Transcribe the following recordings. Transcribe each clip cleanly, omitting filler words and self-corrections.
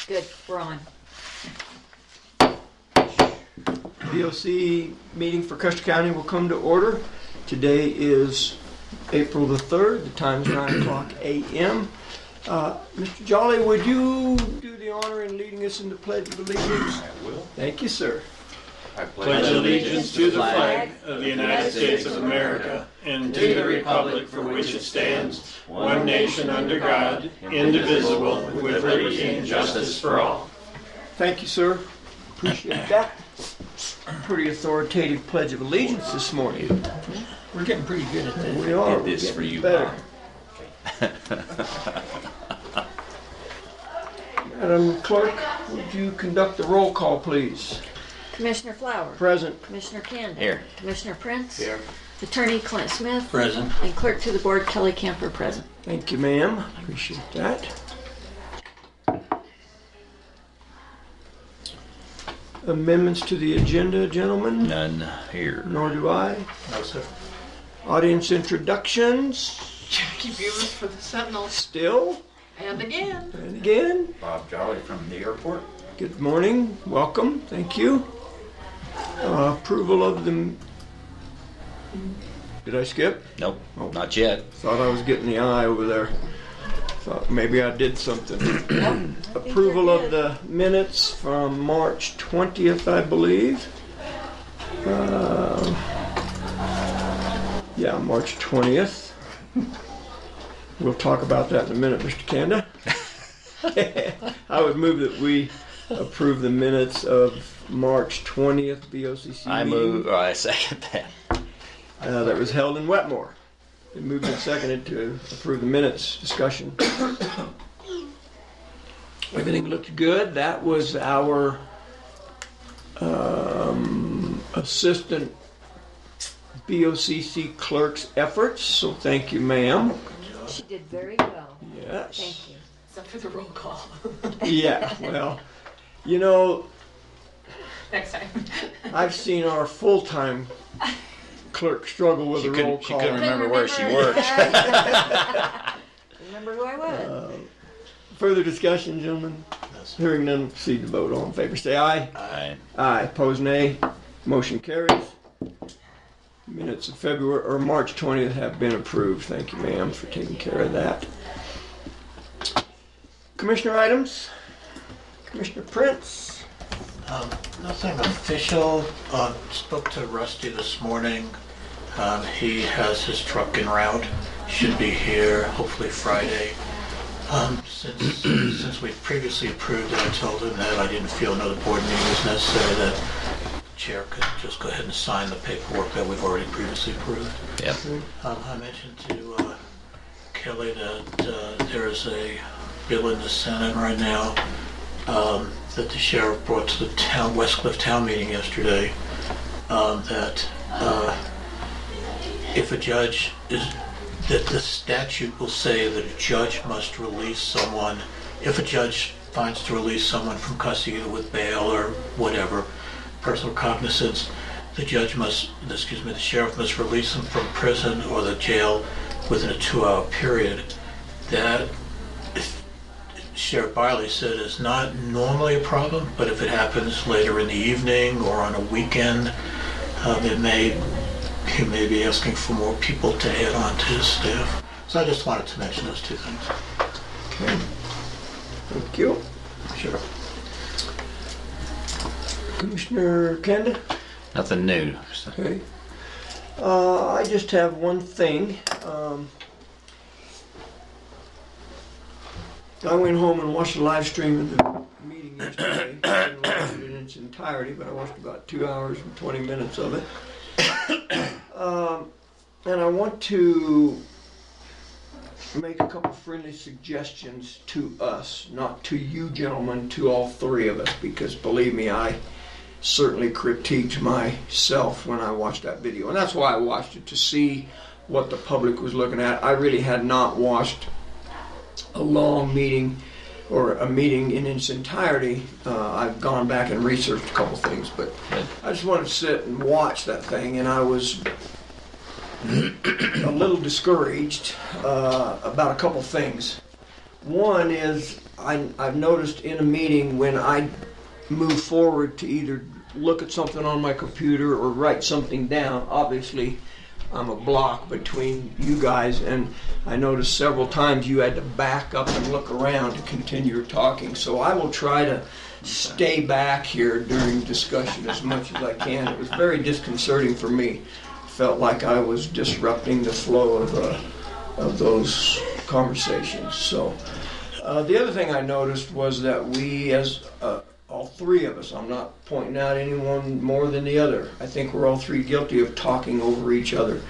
Good, we're on. BOC meeting for Custer County will come to order. Today is April the 3rd. The time is 9 o'clock a.m. Mr. Jolly, would you do the honor in leading us in the Pledge of Allegiance? I will. Thank you, sir. I Pledge allegiance to the flag of the United States of America and to the republic for which it stands, one nation under God, indivisible, with liberty and justice for all. Thank you, sir. Appreciate that. Pretty authoritative Pledge of Allegiance this morning. We're getting pretty good at this. We are. Did this We're for getting you, better. Madam Clerk, would you conduct the roll call, please? Commissioner Flower. Present. Commissioner Canada. Here. Commissioner Prince. Here. Attorney Clint Smith. Present. And Clerk to the Board Kelly Camper present. Thank you, ma'am. Appreciate that. Amendments to the agenda, gentlemen? None here. Nor do I. No, sir. Audience introductions. Jackie Beaver for the Sentinel. Still And again. and again. Bob Jolly from the airport. Good morning. Welcome. Thank you. Approval of the... Did I skip? Nope, Oh. not yet. Thought I was getting the eye over there. Thought maybe I did something. Approval of the minutes from March 20th, I believe. Yeah, March 20th. We'll talk about that in a minute, Mr. Kanda. I would move that we approve the minutes of March 20th BOCC I meeting. move, or I second that. That was held in Wetmore. Been moved and seconded to approve the minutes. Discussion. Everything looked good. That was our assistant BOCC clerk's efforts. So thank you, ma'am. She did very well. Yes. Thank you. Except for the roll call. Yeah. Well, you know, Next time. I've seen our full-time clerk struggle with She a roll couldn't, she call. couldn't remember where she Remember. worked. Remember who I was. Further discussion, gentlemen? Yes. Hearing none, proceed to vote. All in favor, say aye. Aye. Aye. Opposed, nay. Motion carries. Minutes of February or March 20th have been approved. Thank you, ma'am, for taking care of that. Commissioner items. Commissioner Prince. Nothing official. Spoke to Rusty this morning. He has his truck en route. Should be here hopefully Friday. Since we previously approved it, I told him that I didn't feel another board meeting was necessary, that the chair could just go ahead and sign the paperwork that we've already previously approved. Yep. I mentioned to Kelly that there is a bill in the Senate right now that the sheriff brought to the Westcliff town meeting yesterday, that if a judge that the statute will say that a judge must release someone, if a judge finds to release someone from custody either with bail or whatever, personal cognizance, the sheriff must release them from prison or the jail within a 2-hour period. That, Sheriff Biley said, is not normally a problem, but if it happens later in the evening or on a weekend, he may be asking for more people to add on to his staff. So I just wanted to mention those two things. Okay. Thank you. Sure. Commissioner Kanda. Nothing new. Okay. I just have one thing. I went home and watched the live stream of the meeting yesterday. I didn't watch it in its entirety, but I watched about 2 hours and 20 minutes of it. And I want to make a couple friendly suggestions to us, not to you gentlemen, to all three of us, because believe me, I certainly critiqued myself when I watched that video. And that's why I watched it, to see what the public was looking at. I really had not watched a long meeting or a meeting in its entirety. I've gone back and researched a couple things, but I just wanted to sit and watch that thing, and I was a little discouraged about a couple things. One is I've noticed in a meeting when I move forward to either look at something on my computer or write something down, obviously I'm a block between you guys, and I noticed several times you had to back up and look around to continue your talking. So I will try to stay back here during discussion as much as I can. It was very disconcerting for me. Felt like I was disrupting the flow of those conversations. So the other thing I noticed was that we, as all three of us, I'm not pointing out anyone more than the other, I think we're all three guilty of talking over each other.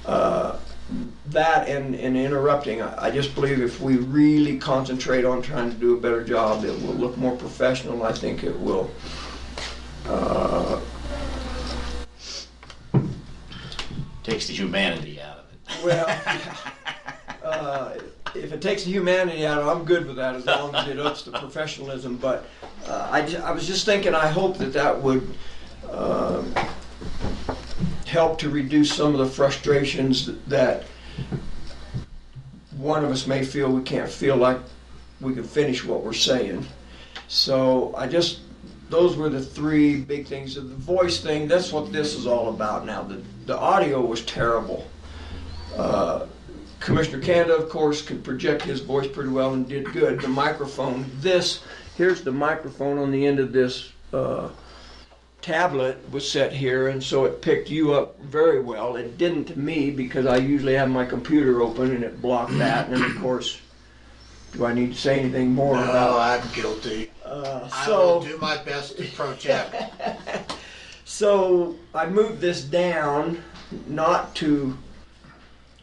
That and interrupting, I just believe if we really concentrate on trying to do a better job, it will look more professional. I think it will Takes the humanity out of it. well, if it takes the humanity out, I'm good with that as long as it ups the professionalism. But I was just thinking, I hope that would help to reduce some of the frustrations that one of us may feel we can't feel like we can finish what we're saying. So those were the three big things. The voice thing, that's what this is all about now. The audio was terrible. Commissioner Kanda, of course, could project his voice pretty well and did good. The microphone, here's the microphone on the end of this tablet was set here, and so it picked you up very well. It didn't me because I usually have my computer open and it blocked that. And then, of course, do I need to say anything more No, about I'm guilty. I will do my best to project. So I moved this down, not to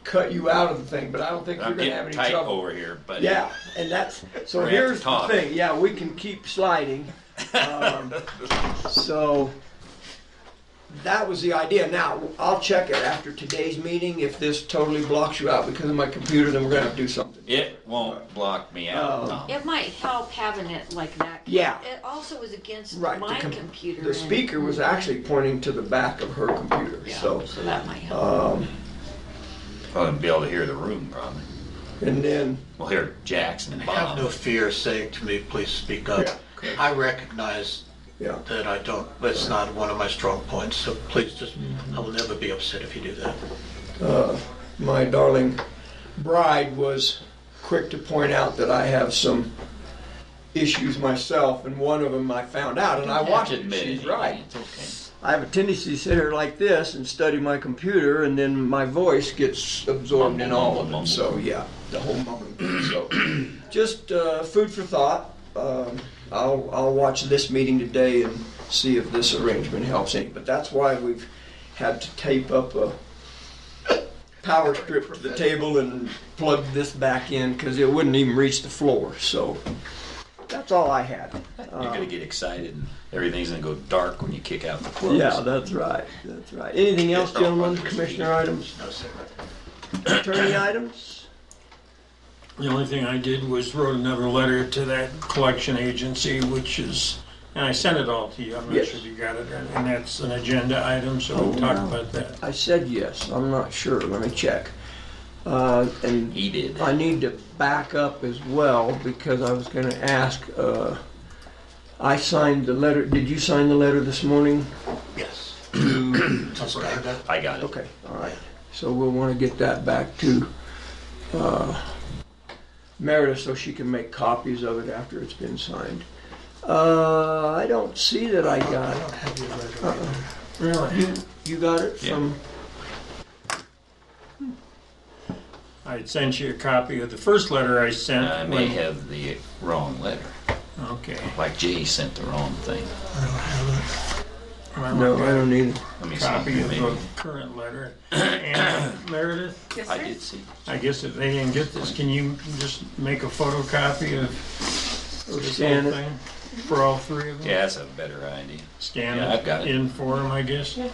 cut you out of the thing, but I don't think you're I'm going to have getting any tight trouble. over here, but Yeah, and that's so. We're gonna have Here's to the talk. thing. Yeah, we can keep sliding. So that was the idea. Now I'll check it after today's meeting. If this totally blocks you out because of my computer, then we're going to have to do something. it won't block me out. No. It might help having it like that. Yeah. It also was against Right. my computer. The speaker was actually pointing to the back of her computer. Yeah, So, so that might help. I wouldn't be able to hear the room probably. and then We'll hear Jackson and Have no Bob. fear saying to me, please speak up. Yeah, okay. I recognize yeah. that that's not one of my strong points, so please just, I will never be upset if you do that. My darling bride was quick to point out that I have some issues myself, and one of them I found out, and I watched it. She's right. It's okay. I have a tendency to sit here like this and study my computer, and then my voice gets absorbed in all of it. So yeah, the whole mumbling thing. So just food for thought. I'll watch this meeting today and see if this arrangement helps any. But that's why we've had to tape up a power strip to the table and plug this back in because it wouldn't even reach the floor. So that's all I had. You're gonna get excited and everything's gonna go dark when you kick out the clothes. Yeah, that's right. That's right. Anything else, gentlemen? Commissioner items? No, sir. Attorney items? The only thing I did was wrote another letter to that collection agency, which is, and I sent it all to you. I'm not Yes. sure if you got it, and that's an agenda item, so we'll talk about that. I said yes. I'm not sure. Let me check. And He did. I need to back up as well because I was going to ask. I signed the letter. Did you sign the letter this morning? Yes. To Just got that. I got it. okay. All right. So we'll want to get that back to Meredith so she can make copies of it after it's been signed. I don't see that I I got don't have your letter. it. You got it Yeah. from. I had sent you a copy of the first letter I sent. I may have the wrong letter. Okay. Like Jay sent the wrong thing. I don't have Well, No, I've I got don't need it. Let me a copy see. of Maybe. the current letter. And Meredith, Yes, I sir. did see. I guess if they didn't get this, can you just make a photocopy of this Scan whole it. thing for all three of them? Yeah, that's a better idea. Scan Yeah, it I've got it. in for them, I guess. Would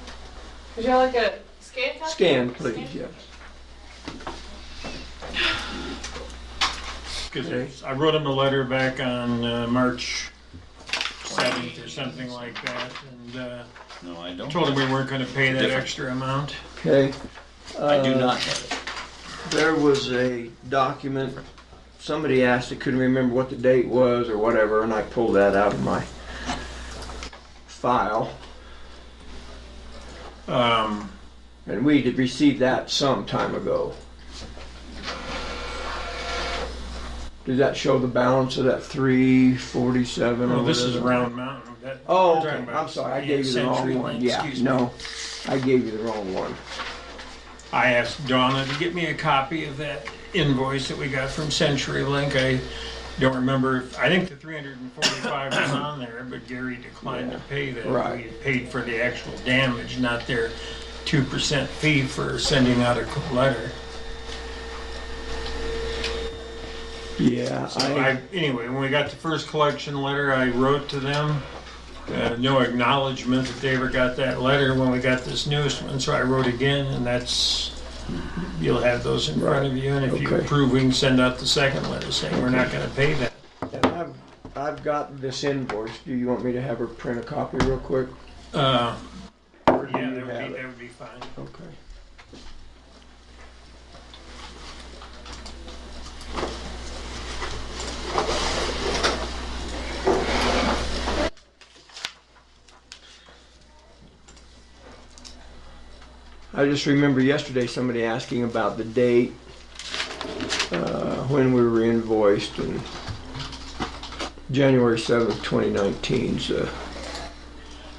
you like a scan copy? Scan, please. Yes. Because I wrote them a letter back on March 7th or something like that, and No, I don't. told them we weren't going to pay that Different. extra amount. Okay. I do not have it. There was a document somebody asked, I couldn't remember what the date was or whatever, and I pulled that out of my file. And we did receive that some time ago. Did that show the balance of that 347? Well, or this is whatever? Round Mountain. That- Oh, we're talking okay. about I'm sorry. I gave you the Century wrong one. Link, Yeah, excuse me. no, I gave you the wrong one. I asked Donna to get me a copy of that invoice that we got from CenturyLink. I don't remember, I think the 345 was on there, but Gary declined to pay that. Right. We paid for the actual damage, not their 2% fee for sending out a letter. Yeah, Anyway, when we got the first collection letter, I wrote to them. No acknowledgement that they ever got that letter when we got this newest one, so I wrote again, and you'll have those in front of you, and if you Okay. approve, we can send out the second letter saying we're not gonna pay that. and I've got this invoice. Do you want me to have her print a copy real quick? Yeah, Or do that you would have be, it? that would be fine. Okay. I just remember yesterday somebody asking about the date when we were invoiced, and January 7th, 2019. So,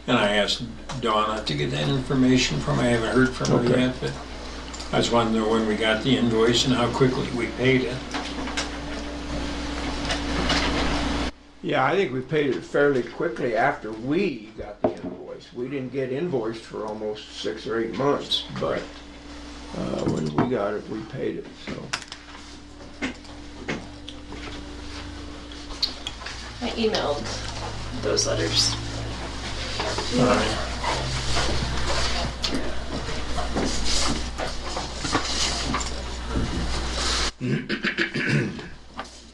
And I asked Donna to get that information from her. I haven't heard from her Okay. yet, but I just wanted to know when we got the invoice and how quickly we paid it. yeah, I think we paid it fairly quickly after we got the invoice. We didn't get invoiced for almost 6 or 8 months, but when we got it, we paid it. So. I emailed those letters. All right.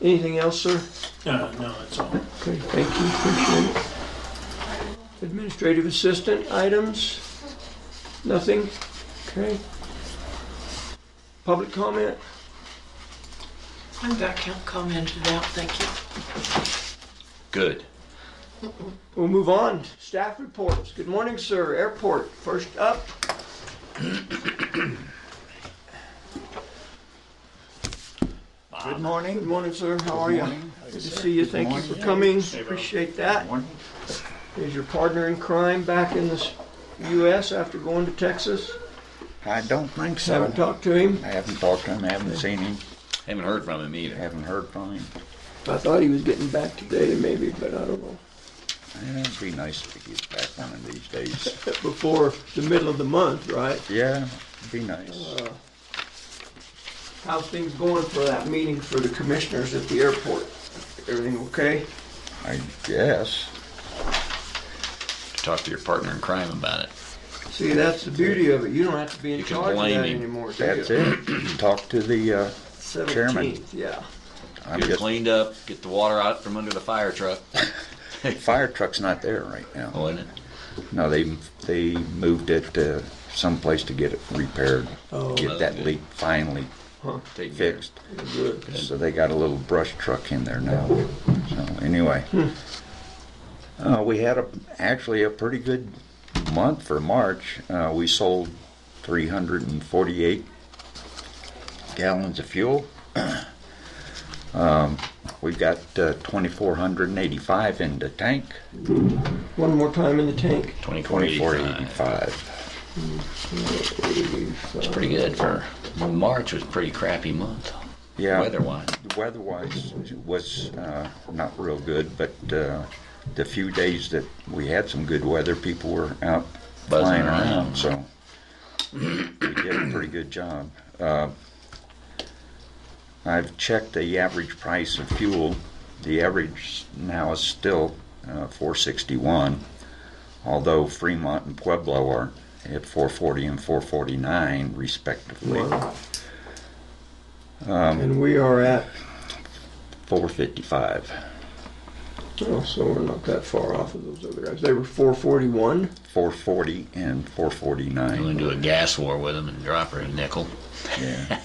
Anything else, sir? No, that's all. Okay, thank you, appreciate it. Administrative assistant items? Nothing? Okay. Public comment? I'm back commented out, thank you. Good. We'll move on. Staff reports. Good morning, sir. Airport, first up. Good morning. Good morning, sir. How are you? morning. Good to see you. Thank you for coming. Appreciate that. Morning. Is your partner in crime back in the U.S. after going to Texas? I don't think so. Haven't talked to him? I haven't talked to him, haven't seen him, Haven't heard from him either. haven't heard from him. I thought he was getting back today, maybe, but I don't know. It'd be nice if he gets back one of these days. Before the middle of the month, right? Yeah, it'd be nice. How's things going for that meeting for the commissioners at the airport? Everything okay? I guess. Talk to your partner in crime about it. See, that's the beauty of it. You don't have to be in You can charge of blame that him. anymore, do That's you? it. Talk to the 17th, chairman. yeah. I'm Get it just, cleaned up, get the water out from under the fire truck. fire truck's not there right now. Oh, isn't it? No, they moved it to someplace to get it repaired. Oh, Get that's that good. leak finally Take care. fixed. Good. So they got a little brush truck in there now. So anyway, we had actually a pretty good month for March. We sold 348 gallons of fuel. We got 2,485 in the tank. One more time in the tank. 2485. 2485. It's pretty good for March. Was a pretty crappy month. Yeah. Weather-wise. Weather-wise was not real good, but the few days that we had some good weather, people were out Buzzing flying around. around, so we did a pretty good job. I've checked the average price of fuel. The average now is still $4.61, although Fremont and Pueblo are at $4.40 and $4.49 respectively. Wow. And we are at, $4.55. oh, so we're not that far off of those other guys. They were 441. $4.40 and I'm $4.49. going to do a gas war with him and drop her a nickel. Yeah.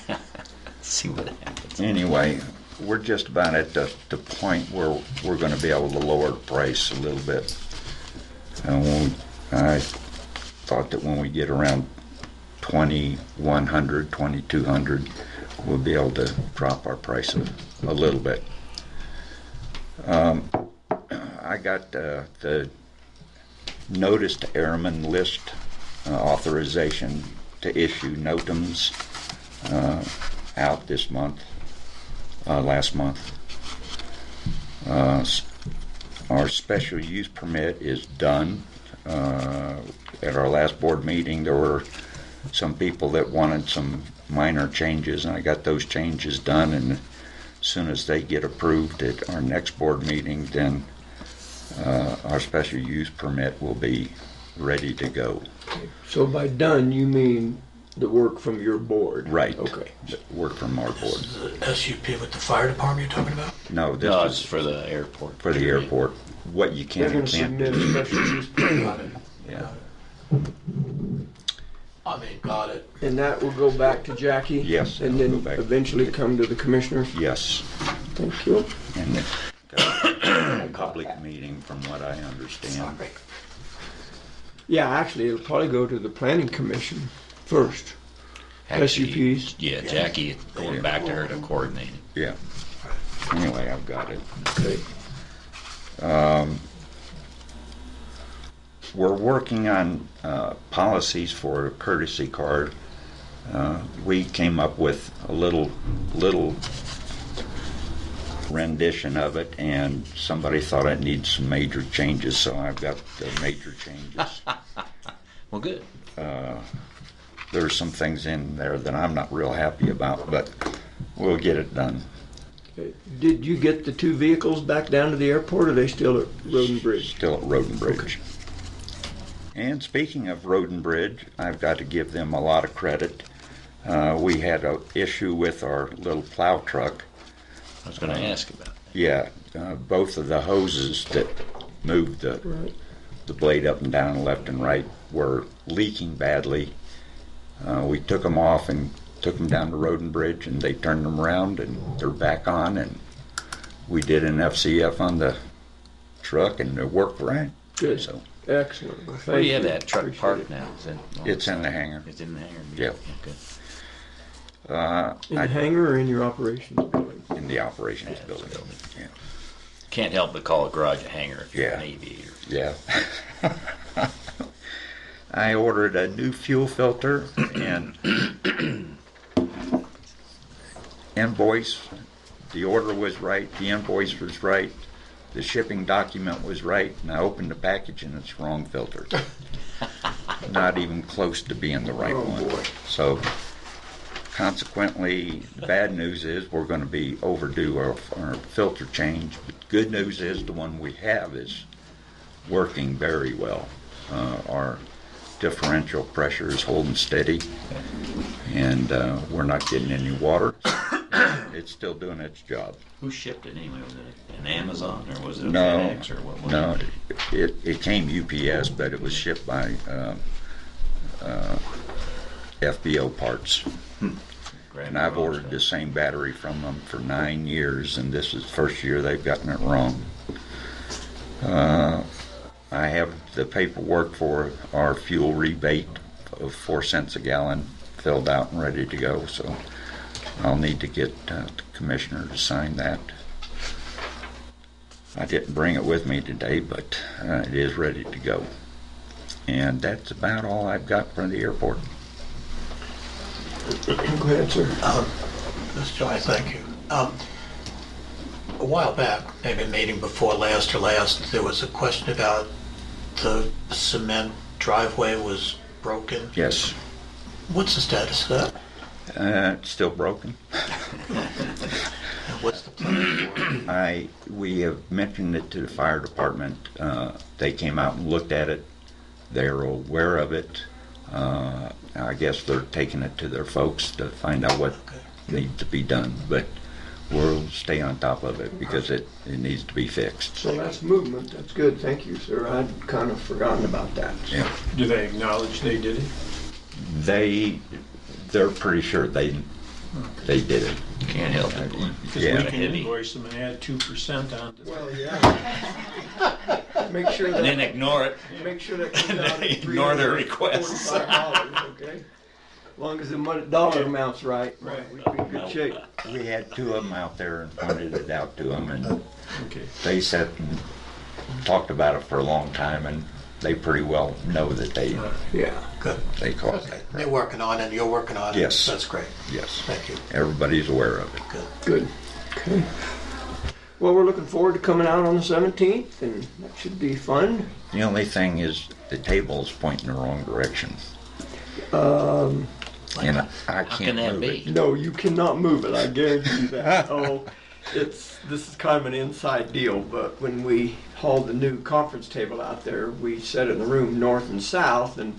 See what happens. Anyway, we're just about at the point where we're going to be able to lower the price a little bit. I thought that when we get around 2,100, 2,200, we'll be able to drop our price a little bit. I got the notice to airman list authorization to issue notams out this month, last month. Our special use permit is done. At our last board meeting, there were some people that wanted some minor changes, and I got those changes done, and as soon as they get approved at our next board meeting, then our special use permit will be ready to go. So by done, you mean the work from your board? Right. Okay. The work from our board. This is the SUP with the fire department you're talking about? No, this No, is it's for the airport. for the airport. What you They're can going and to can't submit do. a special use permit. Yeah. Got it. And that will go back to Jackie? Yes, And it'll then go back. eventually come to the commissioners? Yes. Thank you. And it's got a public meeting from what I understand. Yeah, actually, it'll probably go to the planning commission first. Actually, SUPs. Yeah, Jackie, going back to her to coordinate it. Yeah. Anyway, I've got it. Okay. We're working on policies for a courtesy card. We came up with a little rendition of it, and somebody thought it needs some major changes, so I've got the major changes. Well, good. There's some things in there that I'm not real happy about, but we'll get it done. Did you get the two vehicles back down to the airport, or are they still at Road and Bridge? Still at Road and Bridge. And speaking of Road and Bridge, I've got to give them a lot of credit. We had an issue with our little plow truck. I was going to ask about that. Yeah, both of the hoses that moved the blade up and down, left and right, were leaking badly. We took them off and took them down to Road and Bridge, and they turned them around, and they're back on. And we did an FCF on the truck, and it worked right. Good. So Excellent. Well, Where do you have thank that truck Appreciate parked it. now? Is it it's in the hangar. It's in the hangar? Yeah. Good. In the hangar or in your operations building? In the operations building. Yeah. Can't help but call a garage a hangar if you're Yeah. an aviator. Yeah. I ordered a new fuel filter and invoice. The order was right, the invoice was right, the shipping document was right, and I opened the package and it's wrong filter. Not even close to being the right one. Boy. So consequently, the bad news is we're going to be overdue our filter change. But good news is the one we have is working very well. Our differential pressure is holding steady, and we're not getting any water. It's still doing its job. Who shipped it anyway? Was it an Amazon or was it a No, FedEx or what was no, it? it came UPS, but it was shipped by FBO parts. And I've ordered the same battery from them for 9 years, and this is the first year they've gotten it wrong. I have the paperwork for our fuel rebate of 4 cents a gallon filled out and ready to go, so I'll need to get the commissioner to sign that. I didn't bring it with me today, but it is ready to go. And that's about all I've got for the airport. Go ahead, sir. Mr. Joy, thank you. A while back, maybe a meeting before last or last, there was a question about the cement driveway was broken. Yes, What's the status of that? it's still broken. And what's the plan for it? We have mentioned it to the fire department. They came out and looked at it. They're aware of it. I guess they're taking it to their folks to find out what needs to be done. But we'll stay on top of it because it needs to be fixed. So that's movement. That's good. Thank you, sir. I'd kind of forgotten about that. Yeah. Do they acknowledge they did it? They're pretty sure they they did it. Can't help it. Because Yeah. we can invoice them and add 2% on it. Well, yeah. Make sure And then that, ignore it. make sure that comes out at Ignore their requests. $345, okay? As long as the dollar amount's right, we'd be in good shape. We had two of them out there and pointed it out to them, and Okay. they sat and talked about it for a long time, and they pretty well know that they Yeah. Good. caused Okay. it. They're working on it, you're working on it. Yes. That's great. Yes, Thank you. everybody's aware of it. Good. Good. Okay. Well, we're looking forward to coming out on the 17th, and that should be fun. The only thing is the table's pointing the wrong direction, and I How can't can that move be? it. No, you cannot move it. I guarantee you that. This is kind of an inside deal, but when we hauled the new conference table out there, we set it in the room north and south, and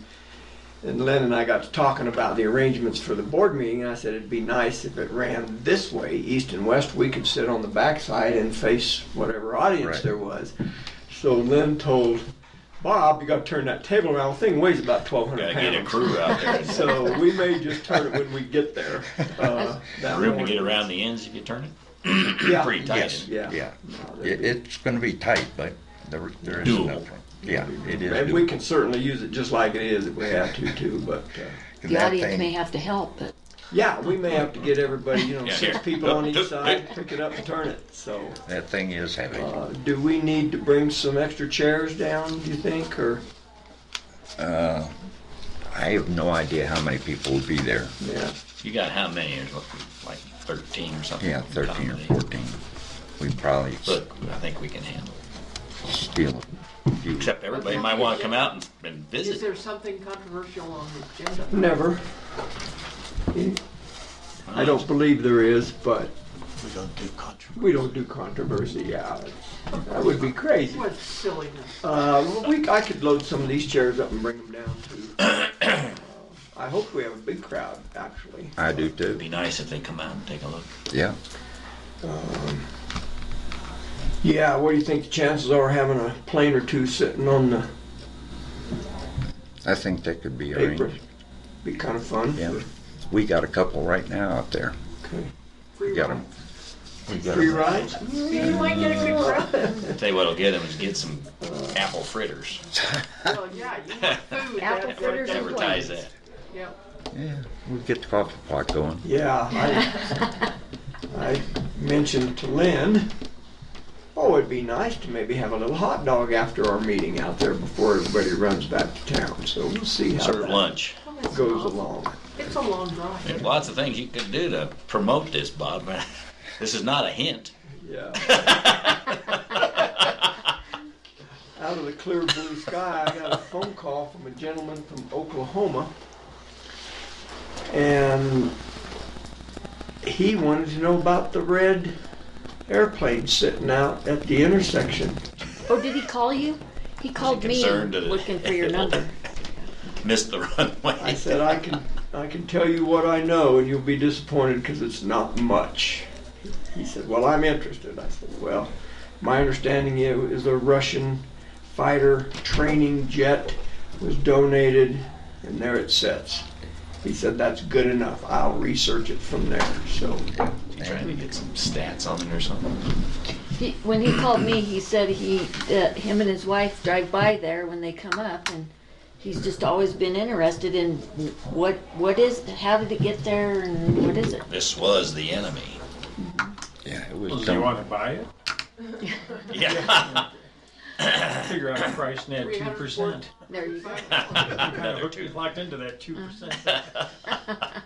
Len and I got to talking about the arrangements for the board meeting, and I said it'd be nice if it ran this way, east and west. We could sit on the backside and face whatever audience Right. there was. So Len told Bob, you got to turn that table around. The thing weighs about 1,200 Gotta pounds. get a crew out there. So we may just turn it when we get there. That Room to morning. get around the ends if you turn it? Yeah. Pretty tight. Yes, isn't Yeah. yeah. No, It's going to be tight, but there is Doable. nothing. Yeah, it is. And we doable. can certainly use it just like it is if we have to too, but And The that audience thing- may have to help, but yeah, we may have to get everybody, Yeah, 6 here. people on each side, pick it up and turn it, so. That thing is heavy. Do we need to bring some extra chairs down, do you think, or, I have no idea how many people will be there. yeah? You got how many? There's like 13 or something? Yeah, 13 or Accommodate. 14. We probably But I think we can handle it. steal a few. Except everybody might want to come out and Is visit. there something controversial on the agenda? Never. I don't believe there is, but We don't do controversy. we don't do controversy, yeah. That would be crazy. What silliness. I could load some of these chairs up and bring them down too. I hope we have a big crowd, actually. I do It'd too. be nice if they come out and take a look. Yeah. Yeah, what do you think the chances are having a plane or two sitting on the I think that could be apron? arranged. Be kind of fun. Yeah. We got a couple right now out there. Okay. We got them. We got Free 'em. rides? You might get a good crowd. Tell you what'll get them is get some apple fritters. Well, yeah, you want food. Apple that's fritters what- and Advertise that. Yep. Yeah, we'll get the coffee pot going. Yeah, I mentioned to Lynn, oh, it'd be nice to maybe have a little hot dog after our meeting out there before everybody runs back to town. So we'll see how Serve that lunch. Well, it's goes not- along. It's a long drive. There's lots of things you could do to promote this, Bob. This is not a hint. Yeah. Out of the clear blue sky, I got a phone call from a gentleman from Oklahoma. And he wanted to know about the red airplane sitting out at the intersection. oh, did he call you? He called me concerned and that- looking for your number. Missed the runway. I said, I can tell you what I know and you'll be disappointed because it's not much. He said, well, I'm interested. I said, well, my understanding is a Russian fighter training jet was donated and there it sits. He said, that's good enough. I'll research it from there. So, Trying to get some stats on it or something. When he called me, he said him and his wife drive by there when they come up, and he's just always been interested in what is, how did it get there, and what is it? This was the enemy. Yeah, it was Does he done. want to buy it? Yeah. Figure out a price and add 2%. There you go. Kind of hooked locked into that 2%.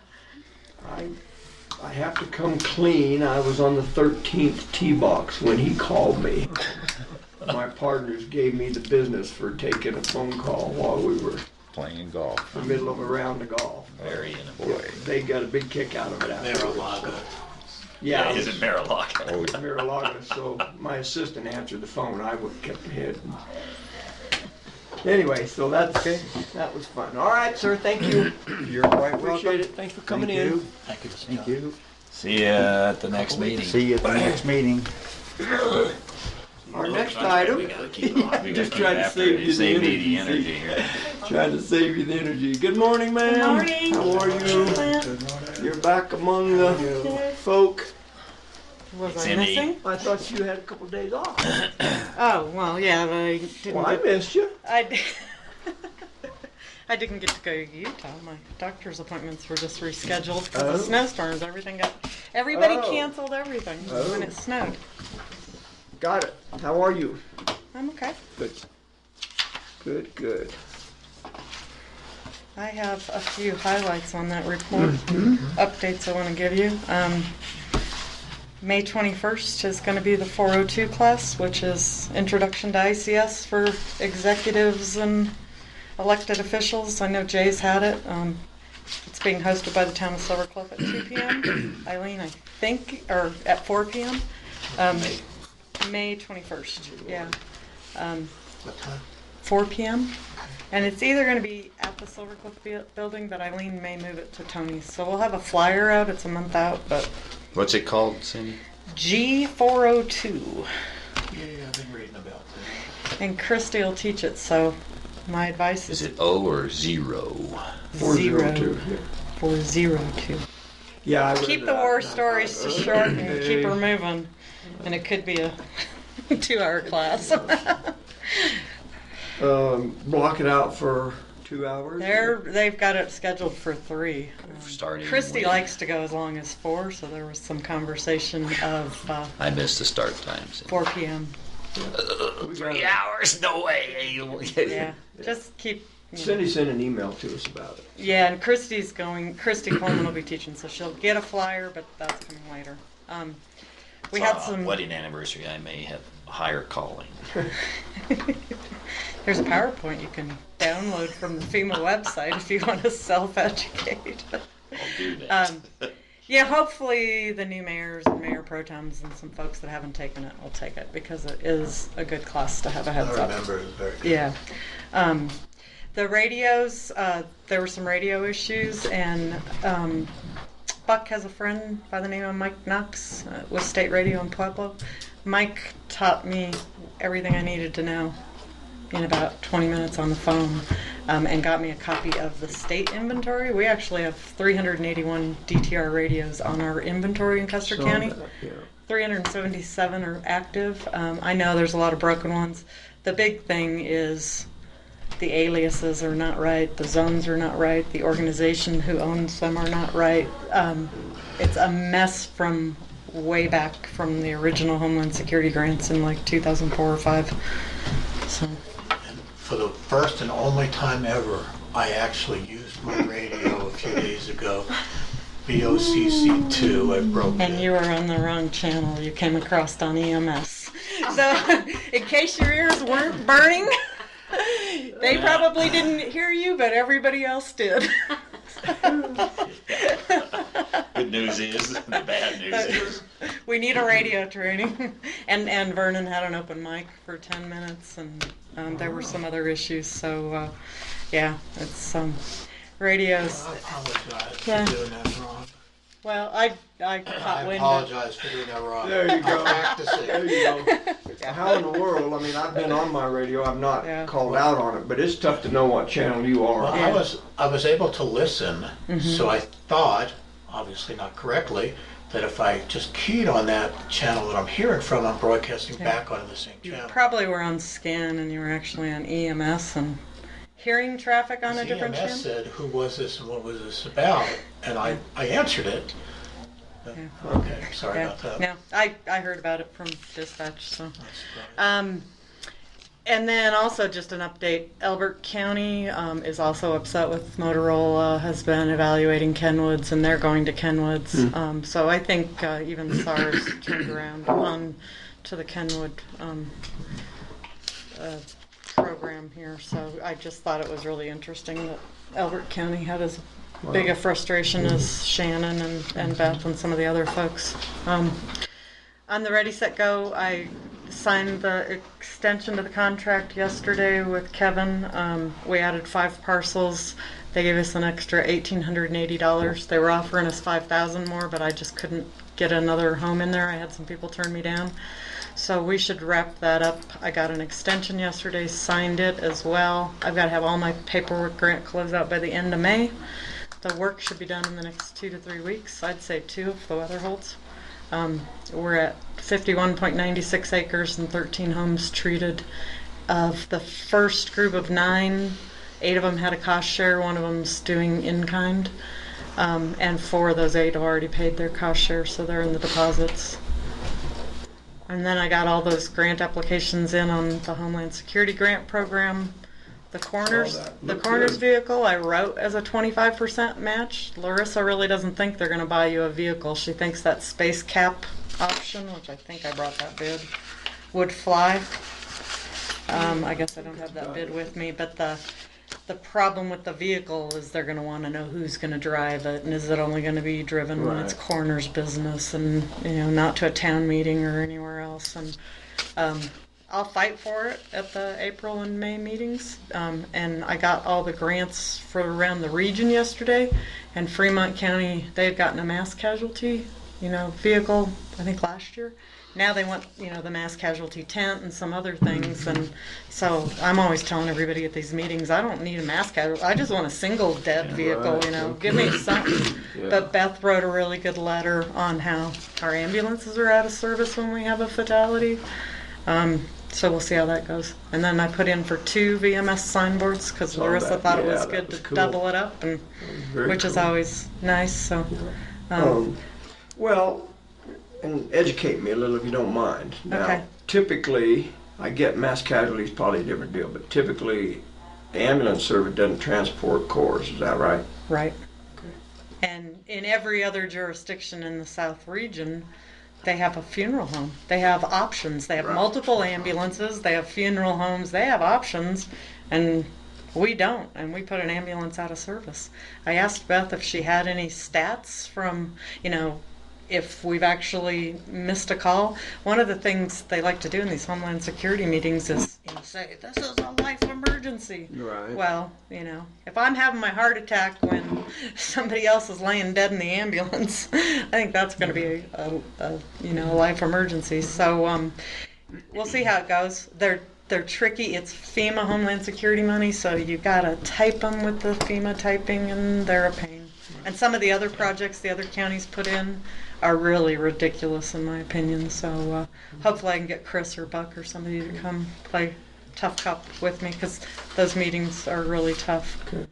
I have to come clean. I was on the 13th tee box when he called me. My partners gave me the business for taking a phone call while we were Playing golf. in the middle of a round of golf. Very enemy. Boy. They got a big kick out of it afterwards. Mar-a-Lago. Yeah, Is it Marilac? Oh, Mar-a-Lago. So my assistant answered the phone. I would kept ahead. Anyway, so that was fun. All right, sir. Thank you. you're quite Appreciate it. Thanks for coming in. Thank you, Mr. Thank Johnson. you. See ya at the next meeting. See you at the next meeting. Our next item. We gotta keep it on. We Just gotta trying to keep after save it. you the Save me the energy, energy here. Trying to save you the energy. Good morning, ma'am. Good morning. How are you? You're back among the folk. Was I Cindy. missing? I thought you had a couple days off. Oh, well, yeah, but I didn't Well, I missed you. I didn't get to go to Utah. My doctor's appointments were just rescheduled because Oh. of snowstorms. Everybody Oh. canceled everything when it snowed. Got it. How are you? I'm okay. Good. Good, good. I have a few highlights on that report, updates I want to give you. May 21st is going to be the 402 class, which is Introduction to ICS for executives and elected officials. I know Jay's had it. It's being hosted by the town of Silver Cliff at 2 p.m. Eileen, I think, or at 4 p.m. May 21st, yeah. What time? 4 p.m. And it's either going to be at the Silver Cliff building, but Eileen may move it to Tony's. So we'll have a flyer out. It's a month out, but What's it called, Cindy? G402. Yeah, I've been reading about that. And Christy will teach it, so my advice Is is it O or 0? 402. 402. Yeah, I read Keep the that. war stories to short and Okay. keep her moving. And it could be a 2-hour class. Block it out for 2 hours. They've got it scheduled for 3. Starting Christy when? likes to go as long as 4, so there was some conversation of I missed the start times. 4 p.m. 3 hours? No way. Yeah, just keep. Cindy sent an email to us about it. Yeah, and Christy Coleman will be teaching, so she'll get a flyer, but that's coming later. We had some. Wedding anniversary. I may have higher calling. There's a PowerPoint you can download from the FEMA website if you want to self-educate. I'll do that. Yeah, hopefully the new mayors and mayor pro tems and some folks that haven't taken it will take it because it is a good class to have a heads I up. remember it was very good. Yeah. The radios, there were some radio issues, and Buck has a friend by the name of Mike Knox with State Radio in Pueblo. Mike taught me everything I needed to know in about 20 minutes on the phone, and got me a copy of the state inventory. We actually have 381 DTR radios on our inventory in Custer So County. that, yeah. 377 are active. I know there's a lot of broken ones. The big thing is the aliases are not right, the zones are not right, the organization who owns them are not right. It's a mess from way back from the original Homeland Security grants in like 2004 or 5. So. And for the first and only time ever, I actually used my radio a few days ago. VOCC2, I broke And it. you were on the wrong channel. You came across on EMS. So, in case your ears weren't burning, they probably didn't hear you, but everybody else did. Good news is, the bad news is. We need a radio training. And Vernon had an open mic for 10 minutes, and there were some other issues. So, yeah, it's radios. I apologize Yeah. for doing that wrong. Well, I I caught wind of apologize for doing that wrong. There you go. I'm practicing. There you go. How in the world? I mean, I've been on my radio. I've not Yeah. called out on it, but it's tough to know what channel you Well, are. Yeah. I was able to listen, so I thought, obviously not correctly, that if I just keyed on that channel that I'm hearing from, I'm broadcasting back onto the same You channel. probably were on scan and you were actually on EMS and hearing traffic on a different EMS channel. said, "Who was this and what was this about?" And I answered it. Yeah. Okay, sorry Yeah. about that. No, I heard about it from dispatch. So, Not surprised. and then also just an update: Elbert County is also upset with Motorola. Has been evaluating Kenwoods, and they're going to Kenwoods. So I think even SARS turned around on to the Kenwood program here. So I just thought it was really interesting that Elbert County had as big a frustration as Shannon and Beth and some of the other folks. On the Ready, Set, Go, I signed the extension to the contract yesterday with Kevin. We added 5 parcels. They gave us an extra $1,880. They were offering us $5,000 more, but I just couldn't get another home in there. I had some people turn me down. So we should wrap that up. I got an extension yesterday, signed it as well. I've got to have all my paperwork grant closed out by the end of May. the work should be done in the next 2 to 3 weeks. I'd say 2 if the weather holds. We're at 51.96 acres and 13 homes treated. Of the first group of 9, 8 of them had a cost share, 1 of them's doing in-kind. And 4 of those 8 have already paid their cost share, so they're in the deposits. And then I got all those grant applications in on the Homeland Security Grant Program. The Corners, that the looked Corners good. vehicle I wrote as a 25% match. Larissa really doesn't think they're going to buy you a vehicle. She thinks that space cap option, which I think I brought that bid, would fly. I guess I don't have that bid with me, but the problem with the vehicle is they're going to want to know who's going to drive it, and is it only going to be driven when it's Right. Corners business, and not to a town meeting or anywhere else. And I'll fight for it at the April and May meetings. And I got all the grants for around the region yesterday, and Fremont County, they had gotten a mass casualty, vehicle, I think last year. Now they want, the mass casualty tent and some other things. And so I'm always telling everybody at these meetings, I don't need a mass casualty. I just want a single dead vehicle, Right. Give me something. Yeah. But Beth wrote a really good letter on how our ambulances are out of service when we have a fatality. So we'll see how that goes. And then I put in for 2 VMS signboards because Saw Larissa that. thought it Yeah, was that good was to cool. double it up, and Very which is cool. always nice. So Well, and educate me a little if you don't mind. Now, Okay. typically, I get mass casualties, probably a different deal, but typically, the ambulance service doesn't transport corps, is that right? right. And in every other jurisdiction in the South region, they have a funeral home. They have options. They have Right. multiple ambulances. They have funeral homes. They have options, and we don't. And we put an ambulance out of service. I asked Beth if she had any stats from, if we've actually missed a call. One of the things they like to do in these Homeland Security meetings is say, this is a life emergency. Right. Well, if I'm having my heart attack when somebody else is laying dead in the ambulance, I think that's going to be a life emergency. So we'll see how it goes. They're tricky. It's FEMA Homeland Security money, so you gotta type them with the FEMA typing, and they're a pain. And some of the other projects the other counties put in are really ridiculous, in my opinion. So hopefully I can get Chris or Buck or somebody to come play tough cop with me, because those meetings are really tough. Okay.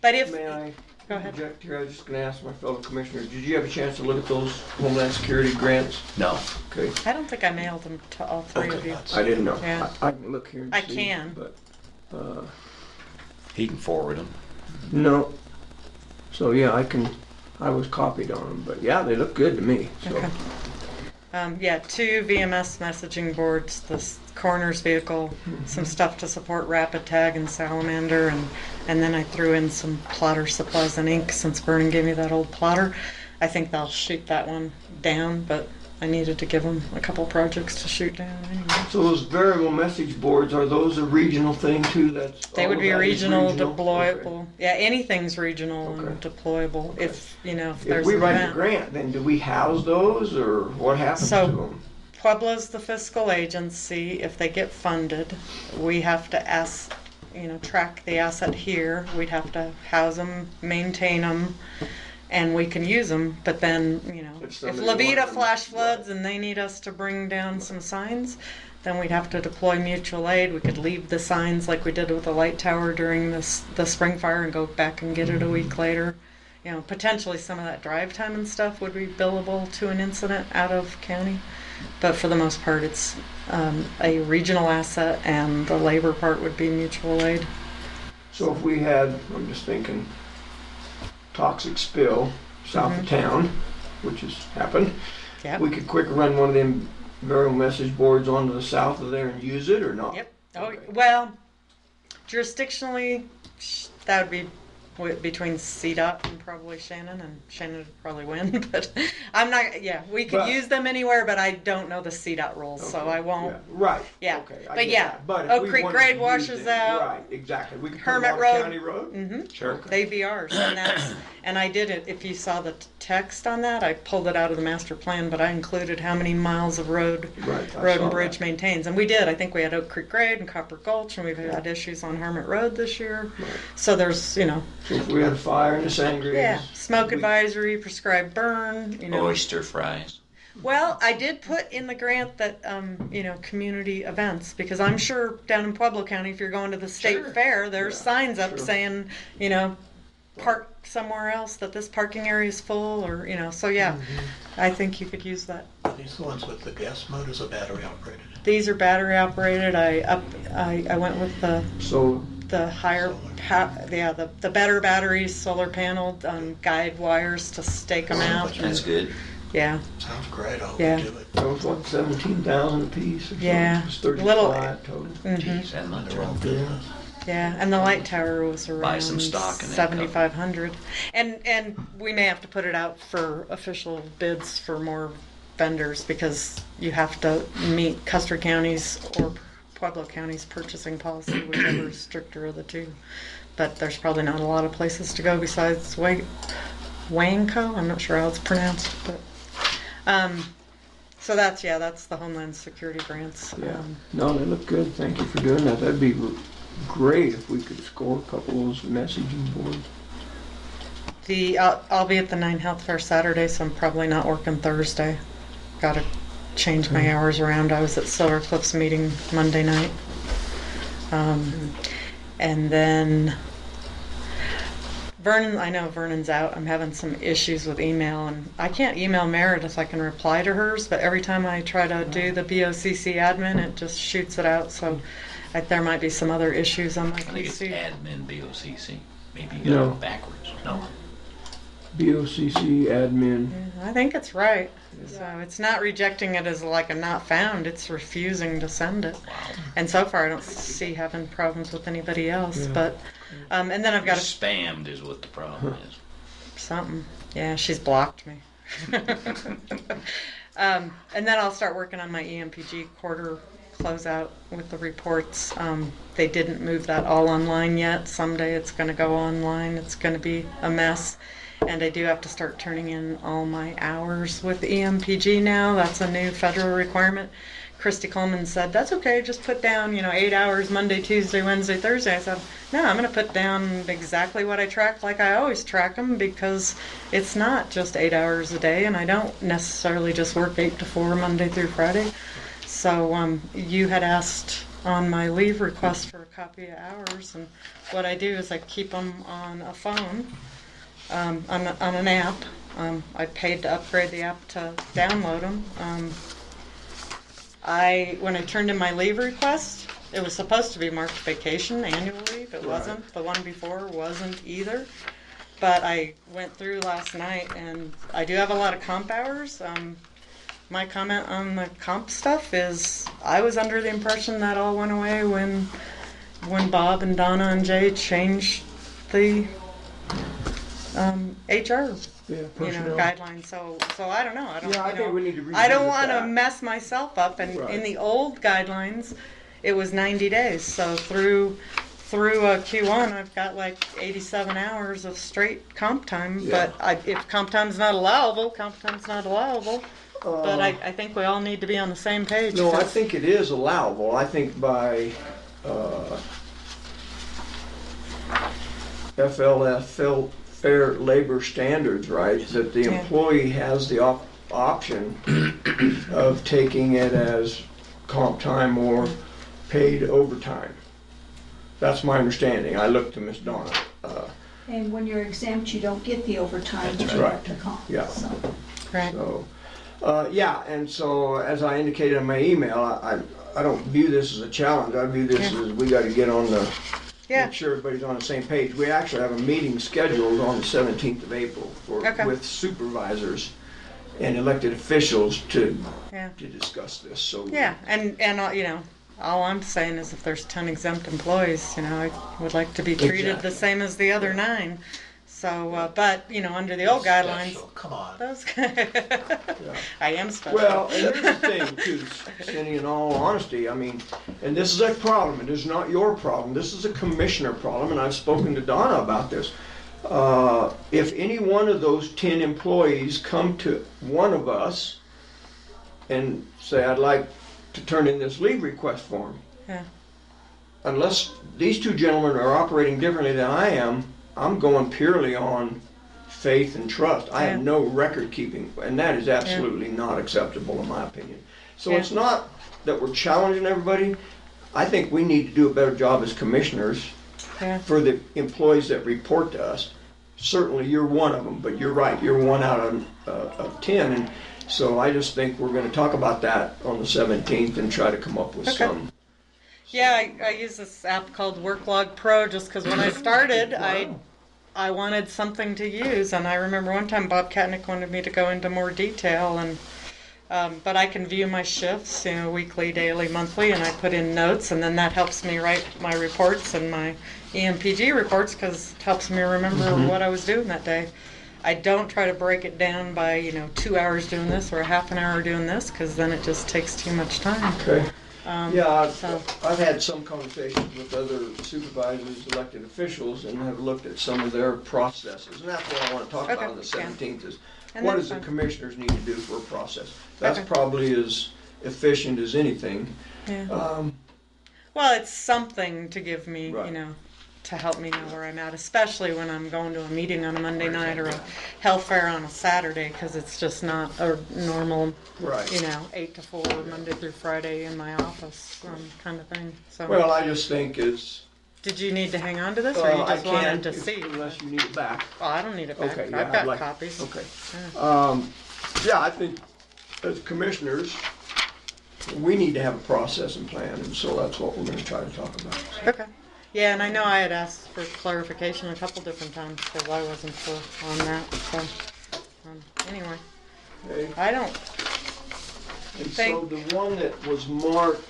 But if May I Go ahead. interject here? I was just going to ask my fellow commissioners, did you have a chance to look at those Homeland Security grants? No. Okay. I don't think I mailed them to all 3 of you. I didn't know. Yeah. I can look here and I see. can. But, He can forward them. no. So, yeah, I was copied on them. But, yeah, they look good to me. So. Okay. 2 VMS messaging boards, this Corners vehicle, some stuff to support Rapid Tag and Salamander, and then I threw in some plotter supplies and ink since Vernon gave me that old plotter. I think they'll shoot that one down, but I needed to give them a couple projects to shoot down anyway. So those variable message boards, are those a regional thing too? They would be all of that is regional, regional? deployable. Okay. Yeah, anything's regional and Okay. deployable. If If there's we an write the event. grant, then do we house those or what happens So- to them? Pueblo's the fiscal agency. If they get funded, we have to track the asset here. We'd have to house them, maintain them, and we can use them. But then, If if somebody Levita wanted them, flash floods and they need us to bring down some signs, then we'd have to deploy mutual aid. We could leave the signs like we did with the light tower during the spring fire and go back and get it a week later. Potentially some of that drive time and stuff would be billable to an incident out of county. But for the most part, it's a regional asset, and the labor part would be mutual aid. So if we had, I'm just thinking, toxic spill south of town, which has happened, Yep. we could quick run one of them variable message boards onto the south of there and use it or not? Yep. Oh, Okay. well, jurisdictionally, that would be between CDOT and probably Shannon, and Shannon would probably win. But I'm not. Yeah, we could But- use them anywhere, but I don't know the CDOT rules, so Okay. I won't. Yeah. Right. Yeah. Okay. I But get yeah, that. But if Oak we Creek wanted grade to use washes them- out. Right. Exactly. We could Hermit put them on Road. County Road. Mm-hmm. Sure. They'd be ours, and I did it. If you saw the text on that, I pulled it out of the master plan, but I included how many miles of road Right. I Road saw and Bridge that. maintains, and we did. I think we had Oak Creek Grade and Copper Gulch, and we've had issues on Hermit Road this year. Right. So there's So if we had a fire in the sangria. Yeah, smoke advisory, prescribed burn, you know. Oyster fries. Well, I did put in the grant that, community events, because I'm sure down in Pueblo County, if you're going to the state Sure. fair, there's Yeah, signs up sure. saying, park somewhere else, that this parking area is full, or, so yeah, I think you could use that. Are these the ones with the gas motors or battery operated? These are battery operated. I went with So the higher, the better batteries, solar paneled, guide wires to stake them out. That's good. Yeah. Sounds great, I'll Yeah. do it. that was what, 17,000 a piece or something? Yeah. It's Little- 35 total. Geez, that much. Their own business. Yeah, and the light tower was around Buy some stock in that 7,500, and we may have to put it out for official bids for more vendors, because you have to meet Custer County's or Pueblo County's purchasing policy, whichever is stricter of the two. But there's probably not a lot of places to go besides Wanco. I'm not sure how it's pronounced, but so that's the Homeland Security grants. Yeah. No, they look good. Thank you for doing that. That'd be great if we could score a couple of those messaging boards. I'll be at the 9 Health Fair Saturday, so I'm probably not working Thursday. Got to change my hours around. I was at Silver Cliffs meeting Monday night. And then Vernon, I know Vernon's out. I'm having some issues with email, and I can't email Meredith. I can reply to hers, but every time I try to do the BOCC admin, it just shoots it out. So there might be some other issues on my I think it's PC. admin BOCC. Maybe you got No. it backwards. No. BOCC admin. I think it's right. So it's not rejecting it as like a not found, it's refusing to send it. And so far I don't see having problems with anybody else. Yeah. But and then I've got Spammed is what the problem is. something. Yeah, she's blocked me. And then I'll start working on my EMPG quarter closeout with the reports. They didn't move that all online yet. Someday it's going to go online. It's going to be a mess. And I do have to start turning in all my hours with EMPG now. That's a new federal requirement. Christy Coleman said, that's okay, just put down, 8 hours Monday, Tuesday, Wednesday, Thursday. I said, no, I'm going to put down exactly what I track like I always track them, because it's not just 8 hours a day, and I don't necessarily just work 8 to 4 Monday through Friday. So you had asked on my leave request for a copy of hours, and what I do is I keep them on a phone. On an app. I paid to upgrade the app to download them. When I turned in my leave request, it was supposed to be marked vacation, annual leave. It wasn't. The one before wasn't either. But I went through last night, and I do have a lot of comp hours. My comment on the comp stuff is I was under the impression that all went away when Bob and Donna and Jay changed the HR, Personnel. guidelines. So I don't know. Yeah, I think we need to I don't revisit want to that. mess myself up. And Right. in the old guidelines, it was 90 days. So through Q1, I've got like 87 hours of straight comp time. Yeah. But if comp time's not allowable, comp time's not allowable. But I think we all need to be on the same page. No, I 'cause- think it is allowable. I think by FLF, Fair Labor Standards, right, that the Yeah. employee has the option of taking it as comp time or paid overtime. That's my understanding. I looked to Miss Donna. And when you're exempt, you don't get the overtime, but you right. have the comp. Yeah. So. Right. So, and so as I indicated in my email, I don't view this as a challenge. I view this as we got to get on the, Yeah. make sure everybody's on the same page. We actually have a meeting scheduled on the 17th of April Okay. with supervisors and elected officials to Yeah. discuss this. So Yeah, and all I'm saying is if there's 10 exempt employees, I would like to be treated Exactly. the same as the other 9. So, but, under the old guidelines, Special, come on. those, I am special. Well, and here's the thing, too, Cindy, in all honesty, I mean, and this is a problem, it is not your problem, this is a commissioner problem, and I've spoken to Donna about this. If any one of those 10 employees come to one of us and say, I'd like to turn in this leave request form, Yeah. unless these two gentlemen are operating differently than I am, I'm going purely on faith and trust. I have Yeah. no record keeping, and that is absolutely not acceptable in my opinion. So Yeah. it's not that we're challenging everybody. I think we need to do a better job as commissioners Yeah. for the employees that report to us. Certainly you're one of them, but you're right, you're 1 out of 10. And so I just think we're gonna talk about that on the 17th and try to come up with Okay. some. Yeah, I use this app called Worklog Pro just because when I started, I wanted something to use, and I remember one time Bob Katnick wanted me to go into more detail, and but I can view my shifts, weekly, daily, monthly, and I put in notes, and then that helps me write my reports and my EMPG reports because it helps me remember what I was doing that day. I don't try to break it down by 2 hours doing this or a half an hour doing this because then it just takes too much time. Okay. Yeah, so- I've had some conversations with other supervisors, elected officials, and have looked at some of their processes. And that's what I want to talk about Okay, on the yeah. 17th is And what that's does the fine. commissioners need to do for a process? That's Okay. probably as efficient as anything. Yeah. Um, Well, it's something to give me, Right. to help me know where I'm at, especially when I'm going to a meeting on a Monday night or a health fair on a Saturday, because it's just not a normal, Right. 8 to 4, Monday through Friday in my office kind of thing. So, Well, I just think is, did you need to hang on to this, or you I just wanted can, to see? unless you need it back. Oh, I don't need it back. Okay, yeah, I've I'd got like- copies. Okay. Yeah. Yeah, I think as commissioners, we need to have a process and plan, and so that's what we're gonna try to talk about. Okay. Yeah, and I know I had asked for clarification a couple different times because I wasn't sure on that. So, anyway, Okay? I don't. And so Thank- the one that was marked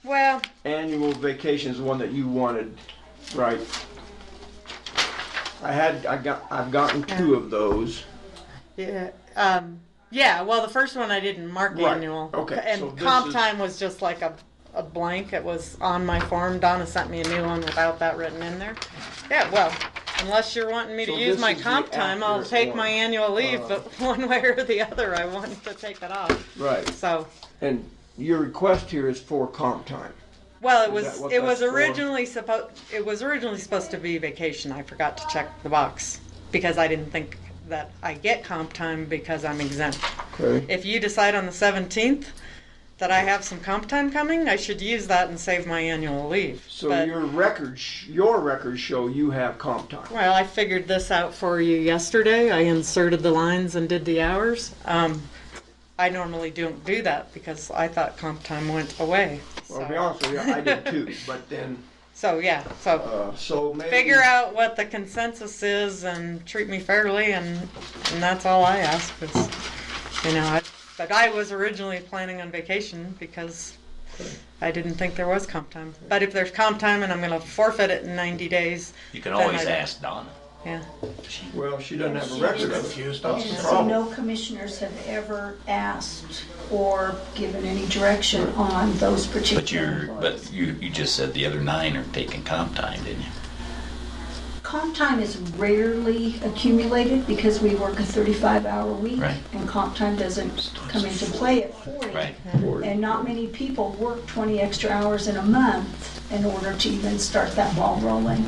Well, annual vacation is the one that you wanted, right? I've gotten 2 of those. yeah. Yeah. Well, the first one I didn't mark Right, annual. okay, And so this comp is- time was just like a blank. It was on my form. Donna sent me a new one without that written in there. Yeah. Well, unless you're wanting me to So use this my is the comp time, I'll accurate take one. my annual leave. But one way or the other, I want to take it off. Right. So. And your request here is for comp time. Well, Is that what it was that's for? originally supposed to be vacation. I forgot to check the box because I didn't think that I get comp time because I'm exempt. Okay. If you decide on the 17th that I have some comp time coming, I should use that and save my annual leave. So But- your records show you have comp time. well, I figured this out for you yesterday. I inserted the lines and did the hours. I normally don't do that because I thought comp time went away. Well, to be honest with you, I did too, but then, So yeah, so maybe. figure out what the consensus is and treat me fairly, and that's all I ask. Is, but I was originally planning on vacation because I didn't think there was comp time. But if there's comp time and I'm going to forfeit it in 90 days, You can Then always I don't. ask Donna. yeah. Well, she doesn't have a record of it. Confused. That's And the so problem. no commissioners have ever asked or given any direction on those particular employees. You just said the other 9 are taking comp time, didn't you? Comp time is rarely accumulated because we work a 35-hour week. Right. And comp time doesn't come into play at 40. Right. And not many people work 20 extra hours in a month in order to even start that ball rolling.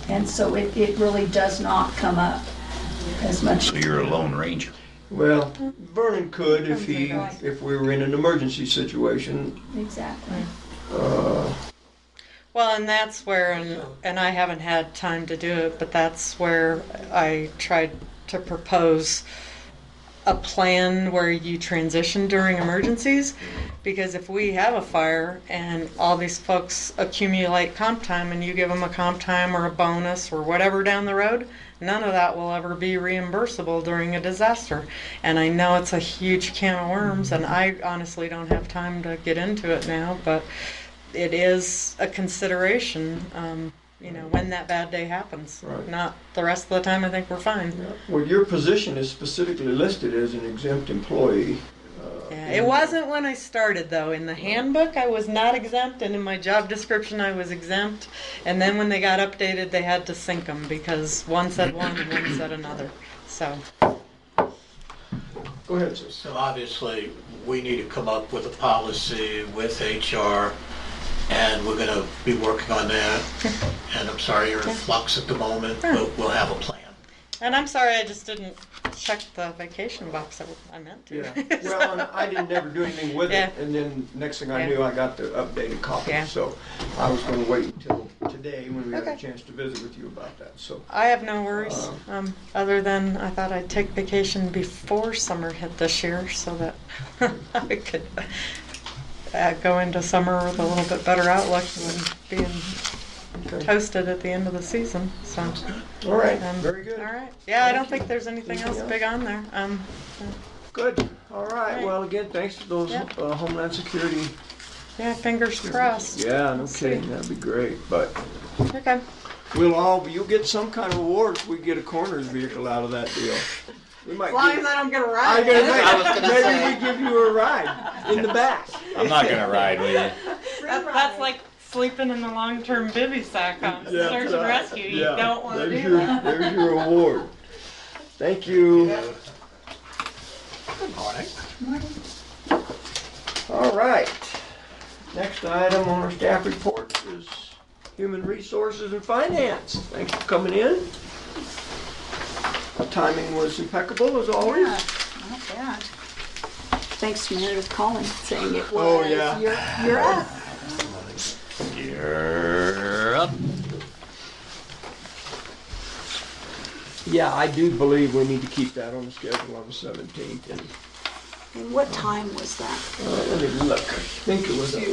And so it really does not come up as much. So you're a lone ranger. Well, Vernon could if Right. if we were in an emergency situation. Exactly. Well, and that's where, and I haven't had time to do it, but that's where I tried to propose a plan where you transition during emergencies. Because if we have a fire and all these folks accumulate comp time and you give them a comp time or a bonus or whatever down the road, none of that will ever be reimbursable during a disaster. And I know it's a huge can of worms, and I honestly don't have time to get into it now, but it is a consideration, when that bad day happens. Right. Not the rest of the time, I think we're fine. Well, your position is specifically listed as an exempt employee. Yeah, it wasn't when I started, though. In the handbook, I was not exempt, and in my job description, I was exempt. And then when they got updated, they had to sync them because one said one and one said another. So, Go ahead, sis. So obviously, we need to come up with a policy with HR and we're gonna be working on that. And I'm sorry you're in flux at the moment, but we'll have a plan. And I'm sorry I just didn't check the vacation box. I meant to. Yeah, well, and I didn't never do anything with Yeah. it, and then next thing I Yeah. knew, I got the updated copy. Yeah. So I was gonna wait until today when we had a Okay. chance to visit with you about that, so. I have no worries, other than I thought I'd take vacation before summer hit this year so that I could go into summer with a little bit better outlook than being Okay. toasted at the end of the season. So, All right, um, very good. all right. Yeah, I Thank don't you. think there's anything else Anything big on there. Good, all right, Right. well, again, thanks to those Yep. Homeland Security. Yeah, fingers crossed. Yeah, no Let's kidding, see. that'd be great, but Okay. you'll get some kind of award if we get a coroner's vehicle out of that deal. We might As long give- as I don't get a I ride. gotta say, maybe we give you a ride in the back. I'm not gonna ride with you. That's like sleeping in the long-term bivvy sack on Yeah, search and right. rescue. You Yeah. don't want to There's do your- that. There's your award. Thank you. Good morning. All right. Next item on our staff report is Human Resources and Finance. Thanks for coming in. Timing was impeccable as always. Yeah, not bad. Thanks to Meredith calling, saying it was. Oh, yeah. You're up. You're up. Yeah, I do believe we need to keep that on the schedule on the 17th. And what time was that? Let me look. I think it was at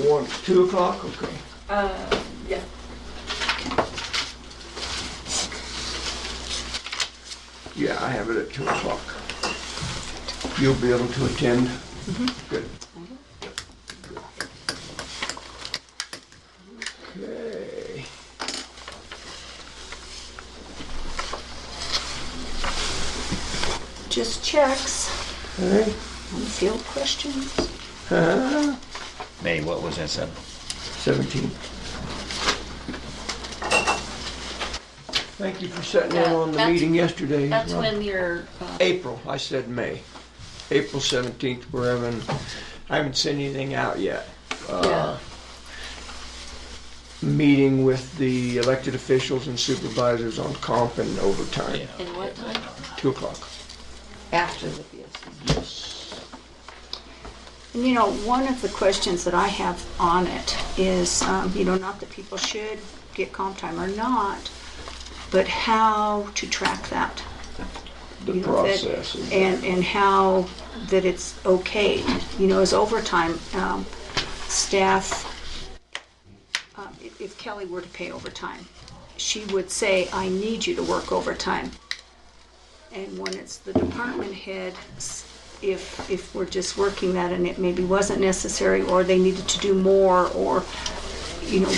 2 o'clock. Okay. Yeah. Yeah, I have it at 2 o'clock. You'll be able to attend? Good. Okay. Just checks. Okay. On field questions. May, what was that said? 17. Thank you for setting in on the That's- meeting yesterday. That's Rob. when you're, April, I said May. April 17th, I haven't sent anything out yet. Yeah. Meeting with the elected officials and supervisors on comp and overtime. Yeah. in what time? 2 o'clock. After the BSC. Yes. And you know, one of the questions that I have on it is, not that people should get comp time or not, but how to track that. The You know, that- process. And how that it's okay. As overtime, staff, if Kelly were to pay overtime, she would say, I need you to work overtime. And when it's the department head, if we're just working that and it maybe wasn't necessary, or they needed to do more, or,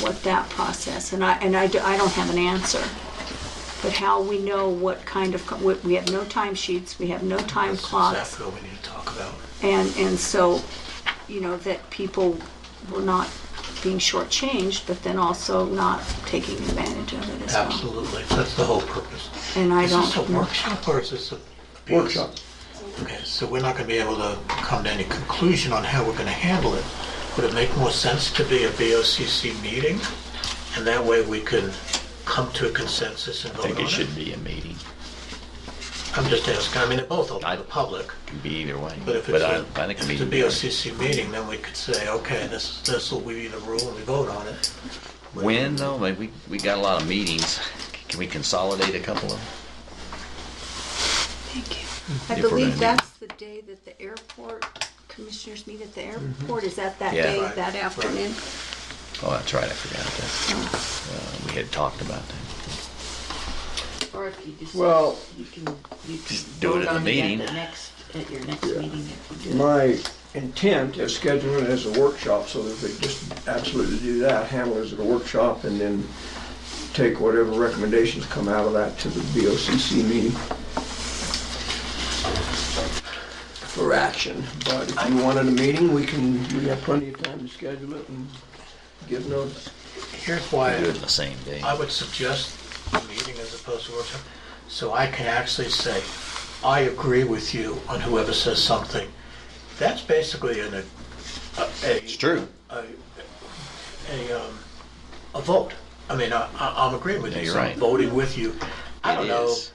what that process, and I don't have an answer. But how we know what kind of, we have no time sheets, we have no time That's clocks. exactly what we need to talk about. And so, that people were not being shortchanged, but then also not taking advantage of it as well. Absolutely. That's the whole purpose. And I Is this a don't know. workshop or is this a? Workshop. Okay, so we're not going to be able to come to any conclusion on how we're going to handle it. Would it make more sense to be a BOCC meeting? And that way we can come to a consensus and I vote think on it it? should be a meeting. I'm just asking. I mean, they're both open to the public. Can be either way. But if it's I a think a if it's a meeting. BOCC meeting, then we could say, okay, this will be the rule and we vote on it. When though? Like, we got a lot of meetings. Can we consolidate a couple of them? Thank you. I If we're believe gonna that's the day that the airport commissioners meet at the airport. Is that Yeah. day, Right. that afternoon? Oh, that's right. I forgot that. We had talked about that. Or if you just, Well- you can Just do it vote at the on meeting. at your next meeting if you do. My intent is scheduling it as a workshop, so that they just absolutely do that, handle it as a workshop, and then take whatever recommendations come out of that to the BOCC meeting for action. But if you wanted a meeting, we have plenty of time to schedule it and give notice. Here's why Do it the same day. I would suggest a meeting as opposed to workshop, so I can actually say, I agree with you on whoever says something. That's basically It's true. a vote. I mean, I'm agreeing with Yeah, you. you're So I'm right. voting with you. I don't It know. is.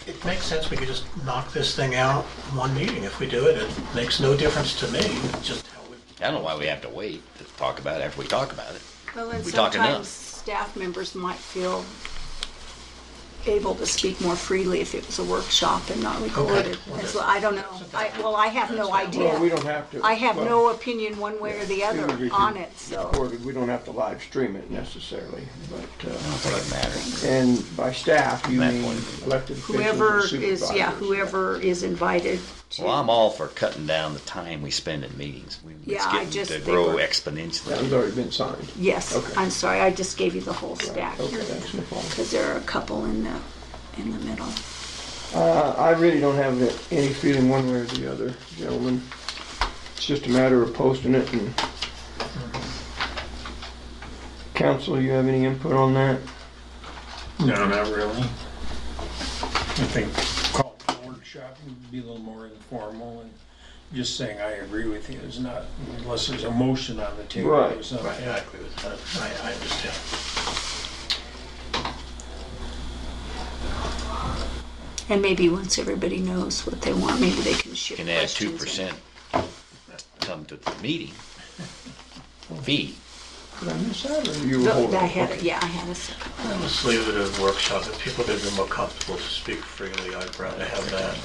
It makes sense. We could just knock this thing out in one meeting if we do it. It makes no difference to me. It's just how we. I don't know why we have to wait to talk about it after we talk about it. Well, and We talk enough. sometimes staff members might feel able to speak more freely if it was a workshop and not recorded. Well, And so I don't know. I have no Well, we idea. don't have to. I have well, no opinion one way or the other we on can it, so. record it. We don't have to live stream it necessarily, but, I don't think it matters. and by staff, you That mean point of view. elected officials Whoever and is, yeah, supervisors. whoever is invited to. Well, I'm all for cutting down the time we spend in meetings. It's Yeah, I getting just to think grow we're- exponentially. That one's already been signed. Yes, Okay. I'm sorry, I just gave you the whole stack Okay, here, that's no problem. because there are a couple in the middle. I really don't have any feeling one way or the other, gentlemen. It's just a matter of posting it and... Council, you have any input on that? No, not really. I think call it a workshop would be a little more informal, and just saying I agree with you is not, unless there's a motion on the table or Right. something. Right, I agree with that. I understand. And maybe once everybody knows what they want, maybe they can shift Can add questions. 2% come to the meeting fee. Did I miss that, or you were No, holding? I had it, yeah, I had a second. Let's leave it as a workshop. If people get more comfortable to speak freely, I'd rather have that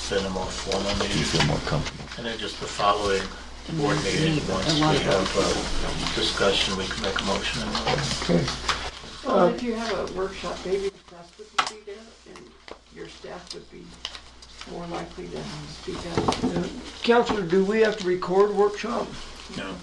than a more formal You meeting. feel more comfortable. And then just the following board meeting, once we have a discussion, we can make a motion. Okay. Well, if you have a workshop, maybe the press would be there and your staff would be more likely to speak up. Counselor, do we have to record workshop? No.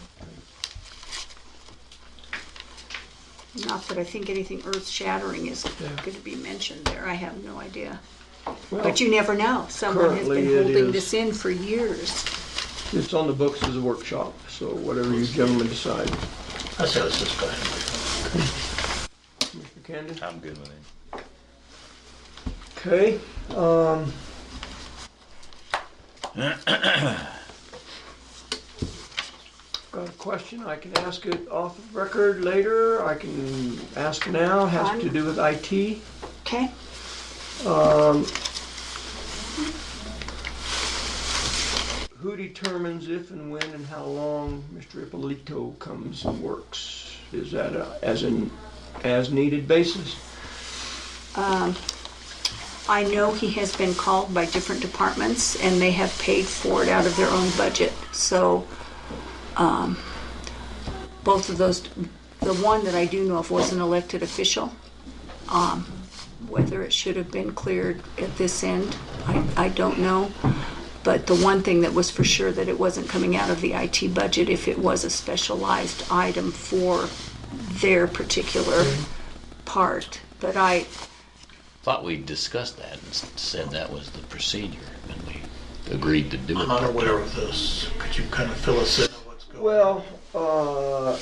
Not that I think anything earth-shattering is going to be mentioned there, I have no idea. Well, But you never know, someone has currently been it holding is. this in for years. it's on the books as a workshop, so whatever you gentlemen decide. I say let's just go ahead. Mr. Candace? I'm good with it. Okay, got a question, I can ask it off the record later, I can ask now, has to do with IT. Okay? Who determines if and when and how long Mr. Ippolito comes and works? Is that as needed basis? I know he has been called by different departments and they have paid for it out of their own budget. So, both of those, the one that I do know of was an elected official. Whether it should have been cleared at this end, I don't know. But the one thing that was for sure that it wasn't coming out of the IT budget if it was a specialized item for their particular part. But I, Thought we discussed that and said that was the procedure, and we agreed to do it. I'm unaware of this. Could you kind of fill us in on what's going on? Well,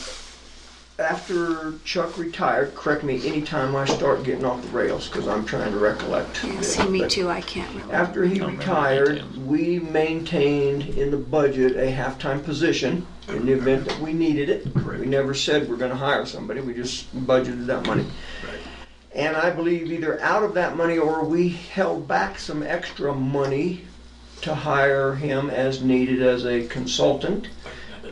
after Chuck retired, correct me anytime I start getting off the rails, because I'm trying to recollect. yeah, see, me But too, I can't really. After he Don't remember retired, details. we maintained in the budget a half-time position in the event that we needed it. We never said we're gonna hire somebody, we just budgeted that money. Right. And I believe either out of that money or we held back some extra money to hire him as needed as a consultant.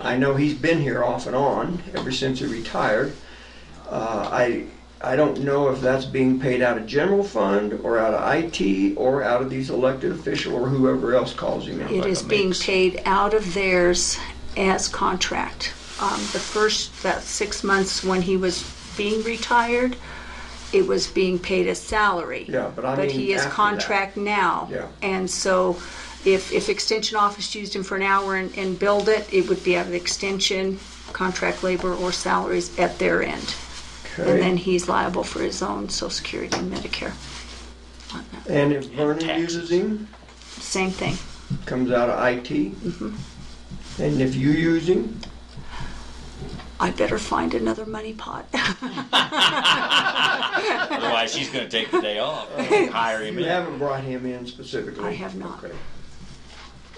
I know he's been here off and on ever since he retired. I don't know if that's being paid out of general fund or out of IT or out of these elected official or whoever else calls him in. It is being paid out of theirs as contract. The first, that 6 months when he was being retired, it was being paid as salary. Yeah, but I But mean he is after that. contract now. Yeah. And so if Extension Office used him for an hour and billed it, it would be out of Extension, contract labor, or salaries at their end. And then Okay. he's liable for his own Social Security and Medicare. on that. And if Vernon taxes. uses him, Same thing. comes out of IT. And if you use him, I better find another money pot. Otherwise, she's gonna take the day off, hire him you in. haven't brought him in specifically. I have not. Okay.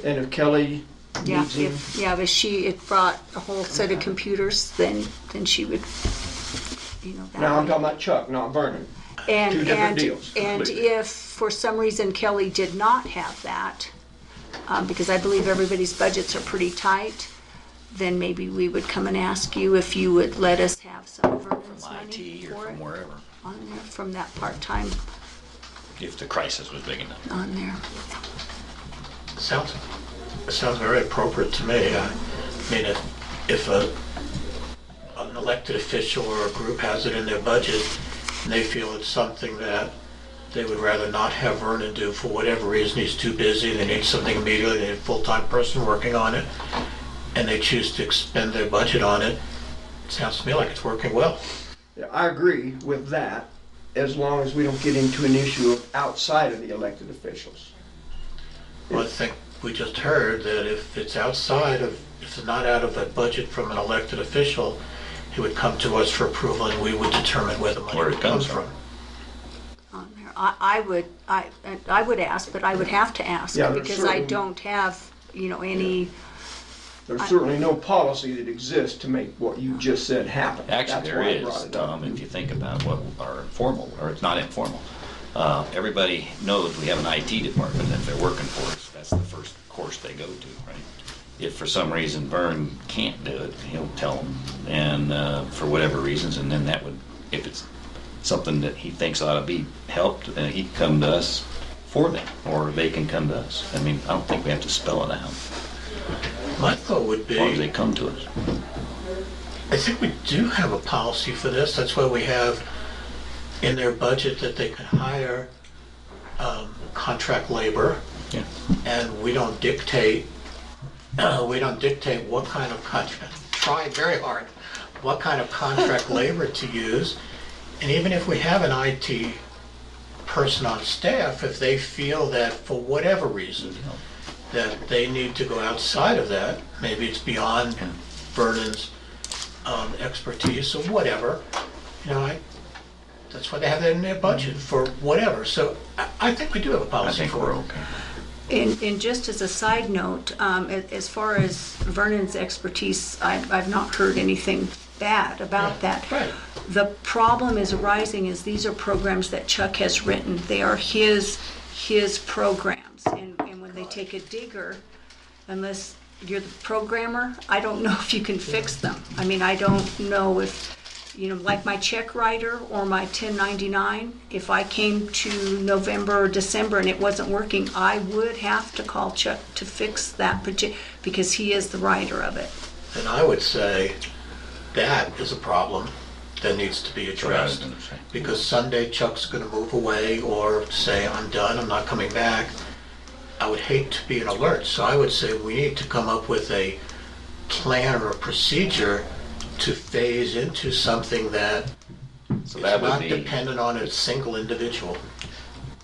And if Kelly Yeah, needs him. if she had brought a whole set of computers, then she would, that Now I'm way. talking about Chuck, not Vernon. And, Two different deals. And completely. if for some reason Kelly did not have that, because I believe everybody's budgets are pretty tight, then maybe we would come and ask you if you would let us have some of Vernon's From money IT or for from it wherever, on there, from that part-time if the crisis was big enough. on there. It sounds very appropriate to me. I mean, if an elected official or a group has it in their budget and they feel it's something that they would rather not have Vernon do for whatever reason, he's too busy, they need something immediately, they need a full-time person working on it, and they choose to expend their budget on it, it sounds to me like it's working well. Yeah, I agree with that, as long as we don't get into an issue of outside of the elected officials. Well, I think we just heard that if it's not out of a budget from an elected official, he would come to us for approval and we would determine where the money Where it would come comes from. On there. I would ask, but I would have to ask Yeah, there's because I certain- don't have, any. There's certainly no policy that exists to make what you just said happen. Actually, That's there why I brought is, it up. Tom, if you think about what are informal, or it's not informal. Everybody knows we have an IT department. If they're working for us, that's the first course they go to, right? If for some reason Vern can't do it, he'll tell them, and for whatever reasons, and then that would, if it's something that he thinks ought to be helped, then he'd come to us for them, or they can come to us. I mean, I don't think we have to spell it out, My thought would as long as they be, come to us. I think we do have a policy for this. That's why we have in their budget that they can hire contract labor, Yeah. and we don't dictate what kind of contract, trying very hard, what kind of contract labor to use. And even if we have an IT person on staff, if they feel that for whatever reason, that they need to go outside of that, maybe it's beyond Vernon's expertise or whatever, that's why they have that in their budget for whatever. So I think we do have a I policy think for we're it. okay. And just as a side note, as far as Vernon's expertise, I've not heard anything bad about that. Right. The problem is arising is these are programs that Chuck has written. They are his programs. And when they take a digger, unless you're the programmer, I don't know if you can fix them. I mean, I don't know if, like my check writer or my 1099, if I came to November or December and it wasn't working, I would have to call Chuck to fix that because he is the writer of it. And I would say that is a problem that needs to be That's what I was addressed. gonna say. Because Sunday Chuck's going to move away or say, I'm done, I'm not coming back. I would hate to be an alert. So I would say we need to come up with a plan or a procedure to phase into something that So is that would not be, dependent on a single individual.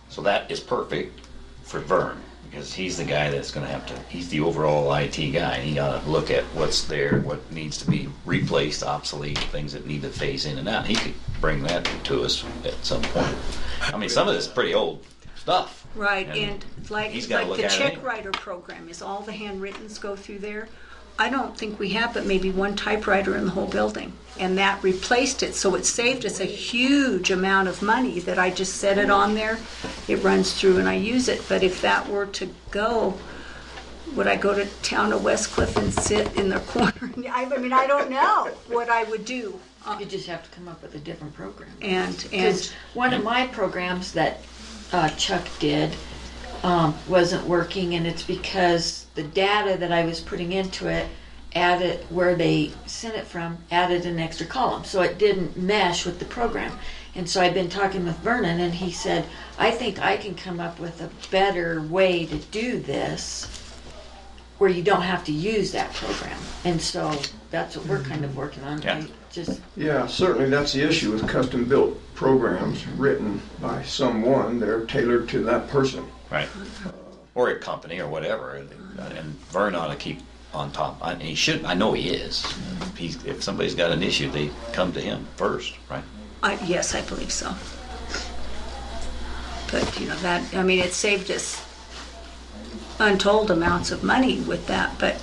so that is perfect for Vern, because he's the guy that's gonna have to, he's the overall IT guy. He gotta look at what's there, what needs to be replaced, obsolete, things that need to phase in and out. He could bring that to us at some point. I mean, some of this is pretty old stuff. Right, And and like he's gotta look the at it check anyway. writer program, is all the handwrittens go through there? I don't think we have but maybe one typewriter in the whole building. And that replaced it, so it saved us a huge amount of money that I just set it on there. It runs through and I use it. But if that were to go, would I go to town of Westcliff and sit in the corner? I mean, I don't know what I would do. You just have to come up with a different program. And Because one of my programs that Chuck did wasn't working, and it's because the data that I was putting into it added, where they sent it from, added an extra column. So it didn't mesh with the program. And so I've been talking with Vernon, and he said, I think I can come up with a better way to do this where you don't have to use that program. And so that's what we're kind of working on. Yeah. Yeah, certainly that's the issue with custom-built programs written by someone. They're tailored to that person. Right. Or a company or whatever. And Vern ought to keep on top. And he should, I know he is. If somebody's got an issue, they come to him first, right? yes, I believe so. But that, I mean, it saved us untold amounts of money with that, but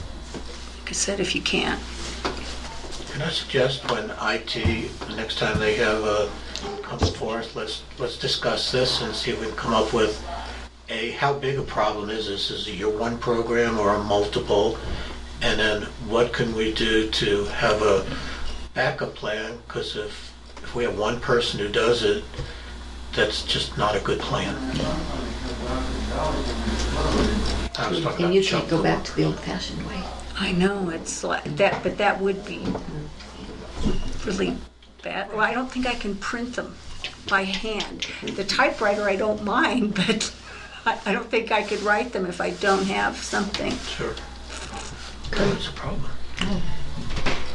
like I said, if you can't. Can I suggest when IT, the next time they have come before us, let's discuss this and see if we can come up with how big a problem is this? Is it your one program or a multiple? And then what can we do to have a backup plan? Because if we have one person who does it, that's just not a good plan. I was talking And you about can't go back to the old-fashioned way. I know, it's like that, but that would be really bad. Well, I don't think I can print them by hand. The typewriter I don't mind, but I don't think I could write them if I don't have something. Sure. That's a problem.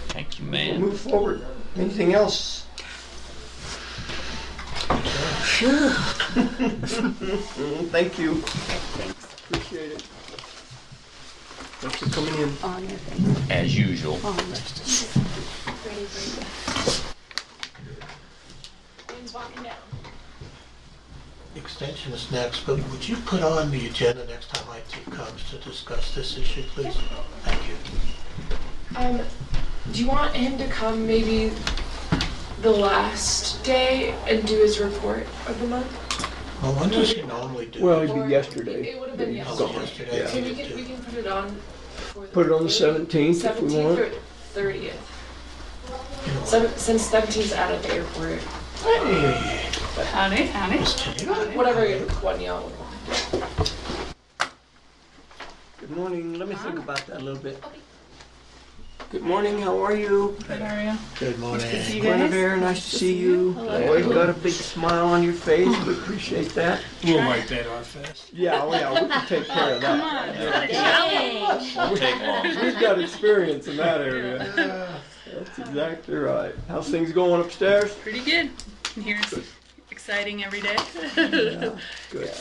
Thank you, We'll man. move forward. Anything else? Thank you. Appreciate it. Thanks for coming in. On your thing. As usual. Wayne's walking down. Extension is next, but would you put on the agenda next time IT comes to discuss this issue, please? Thank you. Do you want him to come maybe the last day and do his report of the month? Well, when does he normally do Well, it? it'd be yesterday. It would have been He's Oh, gone. yesterday. Yeah. So we can put it on for Put it on the 17th if we 17th want. or 30th. Since 17th is out at the airport. Hey, Howdy, howdy. Miss Geneva. Whatever one y'all would want. Good morning. Let me think about that a little bit. Good morning. How are you? Good, how are you? Good morning. You guys? Guinevere, nice to see you. Always got a big smile on your face. We appreciate that. We'll wipe that off fast. Yeah, oh yeah, we can take care of that. Dang. Won't take long. We've got experience in that area. That's exactly right. How's things going upstairs? Pretty good. Here's exciting every day. Yeah, good.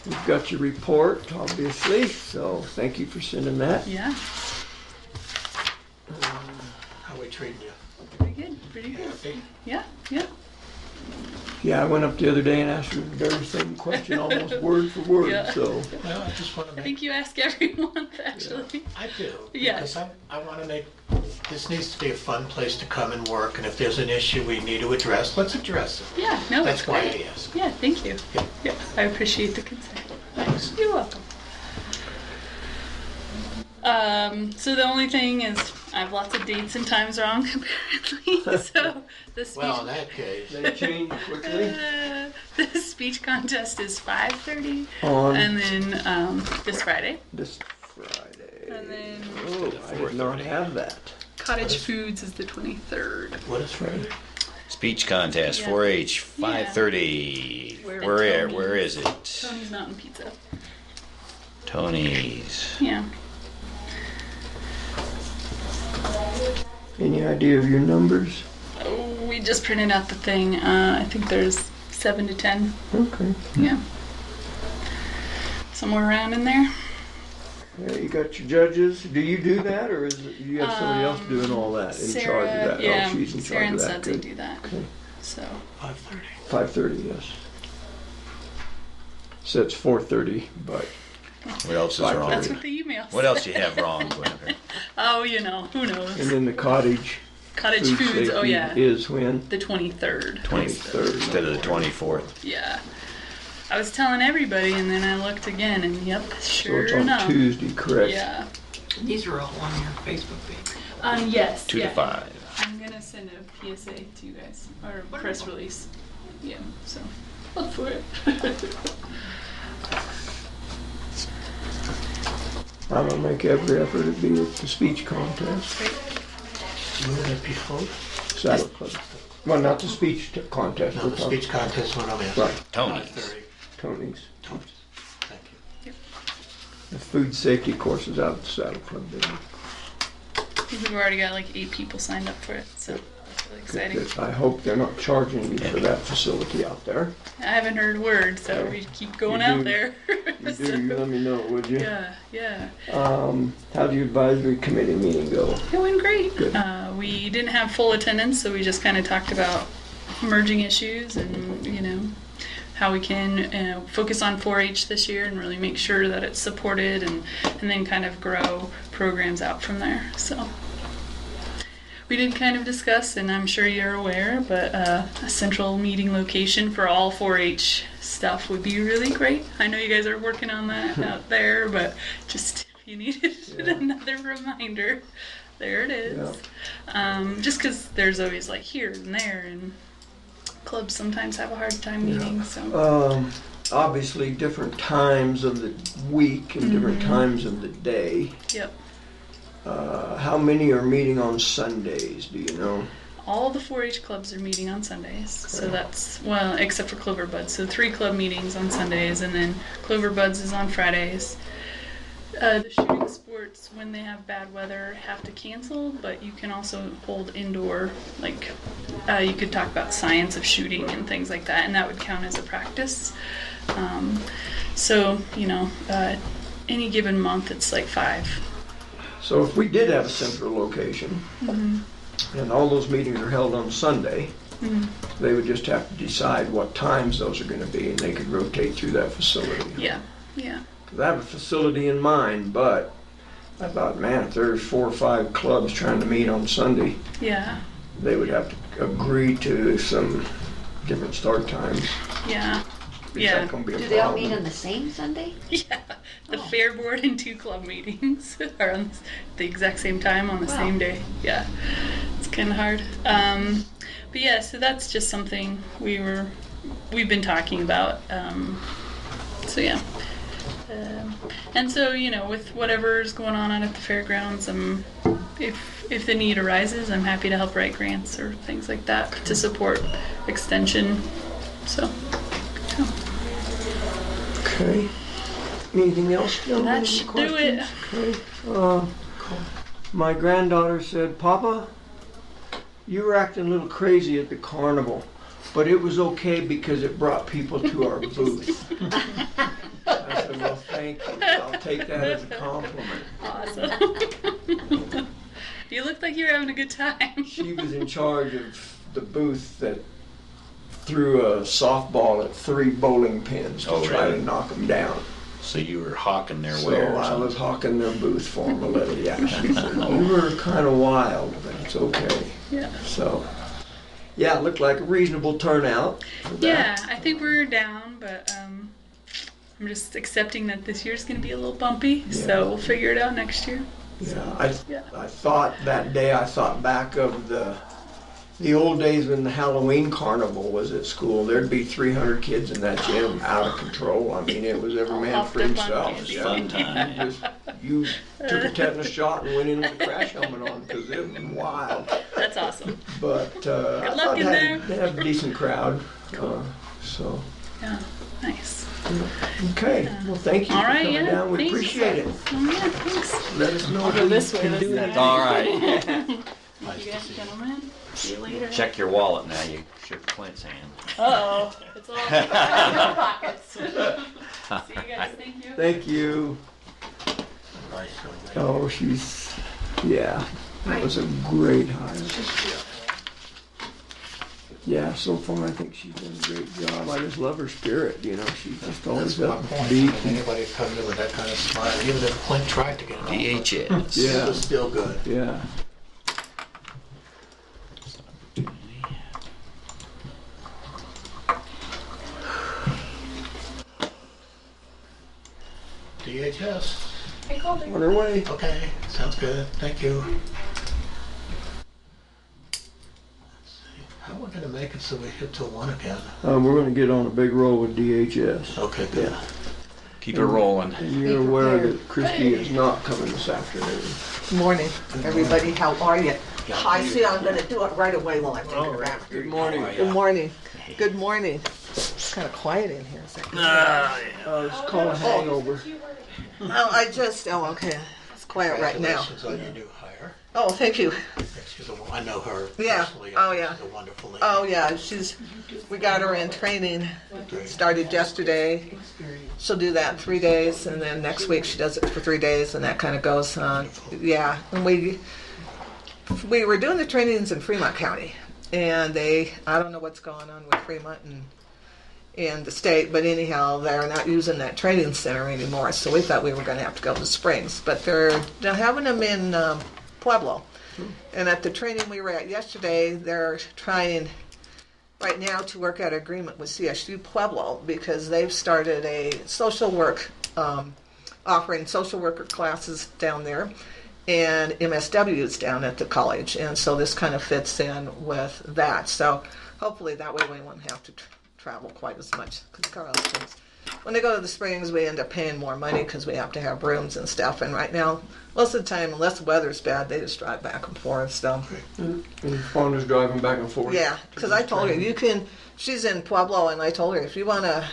We've got your report, obviously, so thank you for sending that. Yeah, How we treating you? pretty good, pretty good. Happy? Yeah, yeah. Yeah, I went up the other day and asked her the very same question, almost word for word, Yeah. so. Well, I just want to I make, think you ask every month, actually. I do. Yeah. Because I want to make, this needs to be a fun place to come and work, and if there's an issue we need to address, let's address it. Yeah, no, That's it's why great. I ask. Yeah, thank you. Yeah. Yeah, I appreciate the concern. Thanks. You're welcome. So the only thing is I've lots of dates and times wrong apparently. So the speech, Well, in that case, They change quickly. the speech contest is 5:30, On and then this Friday, this Friday. and then Oh, I did not have that. Cottage Foods is the 23rd. what is Friday? Speech contest, Yeah. 4-H, 5:30. Where- Where is it? Tony's Mountain Pizza. Tony's. Yeah. Any idea of your numbers? Oh, we just printed out the thing. I think there's 7 to 10. Okay. Yeah. Somewhere around in there. Yeah, you got your judges. Do you do that, or is it, you have somebody else doing all that, in charge of that? Yeah, Oh, she's in Sarah charge of that. said they Good. do that. Okay. So 5:30. 5:30, yes. Says 4:30, but What else is wrong? that's what the email said. What else you have wrong, Gwen? Oh, you know, who and knows? then the cottage Cottage food Foods. Oh safety yeah, is when the 23rd. 23rd Instead of the 24th. Yeah. I was telling everybody, and then I looked again, and yep, So sure it's on enough. Tuesday, correct? Yeah. These are all on your Facebook page. Yes. 2 yeah. to 5. I'm gonna send a PSA to you guys, or a press release. Yeah. So look for it. I'm gonna make every effort to be at the speech contest, Wouldn't it be full? Saddle Club. Well, not the speech contest, No, we're the talking, speech contest one I'm asking. right, Tony's. 5:30. Tony's. Thank you. The food safety course is out at the Saddle Club building. We've already got like 8 people signed up for it, so that's really exciting. Good. I hope they're not charging you for that facility out there. I haven't heard word, so we keep going You out do. there. You do, you let me know, would you? Yeah, yeah. How'd your advisory committee meeting go? It went great. Good. We didn't have full attendance, so we just kind of talked about emerging issues and, how we can focus on 4-H this year and really make sure that it's supported, and then kind of grow programs out from there. So we did kind of discuss, and I'm sure you're aware, but a central meeting location for all 4-H stuff would be really great. I know you guys are working on that out there, but just if you needed another reminder, there it is. Just because there's always like here and there, and clubs sometimes have a hard time meeting. So Obviously, different times of the week and different times of the day. Yep. How many are meeting on Sundays? Do you know? All the 4-H clubs are meeting on Sundays, so that's, well, except for Clover Buds. So 3 club meetings on Sundays, and then Clover Buds is on Fridays. The shooting sports, when they have bad weather, have to cancel, but you can also hold indoor, like you could talk about science of shooting and things like that, and that would count as a practice. So, any given month it's like 5. So if we did have a central location, and all those meetings are held on Sunday, they would just have to decide what times those are going to be, and they could rotate through that facility. Yeah. 'Cause I have a facility in mind, but I thought, man, if there's 4 or 5 clubs trying to meet on Sunday, Yeah. they would have to agree to some different start times. Yeah. Is Yeah. that gonna be a Do they all problem? meet on the same Sunday? Yeah. The fair board and 2 club meetings are on the exact same time on the Wow. same day. Yeah. It's kind of hard. But yeah, so that's just something we've been talking about. So yeah. And so, with whatever's going on out at the fairgrounds, if the need arises, I'm happy to help write grants or things like that to support extension. So, Okay. Anything else, gentlemen? that Any should do it. questions? Okay. My granddaughter said, "Papa, you were acting a little crazy at the carnival, but it was okay because it brought people to our booth." I said, "Well, thank you. I'll take that as a compliment." Awesome. You looked like you were having a good time. She was in charge of the booth that threw a softball at 3 bowling pins to try really? to knock them down. So you were hawking their So wares. I was hawking their booth for them a little. Yeah, she said, "You were kind of wild, but it's okay." Yeah. So, yeah, it looked like a reasonable turnout. for that. Yeah, I think we're down, but I'm just accepting that this year's going to be a little bumpy, so we'll figure it out next year. Yeah, I thought that day, I thought back of the old days when the Halloween carnival was at school. There'd be 300 kids in that gym, out of control. I mean, it was every man for Hopped up on himself. candy. Fun time. You took a tetanus shot and went in with a crash helmet on because it was wild. That's awesome. But I luck thought in there. they had a decent crowd. So, Yeah, nice. okay. Well, thank you All for right, coming yeah, down. We thanks. appreciate it. Oh, yeah, thanks. Let us know if Go we this way, can do this that. All right. Thank you guys, gentlemen. See you later. Check your wallet now. You shook Clint's hand. Uh-oh. It's all in your pockets. See you guys. Thank you. Thank you. Nice. Oh, that was a great hire. Yeah, so far I think she's done a great job. I just love her spirit, she's just always That's my up point. beat. Anybody come in with that kind of smile, even if Clint tried to get it over, DHS. Yeah. it was still good. Yeah. DHS. I called her. On her way. Okay, sounds good. Thank you. Let's see. How are we going to make it so we hit till 1 again? We're going to get on a big roll with DHS. Okay, good. Yeah. Keep it rolling. And you're aware that Christy is not coming this afternoon. Good morning, everybody. How are you? I see I'm going to do it right away while I figure it out. Good morning. Good morning. Good morning. It's kind of quiet in here. Is it? It's called a hangover. Okay. It's quiet right now. Congratulations on your new hire. Oh, thank you. I know her Yeah. personally. Oh, yeah. She's a wonderful lady. Oh, yeah. We got her in training. Started yesterday. She'll do that 3 days, and then next week she does it for 3 days, and that kind of goes on. Yeah. And we were doing the trainings in Fremont County, and I don't know what's going on with Fremont, in the state, but anyhow, they're not using that training center anymore, so we thought we were going to have to go to Springs. But they're having them in Pueblo. And at the training we were at yesterday, they're trying right now to work out an agreement with CSU Pueblo because they've started a social work, offering social worker classes down there, and MSW is down at the college, and so this kind of fits in with that. So hopefully that way we won't have to travel quite as much. Because when they go to the Springs, we end up paying more money because we have to have rooms and stuff. And right now, most of the time, unless the weather's bad, they just drive back and forth. So And Fonda's driving back and forth. yeah, because I told her you can. She's in Pueblo, and I told her if you want to.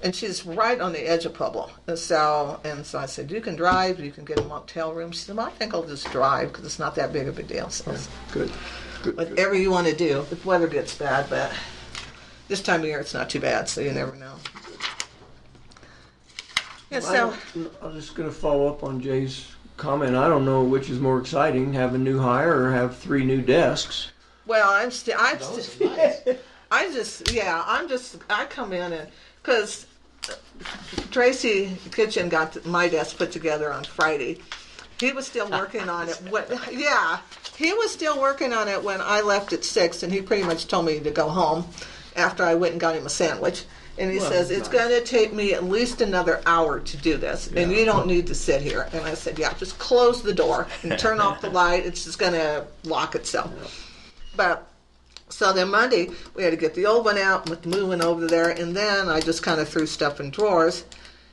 And she's right on the edge of Pueblo. And so I said, you can drive, you can get a motel room. She said, well, I think I'll just drive because it's not that big of a deal. So Good. whatever you want to do, if the weather gets bad, but this time of year it's not too bad, so you never know. Yeah, so I'm just going to follow up on Jay's comment. I don't know which is more exciting, have a new hire or have 3 new desks. well, I come in and because Tracy Kitchen got my desk put together on Friday. He was still working on it. He was still working on it when I left at 6, and he pretty much told me to go home after I went and got him a sandwich. And he says, it's going to take me at least another hour to do this, and you don't need to sit here. And I said, yeah, just close the door and turn off the light. It's just going to lock itself. But so then Monday, we had to get the old one out with the new one over there, and then I just kind of threw stuff in drawers.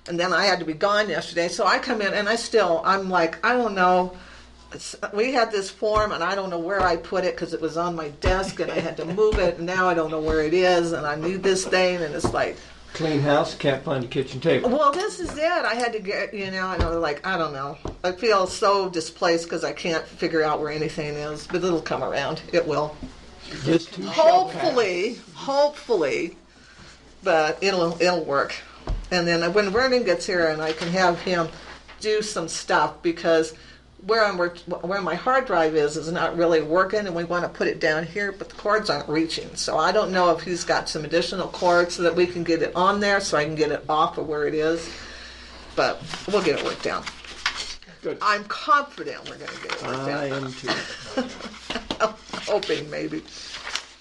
And then I had to be gone yesterday, so I come in, and I'm like, I don't know. We had this form, and I don't know where I put it because it was on my desk, and I had to move it, and now I don't know where it is, and I need this thing, and it's like... Clean house, can't find a kitchen table. Well, this is it. I had to get, and I'm like, I don't know. I feel so displaced because I can't figure out where anything is, but it'll come around. It will. Just two Hopefully, but it'll work. And then when Vernon gets here, and I can have him do some stuff because where my hard drive is not really working, and we want to put it down here, but the cords aren't reaching. So I don't know if he's got some additional cords so that we can get it on there, so I can get it off of where it is. But we'll get it worked out. Good. I'm confident we're going to get it worked out. I am too. I'm hoping maybe.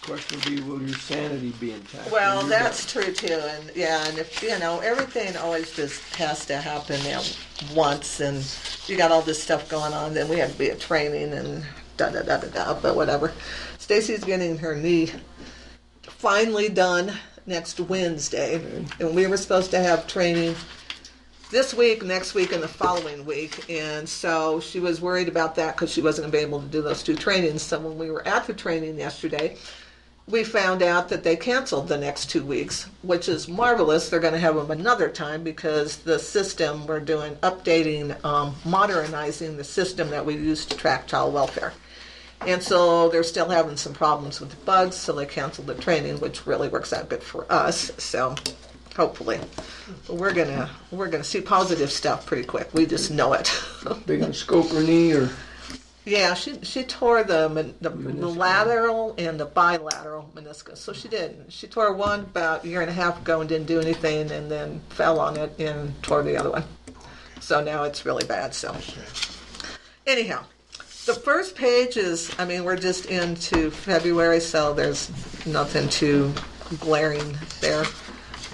Question would be, will your sanity be intact? Well, that's true too, and if everything always just has to happen at once, and you got all this stuff going on, then we have to be at training and da. But whatever. Stacy's getting her knee finally done next Wednesday, and we were supposed to have training this week, next week, and the following week, and so she was worried about that because she wasn't going to be able to do those 2 trainings. So when we were at the training yesterday, we found out that they canceled the next 2 weeks, which is marvelous. They're going to have them another time because the system we're doing, updating, modernizing the system that we use to track child welfare. And so they're still having some problems with the bugs, so they canceled the training, which really works out good for us. So hopefully we're gonna see positive stuff pretty quick. We just know it. Big on scope her knee or? Yeah, she tore the lateral and the bilateral meniscus. So she did. She tore one about a year and a half ago and didn't do anything, and then fell on it and tore the other one. So now it's really bad. So anyhow, the first page is, we're just into February, so there's nothing too glaring there.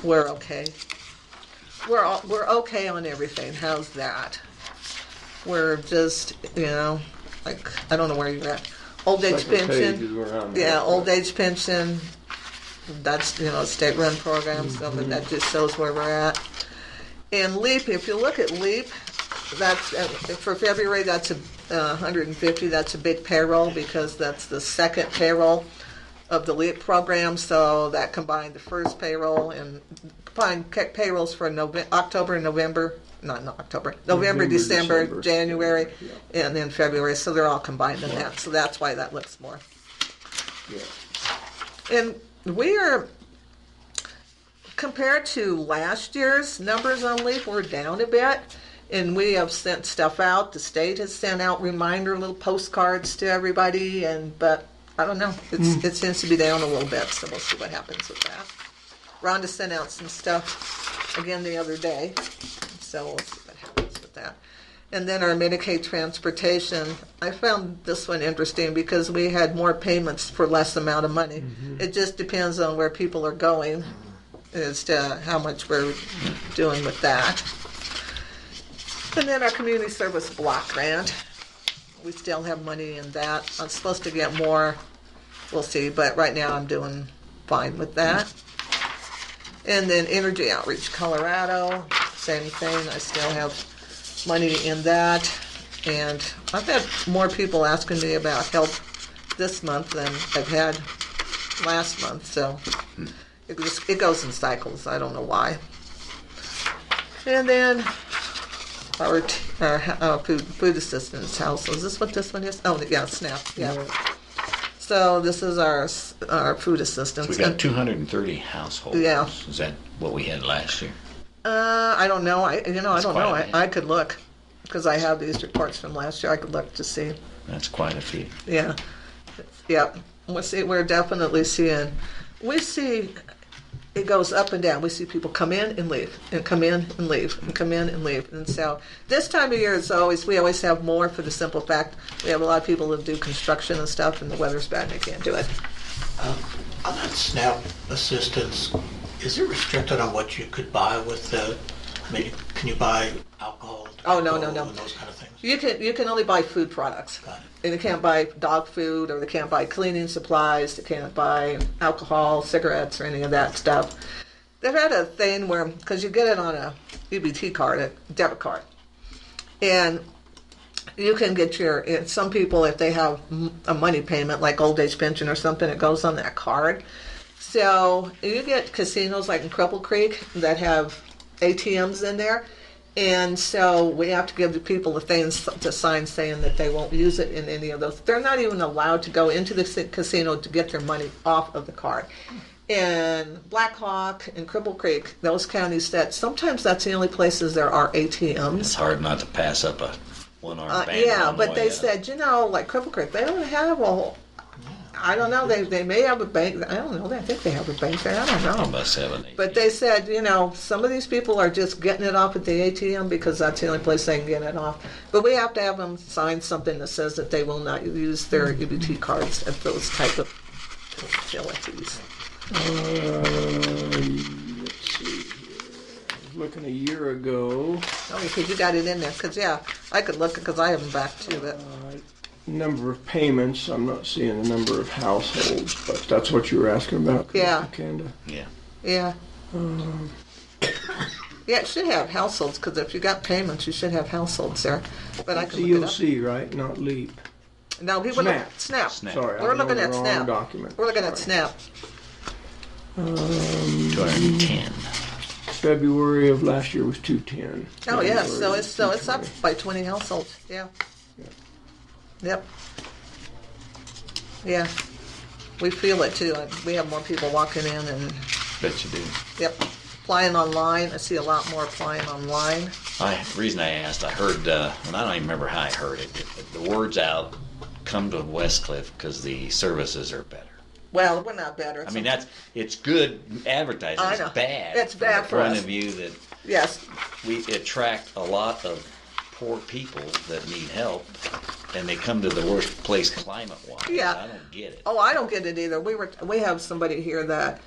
We're okay. We're okay on everything. How's that? We're just, I don't know where you're at. Old age Second page is pension. where I'm at. Yeah, old age pension. That's, state-run program, so that just shows where we're at. And LEAP, if you look at LEAP, that's for February, that's 150. That's a big payroll because that's the second payroll of the LEAP program. So that combined the first payroll and combined payrolls for October and November. November, December, January, and then February. So they're all combined in that. So that's why that looks more. Yeah. And we are, compared to last year's numbers on LEAP, we're down a bit. And we have sent stuff out. The state has sent out reminder little postcards to everybody. But I don't know. It seems to be down a little bit. So we'll see what happens with that. Rhonda sent out some stuff again the other day, so we'll see what happens with that. And then our Medicaid transportation, I found this one interesting because we had more payments for less amount of money. It just depends on where people are going as to how much we're doing with that. And then our community service block grant, we still have money in that. I'm supposed to get more, we'll see, but right now I'm doing fine with that. And then Energy Outreach Colorado, same thing, I still have money in that. And I've had more people asking me about help this month than I've had last month, so it goes in cycles. I don't know why. And then our food assistance house. Is this what this one is? Oh, yeah, SNAP. Yeah. So this is our food assistance. We got 230 households. Yeah. Is that what we had last year? I don't know. I don't know. quite a bit. I could look because I have these reports from last year. I could look to see. That's quite a few. Yeah. Yep. We're definitely seeing. We see it goes up and down. We see people come in and leave, and come in and leave, and come in and leave. And so this time of year, we always have more for the simple fact we have a lot of people that do construction and stuff, and the weather's bad and they can't do it. On that SNAP assistance, is it restricted on what you could buy with the? I mean, can you buy alcohol? Oh, no. And those kind of things. You can only buy food products. Got it. And they can't buy dog food, or they can't buy cleaning supplies, they can't buy alcohol, cigarettes, or any of that stuff. They've had a thing where, because you get it on a EBT card, a debit card, and you can get some people, if they have a money payment, like old age pension or something, it goes on that card. So you get casinos like in Cripple Creek that have ATMs in there. And so we have to give the people the things to sign saying that they won't use it in any of those. They're not even allowed to go into the casino to get their money off of the card. In Black Hawk and Cripple Creek, those counties, sometimes that's the only places there are ATMs. It's hard not to pass up a one-arm band. Yeah, but they said, like Cripple Creek, they don't have I don't know. They may have a bank. I don't know. I think they have a bank there. I don't know. They must have an ATM. But they said, some of these people are just getting it off at the ATM because that's the only place they can get it off. But we have to have them sign something that says that they will not use their EBT cards at those type of facilities. Let's see here. I was looking a year ago. Oh, because you got it in there. Because, I could look because I have them back too. But Number of payments, I'm not seeing the number of households, but that's what you were asking about, Yeah. Canada. Yeah. yeah. Yeah, it should have households because if you got payments, you should have households there. But I It's can look it up. EOC, right? Not LEAP. No, he would Snap. Snap. Sorry, We're I'm looking on the at wrong Snap. document. We're looking at Snap. 210. February of last year was 210. Oh yeah, January so was it's up 220. by 20 households. Yeah. Yep. Yeah. We feel it too. We have more people walking in and Bet you do. yep, applying online. I see a lot more applying online. The reason I asked, I heard, and I don't even remember how I heard it. The word's out, come to Westcliff because the services are better. Well, we're not better. I mean, it's good advertising. I It's know. bad. It's bad from for the point us. of view that Yes. we attract a lot of poor people that need help, and they come to the worst place climate-wise. Yeah. I don't get it. Oh, I don't get it either. We have somebody here that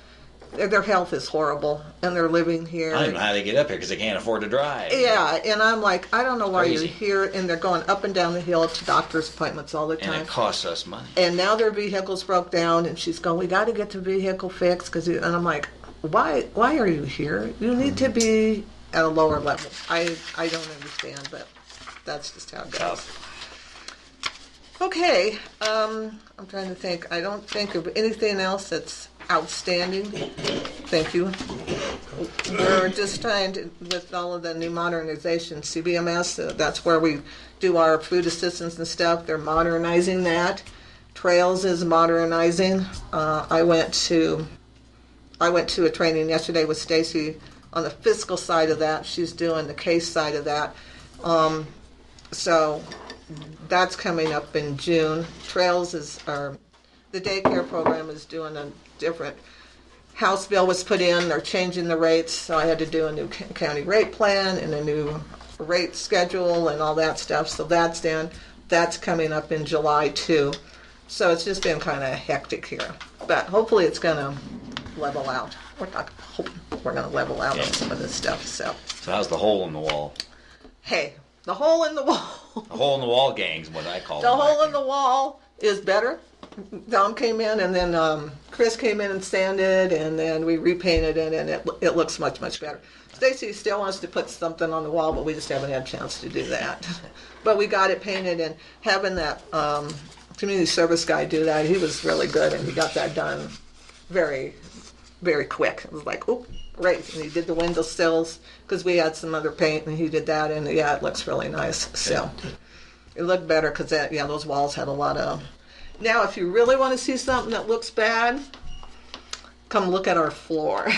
their health is horrible and they're living here. I don't know how they get up here because they can't afford to drive. Yeah, and I'm like, I don't know why Crazy. you're here, and they're going up and down the hill to doctor's appointments all the And time. it costs us money. And now their vehicles broke down, and she's going, we got to get the vehicle fixed, and I'm like, why are you here? You need to be at a lower level. I don't understand, but that's just how it goes. Okay, I'm trying to think. I don't think of anything else that's outstanding. Thank you. We're just trying to, with all of the new modernization, CBMS, that's where we do our food assistance and stuff. They're modernizing that. Trails is modernizing. I went to a training yesterday with Stacy on the fiscal side of that. She's doing the case side of that. So that's coming up in June. Trails the daycare program is doing a different House bill was put in, they're changing the rates, so I had to do a new county rate plan and a new rate schedule and all that stuff, so that's done. That's coming up in July too. So it's just been kind of hectic here. But hopefully it's gonna level out. We're not hoping we're gonna level out on some of this stuff, so. So how's the hole in the wall? Hey, the hole in the wall. The hole in the wall gang's what I call it. The hole in the wall is better. Dom came in and then Chris came in and sanded and then we repainted it and it looks much, much better. Stacy still wants to put something on the wall, but we just haven't had a chance to do that. But we got it painted, and having that community service guy do that, he was really good and he got that done very, very quick. It was like, oh, great. And he did the window sills because we had some other paint and he did that, and yeah, it looks really nice. So it looked better because those walls had a lot of. Now, if you really want to see something that looks bad, come look at our floor.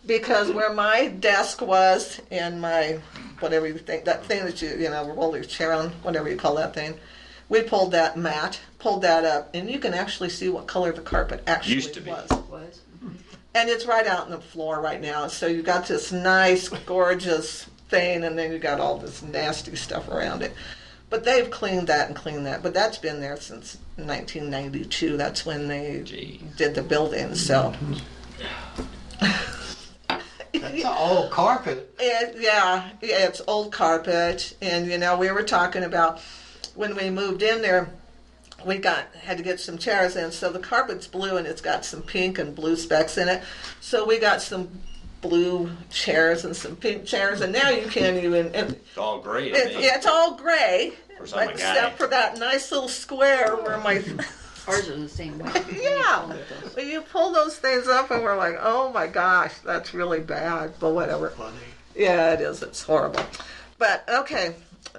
Because where my desk was and my, whatever you think, that thing that you roll your chair on, whatever you call that thing, we pulled that up, and you can actually see what color the carpet actually Used to be. was. And it's right out in the floor right now. So you got this nice, gorgeous thing, and then you got all this nasty stuff around it. But they've cleaned that. But that's been there since 1992. That's when they did the building. So. It's an old carpet. Yeah, it's old carpet. And, we were talking about when we moved in there, we had to get some chairs in. So the carpet's blue and it's got some pink and blue specks in it. So we got some blue chairs and some pink chairs. And now you can't even. It's all gray. It's all gray. I'm a guy. Except for that nice little square where my. Ours are the same way. Yeah. Well, you pull those things up and we're like, oh my gosh, that's really bad. But whatever. Funny. Yeah, it is. It's horrible. But okay,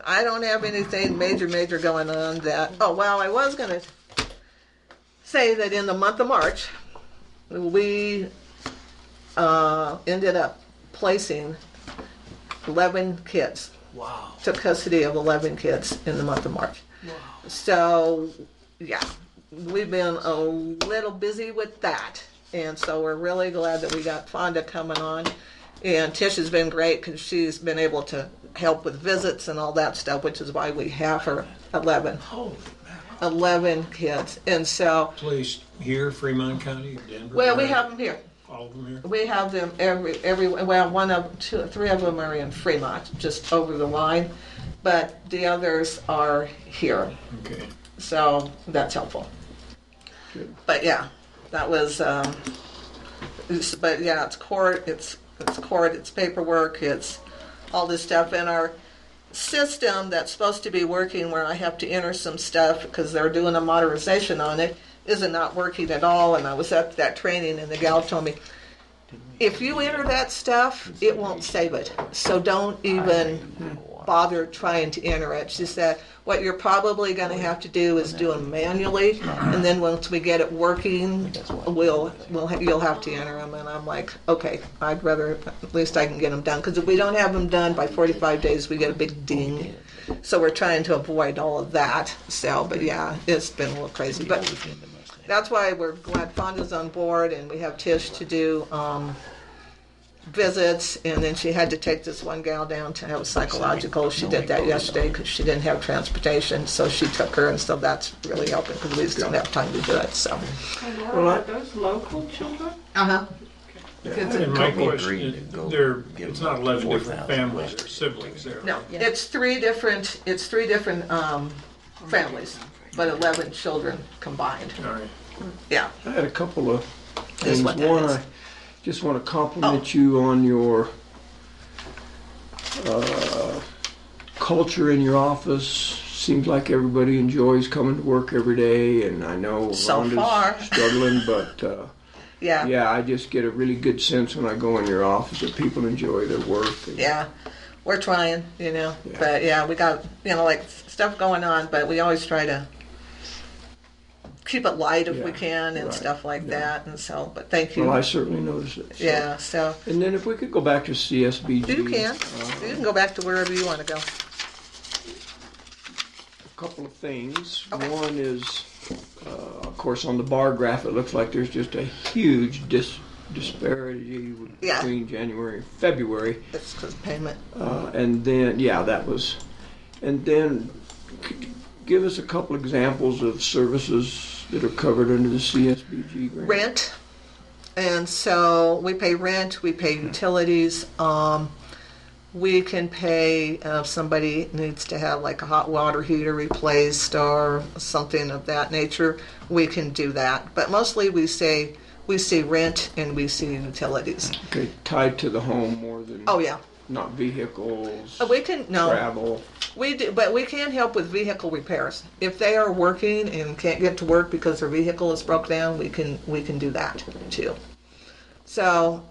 I don't have anything major going on that. Oh, well, I was going to say that in the month of March, we ended up placing 11 kids. Wow. Took custody of 11 kids in the month of March. Wow. So, yeah. We've been a little busy with that, and so we're really glad that we got Fonda coming on. And Tish has been great because she's been able to help with visits and all that stuff, which is why we have her 11. Holy man. 11 kids, and so. Placed here, Fremont County, Denver? Well, we have them here. All of them here? We have them three of them are in Fremont, just over the line, but the others are here. Okay. So that's helpful. Good. But yeah, that was. But yeah, it's court. It's court. It's paperwork. It's all this stuff. And our system that's supposed to be working, where I have to enter some stuff because they're doing a modernization on it, is not working at all. And I was at that training, and the gal told me, if you enter that stuff, it won't save it. So don't even bother trying to enter it. She said, what you're probably going to have to do is do them manually, and then once we get it working, you'll have to enter them. And I'm like, okay, I'd rather, at least I can get them done. Because if we don't have them done by 45 days, we get a big ding. So we're trying to avoid all of that. So, but yeah, it's been a little crazy. But that's why we're glad Fonda's on board, and we have Tish to do visits, and then she had to take this one gal down to have a psychological. She did that yesterday because she didn't have transportation, so she took her, and so that's really helping because we just don't have time to do it. So. And are those local children? Uh-huh. And my question, Give it's them not 11 different 4,000 families or siblings there. No, it's three different families, but 11 children combined. All right. Yeah. I had a couple of Is things. what that One, is. I just want to compliment you on your culture in your office. Seems like everybody enjoys coming to work every day, and I know So Rhonda's far. struggling, but Yeah. I just get a really good sense when I go in your office that people enjoy their work. And Yeah. We're trying, but yeah, we got, like stuff going on, but we always try to keep it light if we Yeah, can and right, stuff like yeah. that. And so, but thank you. Well, I certainly noticed it. So. Yeah, so And then if we could go back to CSBG. you can. You can go back to wherever you want to go. A couple of things. Okay. One is, of course, on the bar graph, it looks like there's just a huge disparity Yeah. between January and February. It's because payment. And then, yeah, that was, and then could you give us a couple examples of services that are covered under the CSBG grant. Rent. And so we pay rent, we pay utilities. We can pay if somebody needs to have like a hot water heater replaced or something of that nature. We can do that. But mostly we see rent and we see utilities. Okay, tied to the home more than, Oh yeah. not vehicles, We can no. travel. We do, but we can help with vehicle repairs. If they are working and can't get to work because their vehicle is broke down, we can do that too. So,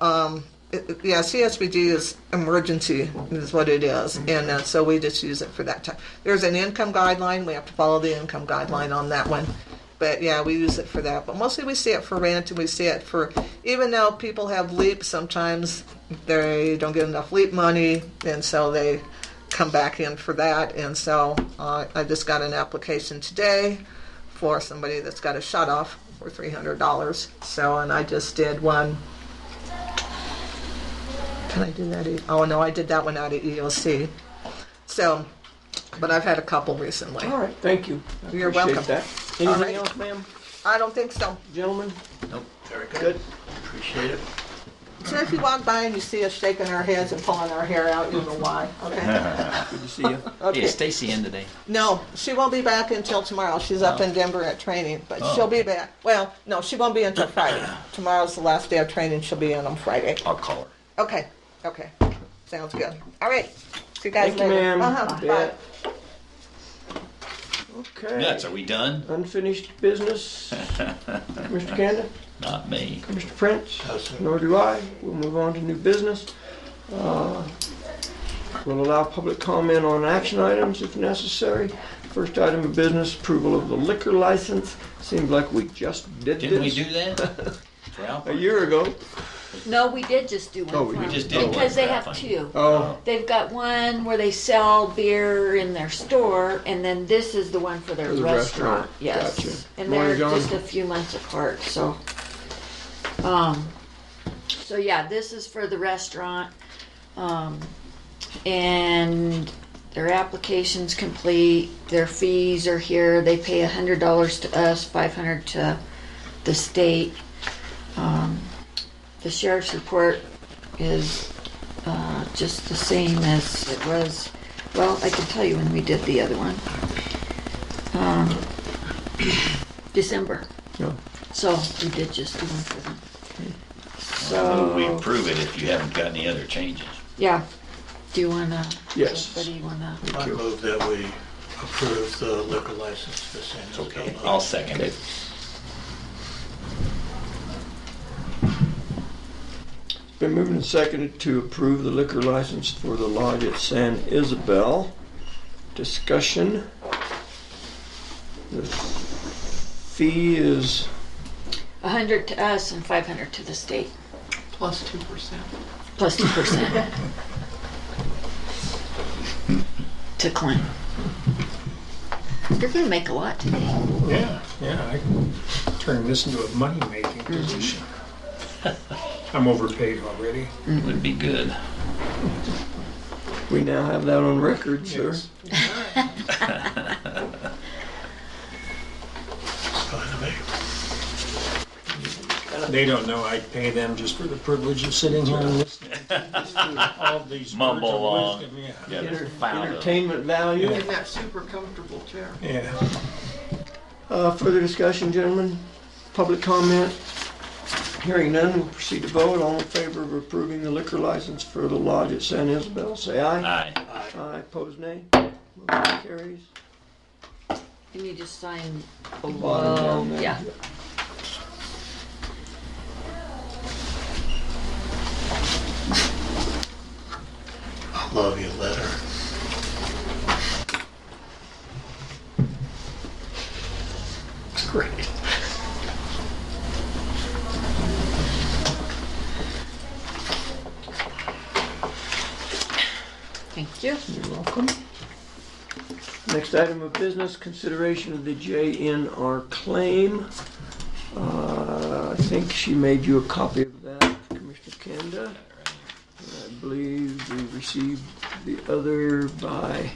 yeah, CSBG is emergency is what it is, and so we just use it for that time. There's an income guideline. We have to follow the income guideline on that one. But yeah, we use it for that. But mostly we see it for rent, and we see it for, even though people have LEAP, sometimes they don't get enough LEAP money, and so they come back in for that. And so I just got an application today for somebody that's got a shut off for $300. So, and I just did one. Can I do that? Oh no, I did that one out of EOC. So, but I've had a couple recently. All right, thank you. I You're appreciate welcome. that. All Anything right. else, ma'am? I don't think so. Gentlemen? Nope, very good. Good. Appreciate it. So if you walk by and you see us shaking our heads and pulling our hair out, you know why. Okay. Good to see you. Okay. Is Stacy in today? No, she won't be back until tomorrow. She's up in Denver at training, but Oh. she'll be back. Well, no, she won't be until Friday. Tomorrow's the last day of training. She'll be in on Friday. I'll call her. Okay. Okay. Sounds good. All right. See you guys Thank you, later. ma'am. Uh-huh. You Bye. bet. Okay. Nuts, are we done? Unfinished business. Mr. Kanda? Not me. Mr. Prince? No, sir. Nor do I. We'll move on to new business. We'll allow public comment on action items if necessary. First item of business, approval of the liquor license. Seems like we just did Didn't we this do that? For a Alpine? year ago. No, we did just do one. Oh, we for 'em. just did one Because for they have Alpine. two. Oh, They've got one where they sell beer in their store, and then this is the one for their For the restaurant. restaurant. Yes. Gotcha. And Morning, they're John. just a few months apart, so. So yeah, this is for the restaurant. And their application's complete, their fees are here, they pay $100 to us, $500 to the state. The sheriff's report is just the same as it was, well, I can tell you when we did the other one. December. Yeah. So we did just do one for them. Well, we So, approve it if you haven't got any other changes. yeah, do you wanna? Yes. Anybody wanna? I move that we approve the liquor license for San Okay, Isabel. I'll second it. been moved and seconded to approve the liquor license for the lodge at San Isabel. Discussion. The fee is 100 to us and 500 to the state, Plus 2%. plus 2%. To Clint. You're gonna make a lot today. Yeah, I can turn this into a money-making position. I'm overpaid already. Would be good. we now have that on record, sir. Yes. Fine to me. They don't know I pay them just for the privilege of sitting here and listening to all these Mumble words of along. wisdom. Yeah. Yeah, there's found them. Entertainment value. In that super comfortable chair. Yeah. Further discussion, gentlemen? Public comment? Hearing none, we'll proceed to vote. All in favor of approving the liquor license for the lodge at San Isabel, say aye. Aye. Aye, pose nay. Motion carries. Can you just sign Bottom below? down there. Yeah. I love your letter. It's great. Thank you. You're welcome. Next item of business, consideration of the JNR claim. I think she made you a copy of that. believe we received the other by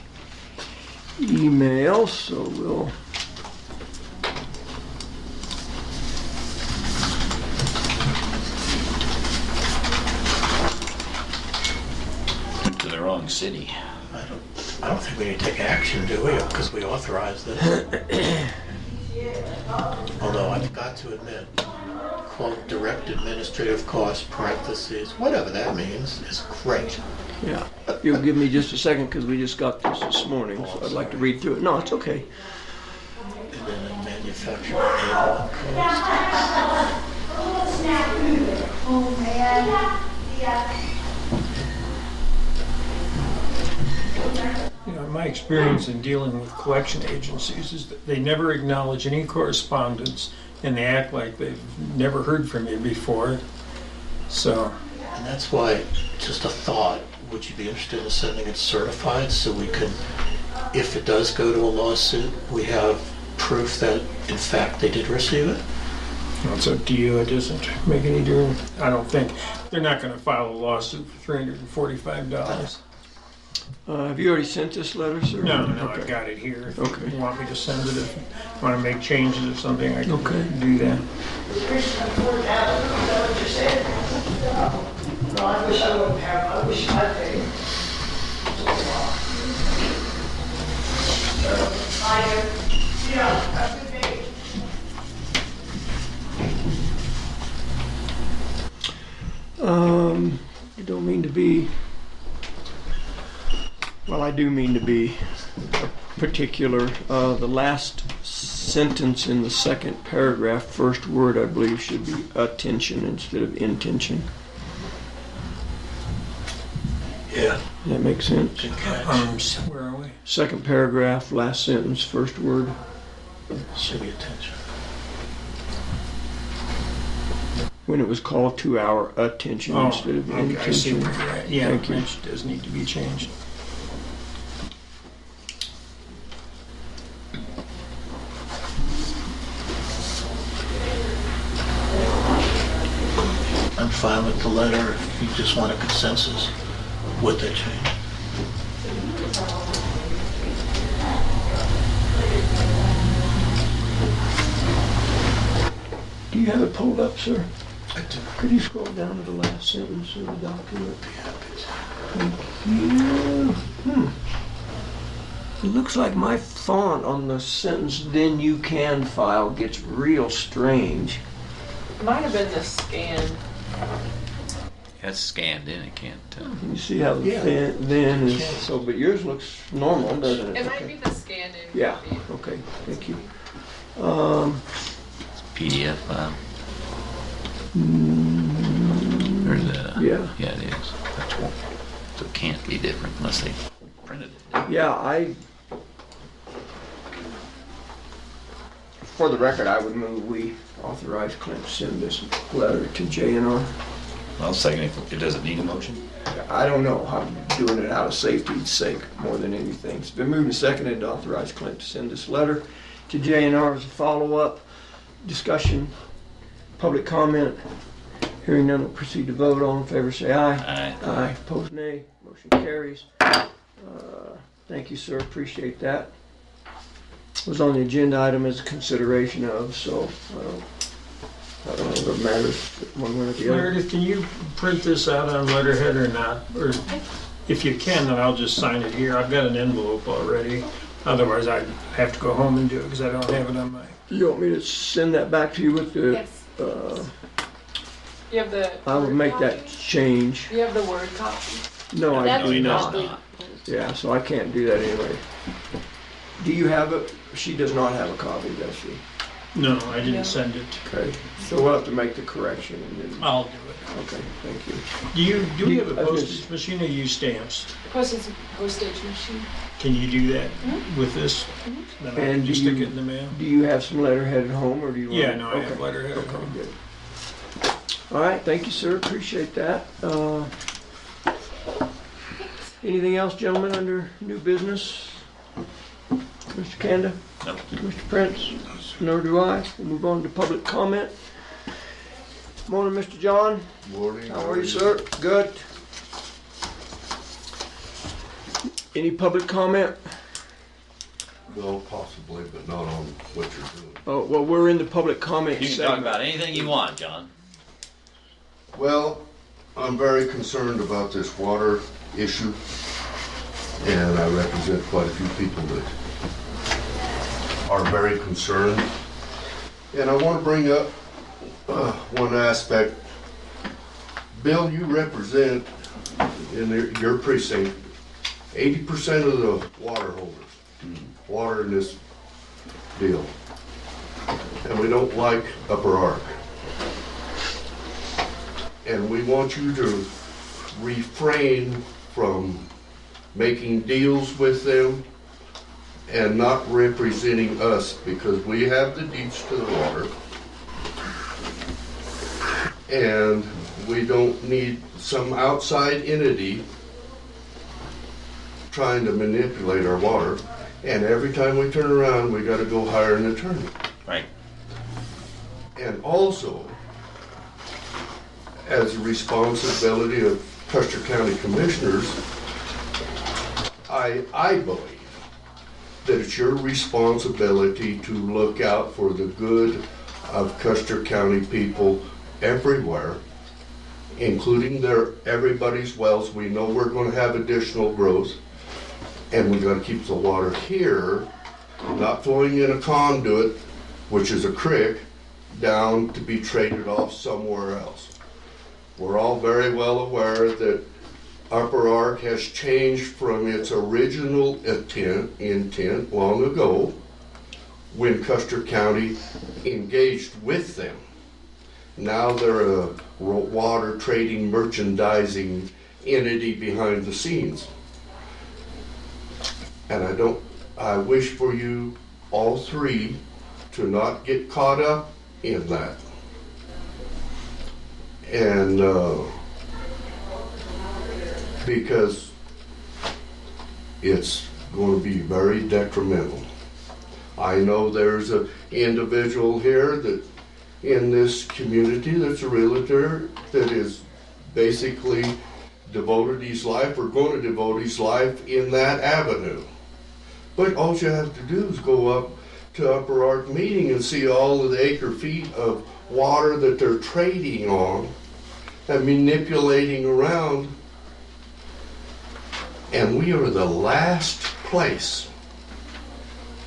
email, so we'll. Went to the wrong city. I don't think we need to take action, do we? Because we authorized it. Although I've got to admit, quote, direct administrative costs, parentheses, whatever that means, is great. Yeah, you'll give me just a second because we just got this morning, so I'd like to read through it. No, it's okay. And then a manufacturer payroll cost. You know, my experience in dealing with collection agencies is that they never acknowledge any correspondence and they act like they've never heard from you before. So, And that's why, just a thought, would you be interested in sending it certified so we can, if it does go to a lawsuit, we have proof that in fact they did receive it? it's up to you. It doesn't make any difference. I don't think they're not going to file a lawsuit for $345. Have you already sent this letter, sir? No, Okay. I've got it here. If Okay. you want me to send it, if you want to make changes or something, I can Okay. do that. I don't mean to be, well, I do mean to be particular. The last sentence in the second paragraph, first word, I believe, should be attention instead of intention. Yeah. Does that make sense? Good catch. Where are we? Second paragraph, last sentence, first word. Should be attention. When it was called to our attention instead of okay, I see intention. where you're at. Yeah, Thank you. that does need to be changed. I'm fine with the letter if you just want a consensus with that change. Do you have it pulled up, sir? I do. Could you scroll down to the last sentence of the document? Be happy to. Thank you. It looks like my font on the sentence "then you can" file gets real strange. Might have been the scan. That's scanned in, it can't. You see how the Yeah. then is so, but yours looks normal, doesn't it? It might be the scanned in. Yeah. copy. Okay. Thank you. PDF file. Or is that? Yeah. Yeah, it is. That's one. So it can't be different unless they printed it. Yeah, for the record, I would move we authorize Clint to send this letter to JNR. I'll second it doesn't need a motion. I don't know. I'm doing it out of safety's sake more than anything. It's been moved and seconded to authorize Clint to send this letter to JNR as a follow-up discussion, public comment. Hearing none, we'll proceed to vote. All in favor, say aye. Aye. Aye. Opposed, nay. Motion carries. Thank you, sir. Appreciate that. It was on the agenda item as consideration of, so I don't know if it matters one way or the other. Meredith, can you print this out on letterhead or not? Or if you can, then I'll just sign it here. I've got an envelope already. Otherwise, I have to go home and do it because I don't have it on my. You want me to send that back to you with the? Yes. You have the. I would Word make copy? that change. You have the Word copy. No, I That's do not. not. Yeah, so I can't do that anyway. Do you have it? She does not have a copy, does she? No, I didn't Yeah. send it. Okay, so we'll have to make the correction and then, I'll do it. okay, thank you. Do we have a I was postage just- machine or use stamps? Postage machine. Can you do that with this? Then I can And just do stick you- it in the mail. Do you have some letterhead at home or do you want? Yeah, no, I have Okay. letterhead at Okay, home. good. All right, thank you, sir, appreciate that. Anything else, gentlemen, under new business? Mr. Kanda? No. Mr. Prince? Nor do I. We'll move on to public comment. Morning, Mr. John. Morning. How are you, sir? Good. Any public comment? Well, possibly, but not on what you're doing. Oh, well, we're in the public comment You can talk segment. about anything you want, John. Well, I'm very concerned about this water issue, and I represent quite a few people that are very concerned. And I want to bring up one aspect. Bill, you represent in your precinct 80% of the water holders. Water in this deal. And we don't like Upper Ark. And we want you to refrain from making deals with them and not representing us, because we have the deeds to the water. And we don't need some outside entity trying to manipulate our water. And every time we turn around, we got to go hire an attorney. Right. And also, as a responsibility of Custer County Commissioners, I believe that it's your responsibility to look out for the good of Custer County people everywhere, including everybody's wells. We know we're going to have additional growth, and we got to keep the water here, not flowing in a conduit, which is a creek, down to be traded off somewhere else. We're all very well aware that Upper Ark has changed from its original intent long ago when Custer County engaged with them. Now they're a water trading, merchandising entity behind the scenes. And I wish for you all three to not get caught up in that. And because it's going to be very detrimental. I know there's an individual here that in this community that's a realtor that is basically devoted his life or going to devote his life in that avenue. But all you have to do is go up to Upper Ark meeting and see all of the acre feet of water that they're trading on and manipulating around. And we are the last place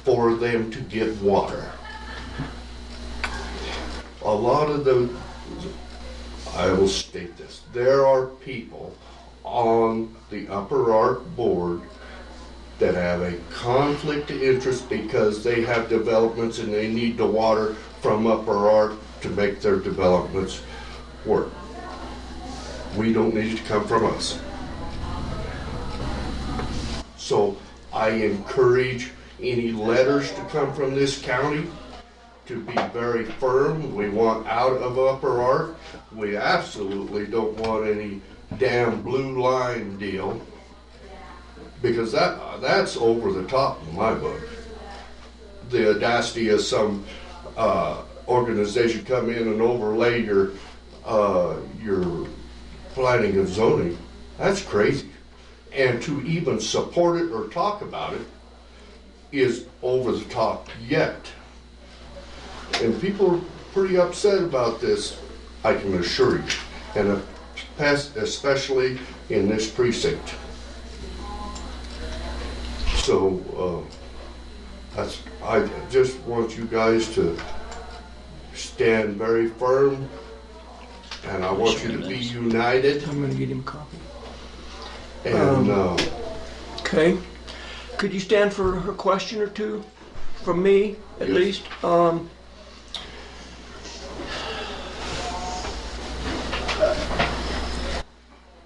for them to get water. A lot of I will state this, there are people on the Upper Ark board that have a conflict of interest because they have developments and they need the water from Upper Ark to make their developments work. We don't need it to come from us. So I encourage any letters to come from this county to be very firm. We want out of Upper Ark. We absolutely don't want any damn blue line deal, because that's over the top in my book. The audacity of some organization come in and overlay your planning and zoning, that's crazy. And to even support it or talk about it is over the top yet. And people are pretty upset about this, I can assure you, and especially in this precinct. So I just want you guys to stand very firm, and I want you to be united. I'm going to get him a copy. And Okay. Could you stand for a question or two from me, at Yes. least?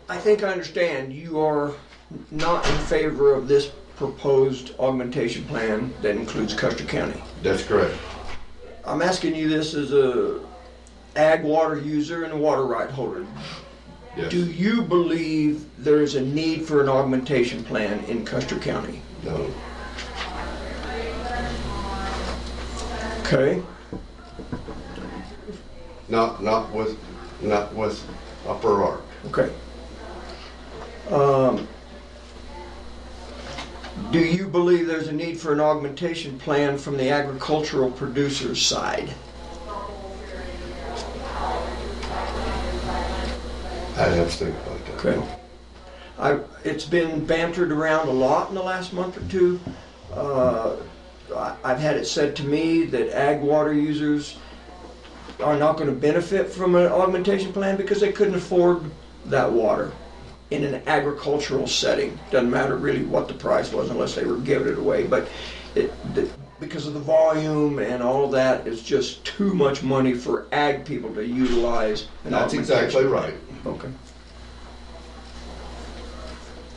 I think I understand. You are not in favor of this proposed augmentation plan that includes Custer County. that's correct. I'm asking you this as a ag water user and a water right holder. Yes. Do you believe there is a need for an augmentation plan in Custer County? No. Okay. Not with Upper Ark. Okay. Do you believe there's a need for an augmentation plan from the agricultural producer's side? I'd have to think about that. Okay. It's been bantered around a lot in the last month or two. I've had it said to me that ag water users are not going to benefit from an augmentation plan because they couldn't afford that water in an agricultural setting. Doesn't matter really what the price was unless they were giving it away. But because of the volume and all of that, it's just too much money for ag people to utilize an That's augmentation exactly plan. right. Okay.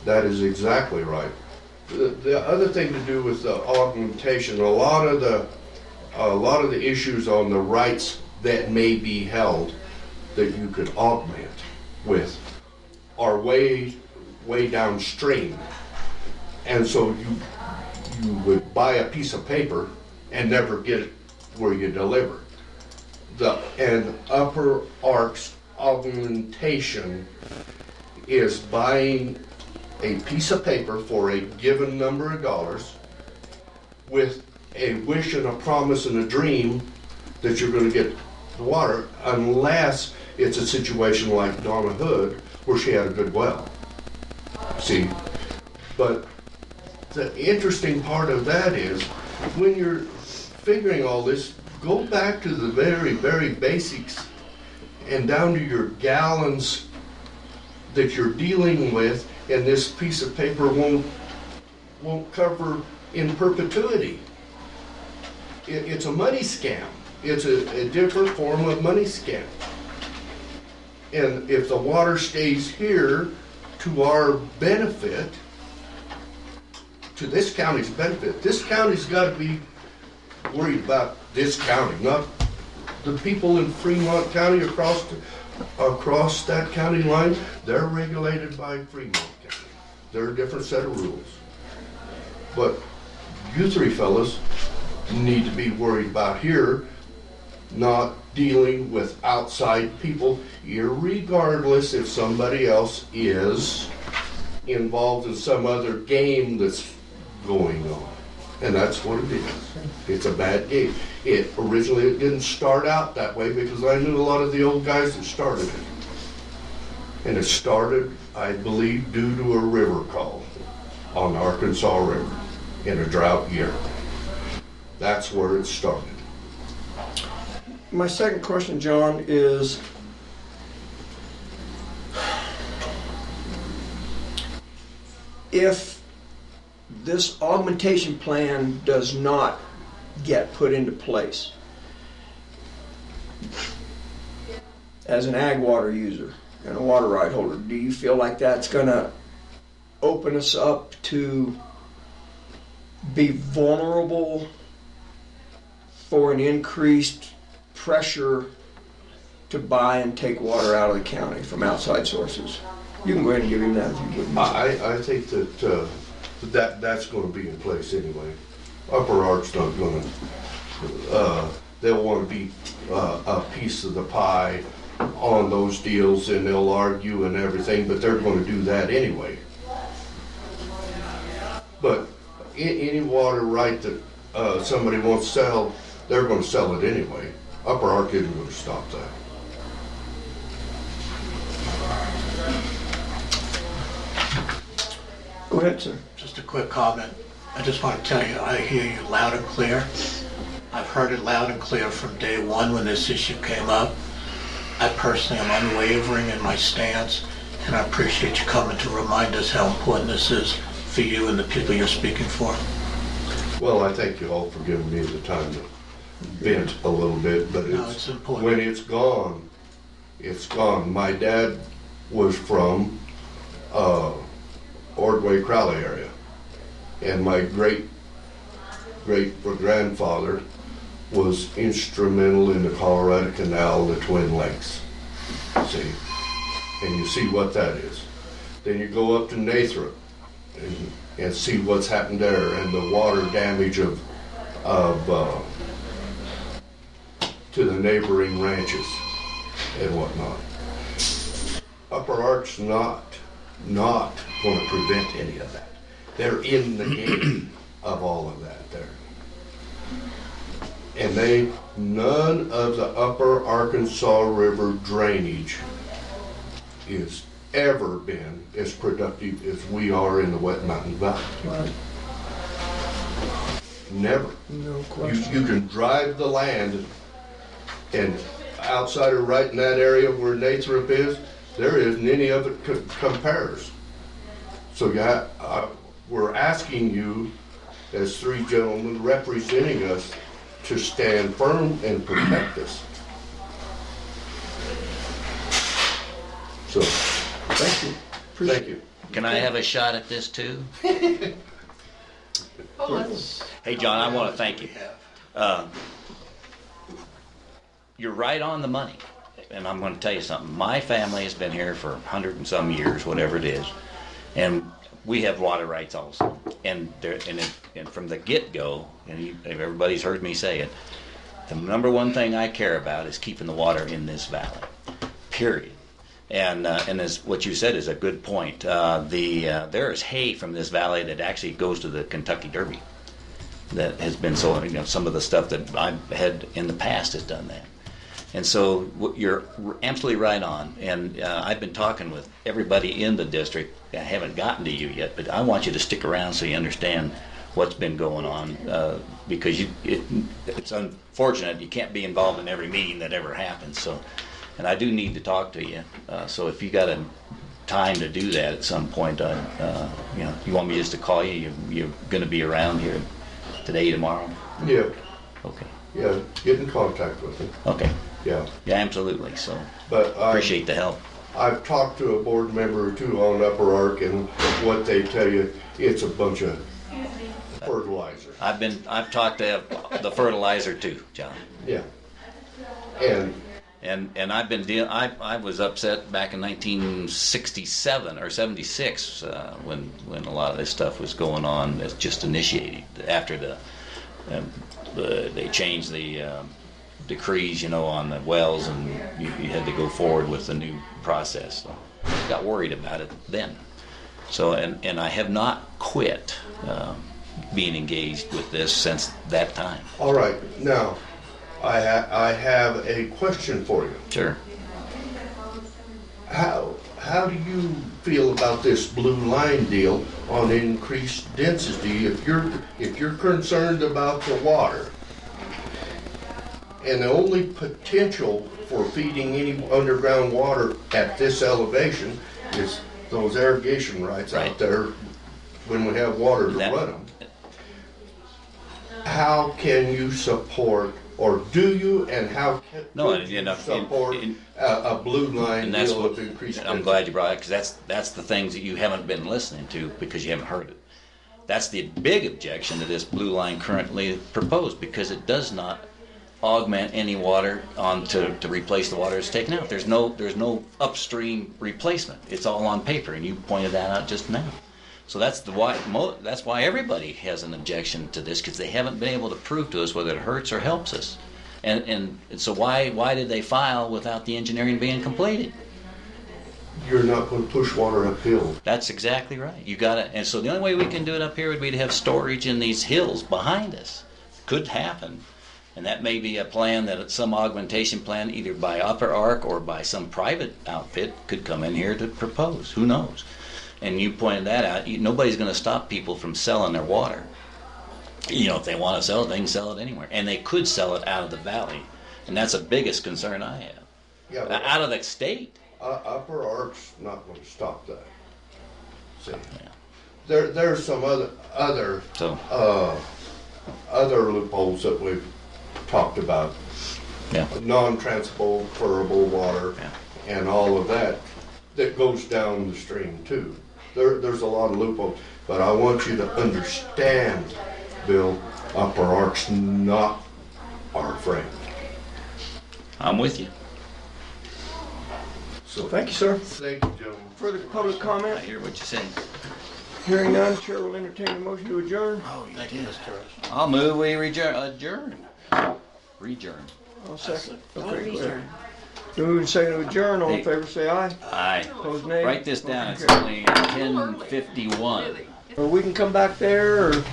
That is exactly right. The other thing to do with the augmentation, a lot of the issues on the rights that may be held that you could augment with are way downstream, and so you would buy a piece of paper and never get it where you deliver. And Upper Ark's augmentation is buying a piece of paper for a given number of dollars with a wish and a promise and a dream that you're going to get the water, unless it's a situation like Donna Hood where she had a good well. See? But the interesting part of that is when you're figuring all this, go back to the very, very basics and down to your gallons that you're dealing with, and this piece of paper won't cover in perpetuity. It's a money scam. It's a different form of money scam. And if the water stays here to our benefit, to this county's benefit, this county's got to be worried about this county, not the people in Fremont County across that county line. They're regulated by Fremont County. They're a different set of rules. But you three fellas need to be worried about here, not dealing with outside people, irregardless if somebody else is involved in some other game that's going on. And that's what it is. It's a bad game. It didn't start out that way because I knew a lot of the old guys that started it. And it started, I believe, due to a river call on the Arkansas River in a drought year. That's where it started. My second question, John, is if this augmentation plan does not get put into place, as an ag water user and a water right holder, do you feel like that's going to open us up to be vulnerable for an increased pressure to buy and take water out of the county from outside sources? You can go ahead and give him that if you wouldn't. I think that that's going to be in place anyway. Upper Ark's not going to. They'll want to be a piece of the pie on those deals, and they'll argue and everything, but they're going to do that anyway. But any water right that somebody wants to sell, they're going to sell it anyway. Upper Ark isn't going to stop that. Go ahead, sir. Just a quick comment. I just want to tell you, I hear you loud and clear. I've heard it loud and clear from day one when this issue came up. I personally am unwavering in my stance, and I appreciate you coming to remind us how important this is for you and the people you're speaking for. Well, I thank you all for giving me the time to vent a little bit, but it's important. When it's gone, it's gone. My dad was from Ordway Crowley area, and my great grandfather was instrumental in the Colorado Canal, the Twin Lakes. See, and you see what that is. Then you go up to Nathrop and see what's happened there, and the water damage of to the neighboring ranches and whatnot. Upper Ark's not going to prevent any of that. They're in the game of all of that there. And none of the upper Arkansas River drainage is ever been as productive as we are in the Wet Mountain Valley. Right. Never. No question. You can drive the land, and outside of right in that area where Nathrop is, there isn't any of it compares. So we're asking you, as three gentlemen representing us, to stand firm and protect us. So, Thank you. thank you. Can I have a shot at this too? Oh, let's, Hey, John, I want to thank you. You're right on the money. And I'm going to tell you something. My family has been here for 100 and some years, whatever it is. And we have water rights also. And from the get-go, and everybody's heard me say it, the number one thing I care about is keeping the water in this valley, period. And as what you said is a good point. There is hay from this valley that actually goes to the Kentucky Derby. That has been sold. Some of the stuff that I've had in the past has done that. And so you're absolutely right on. And I've been talking with everybody in the district. I haven't gotten to you yet, but I want you to stick around so you understand what's been going on. Because it's unfortunate you can't be involved in every meeting that ever happens. So, and I do need to talk to you. So if you got a time to do that at some point, you want me just to call you? You're going to be around here today, tomorrow? Yeah, Okay. yeah, get in contact with me. Okay. Yeah. Yeah, absolutely. So But appreciate the help. I've talked to a board member or two on Upper Ark, and what they tell you, it's a bunch of fertilizer. I've talked to the fertilizer too, John. Yeah. And And I've been I was upset back in 1967 or 76 when a lot of this stuff was going on. That's just initiated after they changed the decrees, on the wells, and you had to go forward with the new process. So I got worried about it then. So and I have not quit being engaged with this since that time. all right, now I have a question for you. Sure. How do you feel about this blue line deal on increased density? If you're concerned about the water, and the only potential for feeding any underground water at this elevation is those irrigation rights Right. out there when we have water to run them. How can you support, or do you, and how can you support a blue line And that's deal what with increased I'm density? glad you brought it, because that's the things that you haven't been listening to because you haven't heard it. That's the big objection to this blue line currently proposed, because it does not augment any water to replace the water that's taken out. There's no upstream replacement. It's all on paper, and you pointed that out just now. So that's why everybody has an objection to this, because they haven't been able to prove to us whether it hurts or helps us. And so why did they file without the engineering being completed? You're not going to push water uphill. That's exactly right. You got it. And so the only way we can do it up here would be to have storage in these hills behind us. Could happen. And that may be a plan, that some augmentation plan, either by Upper Ark or by some private outfit, could come in here to propose. Who knows? And you pointed that out. Nobody's going to stop people from selling their water. If they want to sell it, they can sell it anywhere. And they could sell it out of the valley. And that's the biggest concern I have. Yeah, but Out of the state. Upper Ark's not going to stop that. See, Yeah. there's some other So, loopholes that we've talked about. yeah. Non-transferable water Yeah. and all of that goes down the stream too. There's a lot of loopholes, but I want you to understand, Bill, Upper Ark's not our friend. I'm with you. So Thank you, sir. thank you, gentlemen. Further public I comment? hear what you say. Hearing none, Chair will entertain a motion to adjourn. Thank you, Mr. Rush. I'll move we adjourn. Rejurn. I'll second. Okay, go Return. ahead. Move and second to adjourn. All in Hey. favor, say aye. Aye. Opposed, nay. Write this down. It's Motion only 10:51. Or we can come back there, or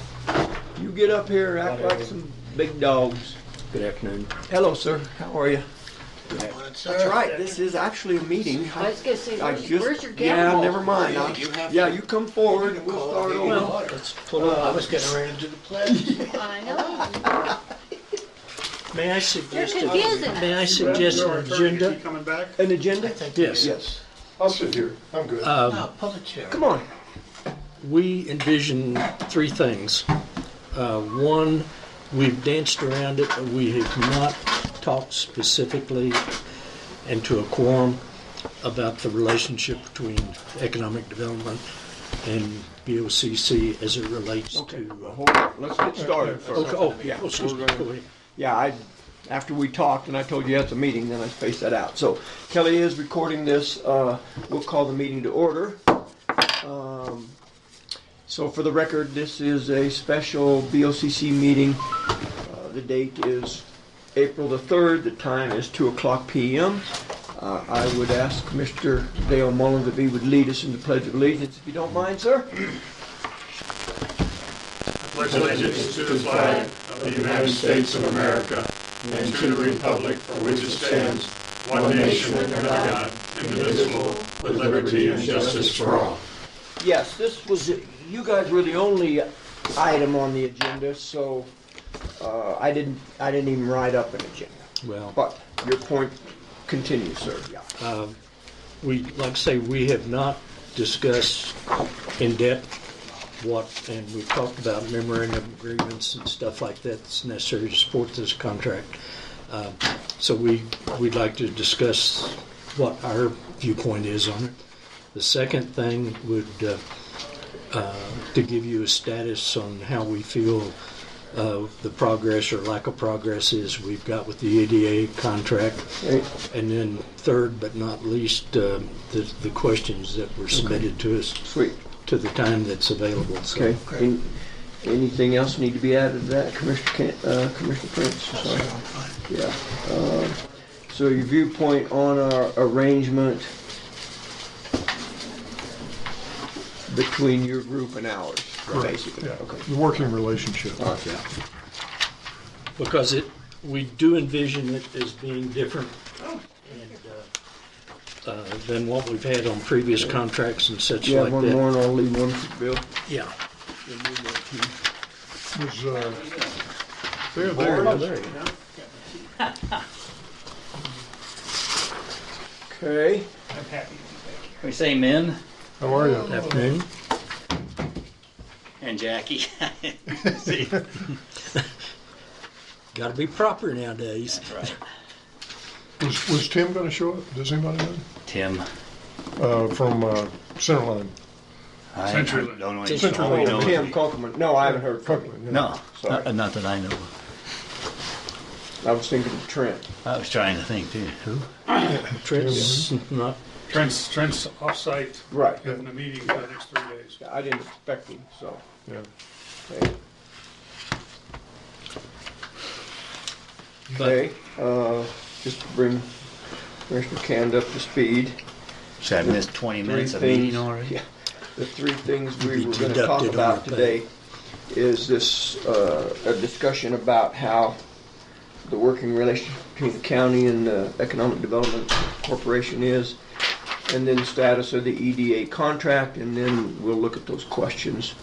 you get up here and act like some big dogs. Good afternoon. Hello, sir. How are you? Good morning, sir. That's right. This is actually a meeting. I was gonna say, I where's your Yeah, gavel? never mind. Yeah, you have Yeah, to- you come forward and we'll start over. Well, let's pull up. I was getting ready to do the pledge. I know. May I suggest You're confusing may I suggest an agenda? Coming back? An agenda? Yes. Yes. I'll sit here. I'm good. No, pull a chair. Come on. We envision three things. One, we've danced around it, but we have not talked specifically and to a quorum about the relationship between economic development and BOCC as it relates Okay. to. Hold on. Let's get started first. Okay. Oh, Yeah, excuse me. we're gonna- Go ahead. Yeah, after we talked and I told you at the meeting, then I spaced that out. So Kelly is recording this. We'll call the meeting to order. So for the record, this is a special BOCC meeting. The date is April the 3rd. The time is 2:00 p.m. I would ask Mr. Dale Mullins if he would lead us in the Pledge of Allegiance, if you don't mind, sir. Pledge allegiance to the flag of the United States of America and to the republic for which it stands, one nation under God, indivisible, with liberty and justice for all. Yes, this was, you guys were the only item on the agenda, so I didn't even write up an agenda. Well, But your point continues, sir. Yeah. like I say, we have not discussed in depth and we've talked about memorandum agreements and stuff like that that's necessary to support this contract. So we'd like to discuss what our viewpoint is on it. The second thing would to give you a status on how we feel the progress or lack of progress is we've got with the EDA contract. Right. And then third but not least, the questions that were submitted to us Sweet. to the time that's available. So, Okay. Anything else need to be added to that, Commissioner Prince? Sorry. Yeah. So your viewpoint on our arrangement between your group and ours, basically. Yeah. Okay. The working relationship. All right. because we do envision it as being different and, than what we've had on previous contracts and such Yeah, like one that. more and I'll leave one for Bill. Yeah. Was, there, Oh, there you go. Okay. We say men How are you? Afternoon. and Jackie. See, Got to be proper nowadays. right. Was Tim gonna show up? Does anybody know? Tim. From Centerline. I CenturyLink. don't know CenturyLink. all we know Oh, is Tim we- Kunkelman. No, I haven't heard from him. Franklin, yeah. No, Sorry. not that I know of. I was thinking of Trent. I was trying to think too. Who? Trent's not. Trent's off-site, Right. having a meeting for the next 3 days. I didn't expect him, so. Yeah. Okay. Okay, just to bring Commissioner Cand up to speed. So I missed 20 minutes of Three meeting things- already? Yeah, the three things we Be were going to talk deducted on about our pay. today is this, a discussion about how the working relationship between the county and the Economic Development Corporation is, and then the status of the EDA contract, and then we'll look at those questions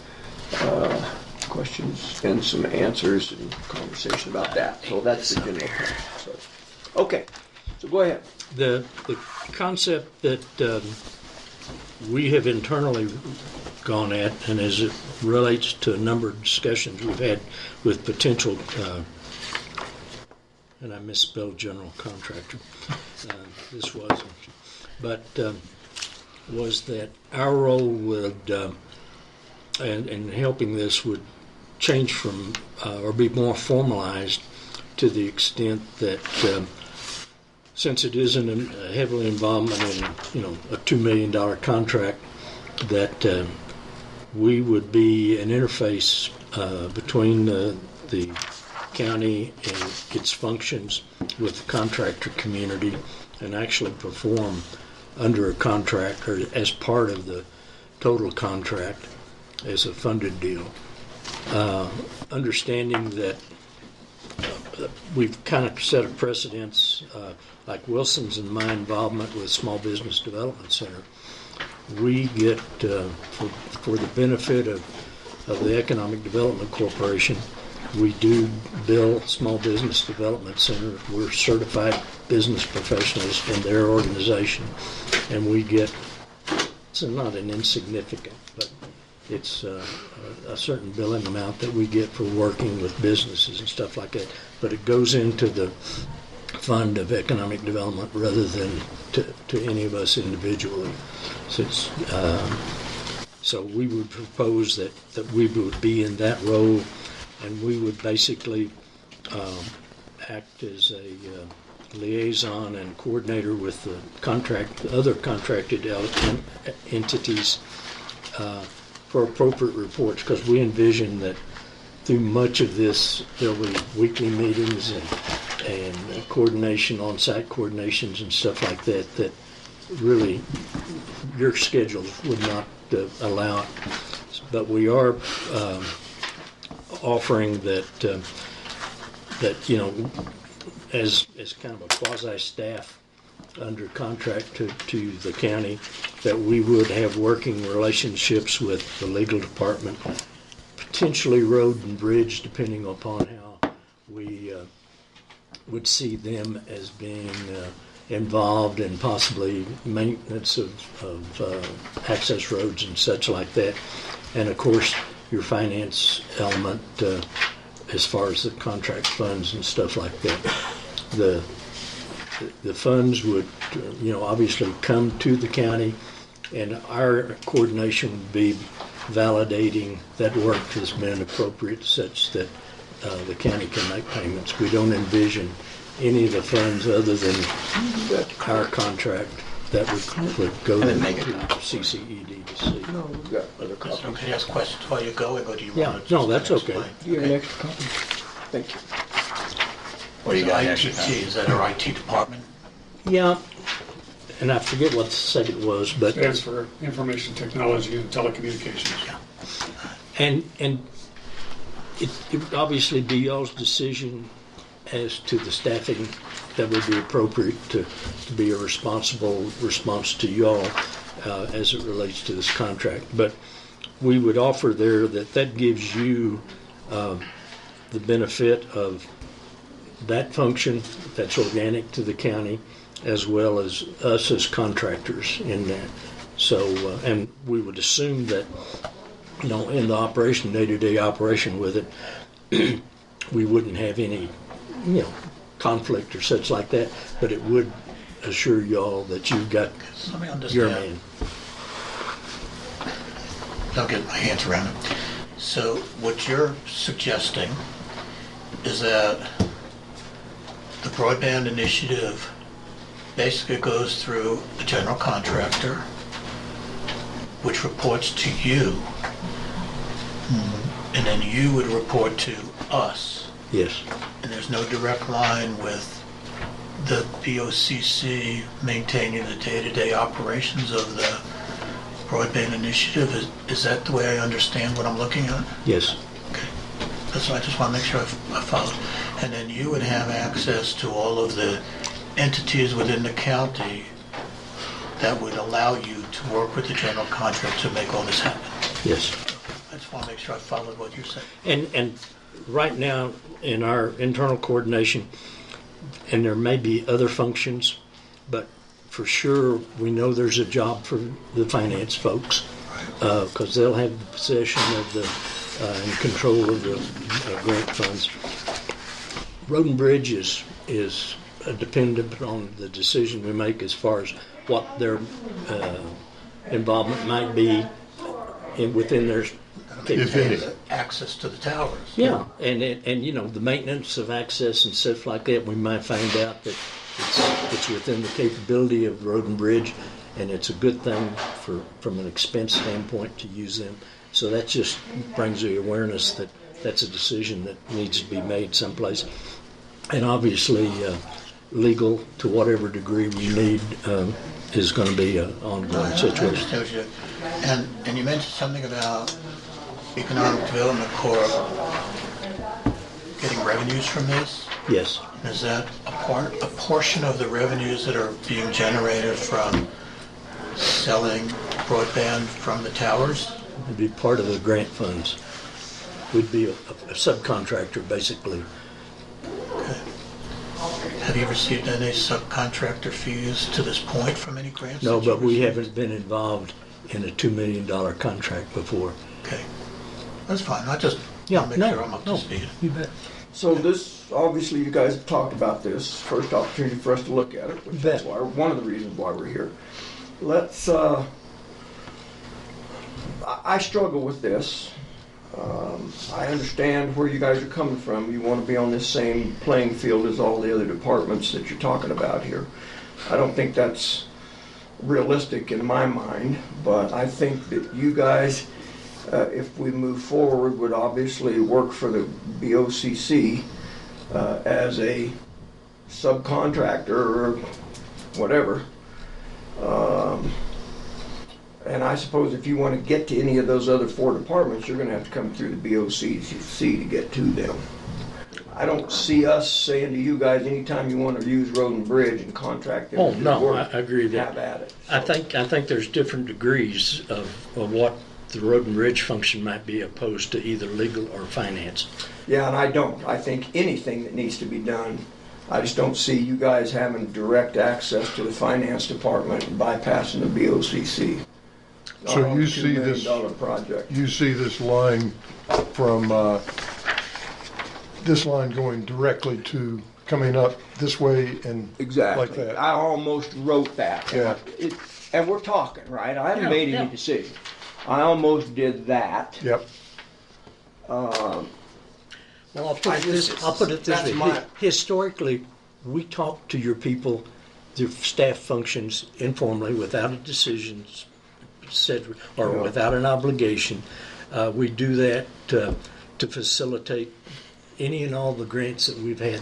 and some answers and conversation about that. So that's the general plan. So, okay, so go ahead. The concept that we have internally gone at, and as it relates to a number of discussions we've had with potential, and I misspelled general contractor, this wasn't, but was that our role would, and helping this would change from, or be more formalized to the extent that since it isn't a heavily involvement in, a $2 million contract, that we would be an interface between the county and its functions with the contractor community and actually perform under a contract or as part of the total contract as a funded deal. Understanding that we've kind of set a precedence, like Wilson's and my involvement with Small Business Development Center. We get, for the benefit of the Economic Development Corporation, we do bill Small Business Development Center. We're certified business professionals in their organization, and we get, it's not an insignificant, but it's a certain billing amount that we get for working with businesses and stuff like that. But it goes into the fund of economic development rather than to any of us individually. So we would propose that we would be in that role, and we would basically act as a liaison and coordinator with the other contracted entities for appropriate reports, because we envision that through much of this there'll be weekly meetings and coordination, on-site coordinations and stuff like that, that really your schedules would not allow it. But we are offering that as kind of a quasi-staff under contract to the county, that we would have working relationships with the legal department, potentially road and bridge, depending upon how we would see them as being involved in possibly maintenance of access roads and such like that. And of course, your finance element as far as the contract funds and stuff like that. The funds would, obviously come to the county, and our coordination would be validating that work has been appropriate such that the county can make payments. We don't envision any of the funds other than our contract that would go to CCED to see. No, we've got other copies. So can I ask questions while you go, or do you Yeah, want to? no, that's okay. Do you have an extra copy? Thank you. What do you got next? ITT, is that our IT department? Yeah, and I forget what the second was, but Stands for Information Technology and Telecommunications. and it would obviously be y'all's decision as to the staffing that would be appropriate to be a responsible response to y'all as it relates to this contract. But we would offer there that gives you the benefit of that function that's organic to the county, as well as us as contractors in that. So, and we would assume that, in the operation, day-to-day operation with it, we wouldn't have any, conflict or such like that, but it would assure y'all that you've got Let me understand. your man. I'll get my hands around it. So what you're suggesting is that the broadband initiative basically goes through a general contractor, which reports to you, and then you would report to us. Yes. And there's no direct line with the BOCC maintaining the day-to-day operations of the broadband initiative. Is that the way I understand what I'm looking at? Yes. Okay. That's why I just want to make sure I followed. And then you would have access to all of the entities within the county that would allow you to work with the general contractor to make all this happen. Yes. I just want to make sure I followed what you're saying. And right now, in our internal coordination, and there may be other functions, but for sure, we know there's a job for the finance folks, because they'll have the possession of the and control of the grant funds. Road and Bridge is dependent on the decision we make as far as what their involvement might be within their access to the towers. Yeah, and the maintenance of access and stuff like that, we might find out that it's within the capability of Road and Bridge, and it's a good thing from an expense standpoint to use them. So that just brings the awareness that that's a decision that needs to be made someplace. And obviously, legal, to whatever degree we need, is going to be an ongoing situation. And you mentioned something about Economic Development Corps getting revenues from this? Yes. Is that a portion of the revenues that are being generated from selling broadband from the towers? It'd be part of the grant funds. We'd be a subcontractor, basically. Okay. Have you received any subcontractor fees to this point from any grants? No, that you but we received? haven't been involved in a $2 million contract before. Okay. That's fine. I just Yeah, want to make sure I'm up to speed. You bet. So this, obviously you guys have talked about this, first opportunity for us to look at it, which is why, one of the reasons why we're here. Let's, I struggle with this. I understand where you guys are coming from. You want to be on this same playing field as all the other departments that you're talking about here. I don't think that's realistic in my mind, but I think that you guys, if we move forward, would obviously work for the BOCC as a subcontractor or whatever. And I suppose if you want to get to any of those other 4 departments, you're going to have to come through the BOCC to get to them. I don't see us saying to you guys, anytime you want to use Road and Bridge and contract them Oh, to do no, work, I agree with that. have at it. I think there's different degrees of what the road and bridge function might be opposed to either legal or finance. Yeah, and I don't. I think anything that needs to be done, I just don't see you guys having direct access to the finance department and bypassing the BOCC. So On a you $2 see this million project. You see this line from this line going directly to coming up this way and Exactly. like that. I almost wrote that. Yeah. And we're talking, right? I haven't Yeah, made yeah. any decision. I almost did that. Yep. Well, I'll put it this that's way. my- Historically, we talk to your people, their staff functions informally without a decision said or Yeah. without an obligation. We do that to facilitate any and all the grants that we've had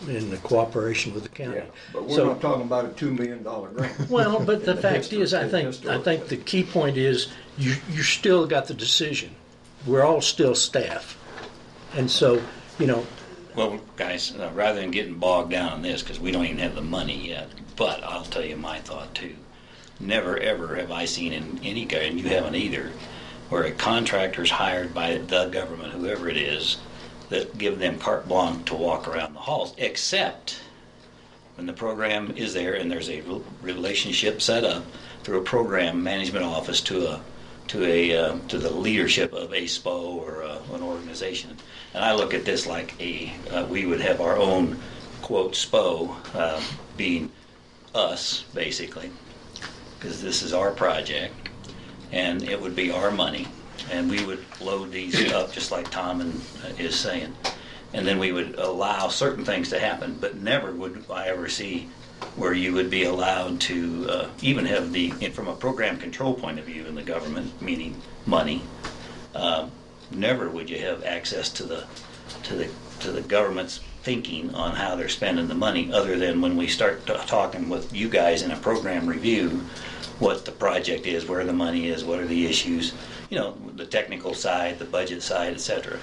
in the cooperation with the county. Yeah, but we're not talking about a $2 million grant. Well, but the fact is, I think Historically. the key point is you still got the decision. We're all still staff, and so Well, guys, rather than getting bogged down on this, because we don't even have the money yet, but I'll tell you my thought too. Never ever have I seen in any guy, and you haven't either, where a contractor's hired by the government, whoever it is, that give them carte blanche to walk around the halls, except when the program is there and there's a relationship set up through a program management office to the leadership of a SPO or an organization. And I look at this like we would have our own quote SPO being us basically, because this is our project and it would be our money. And we would load these up just like Tom is saying. And then we would allow certain things to happen, but never would I ever see where you would be allowed to even have from a program control point of view in the government, meaning money, never would you have access to the government's thinking on how they're spending the money, other than when we start talking with you guys in a program review, what the project is, where the money is, what are the issues, the technical side, the budget side, etc.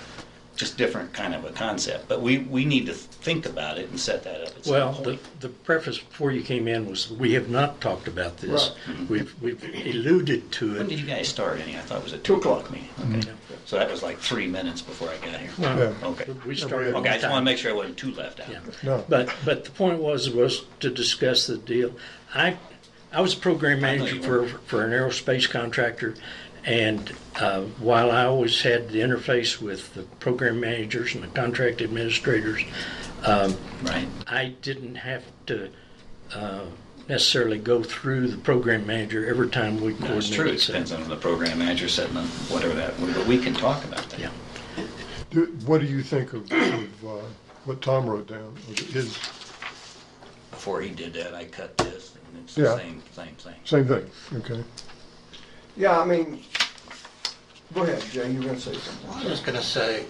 Just different kind of a concept. But we need to think about it and set that up at some well, point. the preface before you came in was we have not talked about this. Right. We've alluded to it. When did you guys start any? I thought it was at 2 2 o'clock. o'clock meeting. Okay. So that was like 3 minutes before I got here. Well, Okay. we started. Okay, I just on want to time. make sure I wasn't too left out. Yeah. No. But the point was to discuss the deal. I was a program I know manager you for an aerospace contractor, and while I always had the interface with the program managers and the contract administrators, Right. I didn't have to necessarily go through the program manager every time we coordinated. That's true. It depends on the program manager setting up whatever that. But we can talk about that. Yeah. What do you think of what Tom wrote down? Was it his Before he did that, I cut this, and it's Yeah. the same thing. same thing? Okay. Yeah, I mean, go ahead, Jay, you were going to say something. I was just going to say,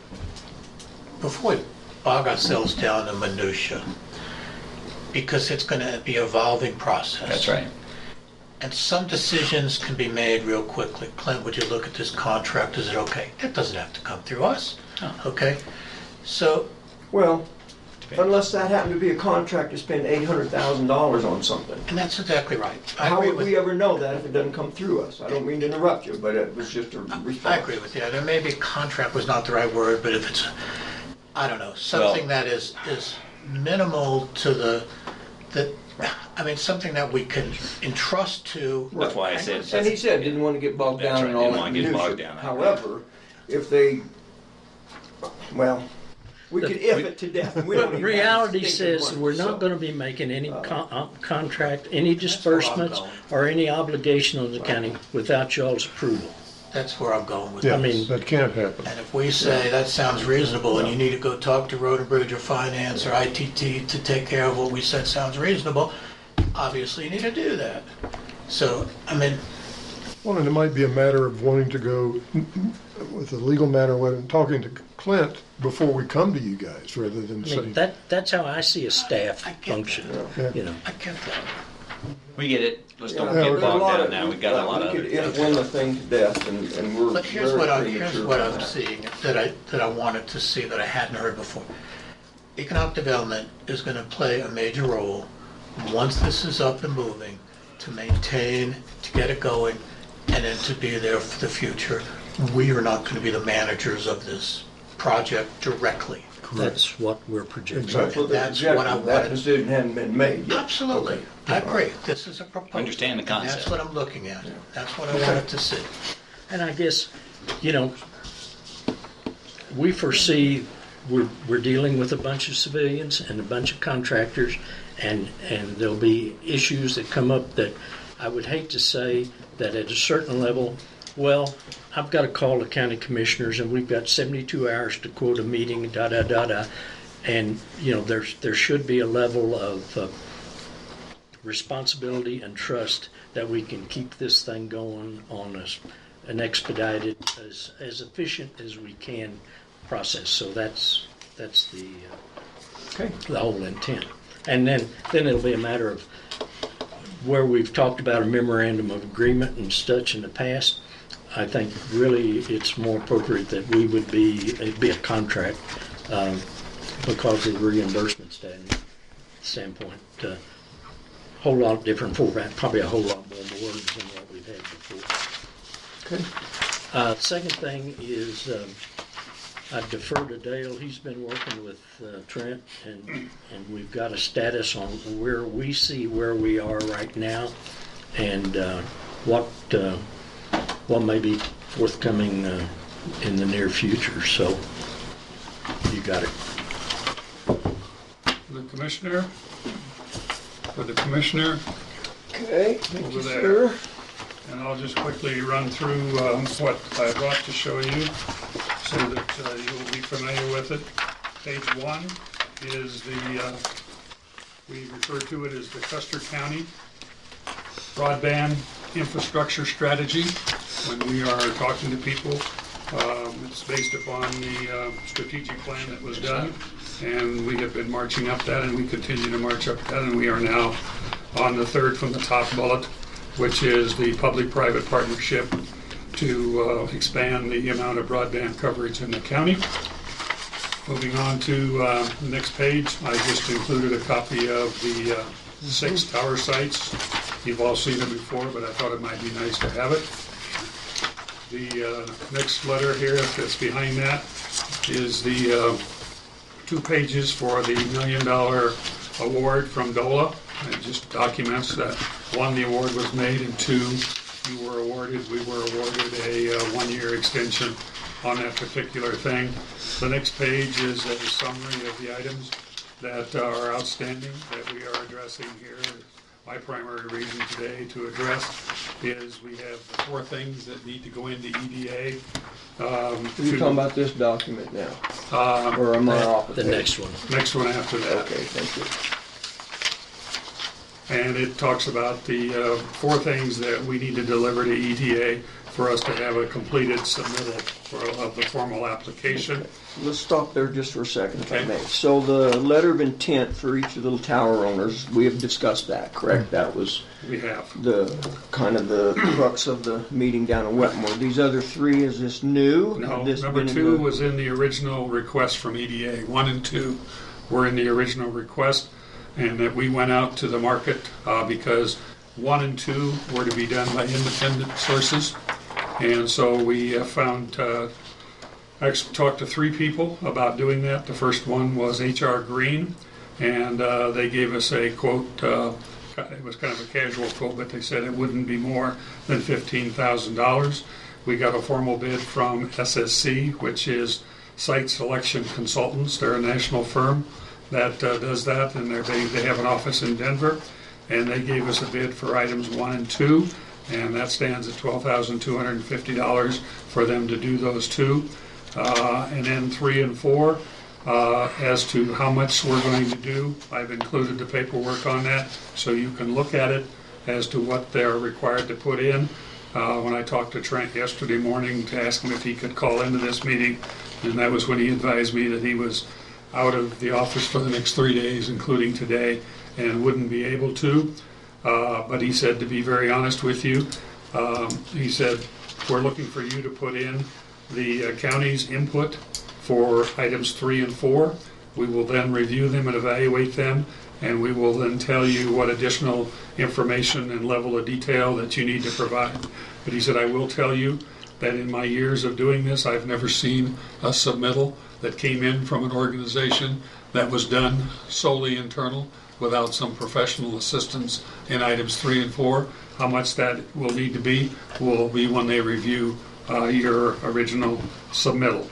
before we bog ourselves down in minutia, because it's going to be an evolving process. That's right. And some decisions can be made real quickly. Clint, would you look at this contract? Is it okay? It doesn't have to come through us. Okay? So, Well, unless that happened to be a contract to spend $800,000 on something. and that's exactly right. I How agree would with we ever know that if it doesn't come through us? I don't mean to interrupt you, but it was just a response. I agree with you. There may be contract was not the right word, but if it's, I don't know, something that is minimal to something that we can entrust to. That's why I said. And he said didn't want to get bogged That's down right, in all didn't that want to get bogged minutia. down. However, if they, well, we could if it to death. And we don't even have to Reality think says of we're one, not so. going to be making any contract, any That's where I'm disbursements, going. or any obligation on the county without y'all's approval. That's where I'm going with Yeah, this. that can't happen. And if we say that sounds reasonable and you need to go talk to Road and Bridge or Finance or ITT to take care of what we said sounds reasonable, obviously you need to do that. So, Well, and it might be a matter of wanting to go with a legal matter, talking to Clint before we come to you guys, rather than saying. That's how I see a staff I get function, that. you know. I get that. We get it. Let's don't Yeah, get there's a lot bogged of- down now. We've got a lot of We other could if things. win the thing to death, and we're But here's very what premature I'm on that. seeing that I wanted to see that I hadn't heard before. Economic development is going to play a major role once this is up and moving to maintain, to get it going, and then to be there for the future. We are not going to be the managers of this project directly. That's what we're projecting. Exactly. That's what I That wanted. decision hadn't been made yet. Absolutely. Okay. I agree. This is a proposal. Understand the And concept. that's what I'm looking at. That's what I wanted to see. And I guess, you know, we foresee we're dealing with a bunch of civilians and a bunch of contractors, and there'll be issues that come up that I would hate to say that at a certain level, well, I've got to call the county commissioners and we've got 72 hours to quote a meeting, and you know there should be a level of responsibility and trust that we can keep this thing going on an expedited, as efficient as we can process. So that's the the whole intent. And then it'll be a matter of where we've talked about a memorandum of agreement and such in the past. I think really it's more appropriate that we would it'd be a contract because of the reimbursement standpoint. Whole lot different format, probably a whole lot more words than what we've had before. Okay. Second thing is I defer to Dale. He's been working with Trent, and we've got a status on where we see where we are right now, and what may be forthcoming in the near future. So you got it. The commissioner, for the commissioner, Okay, thank over you, there. sir. And I'll just quickly run through what I brought to show you so that you will be familiar with it. Page 1 is we refer to it as the Custer County Broadband Infrastructure Strategy. When we are talking to people, it's based upon the strategic plan that was done, and we have been marching up that, and we continue to march up that, and we are now on the third from the top bullet, which is the public-private partnership to expand the amount of broadband coverage in the county. Moving on to the next page, I just included a copy of the 6 tower sites. You've all seen it before, but I thought it might be nice to have it. The next letter here that's behind that is the 2 pages for the $1 million award from DOLA. It just documents that, 1, the award was made, and 2, we were awarded a 1-year extension on that particular thing. The next page is a summary of the items that are outstanding that we are addressing here. My primary reason today to address is we have 4 things that need to go into EDA. You're talking about this document now? Or am I off The next one. Next one after that. Okay, thank you. and it talks about the 4 things that we need to deliver to ETA for us to have a completed submittal of the formal application. Let's stop there just for a second, if I Okay. may. So the letter of intent for each of the tower owners, we have discussed that, correct? That was We have. the kind of the crux of the meeting down in Wetmore. These other 3, is this new? No, Have this number been in 2 the- was in the original request from EDA. 1 and 2 were in the original request, and that we went out to the market because 1 and 2 were to be done by independent sources. And so we found, actually talked to 3 people about doing that. The first one was HR Green, and they gave us a quote. It was kind of a casual quote, but they said it wouldn't be more than $15,000. We got a formal bid from SSC, which is Site Selection Consultants. They're a national firm that does that, and they have an office in Denver. And they gave us a bid for items 1 and 2, and that stands at $12,250 for them to do those 2. And then 3 and 4, as to how much we're going to do, I've included the paperwork on that, so you can look at it as to what they're required to put in. When I talked to Trent yesterday morning to ask him if he could call into this meeting, and that was when he advised me that he was out of the office for the next 3 days, including today, and wouldn't be able to. But he said, to be very honest with you, he said, we're looking for you to put in the county's input for items 3 and 4. We will then review them and evaluate them, and we will then tell you what additional information and level of detail that you need to provide. But he said, I will tell you that in my years of doing this, I've never seen a submittal that came in from an organization that was done solely internal without some professional assistance in items 3 and 4. How much that will need to be will be when they review your original submittal.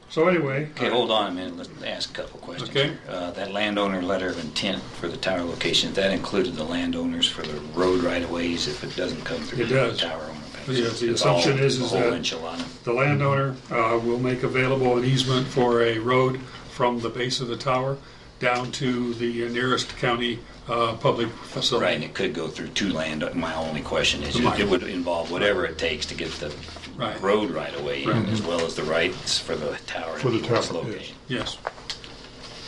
So anyway. Okay, hold on a minute. Let's ask a couple questions. Okay. Here. That landowner letter of intent for the tower location, that included the landowners for the road right-of-ways if it doesn't come through It the does. tower owner? Yes, the assumption is the whole that enchilada. the landowner will make available an easement for a road from the base of the tower down to the nearest county public facility. Right, and it could go through 2 land. My only question is, Right. it would involve whatever it takes to get the Right. road right away, Right. as well as the rights for the tower For to the be where it's tower, located. Yes.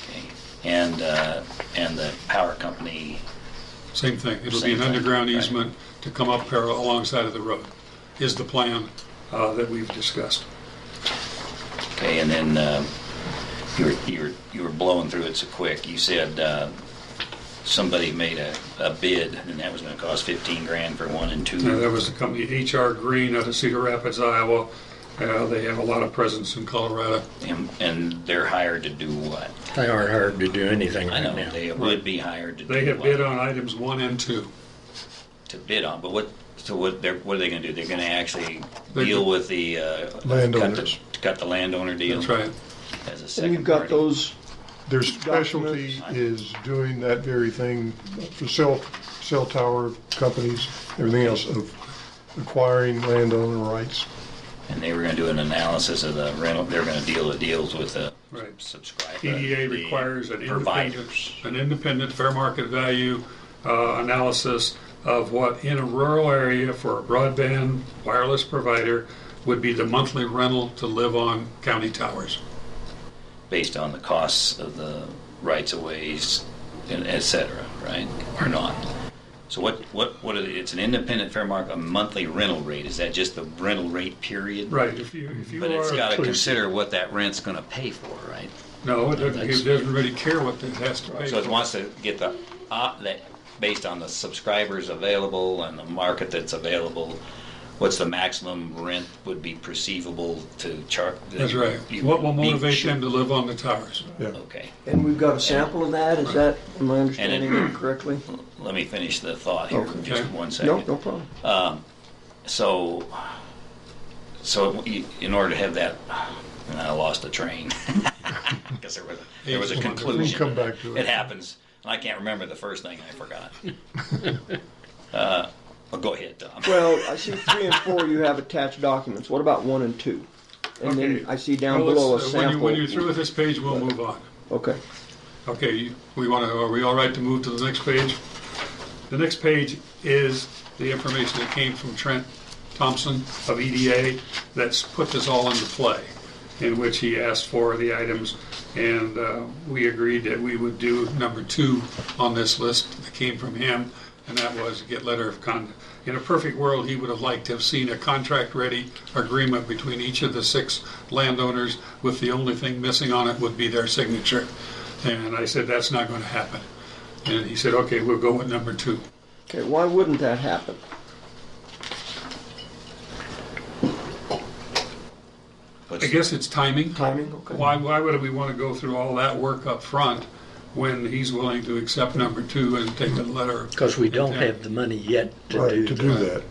Okay. And the power company. Same thing. It'll be Same an thing, underground right. easement to come up parallel alongside of the road, is the plan that we've discussed. Okay, and then you were blowing through it so quick. You said somebody made a bid, and that was going to cost $15,000 for 1 and 2. That was the company HR Green out of Cedar Rapids, Iowa. They have a lot of presence in Colorado. And they're hired to do what? They aren't hired to do anything I right know now. they would be hired to. They do have what? bid on items 1 and 2. To bid on, but what? So what are they going to do? They're going to actually They deal could- with the Landowners. cut the landowner deal. That's right. As a And second you've got party. those, Their specialty is doing that very thing for cell tower companies, everything else, of acquiring landowner rights. And they were going to do an analysis of the rental. They're going to deal with deals with the Right. subscriber. EDA the requires an providers. independent fair market value analysis of what in a rural area for a broadband wireless provider would be the monthly rental to live on county towers. Based on the costs of the rights of ways, et cetera, right? Or not. So what are the, it's an independent fair market, a monthly rental rate. Is that just the rental rate period? Right. If you But it's are, got to consider what that rent's going to pay for, right? no, it That's- doesn't really care what it has to pay. So it for. wants to get that based on the subscribers available and the market that's available. What's the maximum rent would be perceivable to charge? That's right. What will motivate them to live on the towers? Yeah. Okay. and we've got a sample of that, is that, am I understanding that correctly? Let me finish the thought here for just Okay. 1 No, second. no problem. So in order to have that, and I lost the train because there was a conclusion. Come back to it. It happens, and I can't remember the first thing I forgot. Well, go ahead, Tom. Well, I see 3 and 4 you have attached documents. What about 1 and 2? And Okay. then I see down Well, below a let's, when sample. when you're through with this page, we'll move on. Okay. Okay, are we all right to move to the next page? The next page is the information that came from Trent Thompson of EDA that's put this all into play, in which he asked for the items, and we agreed that we would do number 2 on this list that came from him, and that was get letter of conduct. In a perfect world, he would have liked to have seen a contract-ready agreement between each of the 6 landowners, with the only thing missing on it would be their signature. And I said, that's not going to happen. And he said, okay, we'll go with number 2. Okay, why wouldn't that happen? I guess it's timing. Timing, okay. Why would we want to go through all that work up front when he's willing to accept number 2 and take a letter? Because we don't have the money yet to do that.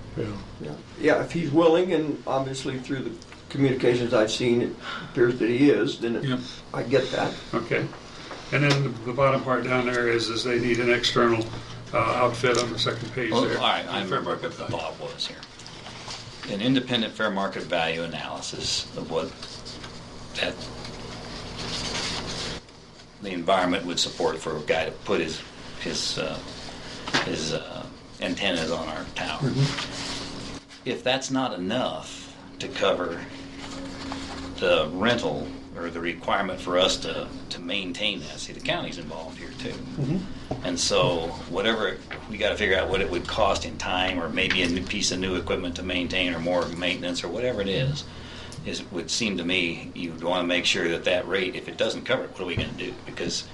Yeah, if he's willing, and obviously through the communications I've seen, it appears that he is, then I get that. Okay. And then the bottom part down there is they need an external outfit on the second page there. All right, I remember what the thought was here. An independent fair market value analysis of what that the environment would support for a guy to put his antennas on our tower. Mm-hmm. If that's not enough to cover the rental or the requirement for us to maintain that, see, the county's involved here too. Mm-hmm. And so whatever, we got to figure out what it would cost in time, or maybe a new piece of new equipment to maintain, or more maintenance, or whatever it is would seem to me you'd want to make sure that rate, if it doesn't cover it, what are we going to do? Because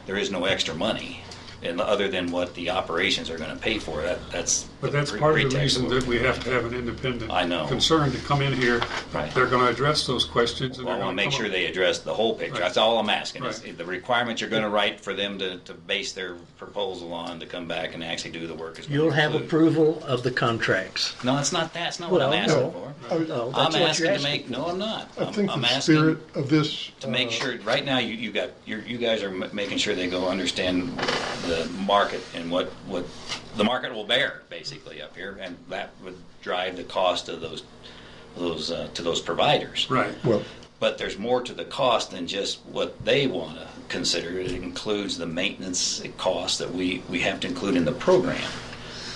there is no extra money, and other than what the operations are going to pay for. That's part of the reason that we have to have an independent concern to come in here. Right. They're going to address those questions. And I want to make sure they address the whole picture. Right. That's all I'm asking. Right. Is the requirements you're going to write for them to base their proposal on, to come back and actually do the work. You'll have approval of the contracts. No, it's not. That's not what I'm asking for. I'm asking to make. No, I'm not. I think the spirit of this to make sure. Right now, you guys are making sure they go understand the market and what the market will bear, basically, up here, and that would drive the cost of those to those providers. Right. Well, but there's more to the cost than just what they want to consider. It includes the maintenance costs that we have to include in the program.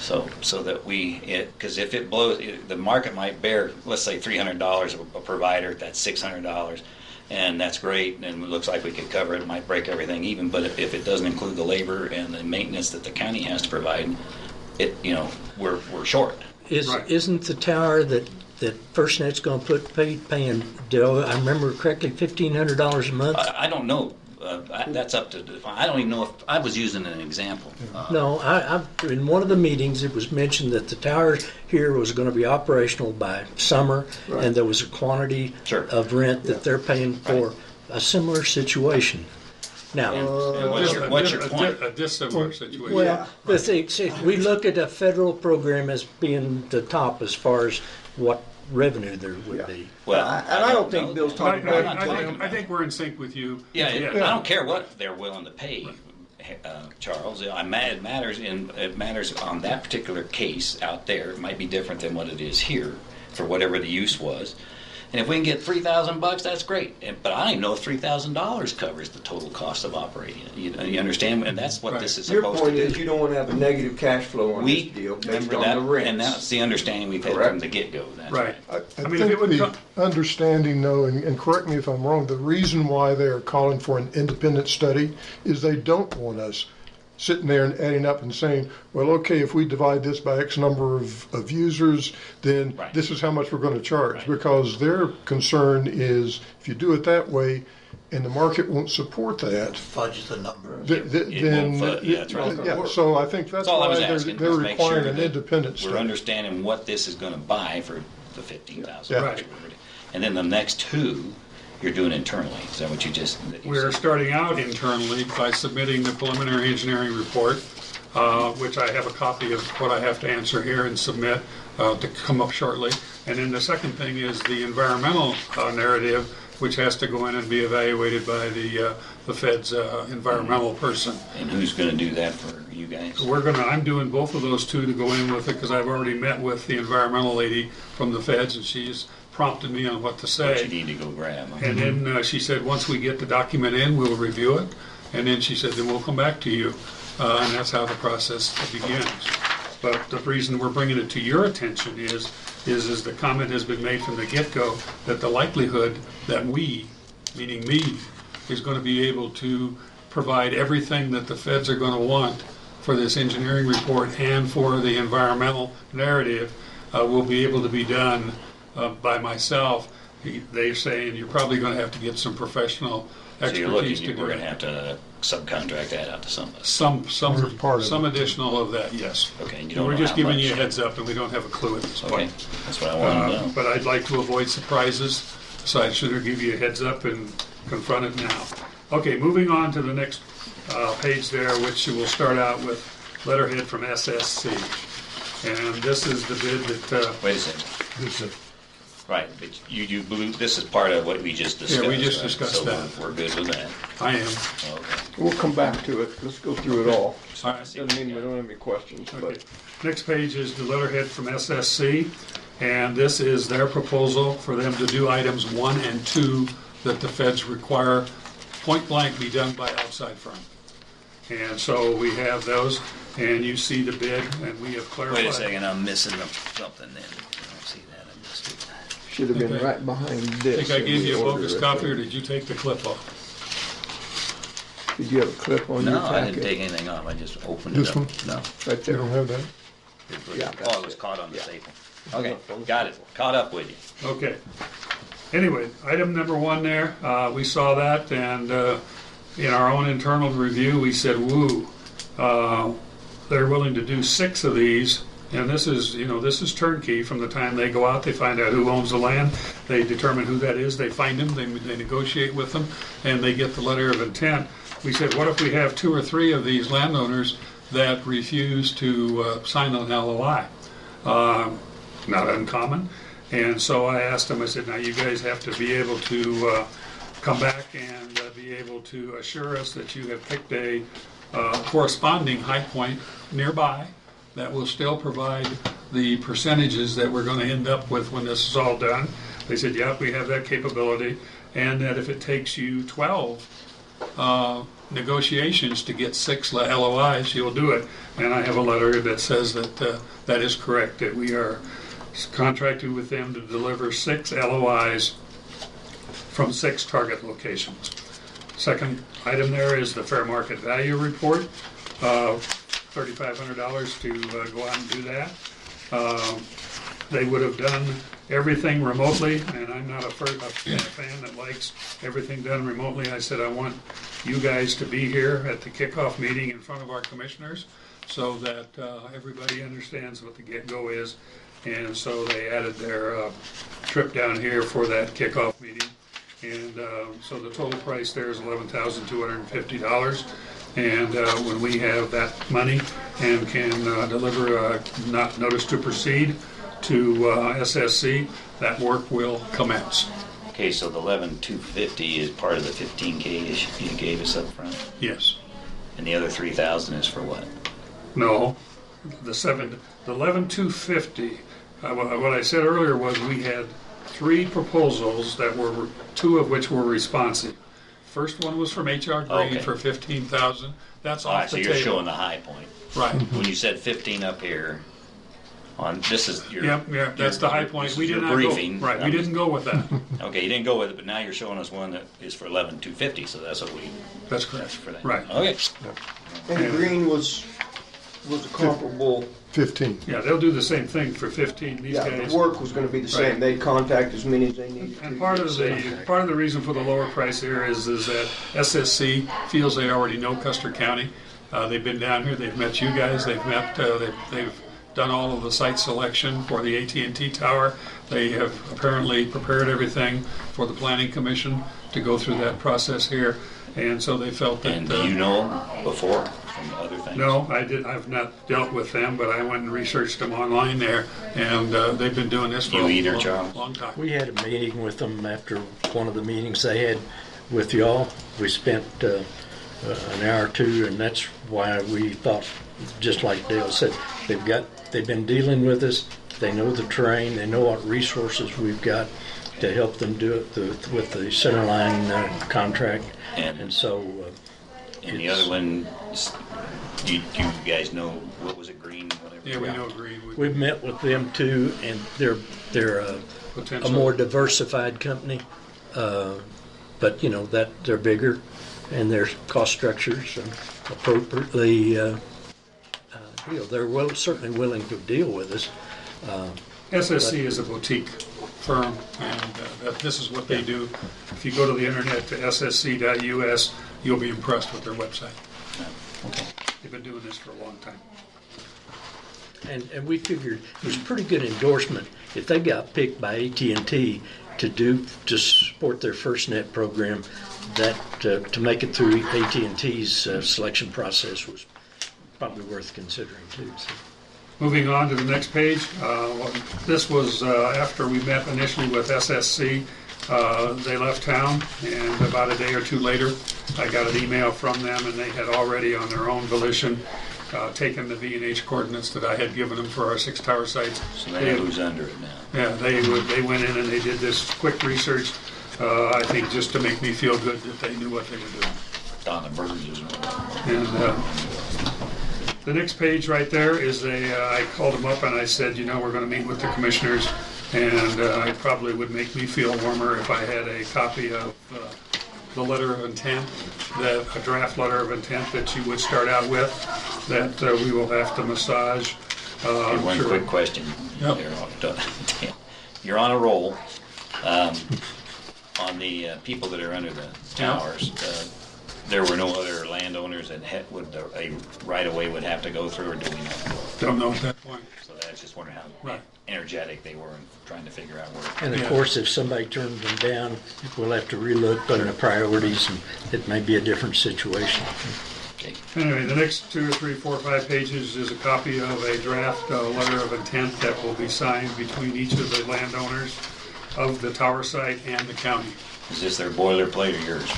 So that because if it blows, the market might bear, let's say $300 a provider. That's $600. And that's great, and it looks like we could cover it. It might break everything even, but if it doesn't include the labor and the maintenance that the county has to provide, we're short. Isn't the tower that FirstNet's going to paying? I remember correctly, $1,500 a month. I don't know. That's up to. I don't even know if I was using an example. No, I in one of the meetings it was mentioned that the tower here was going to be operational by summer, and there was a quantity of rent that they're paying for a similar situation. Now, what's your point? A dissimilar situation. Well, we look at a federal program as being the top as far as what revenue there would be. Well, I don't think Bill's talking about. I think we're in sync with you. Yeah, I don't care what they're willing to pay, Charles. It matters on that particular case out there. It might be different than what it is here for whatever the use was. And if we can get $3,000, that's great. But I don't even know if $3,000 covers the total cost of operating it. You understand? And that's what this is supposed to do. Your point is you don't want to have a negative cash flow on this deal based on the rents. And that's the understanding we've had from the get-go. Right. I think the understanding, though, and correct me if I'm wrong, the reason why they are calling for an independent study is they don't want us sitting there and adding up and saying, well, okay, if we divide this by X number of users, then this is how much we're going to charge. Because their concern is if you do it that way and the market won't support that, fudge the number. So I think that's why they're requiring an independent study. We're understanding what this is going to buy for the $15,000. Right. And then the next 2 you're doing internally. Is that what you just... We're starting out internally by submitting the preliminary engineering report, which I have a copy of what I have to answer here and submit to come up shortly. And then the second thing is the environmental narrative, which has to go in and be evaluated by the Fed's environmental person. And who's going to do that for you guys? I'm doing both of those 2 to go in with it because I've already met with the environmental lady from the Feds, and she's prompted me on what to say. What you need to go grab. And then she said, once we get the document in, we'll review it. And then she said, then we'll come back to you. and that's how the process begins. But the reason we're bringing it to your attention is the comment has been made from the get-go that the likelihood that we, meaning me, is going to be able to provide everything that the feds are going to want for this engineering report and for the environmental narrative will be able to be done by myself. They're saying you're probably going to have to get some professional So you're expertise looking, to do we're it. going to have to subcontract that out to somebody. Some additional of that, yes. Okay, you don't We're know just how giving much. you a heads up, and we don't have a clue at this Okay, point. that's what I wanted to know. But I'd like to avoid surprises, so I'd sooner give you a heads up and confront it now. Okay, moving on to the next page there, which will start out with letterhead from SSC. And this is the bid that... Wait a second. Right, but you believe this is part of what we just discussed. Yeah, we just right? discussed So that. We're good with that. I am. Okay. We'll come back to it. Let's go through it all. All right. Doesn't mean we don't have any questions, Okay. but Next page is the letterhead from SSC, and this is their proposal for them to do items 1 and 2 that the feds require point blank be done by outside firm. And so we have those, and you see the bid, and we have clarified. Wait a second, I'm missing something then. I don't see that, I missed it. should have been Okay. right behind I this. think I in gave the you a order bogus right copy, there. or did you take the clip off? Did you have a clip on your No, packet? I didn't take anything off, I just opened it This up. one? No. Right You there. don't have that? Yeah, Oh, it was caught on the staple. Okay, got it, caught up with you. Okay. Anyway, item number 1 there, we saw that, and in our own internal review, we said, woo, they're willing to do 6 of these, and this is turnkey. From the time they go out, they find out who owns the land, they determine who that is, they find them, they negotiate with them, and they get the letter of intent. We said, what if we have 2 or 3 of these landowners that refuse to sign an LOI? Not uncommon. And so I asked them, I said, now you guys have to be able to come back and be able to assure us that you have picked a corresponding high point nearby that will still provide the percentages that we're going to end up with when this is all done. They said, yep, we have that capability, and that if it takes you 12 negotiations to get 6 LOIs, you'll do it. And I have a letter that says that that is correct, that we are contracted with them to deliver 6 LOIs from 6 target locations. Second item there is the fair market value report, $3,500 to go out and do that. They would have done everything remotely, and I'm not a fan that likes everything done remotely. I said I want you guys to be here at the kickoff meeting in front of our commissioners so that everybody understands what the get-go is. And so they added their trip down here for that kickoff meeting. And so the total price there is $11,250. And when we have that money and can deliver a notice to proceed to SSC, that work will commence. Okay, so the 11,250 is part of the 15K you gave us up front? Yes. And the other 3,000 is for what? No, the 11,250. What I said earlier was we had 3 proposals that were 2 of which were responsive. First one was from HR Green Okay. for 15,000. That's All off right, so the you're table. showing the high point. Right. When you said 15 up here, on this is your. Yep, that's the high point. This We is did your not briefing. go. Right, we didn't go with that. Okay, you didn't go with it, but now you're showing us one that is for 11,250, so that's what we. That's correct. That's for that. Right. Okay. And Green was a comparable. 15. Yeah, they'll do the same thing for 15. These Yeah, guys. the work was going to be the same. Right. They'd contact as many as they needed. And to part get of set the up. part of the reason for the lower price here is that SSC feels they already know Custer County. They've been down here. They've met you guys. They've met. They've done all of the site selection for the AT&T tower. They have apparently prepared everything for the Planning Commission to go through that process here, and so they felt that. And do you know before from other things? No, I've not dealt with them, but I went and researched them online there, and they've been doing this for You a either, long, Charles? long time. We had a meeting with them after one of the meetings they had with y'all. We spent an hour or 2, and that's why we thought, just like Dale said, they've been dealing with us. They know the terrain. They know what resources we've got to help them do it with the centerline contract. And so. And the other one, You guys know, what was it, Green, whatever? Yeah, we know Green. We've met with them too, and they're a Potential. more diversified company, but you know that they're bigger, and their cost structures are appropriately. They're certainly willing to deal with us. SSC is a boutique firm, and this is what they do. If you go to the internet to ssc.us, you'll be impressed with their website. Okay. They've been doing this for a long time. And we figured it was pretty good endorsement if they got picked by AT&T to support their FirstNet program. That to make it through AT&T's selection process was probably worth considering too. So. Moving on to the next page, this was after we met initially with SSC. They left town, and about a day or two later, I got an email from them, and they had already, on their own volition, taken the V&H coordinates that I had given them for our 6 tower sites. So they know who's under it now. Yeah, they went in and they did this quick research, I think just to make me feel good that they knew what they were doing. Donna Burgess. And the next page right there is I called them up and I said, you know, we're going to meet with the commissioners, and it probably would make me feel warmer if I had a copy of the letter of intent, a draft letter of intent that you would start out with, that we will have to massage. One quick question. Yep. You're on a roll. On the people that are under the towers, there were no other landowners that would a right-of-way would have to go through, or do we know? Don't know at that point. So that's just wondering how energetic they were in trying to figure out where. And of course, if somebody turns them down, we'll have to relook on the priorities, and it may be a different situation. Okay. Anyway, the next 2 or 3, 4, 5 pages is a copy of a draft letter of intent that will be signed between each of the landowners of the tower site and the county. Is this their boilerplate or yours?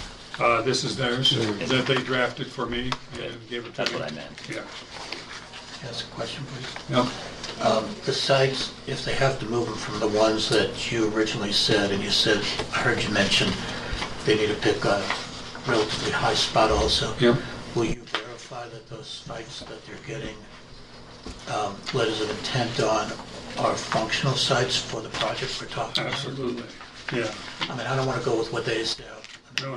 This is theirs, that they drafted for me and gave it to me. That's what I meant. Yeah. Ask a question, please. Yep. The sites, if they have to move them from the ones that you originally said, and you said, I heard you mention, they need to pick a relatively high spot also. Yep. Will you verify that those sites that they're getting letters of intent on are functional sites for the project we're talking about? Absolutely. Yeah. I mean, I don't want to go with what they established. No,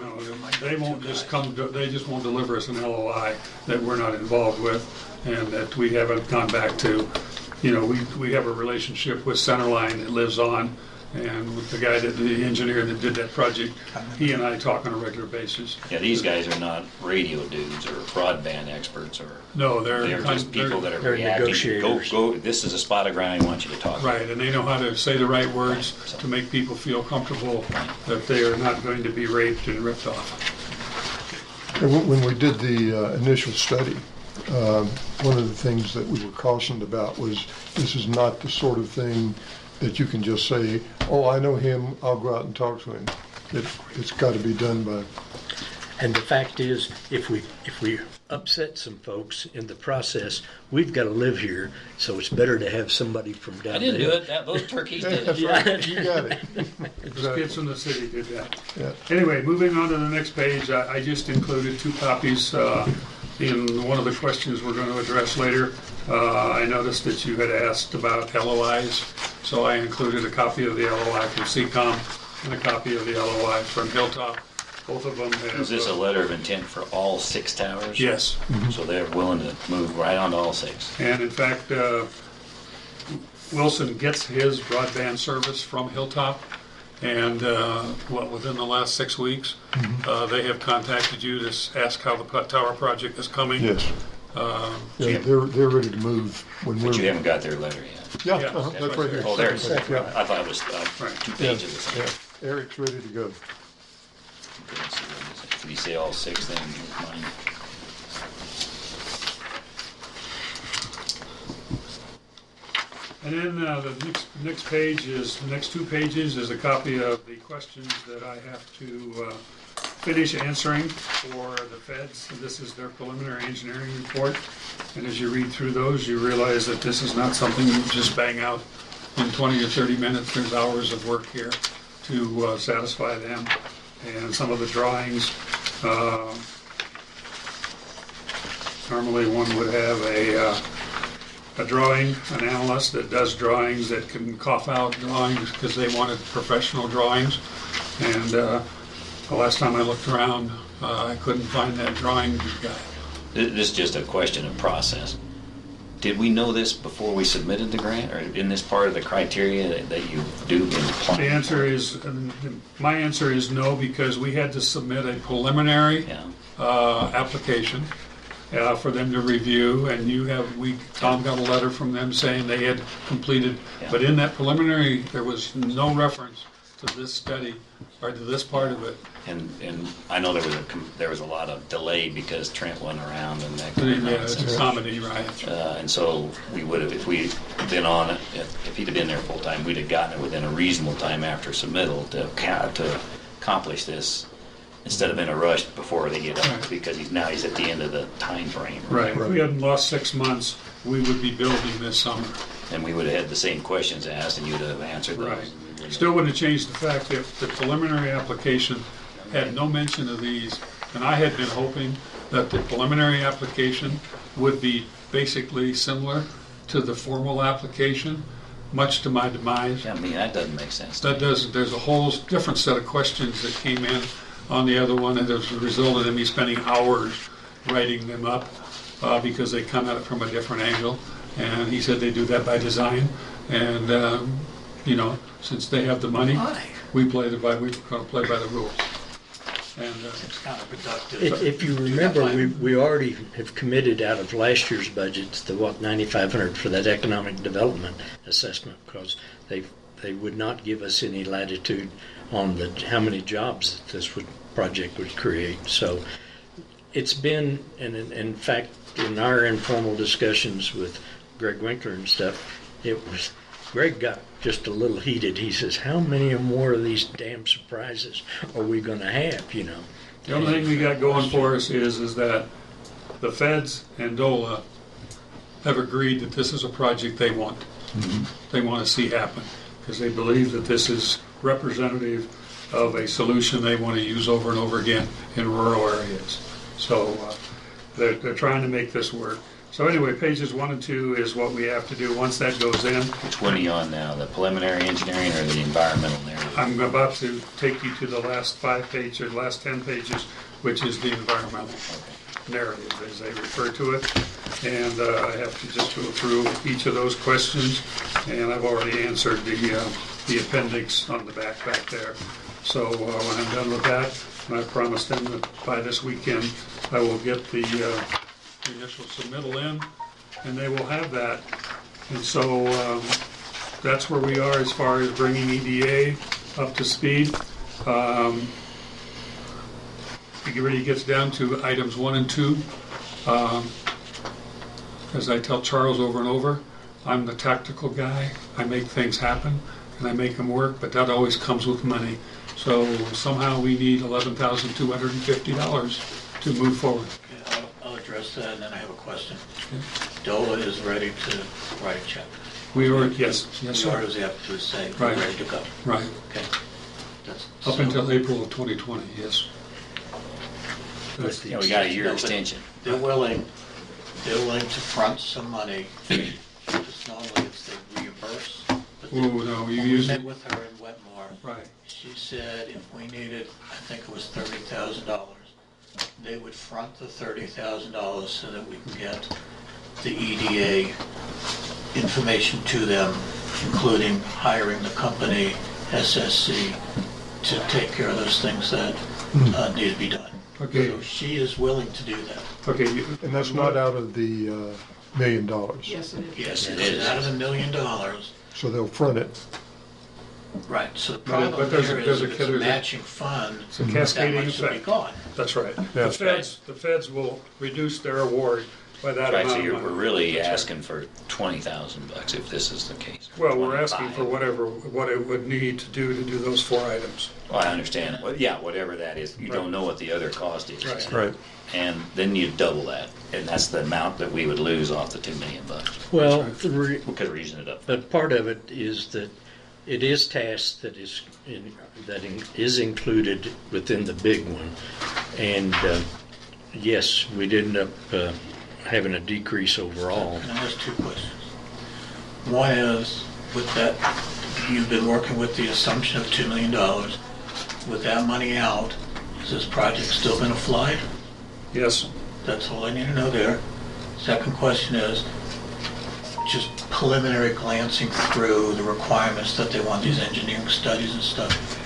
they won't just they just won't deliver us an LOI that we're not involved with and that we haven't gone back to. You know, we have a relationship with Centerline that lives on, and with the engineer that did that project, he and I talk on a regular basis. Yeah, these guys are not radio dudes or broadband experts, or no, they're just people that are they're reacting. negotiators. Go. This is a spot of ground I want you to talk. Right, and they know how to say the right words to make people feel comfortable that they are not going to be raped and ripped off. And when we did the initial study, one of the things that we were cautioned about was this is not the sort of thing that you can just say, oh, I know him, I'll go out and talk to him. It's got to be done by... And the fact is, if we upset some folks in the process, we've got to live here, so it's better to have somebody from down there. I didn't do it. Those turkeys did it. That's right, you got it. Those kids from the city did that. Yeah. Anyway, moving on to the next page, I just included 2 copies in one of the questions we're going to address later. I noticed that you had asked about LOIs, so I included a copy of the LOI from CCOM and a copy of the LOI from Hilltop. Both of them have... Is this a letter of intent for all 6 towers? Yes. So they're willing to move right on to all 6. And in fact, Wilson gets his broadband service from Hilltop, and within the last 6 weeks, they have contacted you to ask how the tower project is coming. Yes. Yeah, they're ready to move when But you haven't got their letter yet. Yeah, Yeah, that's right here. Oh, there's. Yeah. I thought it was 2 pages or something. Yeah, Eric's ready to go. Did he say all 6 then? Mine. And then the next page is, the next 2 pages is a copy of the questions that I have to finish answering for the feds. And this is their preliminary engineering report. And as you read through those, you realize that this is not something you just bang out in 20 or 30 minutes. There's hours of work here to satisfy them. And some of the drawings Normally, one would have a drawing, an analyst that does drawings, that can cough out drawings because they wanted professional drawings. And the last time I looked around, I couldn't find that drawing guy. This is just a question of process. Did we know this before we submitted the grant, or in this part of the criteria that you do in applying? The answer is, my answer is no, because we had to submit a preliminary application for them to review, and Tom got a letter from them saying they had completed, but in that preliminary, there was no reference to this study or to this part of it. And I know there was a lot of delay because Trent wasn't around and that kind of Yeah, nonsense. it's a comedy, right? And so we would have, if we'd been on it, if he'd have been there full time, we'd have gotten it within a reasonable time after submittal to accomplish this, instead of in a rush before they get up, because he's at the end of the time frame. Right. If we hadn't lost 6 months, we would be building this summer. And we would have had the same questions asked, and you'd have answered those. Right. Still wouldn't have changed the fact that the preliminary application had no mention of these, and I had been hoping that the preliminary application would be basically similar to the formal application, much to my demise. I mean, that doesn't make sense. There's a whole different set of questions that came in on the other one, and as a result of me spending hours writing them up because they come at it from a different angle. And he said they do that by design, and since they have the money, we're going to play by the rules. And It's counterproductive. If you remember, we already have committed out of last year's budget the $9,500 for that economic development assessment, because they would not give us any latitude on how many jobs that this project would create. So it's been, and in fact, in our informal discussions with Greg Winkler and stuff, Greg got just a little heated. He says, how many more of these damn surprises are we going to have, The only thing we got going for us is that the feds and DOLA have agreed that this is a project they want. Mm-hmm. They want to see happen, because they believe that this is representative of a solution they want to use over and over again in rural areas. So they're trying to make this work. So anyway, pages 1 and 2 is what we have to do once that goes in. Which one are you on now, the preliminary engineering or the environmental narrative? I'm about to take you to the last 5 pages, or last 10 pages, which is the environmental narrative, as they refer to it. And I have to just go through each of those questions, and I've already answered the appendix on the back there. So when I'm done with that, and I promised them that by this weekend I will get the initial submittal in, and they will have that. And so that's where we are as far as bringing EDA up to speed. It really gets down to items 1 and 2. As I tell Charles over and over, I'm the tactical guy. I make things happen, and I make them work, but that always comes with money. So somehow we need $11,250 to move forward. Okay, I'll address that, and then I have a question. DOLA is ready to write a check. We are, yes, The sir. orders they have to say, Right. ready to go. Right. Okay. That's, Up until April of 2020, yes. We got a year extension. They're willing to front some money. Just normally it's they reimburse. But Ooh, no, you when we use met it. with her in Wetmore. Right. She said if we needed, I think it was $30,000, they would front the $30,000 so that we can get the EDA information to them, including hiring the company, SSC, to take care of those things that need to be done. Okay. So she is willing to do that. Okay. And that's not out of the $1 million. Yes, it is. Yes, It it is is. out of $1 million. So they'll front it. Right, so the But problem there's a- here there's is a- if it's a there's a- matching fund, It's a that cascading much will be effect. gone. That's right. Yeah. The feds will reduce their award by that Right, so amount of money. we're really That's right. asking for $20,000 if this is the case. Well, we're asking for 25. what it would need to do those 4 items. Well, I understand. Well, yeah, whatever that is. You don't know what the other cost is. Right. Right. And then you double that, and that's the amount that we would lose off the $2 million Well, because we're using it up. but part of it is that it is tasks that is included within the big one, and yes, we'd end up having a decrease overall. And there's two questions. One is, with that, you've been working with the assumption of $2 million. With that money out, is this project still going to fly? Yes. That's all I need to know there. Second question is, just preliminary glancing through the requirements that they want, these engineering studies and stuff.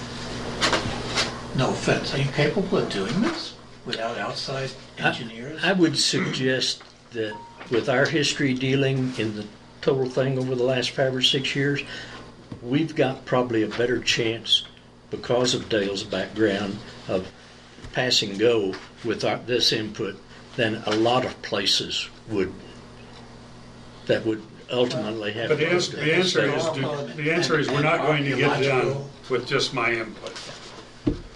No offense, are you capable of doing this without outside engineers? I would suggest that with our history dealing in the total thing over the last 5 or 6 years, we've got probably a better chance, because of Dale's background, of passing go with this input than a lot of places would, that would ultimately have. But the answer is we're not going to get done with just my input.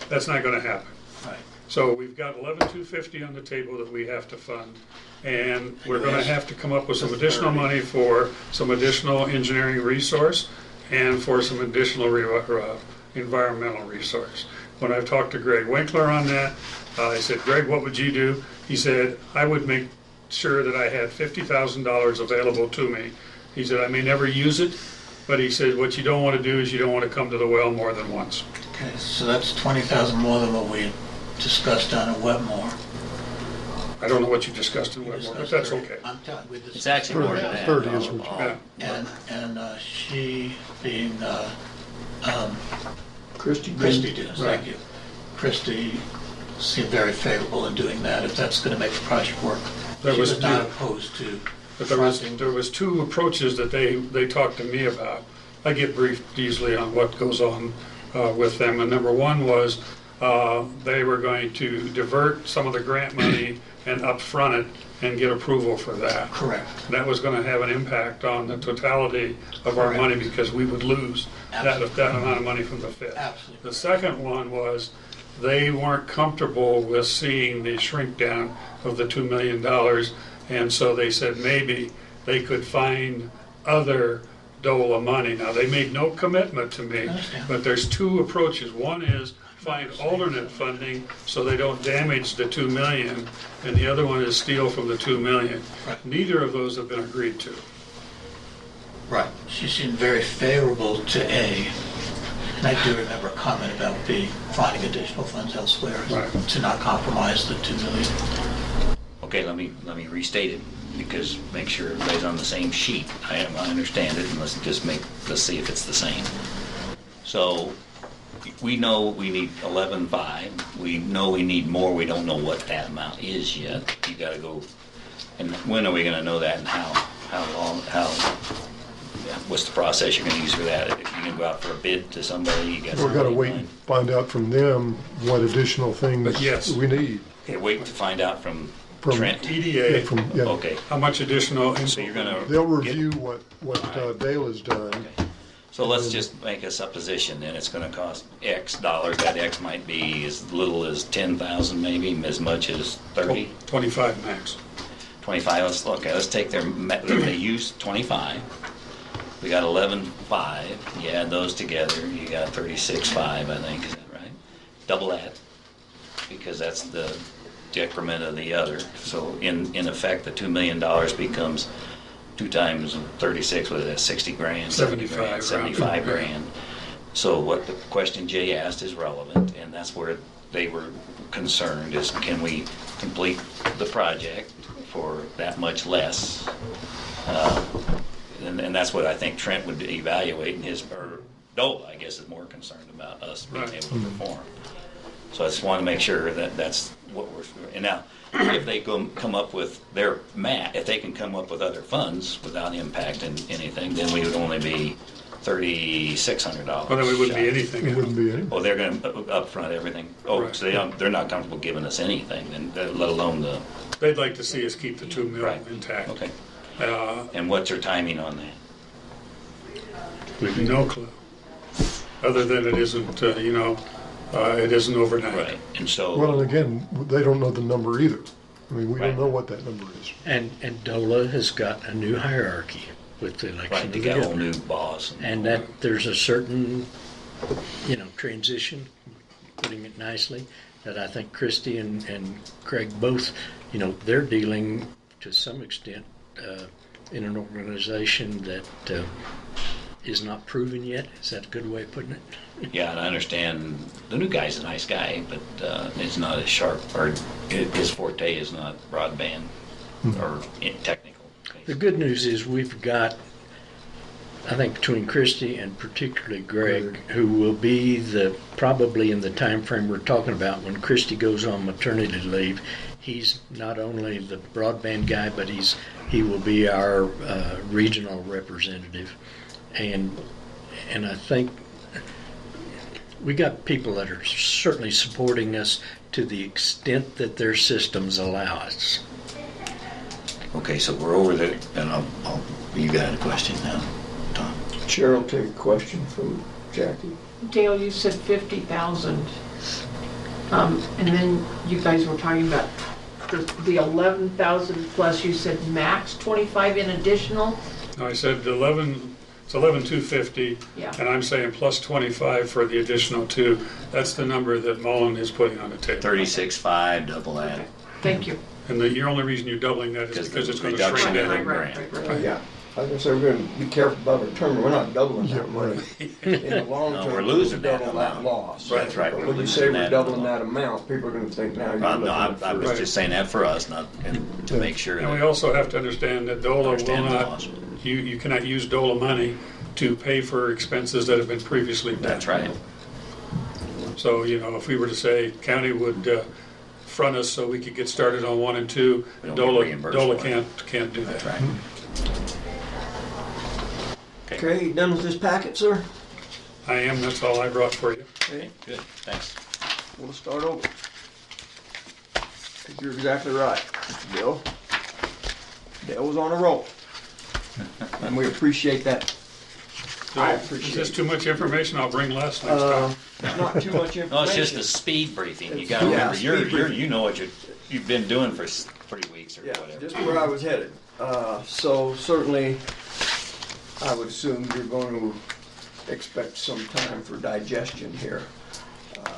That's not going to happen. Right. So we've got 11,250 on the table that we have to fund, and we're going to have to come up with some additional money for some additional engineering resource and for some additional environmental resource. When I've talked to Greg Winkler on that, I said, Greg, what would you do? He said, I would make sure that I had $50,000 available to me. He said, I may never use it, but he said, what you don't want to do is you don't want to come to the well more than once. Okay, so that's 20,000 more than what we discussed down at Wetmore. I don't know what you discussed in Wetmore, but that's okay. I'm telling you, we discussed It's actually more than that. 30 is what And she being Christie. Christie did, Right. thank you. Christie seemed very favorable in doing that, if that's going to make the project work. There She was was not two. opposed to But there was two approaches that they talked to me about. I get briefed easily on what goes on with them. And number one was they were going to divert some of the grant money and upfront it and get approval for that. Correct. That was going to have an impact on the totality of our money because we would lose that amount of money from the FIT. Absolutely. The second one was they weren't comfortable with seeing the shrink down of the $2 million. And so they said maybe they could find other DOLA money. Now, they made no commitment to me, but there's two approaches. One is find alternate funding so they don't damage the $2 million, and the other one is steal from the $2 million. Right. Neither of those have been agreed to. Right. She seemed very favorable to A. And I do remember a comment about B, finding additional funds elsewhere Right. to not compromise the $2 million. Okay, let me restate it, because make sure everybody's on the same sheet. I understand it, and let's see if it's the same. So, we know we need 11.5. We know we need more. We don't know what that amount is yet. You got to go. And when are we going to know that? And how long? What's the process you're going to use for that? If you're going to go out for a bid to somebody, you got. We've got to wait and find out from them what additional things Yes. we need. Okay, wait to find out from From Trent. EDA, Okay. how much additional So you're going to. They'll review what Dale has done. So let's just make a supposition, and it's going to cost X dollars. That X might be as little as 10,000, maybe as much as 30. 25 max. 25. Let's take they use 25. We got 11.5. You add those together, you got 36.5. I think, is that right? Double that, because that's the decrement of the other. So in effect, the $2 million becomes 2 times 36, what is that, 60 grand? 75 75 grand. So what the question Jay asked is relevant, and that's where they were concerned, is can we complete the project for that much less? And that's what I think Trent would evaluate in his, or Dola, I guess, is more concerned about us being able to perform. So I just want to make sure that that's what we're, and now, if they come up with their if they can come up with other funds without impacting anything, then we would only be $3,600. Well, then we wouldn't be anything. It wouldn't be anything. Oh, they're going to upfront everything. Oh, Right. so they're not comfortable giving us anything, then, let alone the. They'd like to see us keep the $2 million intact. Okay. And what's your timing on that? No clue. Other than it isn't, it isn't overnight. Right. And so. Well, and again, they don't know the number either. I mean, we don't know what that number is. And Dola has got a new hierarchy with the election Right, of they the got a whole governor. new boss. And that there's a certain, transition, putting it nicely, that I think Christie and Craig both, they're dealing to some extent in an organization that is not proven yet. Is that a good way of putting it? Yeah, and I understand the new guy's a nice guy, but it's not as sharp, or his forte is not broadband or technical. The good news is we've got, I think, between Christy and particularly Greg, who will be probably in the time frame we're talking about when Christy goes on maternity leave. He's not only the broadband guy, but he will be our regional representative, and I think we got people that are certainly supporting us to the extent that their systems allow us. Okay, so we're over there, and you got a question now, Tom? Cheryl, take a question from Jackie. Dale, you said 50,000. And then you guys were talking about the 11,000 plus, you said max 25 in additional? No, I said 11, it's 11,250, Yeah. and I'm saying plus 25 for the additional 2. That's the number that Mullen is putting on the table. 36.5, double that. Thank you. And the only reason you're doubling that is because it's going to reduction shrink in down. the grant. Yeah, I was gonna say, we're gonna be careful about our term, we're not doubling that money. In the long No, term, we're losing that double that amount. loss. That's right, we're When you losing say that we're doubling amount. that amount, people are gonna think now you're No, looking I at was just saying that for us, not to make sure And we that. also have to understand that DOLA will Understand the not, laws. you cannot use DOLA money to pay for expenses that have been previously done. That's right. So, if we were to say county would front us so we could get started on 1 and 2, We don't get DOLA reimbursed for it. can't do that. That's right. Okay, you done with this packet, sir? I am, that's all I brought for you. Okay, Good, thanks. we'll start over. 'Cause you're exactly right, Bill. Dale was on a roll. And we appreciate that. I Is appreciate this it. too much information? I'll bring less next time. Not too much information. No, it's just a speed briefing. You gotta Yeah, remember, speed briefing. you know what you've been doing for 3 weeks or Yeah, whatever. just where I was headed. So certainly, I would assume you're going to expect some time for digestion here.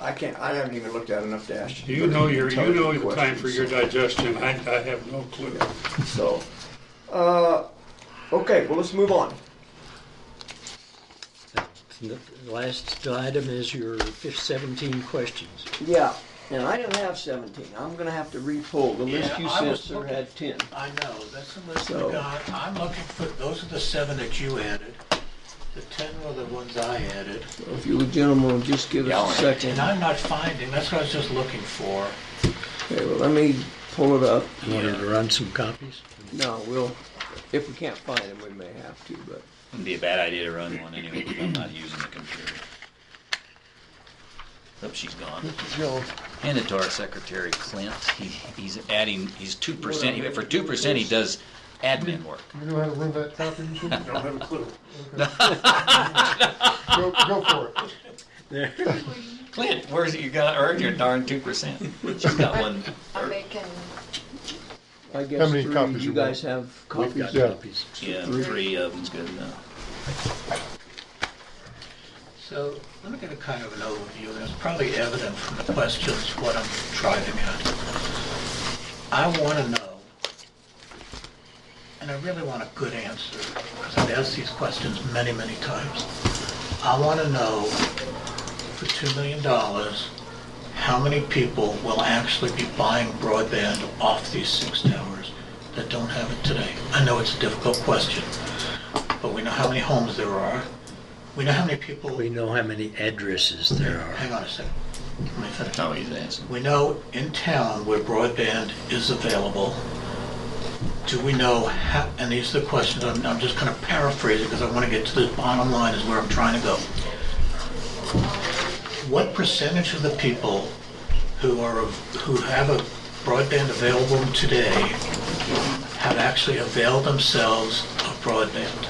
I haven't even looked at enough to ask you. You know the intelligent time for your questions. digestion. I have no clue. So, okay, well, let's move on. The last item is your 17 questions. Yeah, and I didn't have 17. I'm gonna have to re-pull. The list you Yeah, I sent, was sir, looking- had 10. I know, that's the list So- we got. I'm looking for, those are the 7 that you added. The 10 were the ones I added. If you gentlemen will just give us a second. And I'm not finding, that's what I was just looking for. Okay, well, let me pull it up. You wanted to run some copies? No, if we can't find them, we may have to, but. It'd be a bad idea to run one anyway, because I'm not using the computer. Oh, she's gone. Hand it to our secretary, Clint. He's 2%. For 2%, he does admin work. You know how to run that copy machine? Don't have a clue. Go for it. Clint, where's it? You got earned your darn 2%. She's got one. I'm making. I guess How many 3, copies you you guys want? have We've copies? got Yeah. copies. Yeah, 3 of them's good enough. So let me get a kind of an overview, and it's probably evident from the questions what I'm driving at. I want to know, and I really want a good answer, because I've asked these questions many, many times. I want to know, for $2 million, how many people will actually be buying broadband off these 6 towers that don't have it today? I know it's a difficult question, but we know how many homes there are. We know how many people... We know how many addresses there are. Hang on a second. Let me finish. No, he's asking. We know in town where broadband is available. Do we know how... And these are the questions. I'm just kind of paraphrasing because I want to get to the bottom line is where I'm trying to go. What percentage of the people who have a broadband available today have actually availed themselves of broadband?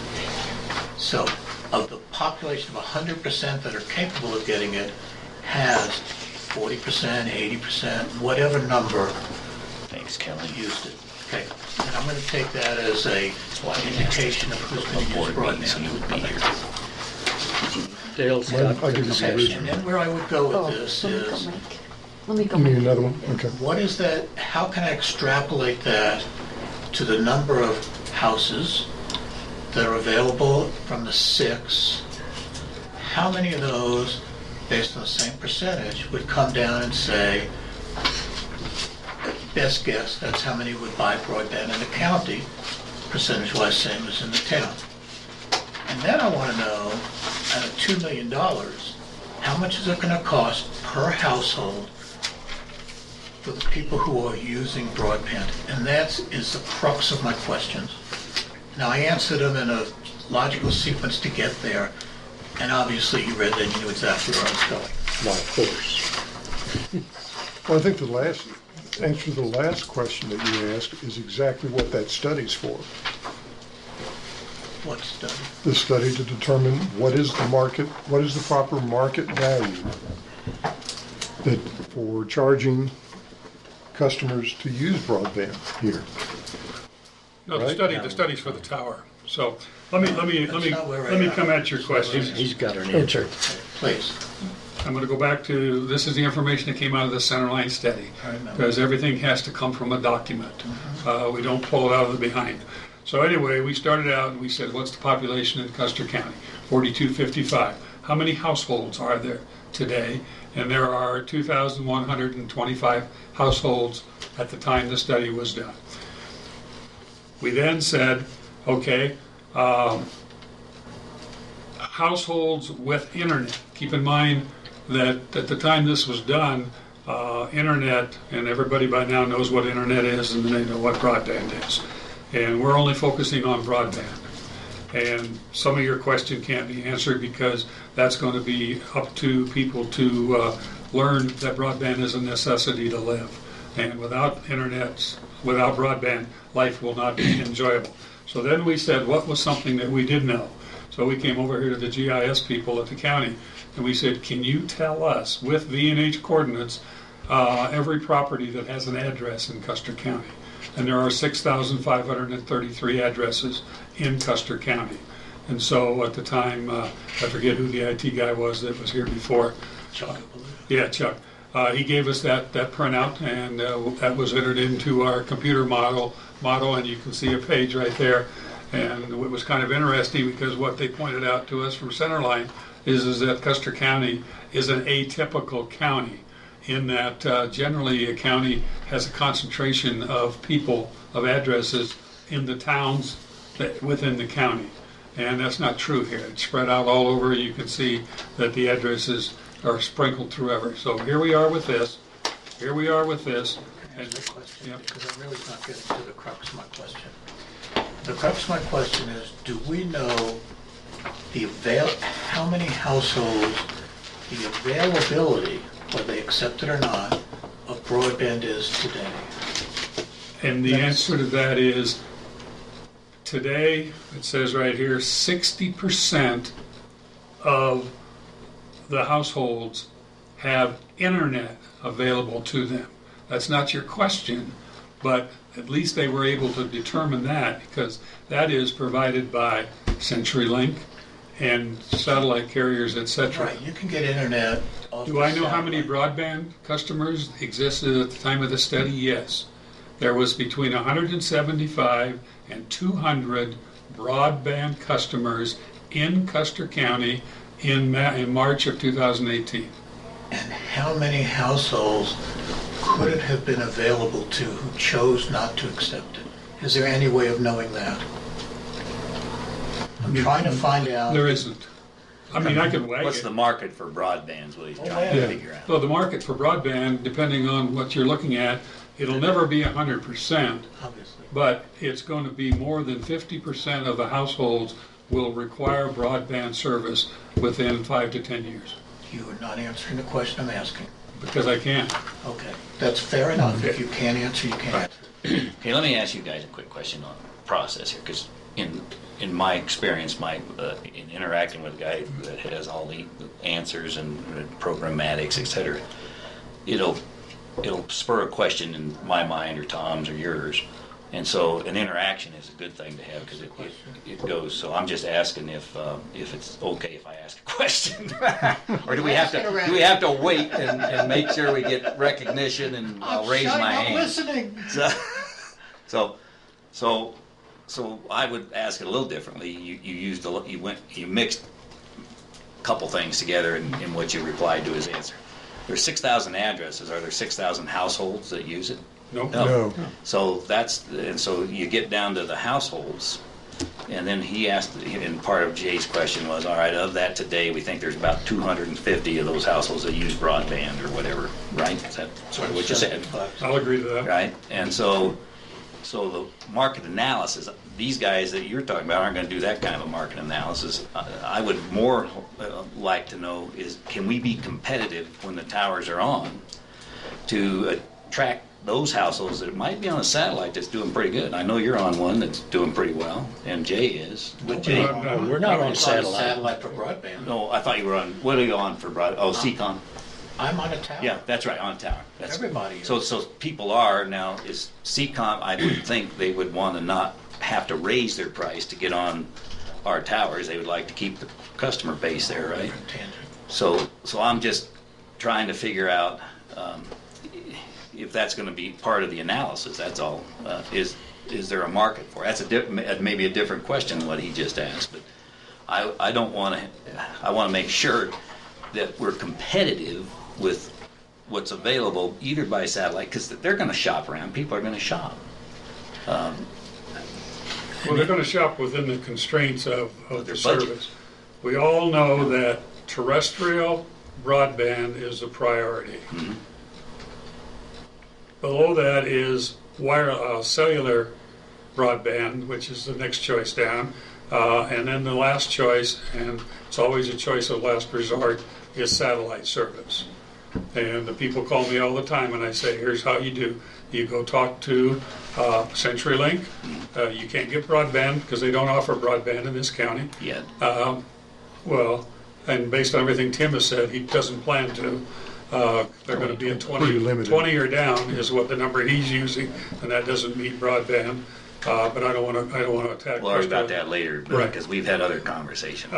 So, of the population of 100% that are capable of getting it, has 40%, 80%, whatever number Thanks, Kelly. used it. Okay, and I'm going to take that as an indication of who's going to use broadband. He would be here. Dale's Well, got I'll give you some Okay, original. and then where I would go with this let me go is, make. Let me go You need make. another one? Okay. what is that, how can I extrapolate that to the number of houses that are available from the 6, how many of those, based on the same percentage, would come down and say, best guess, that's how many would buy broadband in the county, percentage-wise same as in the town. And then I want to know, out of $2 million, how much is it going to cost per household for the people who are using broadband? And that is the crux of my questions. Now, I answered them in a logical sequence to get there, and obviously you read that and you knew exactly where I was going. Well, of course. Well, I think the answer to the last question that you asked is exactly what that study's for. What study? The study to determine what is the proper market value that for charging customers to use broadband here. No, Right? the study's for the tower. So let me come at your question. He's got an answer. Please. I'm going to go back to, this is the information that came out of the Centerline study, because everything has to come from a document. We don't pull it out of the behind. So anyway, we started out and we said, what's the population in Custer County? 4255. How many households are there today? And there are 2,125 households at the time the study was done. We then said, okay, households with internet. Keep in mind that at the time this was done, internet, and everybody by now knows what internet is and they know what broadband is. And we're only focusing on broadband. And some of your question can't be answered because that's going to be up to people to learn that broadband is a necessity to live. And without internet, without broadband, life will not be enjoyable. So then we said, what was something that we did know? So we came over here to the GIS people at the county and we said, can you tell us with V&H coordinates every property that has an address in Custer County? And there are 6,533 addresses in Custer County. And so at the time, I forget who the IT guy was that was here before. Chuck. Yeah, Chuck. He gave us that printout, and that was entered into our computer model, and you can see a page right there. And it was kind of interesting because what they pointed out to us from Centerline is that Custer County is an atypical county, in that generally a county has a concentration of people, of addresses in the towns within the county. And that's not true here. It's spread out all over. You can see that the addresses are sprinkled throughout. So here we are with this. Here we are with this. And the question, because I'm really not getting to the crux of my question. The crux of my question is, do we know how many households the availability, whether they accept it or not, of broadband is today? And the answer to that is, today, it says right here, 60% of the households have internet available to them. That's not your question, but at least they were able to determine that, because that is provided by CenturyLink and satellite carriers, etc. Right, you can get internet. Do I know how many broadband customers existed at the time of the study? Yes. There was between 175 and 200 broadband customers in Custer County in March of 2018. And how many households could it have been available to who chose not to accept it? Is there any way of knowing that? I'm trying to find out. There isn't. I mean, I could wait. What's the market for broadband is what he's trying to figure out. Well, the market for broadband, depending on what you're looking at, it'll never be 100%, Obviously. but it's going to be more than 50% of the households will require broadband service within 5 to 10 years. You are not answering the question I'm asking. Because I can. Okay, that's fair enough. If you can't answer, you can't answer. Okay, let me ask you guys a quick question on the process here, because in my experience, in interacting with a guy that has all the answers and programmatics, etc., it'll spur a question in my mind or Tom's or yours, and so an interaction is a good thing to have because it goes. So I'm just asking if it's okay if I ask a question, or do we have to wait and make sure we get recognition and I'll raise my hand. Listening. So So I would ask it a little differently. You mixed a couple things together in what you replied to his answer. There's 6,000 addresses. Are there 6,000 households that use it? Nope. No. So so you get down to the households, and then he asked, and part of Jay's question was, all right, of that today, we think there's about 250 of those households that use broadband or whatever, right? Is that sort of what you said? I'll agree to that. Right? And so the market analysis, these guys that you're talking about aren't going to do that kind of a market analysis. I would more like to know is, can we be competitive when the towers are on to attract those households that might be on a satellite that's doing pretty good? I know you're on one that's doing pretty well, and Jay is. But Jay, We're not on It's on satellite. satellite for broadband. no, I thought you were on. What are you on for broad? Oh, CCOM. I'm on a tower. Yeah, that's right, on tower. That's, Everybody is. So people are now. Is CCOM? I would think they would want to not have to raise their price to get on our towers. They would like to keep the customer base there, right? So I'm just trying to figure out if that's going to be part of the analysis. That's all. Is there a market for it? That's maybe a different question than what he just asked. But I don't want to. I want to make sure that we're competitive with what's available either by satellite, because they're going to shop around. People are going to shop. Well, they're going to shop within the constraints of their the service. We all know that terrestrial broadband is a priority. Mm-hmm. Below that is cellular broadband, which is the next choice down. And then the last choice, and it's always a choice of last resort, is satellite service. And the people call me all the time and I say, here's how you do. You go talk to CenturyLink. You can't get broadband because they don't offer broadband in this county. Yet. Well, and based on everything Tim has said, he doesn't plan to. They're going to be at 20, Pretty limited. 20 or down is what the number he's using, and that doesn't meet broadband. But I don't want to attack. We'll talk about that later, Right. because we've had other conversations.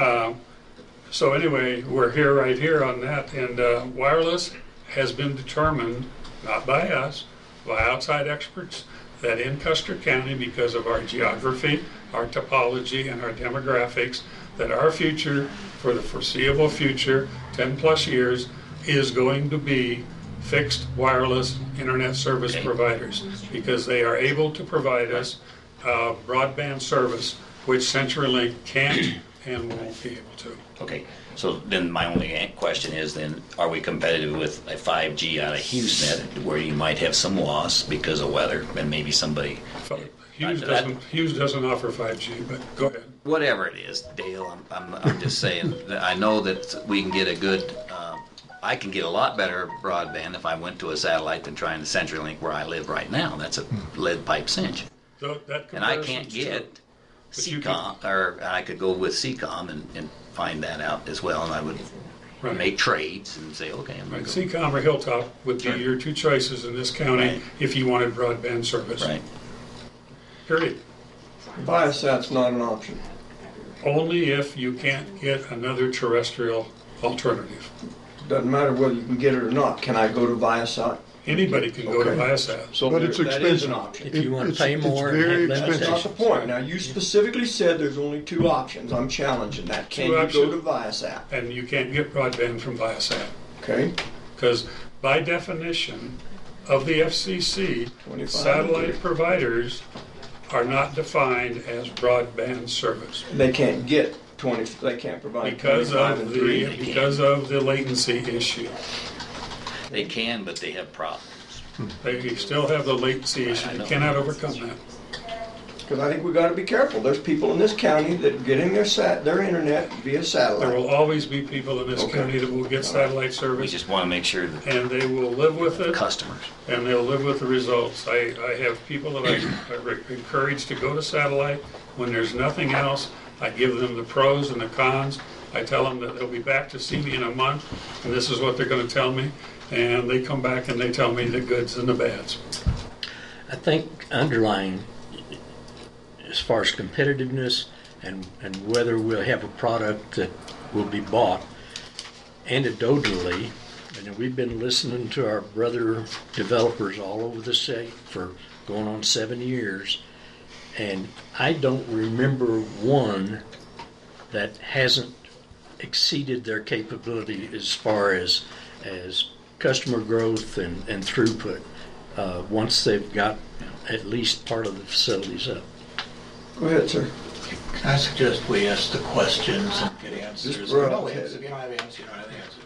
So anyway, we're right here on that, and wireless has been determined, not by us, by outside experts, that in Custer County, because of our geography, our topology, and our demographics, that our future, for the foreseeable future, 10 plus years, is going to be fixed wireless internet service providers, because they are able to provide us broadband service, which CenturyLink can't and won't be able to. Okay, so then my only question is then, are we competitive with a 5G out of HughesNet, where you might have some loss because of weather, and maybe somebody... Hughes doesn't offer 5G, but go ahead. Whatever it is, Dale, I'm just saying, that I know that we can get a good... I can get a lot better broadband if I went to a satellite than trying to CenturyLink where I live right now. That's a lead pipe cinch. So and I can't get CCOM, or I could go with CCOM and find that out as well, and I would make trades and say, okay, I'm going to go. CCOM or Hilltop would be your two choices in this county if you wanted broadband service. Right. Period. Viasat's not an option. Only if you can't get another terrestrial alternative. Doesn't matter whether you can get it or not. Can I go to Viasat? Anybody can go to Okay. Viasat. So But it's that is expensive. an option. If you want to pay more It's very and have That's not limitations. the point. Now, you specifically said there's only two options. I'm challenging that. Can Two you options. go to Viasat? And you can't get broadband from Viasat. Okay? Because by definition of the FCC, 25 satellite providers are not defined as broadband service. They can't get 20, they can't provide Because 25 of and 3. the latency issue. They can, but they have problems. They still have the latency issue. I They know. cannot overcome that. Because I think we've got to be careful. There's people in this county that get in their internet via There satellite. will always be people in this Okay. county that will get satellite We service, just want to make sure that and they will live with it, customers. and they'll live with the results. I have people that I encourage to go to satellite when there's nothing else. I give them the pros and the cons. I tell them that they'll be back to see me in a month, and this is what they're going to tell me. And they come back and they tell me the goods and the bads. I think underlying, as far as competitiveness and whether we'll have a product that will be bought, anecdotally, and we've been listening to our brother developers all over the state for going on 7 years, And I don't remember one that hasn't exceeded their capability as far as customer growth and throughput, once they've got at least part of the facilities up. Go ahead, sir. Can I suggest we ask the questions and get answers? Just roll No, ahead. if you don't have answers, you don't have answers.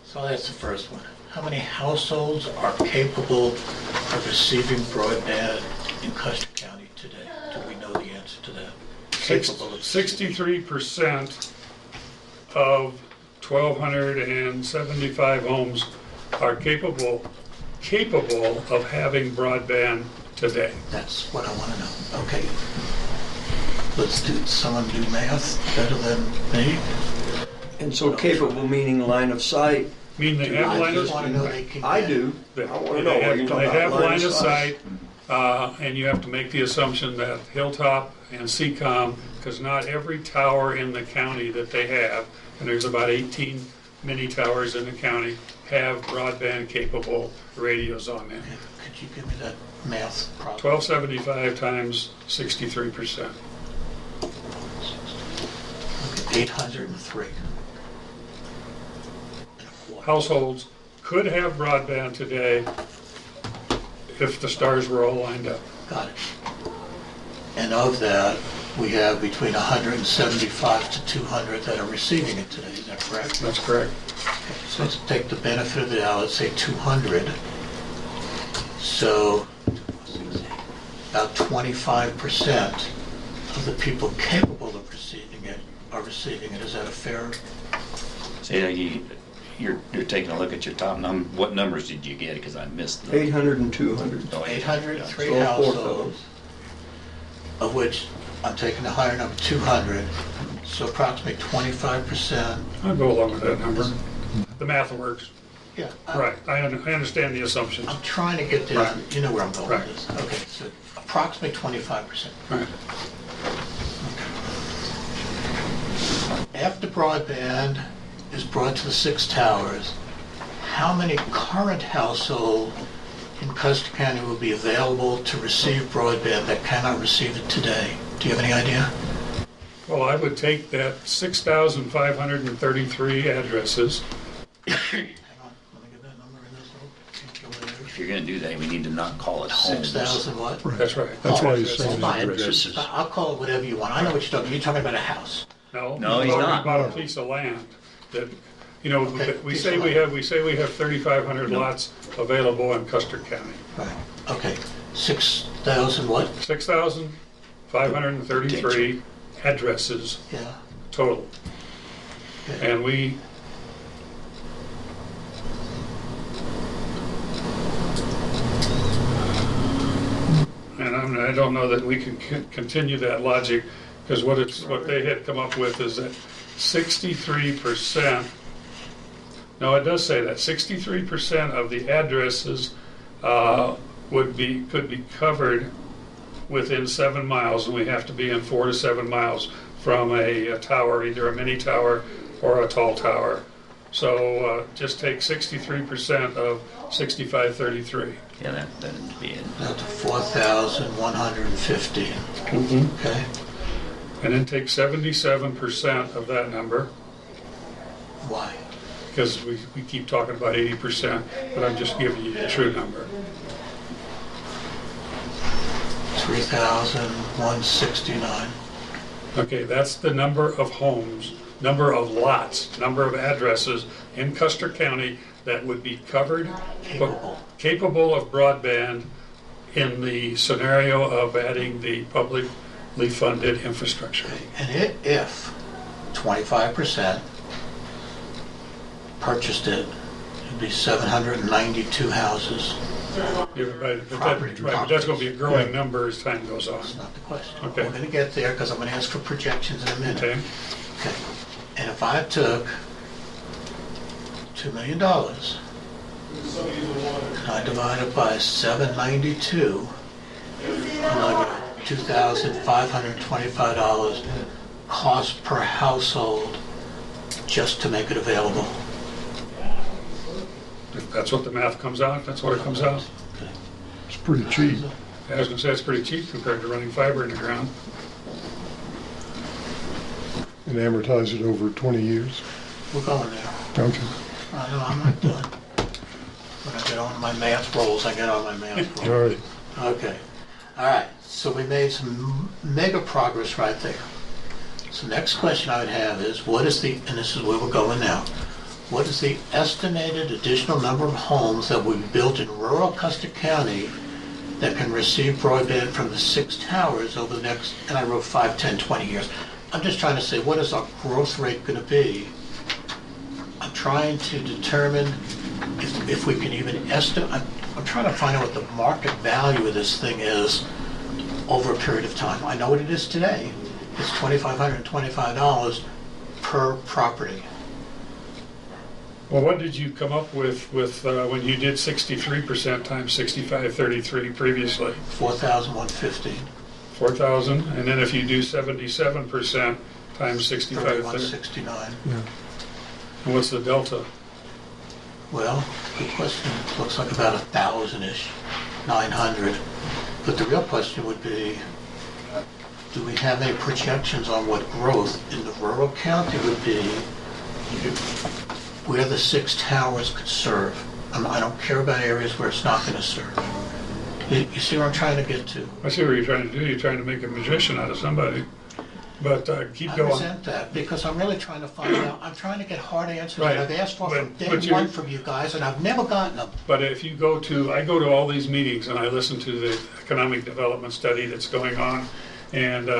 So that's the first one. How many households are capable of receiving broadband in Custer County today? Do we know the answer to that? Capable of 63% of 1,275 homes are capable of having broadband today. That's what I want to know. Okay. Let's do, someone do math better than me? And so capable meaning line of sight. Mean they have I line just of want to know they can I get- do. I want to know They what have, you're talking they have about. line of sight, and you have to make the assumption that Hilltop and CCOM, because not every tower in the county that they have, and there's about 18 mini towers in the county, have broadband capable radios on them. Could you give me that math problem? 1275 times 63%. 803. Households could have broadband today if the stars were all lined up. Got it. And of that, we have between 175 to 200 that are receiving it today, is that correct? That's correct. Okay, so let's take the benefit of the doubt, let's say 200. So about 25% of the people capable of receiving it are receiving it. Is that a fair? So you're taking a look at your top number. What numbers did you get? Because I missed them. 800 and 200. Oh, 803 So four households, of which I'm taking the higher number, 200. So approximately 25%. I'll go along with that number. The math works. Yeah. Right, I understand the assumptions. I'm trying to get there. Right. You know where I'm going Right. with this. Okay, so approximately 25%. Right. After broadband is brought to the 6 towers, how many current households in Custer County will be available to receive broadband that cannot receive it today? Do you have any idea? Well, I would take that 6,533 addresses. Hang on, let me get that number in this little. If you're going to do that, we need to not call it homes. 6,000 what? That's right. That's why he's Addresses. saying Fine. Addresses. I'll call it whatever you want. I know what you're talking about. You're talking about a house. No, No, he's we're talking not. about a piece of land that, you know, Okay, we piece say of we land. have 3,500 lots available in Custer County. Right. Okay. 6,000 what? 6,533 addresses Yeah. total. Okay. And I don't know that we can continue that logic, because what they had come up with is that 63%, no, it does say that 63% of the addresses could be covered within 7 miles, and we have to be in 4 to 7 miles from a tower, either a mini tower or a tall tower. So just take 63% of 6533. Yeah, that'd be it. That's 4,150. Okay. And then take 77% of that number, Why? because we keep talking about 80%, but I'm just giving you the true number. 3,169. Okay, that's the number of homes, number of lots, number of addresses in Custer County that would be covered, capable of broadband in the scenario of adding the publicly funded infrastructure. And if 25% purchased it, it'd be 792 houses. But that's going to be a growing number as time goes on. That's not the question. Okay. We're going to get there because I'm going to ask for projections in a minute. Okay. Okay. And if I took $2 million and I divide it by 792, and I get $2,525 cost per household just to make it available. If that's what the math comes out, that's what it comes out. It's pretty cheap. I was gonna say it's pretty cheap compared to running fiber in the ground. And amortize it over 20 years. We're going there. Okay. I know, I'm not done. When I get on my math rolls, I get on my math rolls. All right. Okay. All right. So we made some mega progress right there. So next question I would have is, what is the, and this is where we're going now, what is the estimated additional number of homes that will be built in rural Custer County that can receive broadband from the 6 towers over the next, and I wrote 5, 10, 20 years. I'm just trying to say, what is our growth rate going to be? I'm trying to determine if we can even estimate. I'm trying to find out what the market value of this thing is over a period of time. I know what it is today. It's $2,525 per property. Well, what did you come up with when you did 63% times 6533 previously? 4,150. 4,000, and then if you do 77% times 6530. 3,169. Yeah. And what's the delta? Well, good question. It looks like about 1,000-ish, 900. But the real question would be, do we have any projections on what growth in the rural county would be where the 6 towers could serve? I don't care about areas where it's not going to serve. You see what I'm trying to get to? I see what you're trying to do. You're trying to make a magician out of somebody. But keep going. I resent that because I'm really trying to find out. I'm trying to get hard answers Right. that I've asked for from But day one from you guys, and I've never gotten them. But if you go to, I go to all these meetings and I listen to the economic development study that's going on, and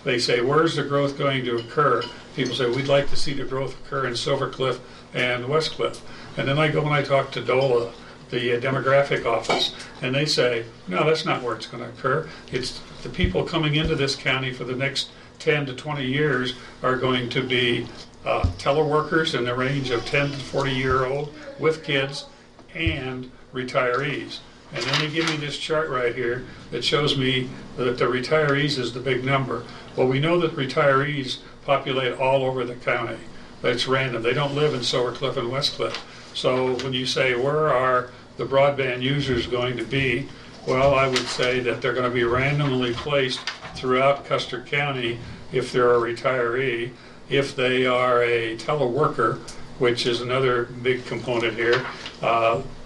they say, where's the growth going to occur? People say, we'd like to see the growth occur in Silver Cliff and West Cliff. And then I go and I talk to DOLA, the demographic office, and they say, no, that's not where it's going to occur. It's the people coming into this county for the next 10 to 20 years are going to be teleworkers in the range of 10 to 40-year-old with kids and retirees. And then they give me this chart right here that shows me that the retirees is the big number. Well, we know that retirees populate all over the county. That's random. They don't live in Silver Cliff and West Cliff. So when you say, where are the broadband users going to be? Well, I would say that they're going to be randomly placed throughout Custer County if they're a retiree. If they are a teleworker, which is another big component here,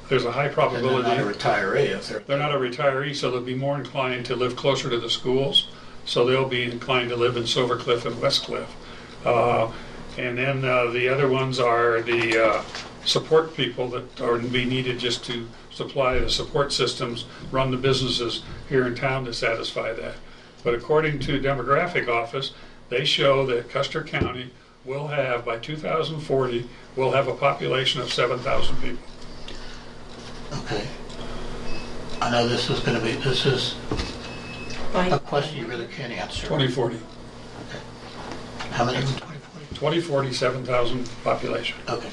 there's a high probability. And they're not a retiree. If they're not a retiree, so they'll be more inclined to live closer to the schools. So they'll be inclined to live in Silver Cliff and West Cliff. And then the other ones are the support people that are be needed just to supply the support systems, run the businesses here in town to satisfy that. But according to demographic office, they show that Custer County will have, by 2040, will have a population of 7,000 people. Okay. I know this is going to be, this is a question you really can't answer. 2040. Okay. How many in 2040? 2040, 7,000 population. Okay.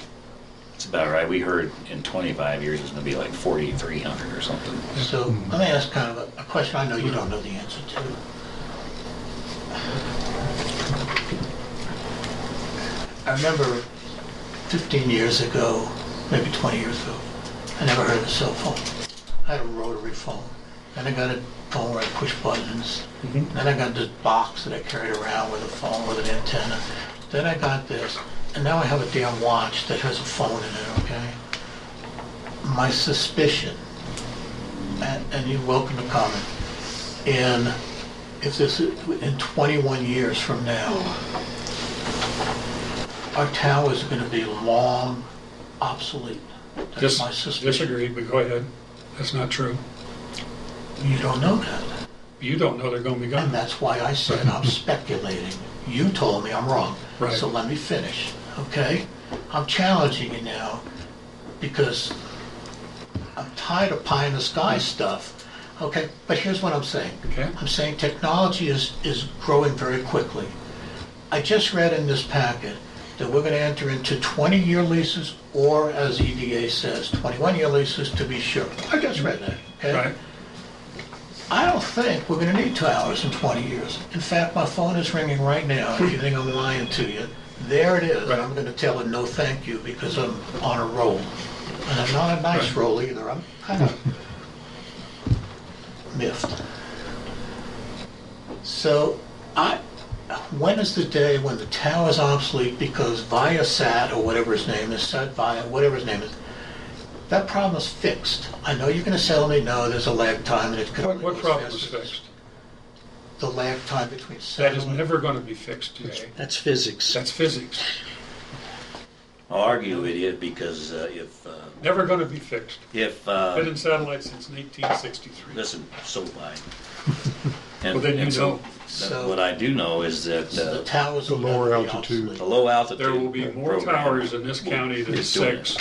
That's about right. We heard in 25 years it's going to be like 4,300 or something. So let me ask kind of a question I know you don't know the answer to. I remember 15 years ago, maybe 20 years ago, I never heard of a cell phone. I had a rotary phone. Then I got a phone where I push buttons. Then I got this box that I carried around with a phone with an antenna. Then I got this. And now I have a damn watch that has a phone in it, okay? My suspicion, and you're welcome to comment, and if this is in 21 years from now, our towers are going to be long obsolete. That's my suspicion. Disagree, but go ahead. That's not true. You don't know that. You don't know they're going to be gone. And that's why I said I'm speculating. You told me I'm wrong. Right. So let me finish, okay? I'm challenging you now because I'm tired of pie in the sky stuff. Okay, but here's what I'm saying. Okay. I'm saying technology is growing very quickly. I just read in this packet that we're going to enter into 20-year leases, or as EDA says, 21-year leases to be sure. I just read that, okay? Right. I don't think we're going to need towers in 20 years. In fact, my phone is ringing right now. If you think I'm lying to you, there it is. Right. I'm going to tell it no thank you because I'm on a roll. And I'm not a nice roll either. I'm kind of miffed. So, when is the day when the tower is obsolete because Viasat, or whatever his name is, whatever his name is, that problem is fixed? I know you're going to tell me, no, there's a lag time and it could only What go problem as is fast as- fixed? The lag time between That satellite. is never going to be fixed today. That's physics. That's physics. I'll argue with you because Never going to be fixed. if Been in satellite since 1863. listen, so by. Well, then you know. What I do know is that The towers The will lower never be altitude. obsolete. the low altitude. There will be more program towers in this county than is doing 6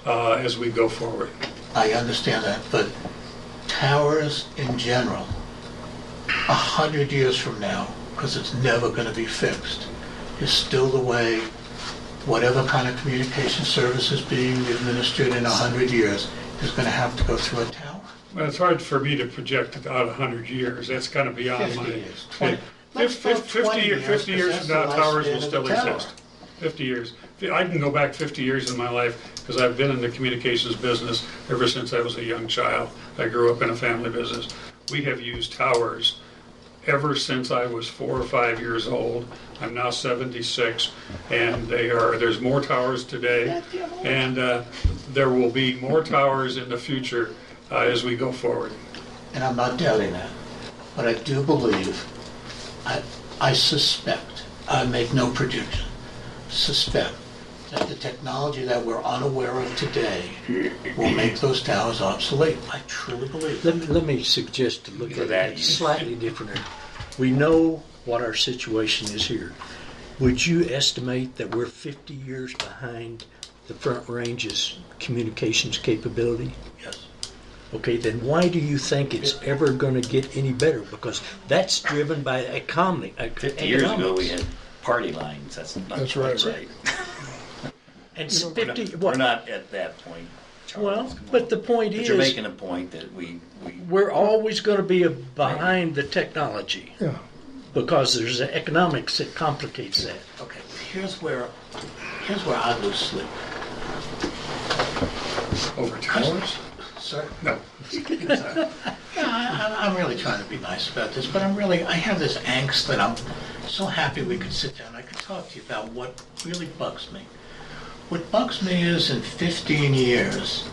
as we go forward. I understand that, but towers in general, 100 years from now, because it's never going to be fixed, is still the way whatever kind of communication service is being administered in 100 years is going to have to go through a tower. Well, it's hard for me to project it out 100 years. That's kind of beyond 50 my... years. 20 let's go 50 20 years, 50 years because from now, that's the towers will lifespan of still the tower. exist. 50 years. I can go back 50 years in my life because I've been in the communications business ever since I was a young child. I grew up in a family business. We have used towers ever since I was 4 or 5 years old. I'm now 76, and there's more towers today, and there will be more towers in the future as we go forward. And I'm not doubting that. But I do believe, I suspect, I make no prediction, suspect that the technology that we're unaware of today will make those towers obsolete. I truly believe that. Let me suggest to look For at that it use. slightly differently. We know what our situation is here. Would you estimate that we're 50 years behind the Front Range's communications capability? Yes. Okay, then why do you think it's ever going to get any better? Because that's driven by economy. 50 years ago, we had party lines. That's not That's quite right. And We're not, 50. we're not at that point, Charles. Well, Come on. but the point But is, you're making a point that we're always going to be behind the technology Yeah. because there's the economics that complicates that. Okay, here's where I lose sleep. Over towers? Sir? No. Yeah, I'm really trying to be nice about this, but I have this angst that I'm so happy we could sit down. I could talk to you about what really bugs me. What bugs me is in 15 years,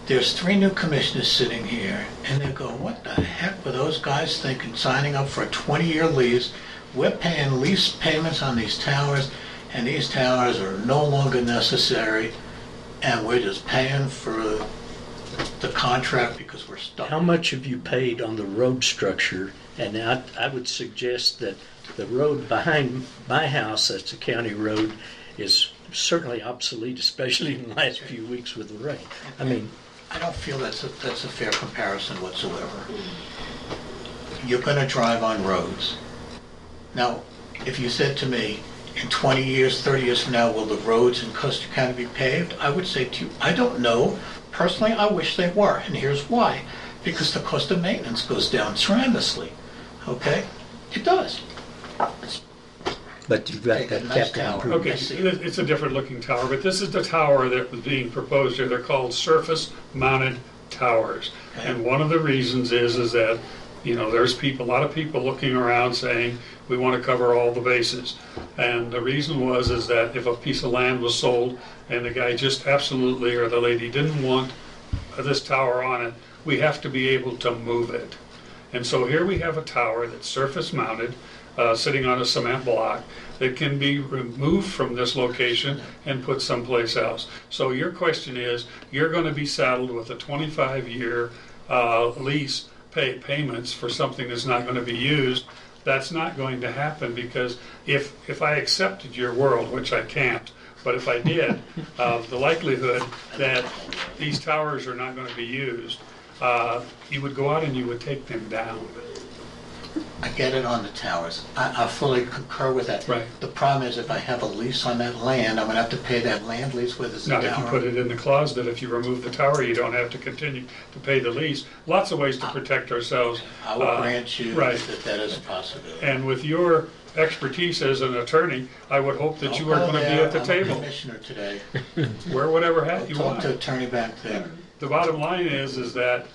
there's 3 new commissioners sitting here, and they're going, what the heck were those guys thinking, signing up for a 20-year lease? We're paying lease payments on these towers, and these towers are no longer necessary, and we're just paying for the contract because we're stuck. How much have you paid on the road structure? And I would suggest that the road behind my house, that's a county road, is certainly obsolete, especially in the last few weeks with the rain. I mean, I don't feel that's a fair comparison whatsoever. You're going to drive on roads. Now, if you said to me, in 20 years, 30 years from now, will the roads in Custer County be paved? I would say to you, I don't know. Personally, I wish they were, and here's why. Because the cost of maintenance goes down tremendously. Okay? It does. but you've got Take a that nice capital tower. improvement. Okay, it's a different looking tower, but this is the tower that was being proposed here. They're called surface mounted towers. Okay. And one of the reasons is that, there's a lot of people looking around saying, we want to cover all the bases. And the reason is that if a piece of land was sold and the guy just absolutely, or the lady didn't want this tower on it, we have to be able to move it. And so here we have a tower that's surface mounted, sitting on a cement block that can be removed from this location and put someplace else. So your question is, you're going to be saddled with a 25-year lease payments for something that's not going to be used. That's not going to happen, because if I accepted your world, which I can't, but if I did, the likelihood that these towers are not going to be used, you would go out and you would take them down. I get it on the towers. I fully concur with that. Right. The problem is if I have a lease on that land, I'm going to have to pay that land lease with this Now, tower. if you put it in the clause that if you remove the tower, you don't have to continue to pay the lease. Lots of ways to protect ourselves. I will grant you right. that is a possibility. And with your expertise as an attorney, I would hope that you are going to be at the I'm table. a commissioner today. Wear whatever hat you Talk want. to attorney back there. The bottom line is that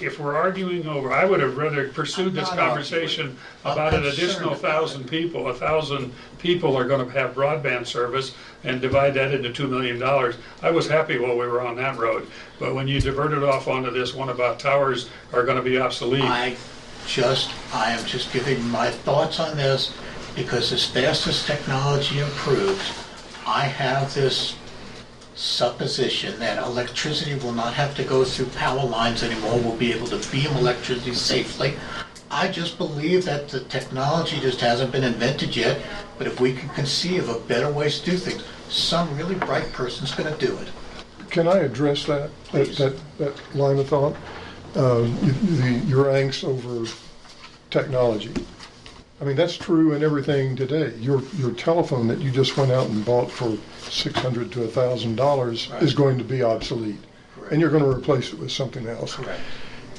if we're arguing over, I would have rather pursued this not conversation about an additional concerned about 1,000 people. 1,000 people are going to have broadband service and divide that into $2 million. I was happy while we were on that road. But when you diverted off onto this one about towers are going to be obsolete. I am just giving my thoughts on this because as fast as technology improves, I have this supposition that electricity will not have to go through power lines anymore. We'll be able to beam electricity safely. I just believe that the technology just hasn't been invented yet, but if we can conceive of better ways to do things, some really bright person's going to do it. Can I address that line of thought? Your angst over technology. I mean, that's true in everything today. Your telephone that you just went out and bought for $600 to $1,000 is going to be obsolete. Correct. And you're going to replace it with something else. Correct.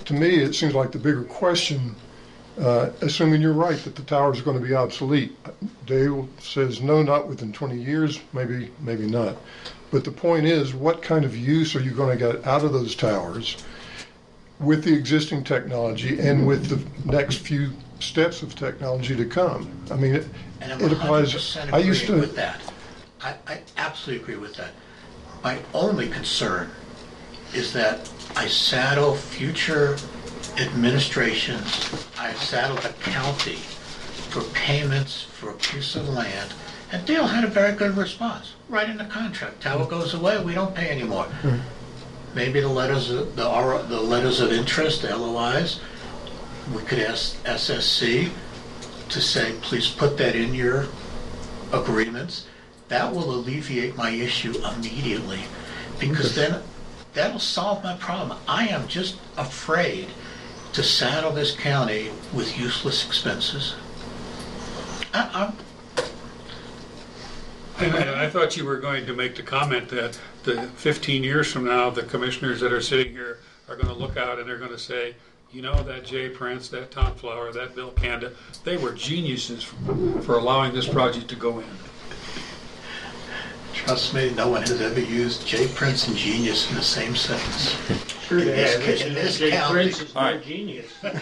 To me, it seems like the bigger question, assuming you're right that the towers are going to be obsolete. Dale says no, not within 20 years, maybe not. But the point is, what kind of use are you going to get out of those towers with the existing technology and with the next few steps of technology to come? I mean, it applies. 100% I used to. with that. I absolutely agree with that. My only concern is that I saddle future administrations, I saddle the county for payments for a piece of land, and Dale had a very good response. Right in the contract, tower goes away, we don't pay anymore. Mm-hmm. Maybe the letters of interest, the LOIs, we could ask SSC to say, please put that in your agreements. That will alleviate my issue immediately, because then that'll solve my problem. I am just afraid to saddle this county with useless expenses. And I thought you were going to make the comment that 15 years from now, the commissioners that are sitting here are going to look out and they're going to say, you know, that Jay Prince, that Tom Flower, that Bill Kanda, they were geniuses for allowing this project to go in. Trust me, no one has ever used Jay Prince and genius in the same sentence. Sure, in this Jay county. Prince is All no right. genius. There you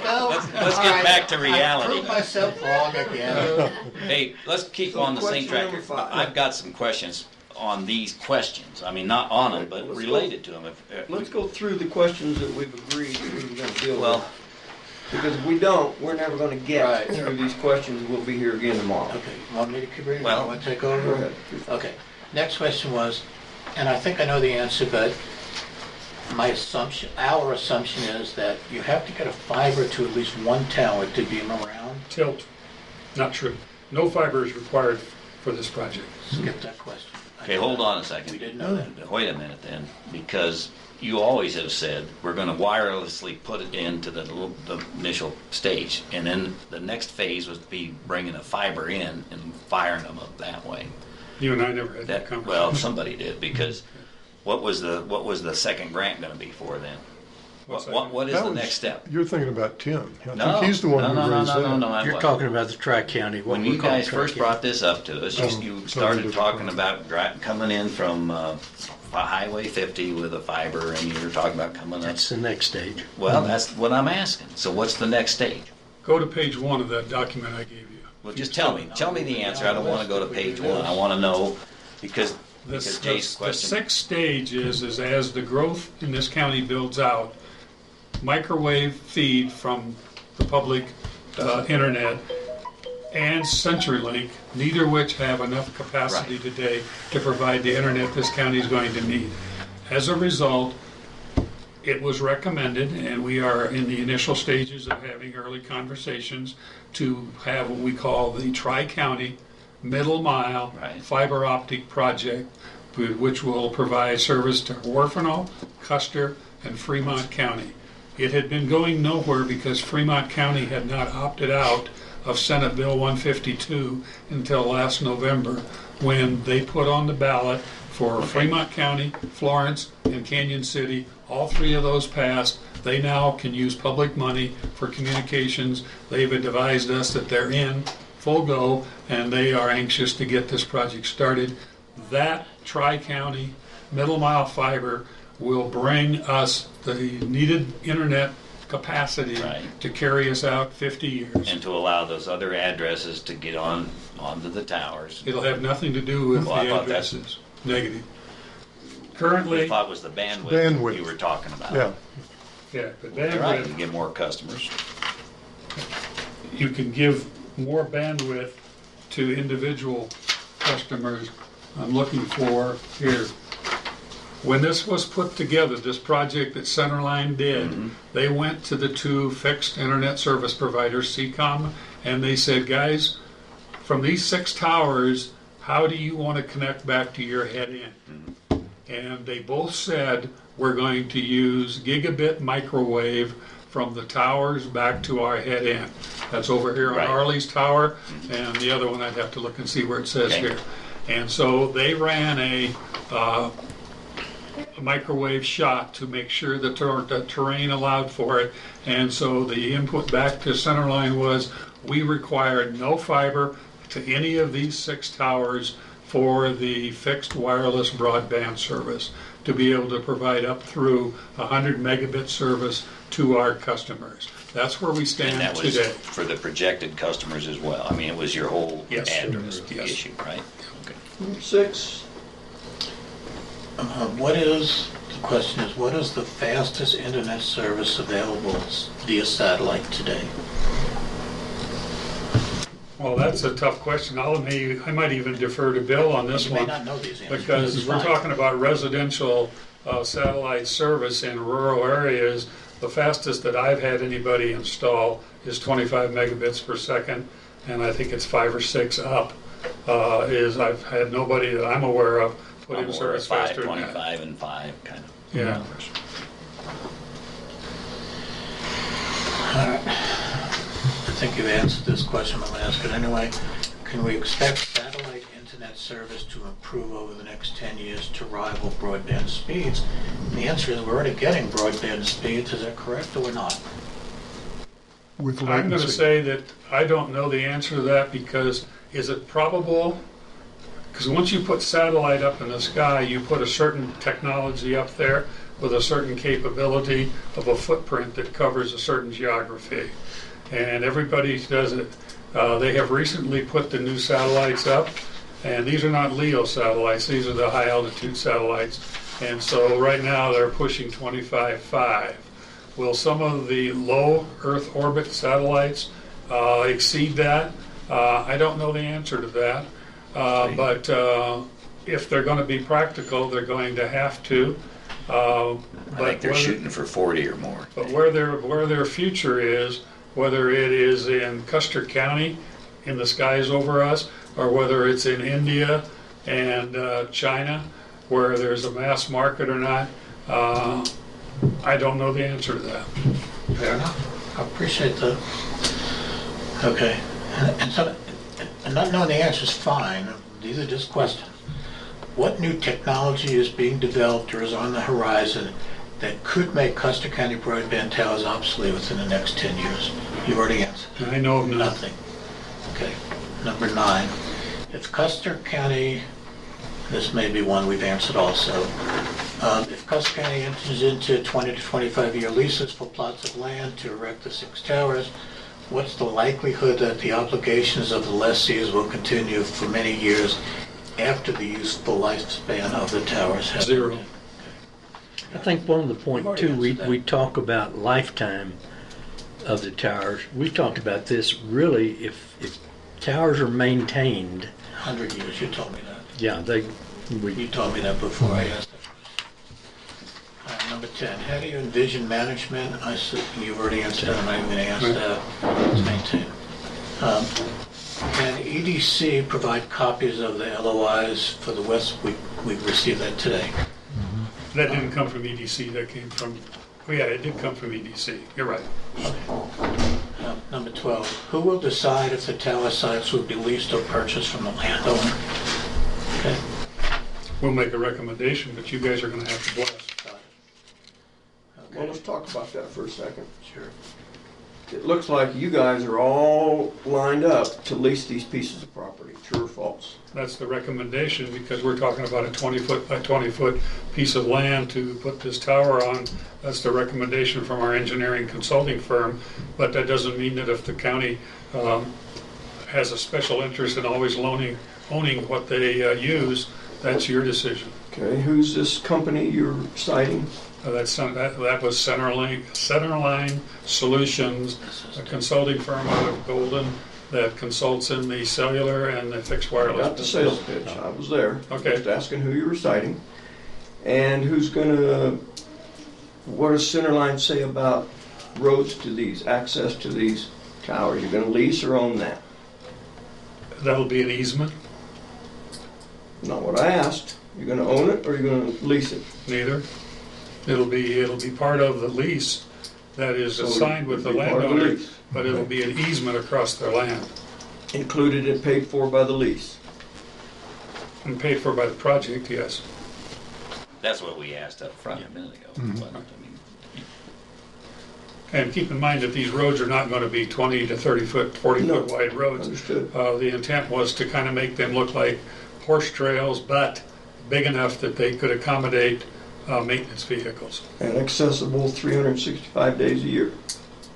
go. Let's get back to I reality. proved myself wrong again. Hey, let's keep on the same question track. number 5. I've got some questions on these questions. I mean, not on them, but Let's related to them. Let's go through the questions that we've agreed that we're going to deal Well, with. Because if we don't, we're never going to get Right. through these questions. We'll be here again tomorrow. Okay, you want me to keep reading? Well, You want to take Go over? ahead. Okay, next question was, and I think I know the answer, but our assumption is that you have to get a fiber to at least one tower to beam around. Tilt. Not true. No fiber is required for this project. Skip that question. okay, hold on a second. We didn't know that. Wait a minute then, because you always have said we're going to wirelessly put it into the initial stage, and then the next phase was to be bringing a fiber in and firing them up that way. You and I never had that conversation. Well, somebody did, because what was the second grant going to be for then? What's that? What is That the was- next step? You're thinking about Tim. I No, think he's the one no, who no, raised no, that. no, no, no. You're talking about the Tri-County. what When we you call guys first Tri-County. brought this up to us, Totally you different started talking problem. about coming in from Highway 50 with a fiber, and you were talking about coming up. That's the next stage. Well, that's what I'm asking. So what's the next stage? Go to page 1 of that document I gave you. Well, just tell me the answer. I don't want to go to page 1. I want to know, because Jay's The question. sixth stage is as the growth in this county builds out, microwave feed from the public internet and CenturyLink, neither of which have enough capacity Right. today to provide the internet this county is going to need. As a result, it was recommended, and we are in the initial stages of having early conversations, to have what we call the Tri-County Middle Mile Right. Fiber Optic Project, which will provide service to Orfano, Custer, and Fremont County. It had been going nowhere because Fremont County had not opted out of Senate Bill 152 until last November, when they put on the ballot for Fremont County, Florence, and Canyon City. All 3 of those passed. They now can use public money for communications. They've advised us that they're in full go, and they are anxious to get this project started. That Tri-County Middle Mile Fiber will bring us the needed internet capacity Right. to carry us out 50 years. And to allow those other addresses to get onto the towers. It'll have nothing to do with Well, I the thought that's- addresses. Negative. I Currently, thought it was the bandwidth Bandwidth. you were talking about. Yeah. yeah, but You're right, you bandwidth, get more customers. you can give more bandwidth to individual customers. I'm looking for here. When this was put together, this project that Centerline did, they went to the two fixed internet service providers, CCOM, and they said, guys, from these 6 towers, how do you want to connect back to your head end? And they both said, we're going to use gigabit microwave from the towers back to our head end. That's over here on Right. Arley's tower, and the other one I'd have to look and see where it says Okay. here. And so they ran a microwave shot to make sure that the terrain allowed for it. And so the input back to Centerline was, we required no fiber to any of these 6 towers for the fixed wireless broadband service to be able to provide up through 100 megabit service to our customers. That's where we And stand that was today. for the projected customers as well. I mean, it was your whole Yes. address Yes. issue, right? Okay. Number 6. What is, the question is, what is the fastest internet service available via satellite today? Well, that's a tough question. I might even defer to Bill on this You may one. not know these answers. Because This is we're fine. talking about residential satellite service in rural areas. The fastest that I've had anybody install is 25 megabits per second, and I think it's 5 or 6 up. I've had nobody that I'm aware of put I'm in aware of service faster than that. 525 and 5 kind of Yeah. numbers. All right. I think you've answered this question, I'm going to ask it anyway. Can we expect satellite internet service to improve over the next 10 years to rival broadband speeds? And the answer is we're already getting broadband speeds, is that correct or we're not? With I'm going to latency. say that I don't know the answer to that because is it probable? Because once you put satellite up in the sky, you put a certain technology up there with a certain capability of a footprint that covers a certain geography. And everybody does it. They have recently put the new satellites up, and these are not LEO satellites, these are the high altitude satellites. And so right now they're pushing 25.5. Will some of the low Earth orbit satellites exceed that? I don't know the answer to that. But if they're going to be practical, they're going to have to. I think they're shooting for 40 or more. But where their future is, whether it is in Custer County, in the skies over us, or whether it's in India and China, where there's a mass market or not, I don't know the answer to that. Fair enough. I appreciate that. Okay. And not knowing the answer is fine. These are just questions. What new technology is being developed or is on the horizon that could make Custer County broadband towers obsolete within the next 10 years? You've already answered. I know of Nothing. Okay. Number 9. If Custer County, this may be one we've answered also. If Custer County enters into 20 to 25-year leases for plots of land to erect the 6 towers, what's the likelihood that the obligations of the lessees will continue for many years after the useful lifespan of the towers has Zero. ended? I think one of the You've point already too, answered that. we talk about lifetime of the towers. We talked about this really if towers are maintained, 100 years, you told me that. yeah, You told me that before I asked that question. All right, number 10, how do you envision management? I said, you've already answered that, I'm not even going to ask that. It's maintained. Can EDC provide copies of the LOIs for the West? We received that today. That didn't come from EDC, that came from, oh yeah, it did come from EDC, you're right. Number 12, who will decide if the tower sites will be leased or purchased from the landowner? Okay. We'll make a recommendation, but you guys are going to have to bless. Well, let's talk about that for a second. Sure. it looks like you guys are all lined up to lease these pieces of property, true or false? That's the recommendation, because we're talking about a 20-foot by 20-foot piece of land to put this tower on. That's the recommendation from our engineering consulting firm, but that doesn't mean that if the county has a special interest in always owning what they use, that's your decision. Okay, who's this company you're citing? That was Centerline Solutions, a consulting firm out of Golden that consults in the cellular and the fixed wireless. Got the sales pitch, I was there. Okay. Just asking who you were citing. And what does Centerline say about roads to these, access to these towers? You're gonna lease or own that? That'll be an easement. Not what I asked. You're gonna own it or you're gonna lease it? Neither. It'll be part of the lease that is So assigned with the it'll be part of the landowner, lease. but it'll be an easement across their land Included and paid for by the lease. and paid for by the project, yes. That's what we asked up front a minute ago. But, I mean, And keep in mind that these roads are not going to be 20 to 30 foot, 40 No. foot wide roads. Understood. The intent was to kind of make them look like horse trails, but big enough that they could accommodate maintenance vehicles. And accessible 365 days a year.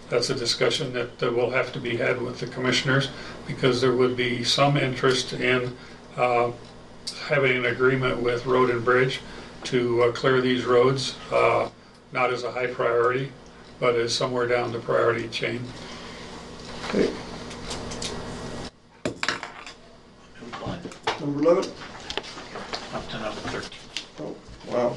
That's a discussion that will have to be had with the commissioners, because there would be some interest in having an agreement with Road and Bridge to clear these roads, not as a high priority, but as somewhere down the priority chain. Okay. Number 11? Up to number 13. Oh, wow.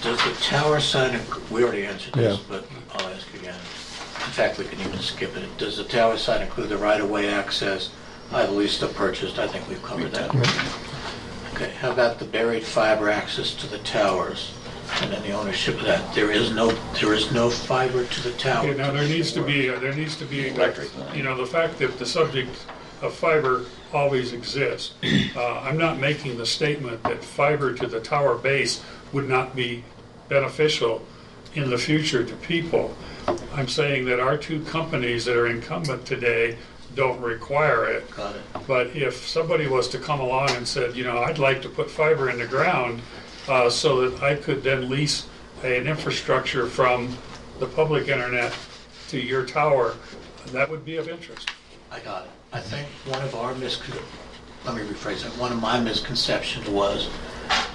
Does the tower site, we already answered this, Yeah. but I'll ask again. In fact, we can even skip it. Does the tower site include the right-of-way access? I've leased or purchased, I think we've covered that. Okay, how about the buried fiber access to the towers? And then the ownership of that. There is no fiber to the tower. Okay, now there needs to be, Electric line. you know, the fact that the subject of fiber always exists. I'm not making the statement that fiber to the tower base would not be beneficial in the future to people. I'm saying that our two companies that are incumbent today don't require it. Got it. But if somebody was to come along and said, you know, I'd like to put fiber in the ground so that I could then lease an infrastructure from the public internet to your tower, that would be of interest. I got it. I think one of my misconceptions was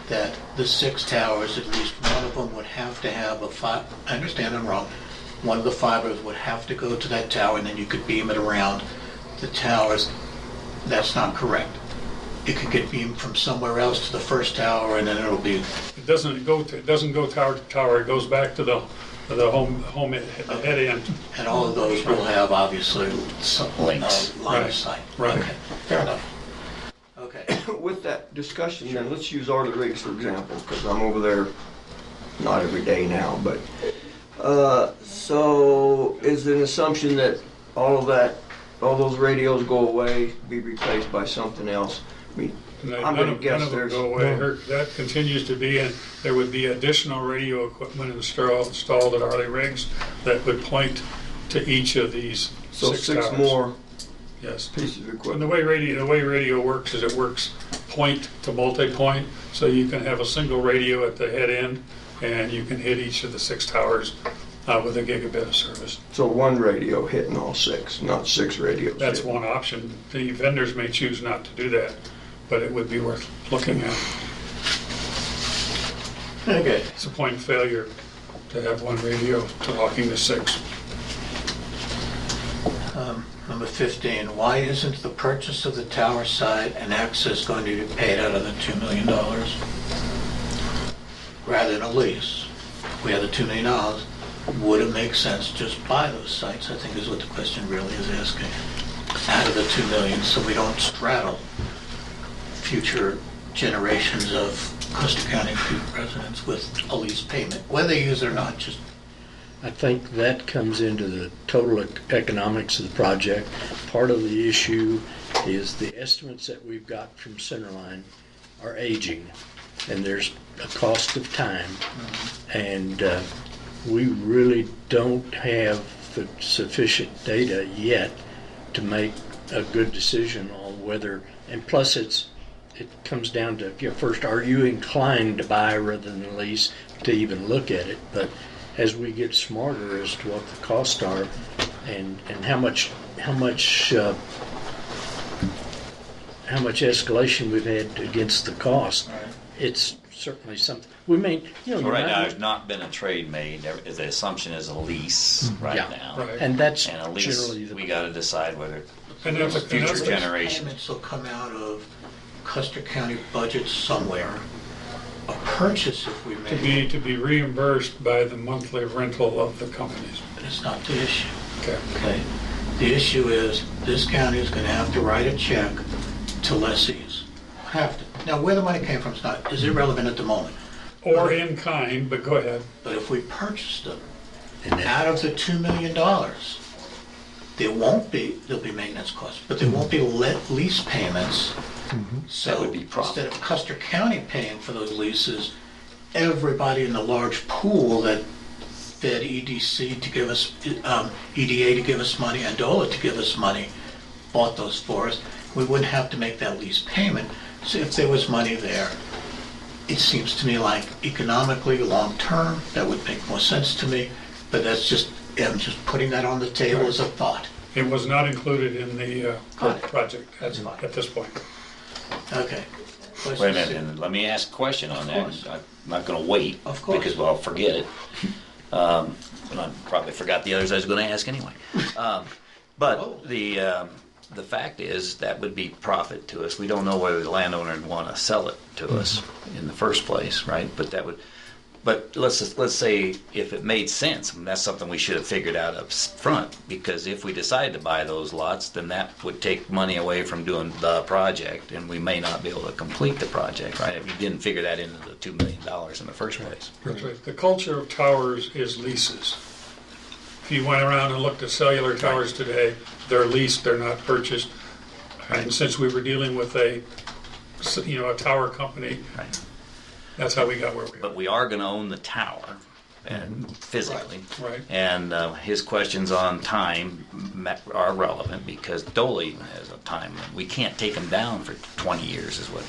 that the 6 towers, at least one of them would have to have I understand I'm wrong, one of the fibers would have to go to that tower and then you could beam it around the towers. That's not correct. It could get beamed from somewhere else to the first tower and then it'll be... It doesn't go tower to tower, it goes back to the home head end. And all of those will have, obviously, some Links. line Right. of sight. Right. Okay, fair enough. Okay. With that discussion, then let's use Arlie Riggs for example, because I'm over there not every day now, but so is it an assumption that all those radios go away, be replaced by something else? I mean, I'm gonna guess None of them there's go away. That continues to be, and there would be additional radio equipment installed at Arley Riggs that would point to each of these so 6 6 towers. more Yes. pieces of And equipment. the way radio works is it works point to multi-point, so you can have a single radio at the head end, and you can hit each of the 6 towers with a gigabit of service. So one radio hitting all 6, not 6 radios. That's hitting. one option. The vendors may choose not to do that, but it would be worth looking at. Okay. It's a point of failure to have one radio talking to 6. Number 15, why isn't the purchase of the tower site and access going to be paid out of the $2 million rather than a lease? If we had the $2 million, would it make sense to just buy those sites? I think is what the question really is asking. Out of the $2 million, so we don't straddle future generations of Custer County residents with a lease payment, whether they use it or not. Just I think that comes into the total economics of the project. Part of the issue is the estimates that we've got from Centerline are aging, and there's a cost of time. And we really don't have the sufficient data yet to make a good decision on whether, and plus it comes down to, first, are you inclined to buy rather than lease, to even look at it? But as we get smarter as to what the costs are and how much escalation we've had against the cost, it's certainly something we may. So right now, there's not been a trade made. The assumption is a lease right now, Right. and that's and a lease. generally the. We got to decide whether And that's a- and future that's a- generations. Payments will come out of Custer County budget somewhere. A purchase, if we make, To be reimbursed by the monthly rental of the companies. but it's not the issue. Okay. Okay? The issue is, this county is gonna have to write a check to lessees. Have to. Now, where the money came from is irrelevant at the moment. Or in kind, but go ahead. But if we purchased them, out of the $2 million, there'll be maintenance costs, but there won't be lease payments. So That would be profit. instead of Custer County paying for those leases, everybody in the large pool that fed EDC to give us, EDA to give us money, and DOLA to give us money, bought those for us. We wouldn't have to make that lease payment. So if there was money there, it seems to me like economically, long-term, that would make more sense to me. But I'm just putting that on the table as a thought. It was not included in the Got it. project at this point. Okay. Wait a minute, and let me ask a question on that. course. I'm not going to wait Of course. because I'll forget it. And I probably forgot the others I was going to ask anyway. But the fact is that would be profit to us. We don't know whether the landowner would want to sell it to us in the first place, right? But that would. But let's say if it made sense, and that's something we should have figured out up front, because if we decide to buy those lots, then that would take money away from doing the project, and we may not be able to complete the project, right? If you didn't figure that into the $2 million in the first place. That's right. The culture of towers is leases. If you went around and looked at cellular towers today, they're leased, they're not purchased. And since we were dealing with a tower company, Right. that's how we got where we are. But we are going to own the tower, and physically. Right. And his questions on time are relevant because Dole even has a time limit. We can't take them down for 20 years, is what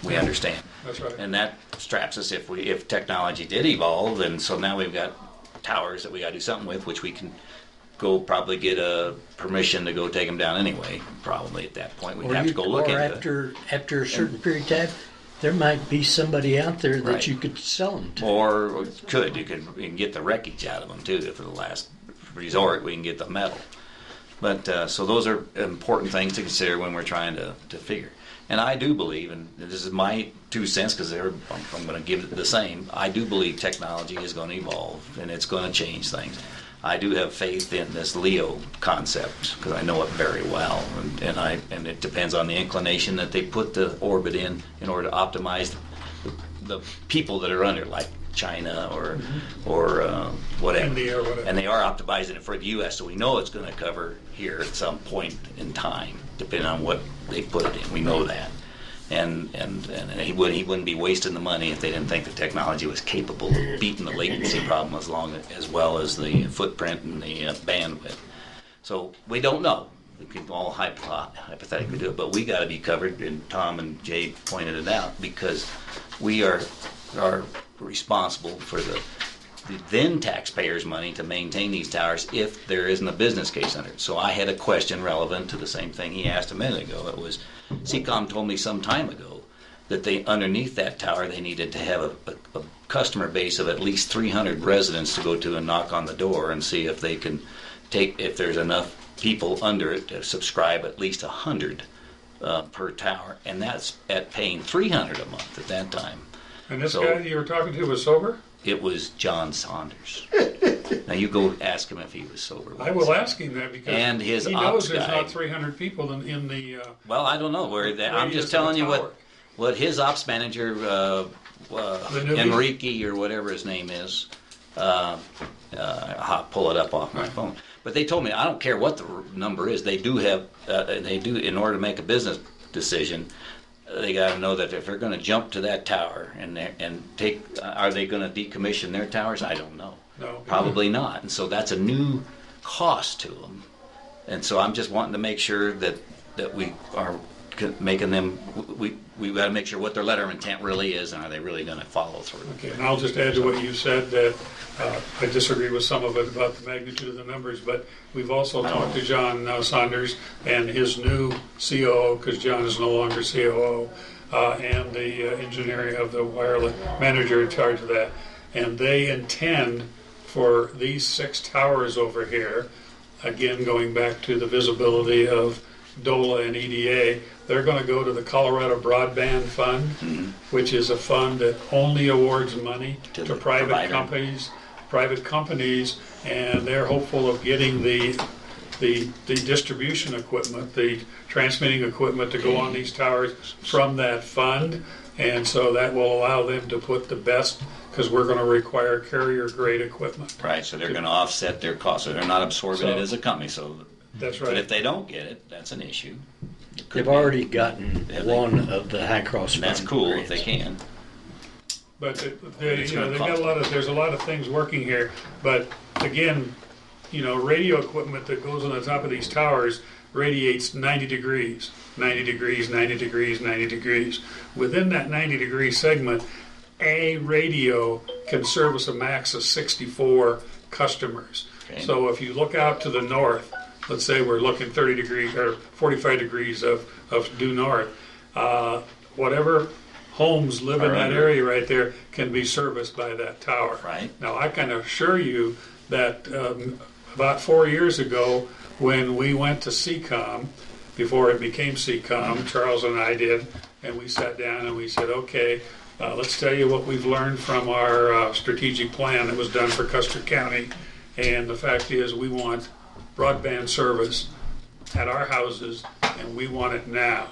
we understand. That's right. And that straps us if technology did evolve, and so now we've got towers that we got to do something with, which we can go probably get a permission to go take them down anyway. Probably at that point we'd have to go look or into it. after a certain period of time, there might be somebody out there that Right. you could sell them to. Or you can get the wreckage out of them too. For the last resort, we can get the metal. But so those are important things to consider when we're trying to figure. And I do believe, and this is my 2 cents because I'm going to give it the same. I do believe technology is going to evolve and it's going to change things. I do have faith in this LEO concept because I know it very well, and it depends on the inclination that they put the orbit in order to optimize the people that are under, like China or whatever. India or whatever. And they are optimizing it for the U.S., so we know it's going to cover here at some point in time, depending on what they put it in. We know that. And he wouldn't be wasting the money if they didn't think the technology was capable of beating the latency problem as well as the footprint and the bandwidth. So we don't know. We can all hypothetically do it, but we got to be covered. And Tom and Jay pointed it out because we are responsible for the then taxpayers' money to maintain these towers if there isn't a business case under it. So I had a question relevant to the same thing he asked a minute ago. It was, CCOM told me some time ago that they underneath that tower they needed to have a customer base of at least 300 residents to go to and knock on the door and see if they can if there's enough people under it to subscribe at least 100 per tower, and that's at paying 300 a month at that time. And this guy you were talking to was sober? It was John Saunders. Now you go ask him if he was sober. I will ask him that because and his he ops knows there's guy, not 300 people in the... well, I don't know where that. I'm just telling you what his ops manager, Enrique or whatever his name is, I'll pull it up off my phone. But they told me, I don't care what the number is, they do have, in order to make a business decision, they got to know that if they're going to jump to that tower and take, are they going to decommission their towers? I don't know. No. Probably not. And so that's a new cost to them. And so I'm just wanting to make sure that we are making them, we got to make sure what their letter of intent really is, and are they really going to follow through. Okay, and I'll just add to what you said that I disagree with some of it about the magnitude of the numbers, but we've also talked to John Saunders and his new COO, because John is no longer COO, and the engineering of the wireless manager in charge of that. And they intend for these 6 towers over here, again going back to the visibility of DOLA and EDA, they're going to go to the Colorado Broadband Fund, which is a fund that only awards money to private companies, and they're hopeful of getting the distribution equipment, the transmitting equipment to go on these towers from that fund, and so that will allow them to put the best, because we're going to require carrier grade equipment. Right, so they're going to offset their costs, so they're not absorbing it as a company. So that's right. But if they don't get it, that's an issue. They've already gotten one of the High Cross. That's cool if they can. But they got there's a lot of things working here. But again, radio equipment that goes on the top of these towers radiates 90 degrees, 90 degrees, 90 degrees, 90 degrees. Within that 90-degree segment, a radio can service a max of 64 customers. Okay. So if you look out to the north, let's say we're looking 30 degrees or 45 degrees of due north, whatever homes live in that area right there can be serviced by that tower. Right. Now, I can assure you that about 4 years ago, when we went to CCOM, before it became CCOM, Charles and I did, and we sat down and we said, okay, let's tell you what we've learned from our strategic plan that was done for Custer County. And the fact is, we want broadband service at our houses, and we want it now.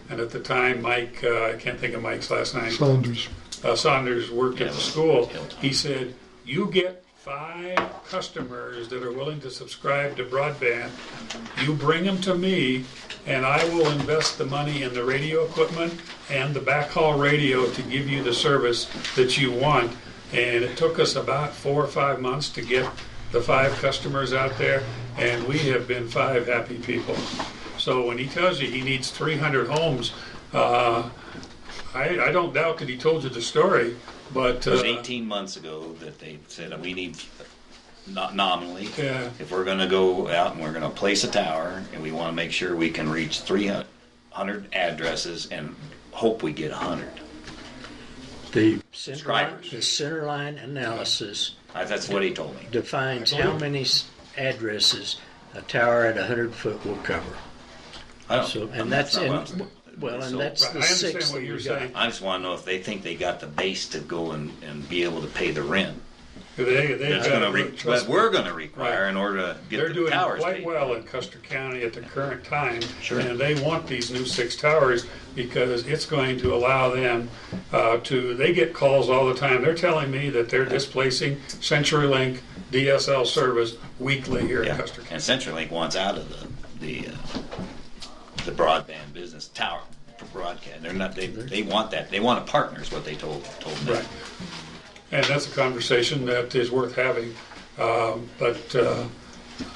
And at the time, Mike, I can't think of Mike's last name. Saunders worked at the school. He said, you get 5 customers that are willing to subscribe to broadband, you bring them to me, and I will invest the money in the radio equipment and the backhaul radio to give you the service that you want. And it took us about 4 or 5 months to get the 5 customers out there, and we have been 5 happy people. So when he tells you he needs 300 homes, I don't doubt that he told you the story, but... It was 18 months ago that they said we need, not nominally, if we're going to go out and we're going to place a tower, and we want to make sure we can reach 300 addresses and hope we get 100. The centerline analysis... That's what he told me. Defines how many addresses a tower at 100 foot will cover. That's the 6 that you got. I just want to know if they think they got the base to go and be able to pay the rent. What we're going to require in order to get the towers paid. They're doing quite well in Custer County at the current time, and they want these new 6 towers because it's going to allow them they get calls all the time. They're telling me that they're displacing CenturyLink DSL service weekly here in Custer County. And CenturyLink wants out of the broadband business tower for broadcast. They're not. They want that. They want a partner. Is what they told me. Right. And that's a conversation that is worth having, but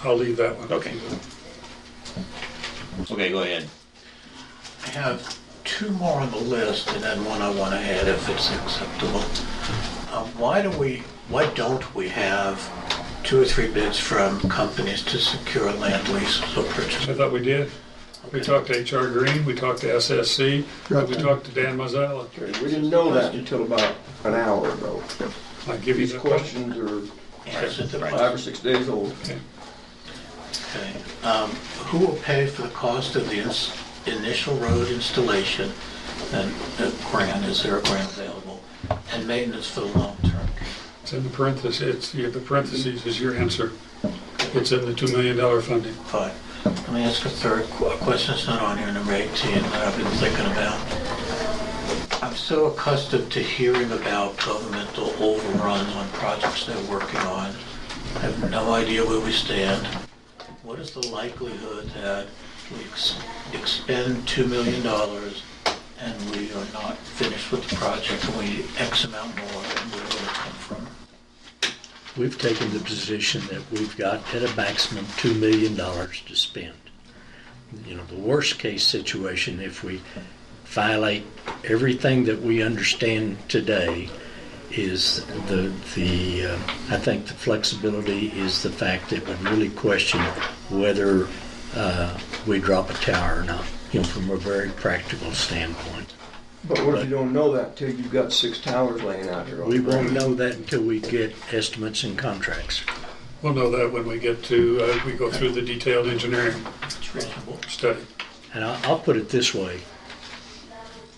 I'll leave that one. Okay. Okay, go ahead. I have 2 more on the list, and then one I want to add if it's acceptable. Why don't we have 2 or 3 bids from companies to secure land leases or purchase? I thought we did. We talked to HR Green, we talked to SSC, we talked to Dan Mazzella. We didn't know that until about an hour ago. I give you These questions are 5 or 6 days old. Okay. Who will pay for the cost of the initial road installation and grant? Is there a grant available? And maintenance for the long term? It's in the parentheses. The parentheses is your answer. It's in the $2 million funding. Fine. Let me ask a third question that's not on here, number 18, that I've been thinking about. I'm so accustomed to hearing about governmental overruns on projects they're working on. I have no idea where we stand. What is the likelihood that we expend $2 million and we are not finished with the project and we X amount more, and where will it come from? we've taken the position that we've got at a maximum $2 million to spend. You know, the worst case situation, if we violate everything that we understand today, is I think the flexibility is the fact that would really question whether we drop a tower or not, you know, from a very practical standpoint. But what if you don't know that till you've got 6 towers laying out here? We won't know that until we get estimates and contracts. We'll know that when we get to, we go through the detailed engineering study. And I'll put it this way.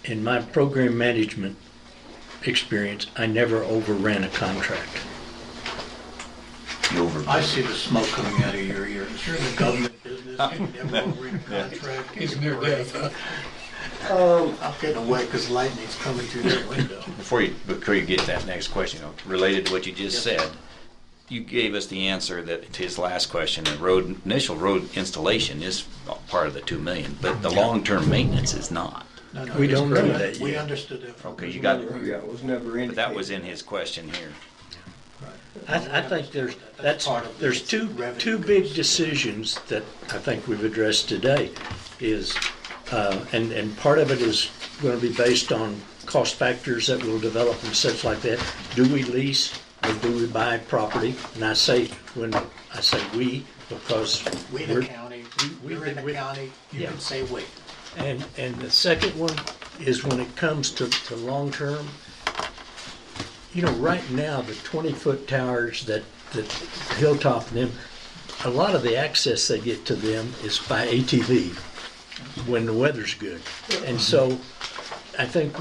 In my program management experience, I never overran a contract. I see the smoke coming out of your ears. You're in the government business, you never overread a contract. He's near death, huh? I'm getting away because lightning's coming through that window. Before you get to that next question, related to what you just said, you gave us the answer that to his last question. The initial road installation is part of the $2 million, but the long-term maintenance is not. No, We don't know that We yet. understood that. Okay, you got it. Yeah, it was never indicated. But that was in his question here. I think there's two big decisions that I think we've addressed today, is and part of it is going to be based on cost factors that will develop and such like that. Do we lease or do we buy property? And I say we, because We the county, we're in the county, you Yeah. can say we. And the second one is when it comes to long term. You know, right now the 20-foot towers that Hilltop and them, a lot of the access they get to them is by ATV when the weather's good. And so I think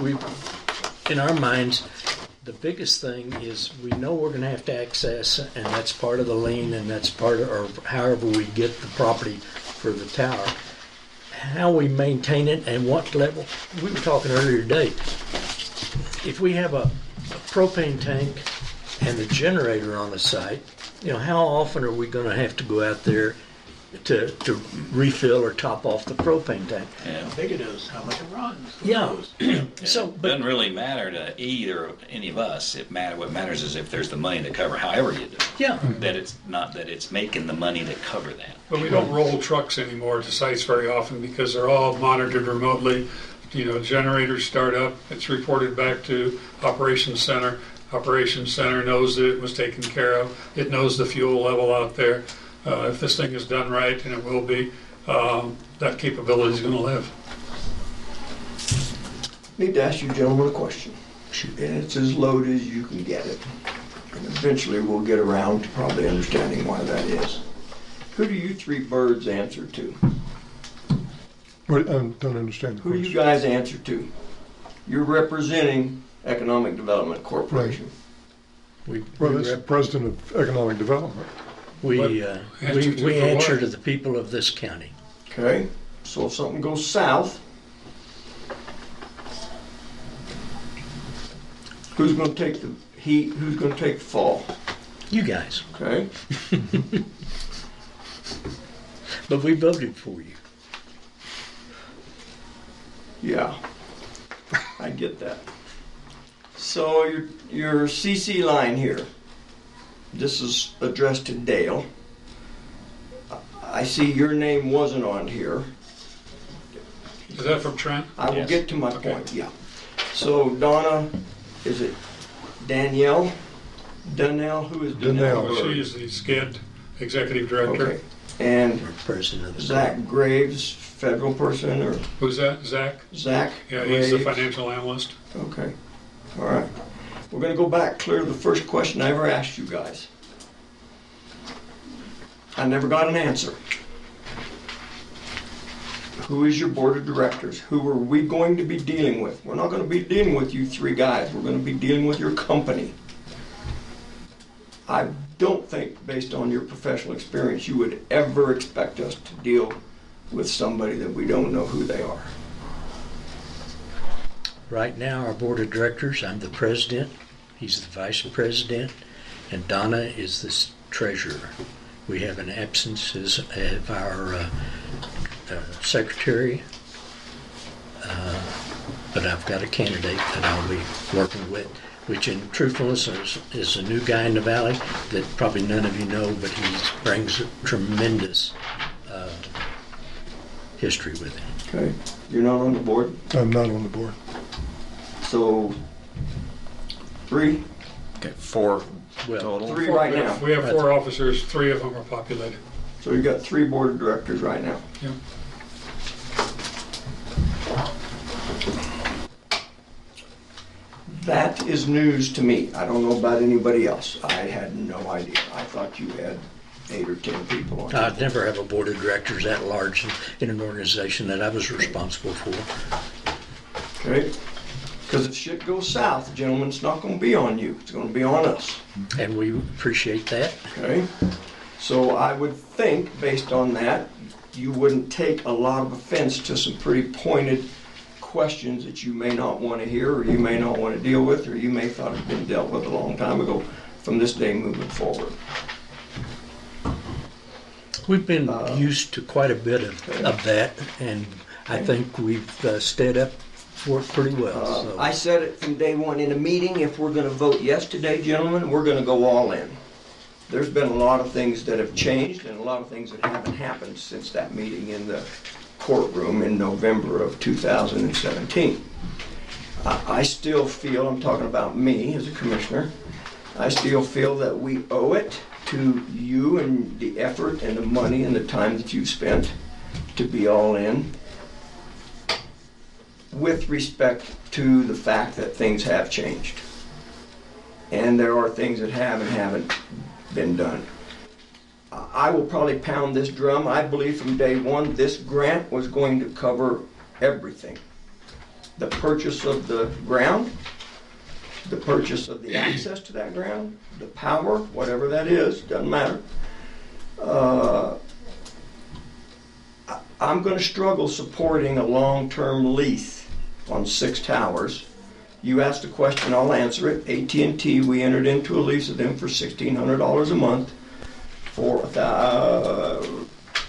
in our minds, the biggest thing is we know we're going to have to access, and that's part of the lien, and that's part of, or however we get the property for the tower. How we maintain it and what level. We were talking earlier today. If we have a propane tank and a generator on the site, you know, how often are we going to have to go out there to refill or top off the propane tank? Yeah. How big it is, how much it runs. Yeah. So, It doesn't really matter to either any of us. What matters is if there's the money to cover however you do it. Yeah. That it's making the money to cover that. But we don't roll trucks anymore to sites very often because they're all monitored remotely. You know, generators start up, it's reported back to Operations Center. Operations Center knows that it was taken care of. It knows the fuel level out there. If this thing is done right, and it will be, that capability is going to live. Need to ask you gentlemen a question. And it's as loaded as you can get it. And eventually we'll get around to probably understanding why that is. Who do you 3 birds answer to? Wait, I don't understand the Who do question. you guys answer to? You're representing Economic Development Corporation. we Well, that's the president of economic development. we Answer to we for answer what? to the people of this county. Okay? So if something goes south, who's going to take the heat? Who's going to take the fall? You guys. Okay? But we voted for you. Yeah, I get that. So your CC line here, this is addressed to Dale. I see your name wasn't on here. Is that from Trent? I will Yes. get to my Okay. point, yeah. So Donna, is it Danielle? Donnell, who is Donnell? Donnell. She is the SCID Executive Director. Okay, and We're president of the Zach Graves, federal person, or Who's that, Zach? Zach Yeah, he's the Graves? financial analyst. Okay, all right. We're gonna go back clear to the first question I ever asked you guys. I never got an answer. Who is your board of directors? Who are we going to be dealing with? We're not gonna be dealing with you 3 guys. We're gonna be dealing with your company. I don't think, based on your professional experience, you would ever expect us to deal with somebody that we don't know who they are. Right now, our board of directors, I'm the president, he's the vice president, and Donna is the treasurer. We have an absence of our secretary, but I've got a candidate that I'll be working with. which in truthfulness is a new guy in the valley that probably none of you know, but he brings a tremendous history with him. Okay. You're not on the board? I'm not on the board. So, 3? Okay, 4 Well, total. 3 right now. We have 4 officers, 3 of them are populated. So you've got 3 board of directors right now. Yeah. That is news to me. I don't know about anybody else. I had no idea. I thought you had 8 or 10 people on. I'd never have a board of directors that large in an organization that I was responsible for. Okay? Because if shit goes south, gentlemen, it's not going to be on you. It's going to be on us. And we appreciate that. Okay? So I would think, based on that, you wouldn't take a lot of offense to some pretty pointed questions that you may not want to hear, or you may not want to deal with, or you may thought had been dealt with a long time ago from this day moving forward. We've been used to quite a bit of that, and I think we've stayed up for it pretty well. So. I said it from day one in a meeting, if we're going to vote yes today, gentlemen, we're going to go all in. There's been a lot of things that have changed and a lot of things that haven't happened since that meeting in the courtroom in November of 2017. I still feel, I'm talking about me as a commissioner, I still feel that we owe it to you and the effort and the money and the time that you've spent to be all in, with respect to the fact that things have changed. And there are things that have and haven't been done. I will probably pound this drum. I believe from day one this grant was going to cover everything. The purchase of the ground, the purchase of the access to that ground, the power, whatever that is, doesn't matter. I'm going to struggle supporting a long-term lease on 6 towers. You asked a question, I'll answer it. AT&T, we entered into a lease with them for $1,600 a month for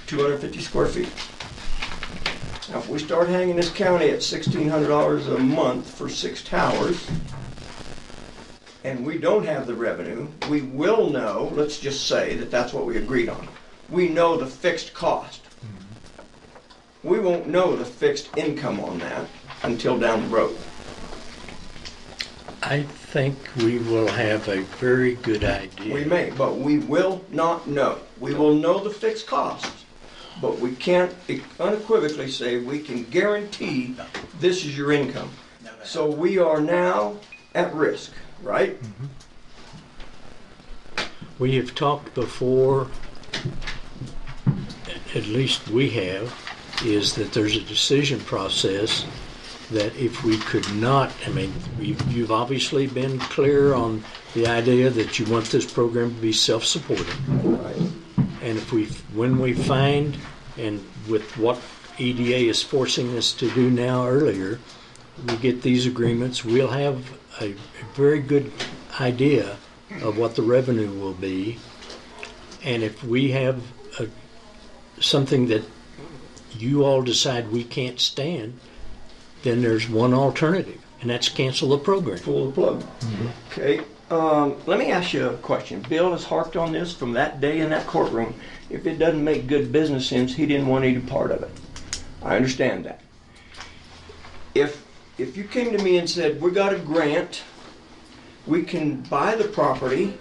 250 square feet. Now, if we start hanging this county at $1,600 a month for 6 towers, and we don't have the revenue, we will know, let's just say that that's what we agreed on. We know the fixed cost. We won't know the fixed income on that until down the road. I think we will have a very good idea. We may, but we will not know. We will know the fixed costs, but we can't unequivocally say we can guarantee this is your income. So we are now at risk, right? Mm-hmm. We have talked before, at least we have, is that there's a decision process that if we could not, I mean, you've obviously been clear on the idea that you want this program to be self-supporting. Right. And when we find, and with what EDA is forcing us to do now earlier, we get these agreements, we'll have a very good idea of what the revenue will be. And if we have something that you all decide we can't stand, then there's one alternative, and that's cancel the program. Pull the plug. Mm-hmm. Okay. Let me ask you a question. Bill has harped on this from that day in that courtroom. If it doesn't make good business sense, he didn't want any part of it. I understand that. If you came to me and said, we got a grant, we can buy the property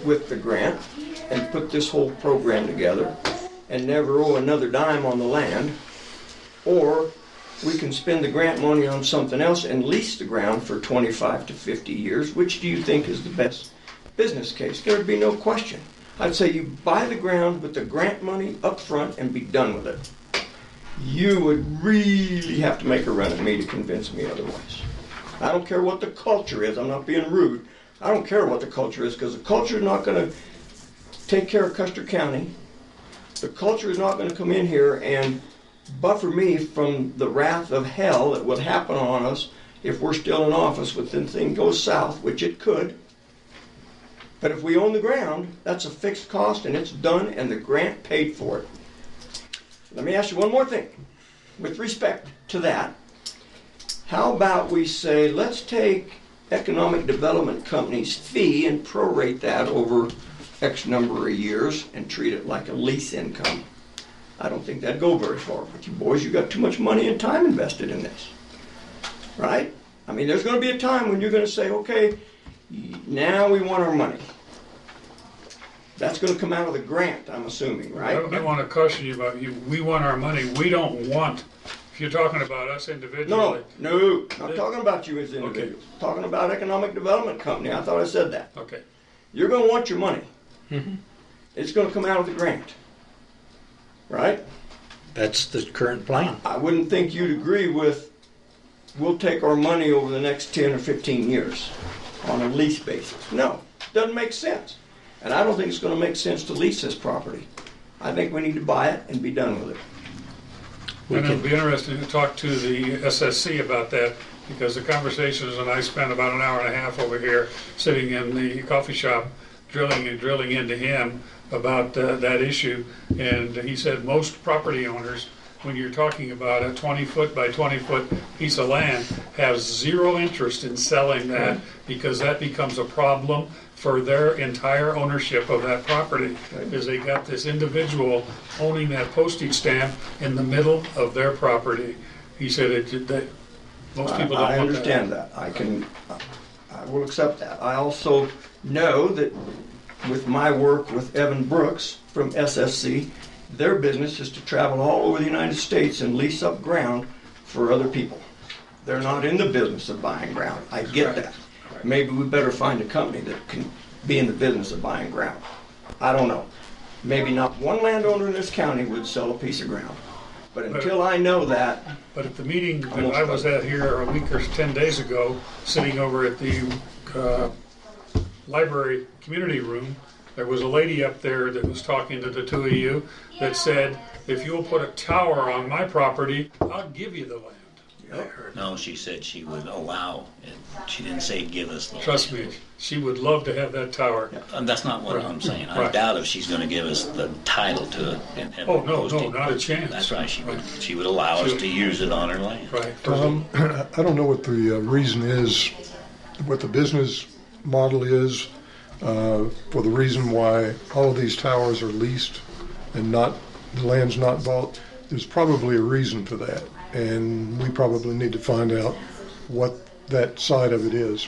with the grant and put this whole program together and never owe another dime on the land, or we can spend the grant money on something else and lease the ground for 25 to 50 years. Which do you think is the best business case? There would be no question. I'd say you buy the ground with the grant money up front and be done with it. You would really have to make a run at me to convince me otherwise. I don't care what the culture is. I'm not being rude. I don't care what the culture is, because the culture is not going to take care of Custer County. The culture is not going to come in here and buffer me from the wrath of hell that would happen on us if we're still in office when the thing goes south, which it could. But if we own the ground, that's a fixed cost and it's done and the grant paid for it. Let me ask you one more thing. With respect to that, how about we say, let's take economic development company's fee and prorate that over X number of years and treat it like a lease income, I don't think that'd go very far. But you boys, you got too much money and time invested in this, right? I mean, there's going to be a time when you're going to say, okay, now we want our money. That's going to come out of the grant, I'm assuming, right? I want to caution you about we want our money. We don't want, if you're talking about us individually. No, not talking about you as individuals. Okay. Talking about economic development company. I thought I said that. Okay. You're going to want your money. Mm-hmm. It's going to come out of the grant, right? That's the current plan. I wouldn't think you'd agree with, we'll take our money over the next 10 or 15 years on a lease basis. No, doesn't make sense. And I don't think it's going to make sense to lease this property. I think we need to buy it and be done with it. And it'll be interesting to talk to the SSC about that, because the conversations, and I spent about an hour and a half over here sitting in the coffee shop drilling into him about that issue. And he said most property owners, when you're talking about a 20-foot by 20-foot piece of land, have zero interest in selling that, because that becomes a problem for their entire ownership of that property, because they got this individual owning that postage stamp in the middle of their property. He said that most people don't I want understand that. I will accept that. I also know that with my work with Evan Brooks from SSC, their business is to travel all over the United States and lease up ground for other people. They're not in the business of buying ground. I get that. Maybe we better find a company that can be in the business of buying ground. I don't know. Maybe not one landowner in this county would sell a piece of ground. But until I know that... But at the meeting that I was at here a week or 10 days ago, sitting over at the library community room, there was a lady up there that was talking to the two of you that said, if you'll put a tower on my property, I'll give you the land. No, she said she would allow it. She didn't say give us the land. Trust me, she would love to have that tower. And that's not what I'm saying. I doubt if she's going to give us the title to it. And oh, no, not a chance. That's right. She would allow us to use it on her land. Right. I don't know what the reason is, what the business model is for the reason why all of these towers are leased and not, the land's not bought. There's probably a reason for that, and we probably need to find out what that side of it is.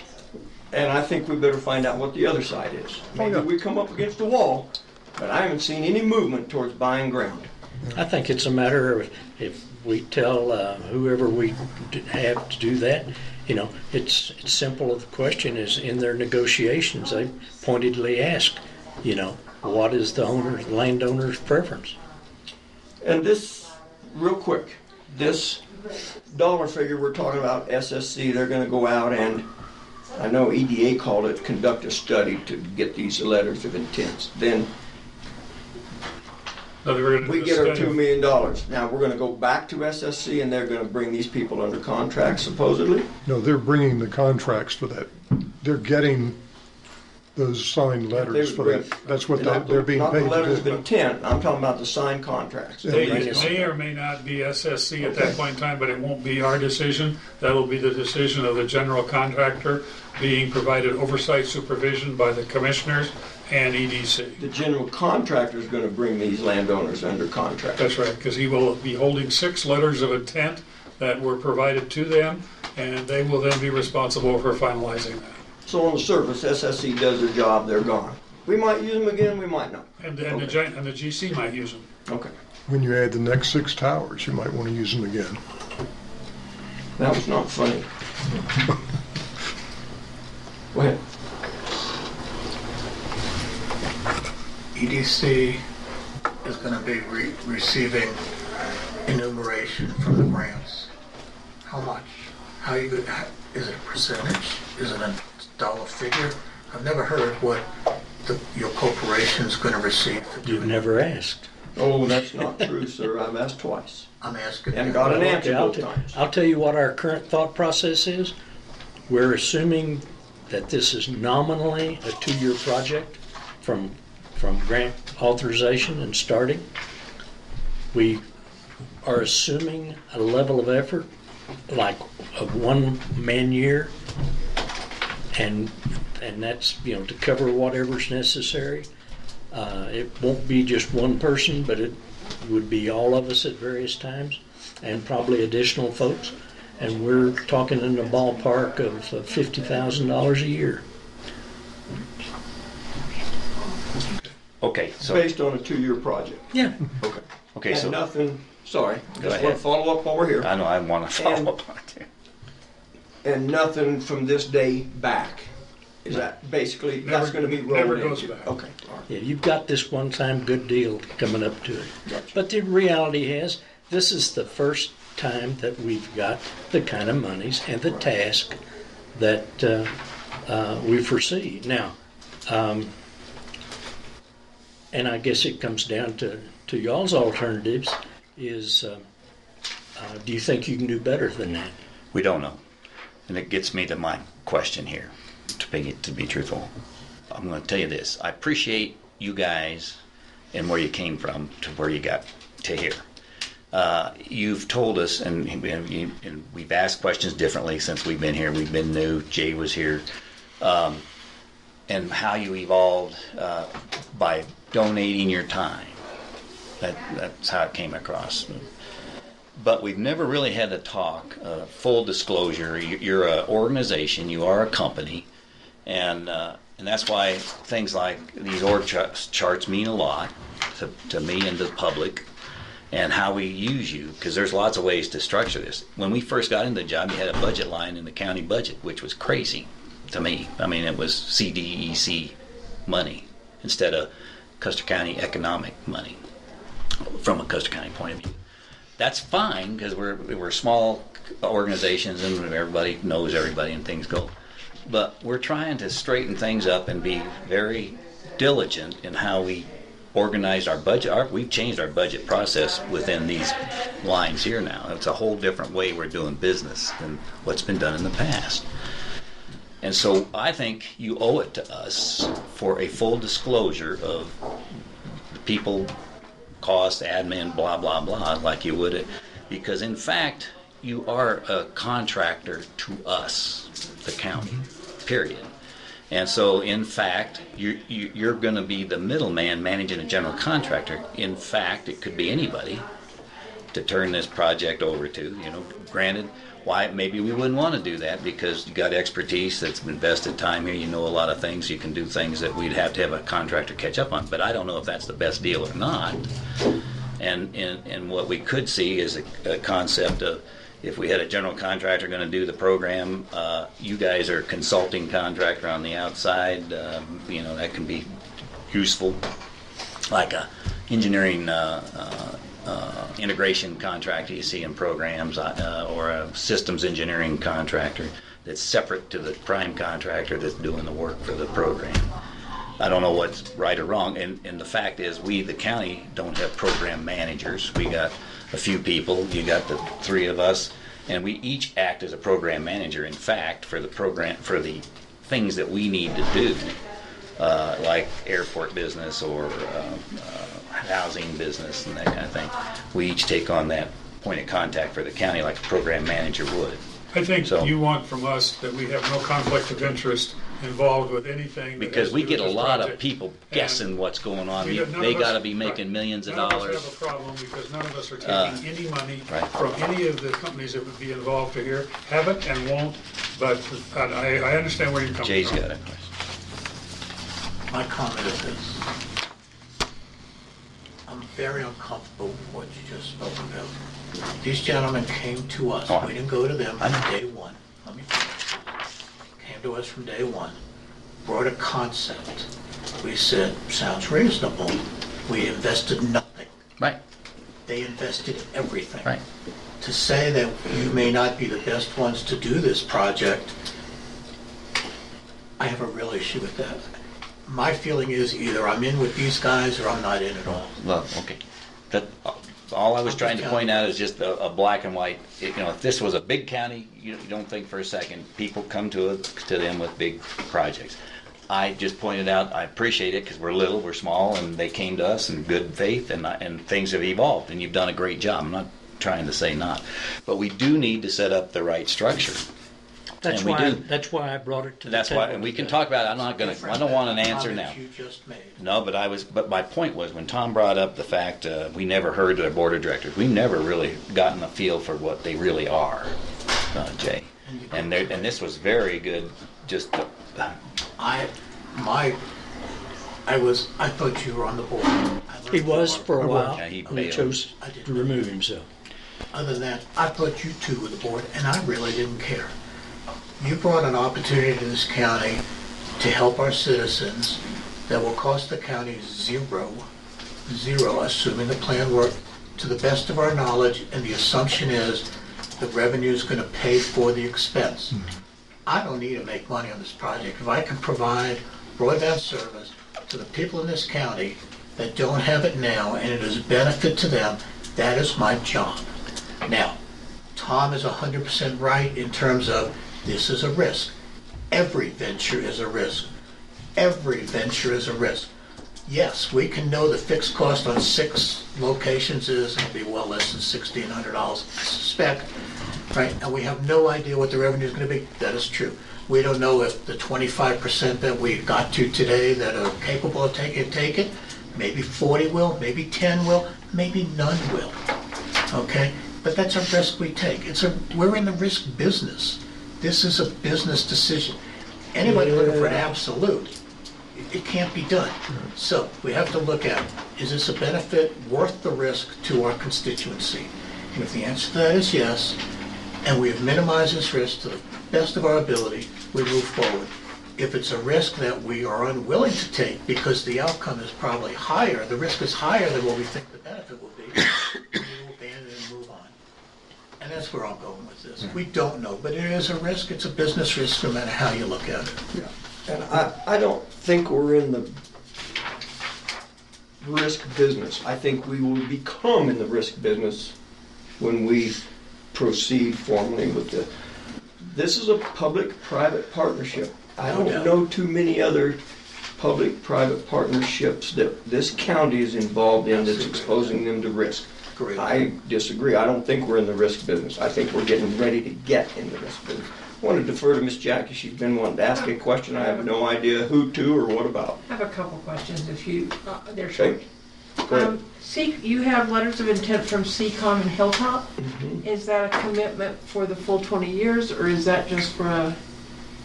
And I think we better find out what the other side is. Maybe we come up against a wall, but I haven't seen any movement towards buying ground. I think it's a matter of if we tell whoever we have to do that, you know, it's simple. The question is in their negotiations, they pointedly ask, you know, what is the landowner's preference? And this, real quick, this dollar figure we're talking about, SSC, they're going to go out and, I know EDA called it, conduct a study to get these letters of intent. Then we get our $2 million. Now we're going to go back to SSC and they're going to bring these people under contract, supposedly? No, they're bringing the contracts for that. They're getting those signed letters for that. That's what they're being paid to do. Not the letters of intent, I'm talking about the signed contracts. They may or may not be SSC at that point in time, but it won't be our decision. That'll be the decision of the general contractor, being provided oversight supervision by the commissioners and EDC. The general contractor is going to bring these landowners under contract. That's right, because he will be holding 6 letters of intent that were provided to them, and they will then be responsible for finalizing that. So on the surface, SSC does their job, they're gone. We might use them again, we might not. And the GC might use them. Okay. When you add the next 6 towers, you might want to use them again. That was not funny. Go ahead. EDC is going to be receiving enumeration from the grants. How much? Is it a percentage? Is it a dollar figure? I've never heard what your corporation is going to receive. You've never asked. Oh, that's not true, sir. I've asked twice. I'm asking. And got an answer both times. I'll tell you what our current thought process is. We're assuming that this is nominally a 2-year project from grant authorization and starting. We are assuming a level of effort like a 1 man year and that's, to cover whatever's necessary. It won't be just one person, but it would be all of us at various times, and probably additional folks. And we're talking in the ballpark of $50,000 a year. Okay, so Based on a 2-year project. Yeah. Okay. Okay, And so nothing, sorry, just ahead. want to follow up while we're here. I know I want to follow up on it. And nothing from this day back. Is that basically, that's going to be rolled never goes into? back. Okay, all right. Yeah, you've got this one-time good deal coming up to it. Gotcha. But the reality is, this is the first time that we've got the kind of monies and the task that we foresee. Now, and I guess it comes down to y'all's alternatives is, do you think you can do better than that? We don't know. And it gets me to my question here, to be truthful. I'm going to tell you this. I appreciate you guys and where you came from to where you got to here. You've told us, and we've asked questions differently since we've been here. We've been new. Jay was here. And how you evolved by donating your time. That's how it came across. But we've never really had to talk, full disclosure, you're an organization, you are a company, and that's why things like these org charts mean a lot to me and to the public, and how we use you, because there's lots of ways to structure this. When we first got into the job, you had a budget line in the county budget, which was crazy to me. I mean, it was CDEC money instead of Custer County economic money from a Custer County point of view. That's fine because we're small organizations and everybody knows everybody and things go. But we're trying to straighten things up and be very diligent in how we organize our budget. We've changed our budget process within these lines here now. It's a whole different way we're doing business than what's been done in the past. And so I think you owe it to us for a full disclosure of the people, cost, admin, blah, blah, blah, like you would, because in fact, you are a contractor to us, the county, period. And so in fact, you're going to be the middleman managing a general contractor. In fact, it could be anybody to turn this project over to, granted, why maybe we wouldn't want to do that because you got expertise that's invested time here, you know a lot of things, you can do things that we'd have to have a contractor catch up on, but I don't know if that's the best deal or not. And what we could see is a concept of if we had a general contractor going to do the program, you guys are a consulting contractor on the outside, that can be useful, like a engineering integration contractor you see in programs, or a systems engineering contractor that's separate to the prime contractor that's doing the work for the program. I don't know what's right or wrong, and the fact is we, the county, don't have program managers. We got a few people, you got the three of us, and we each act as a program manager, in fact, for the program, for the things that we need to do, like airport business or housing business and that kind of thing. We each take on that point of contact for the county like a program manager would. I think you want from us that we have no conflict of interest involved with anything. Because we get a lot of people guessing what's going on. They got to be making millions of dollars. None of us have a problem because none of us are taking any money from any of the companies that would be involved to here. Haven't and won't, but I understand where you're coming Jay's from. got it. My comment is this. I'm very uncomfortable with what you just spoke about. These gentlemen came to us. We didn't go to them from day one. Let me finish. Came to us from day one. Brought a concept. We said, sounds reasonable. We invested nothing. Right. They invested everything. Right. To say that you may not be the best ones to do this project, I have a real issue with that. My feeling is either I'm in with these guys or I'm not in at all. Well, okay. All I was trying to point out is just a black and white. If this was a big county, you don't think for a second people come to them with big projects. I just pointed out I appreciate it because we're little, we're small, and they came to us in good faith, and things have evolved, and you've done a great job. I'm not trying to say not, but we do need to set up the right structure That's And we why, do. that's why I brought it to the That's table. why, and we can talk about it. I'm not gonna, I don't want an answer now. Comments you just made. No, but my point was when Tom brought up the fact we never heard their board of directors. We never really gotten a feel for what they really are, Jay. And this was very good. Just I thought you were on the board. He was for a while, Yeah, he and he bailed. chose to remove himself. Other than that, I thought you two were the board, and I really didn't care. You brought an opportunity to this county to help our citizens that will cost the county zero, assuming the plan worked to the best of our knowledge, and the assumption is the revenue is going to pay for the expense. I don't need to make money on this project. If I can provide broadband service to the people in this county that don't have it now, and it is a benefit to them, that is my job. Now, Tom is 100% right in terms of this is a risk. Every venture is a risk. Every venture is a risk. Yes, we can know the fixed cost on 6 locations is going to be well less than $1,600, I suspect, right? And we have no idea what the revenue is going to be. That is true. We don't know if the 25% that we got to today that are capable of taking it, take it. Maybe 40 will, maybe 10 will, maybe none will. Okay? But that's a risk we take. We're in the risk business. This is a business decision. Anybody looking for an absolute, it can't be done. So we have to look at, is this a benefit worth the risk to our constituency? And if the answer to that is yes, and we have minimized this risk to the best of our ability, we move forward. If it's a risk that we are unwilling to take because the outcome is probably higher, the risk is higher than what we think the benefit will be, we will abandon it and move on. And that's where I'm going with this. We don't know, but it is a risk. It's a business risk no matter how you look at it. Yeah. And I don't think we're in the risk business. I think we will become in the risk business when we proceed formally with this is a public-private partnership. I don't know too many other public-private partnerships that this county is involved in that's exposing them to risk. I disagree. I don't think we're in the risk business. I think we're getting ready to get in the risk business. I want to defer to Miss Jackie. She's been wanting to ask a question. I have no idea who to or what about. I have a couple questions if you, they're short. Okay. Go ahead. You have letters of intent from CCOM and Hilltop. Is that a commitment for the full 20 years or is that just for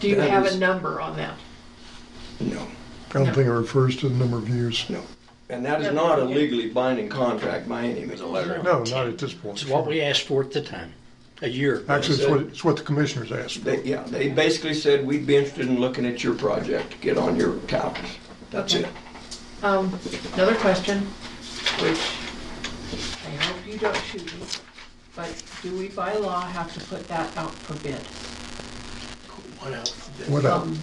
do you That have is- a number on that? No. I don't think it refers to the number of years. No. And that is not a legally binding contract by any means. No, not at this point. It's what we asked for at the time, a year. Actually, it's what the commissioners asked for. They basically said, we'd be interested in looking at your project, get on your calendars. That's it. Another question, which I hope you don't shoot me, but do we by law have to put that out for bid? What else? What else?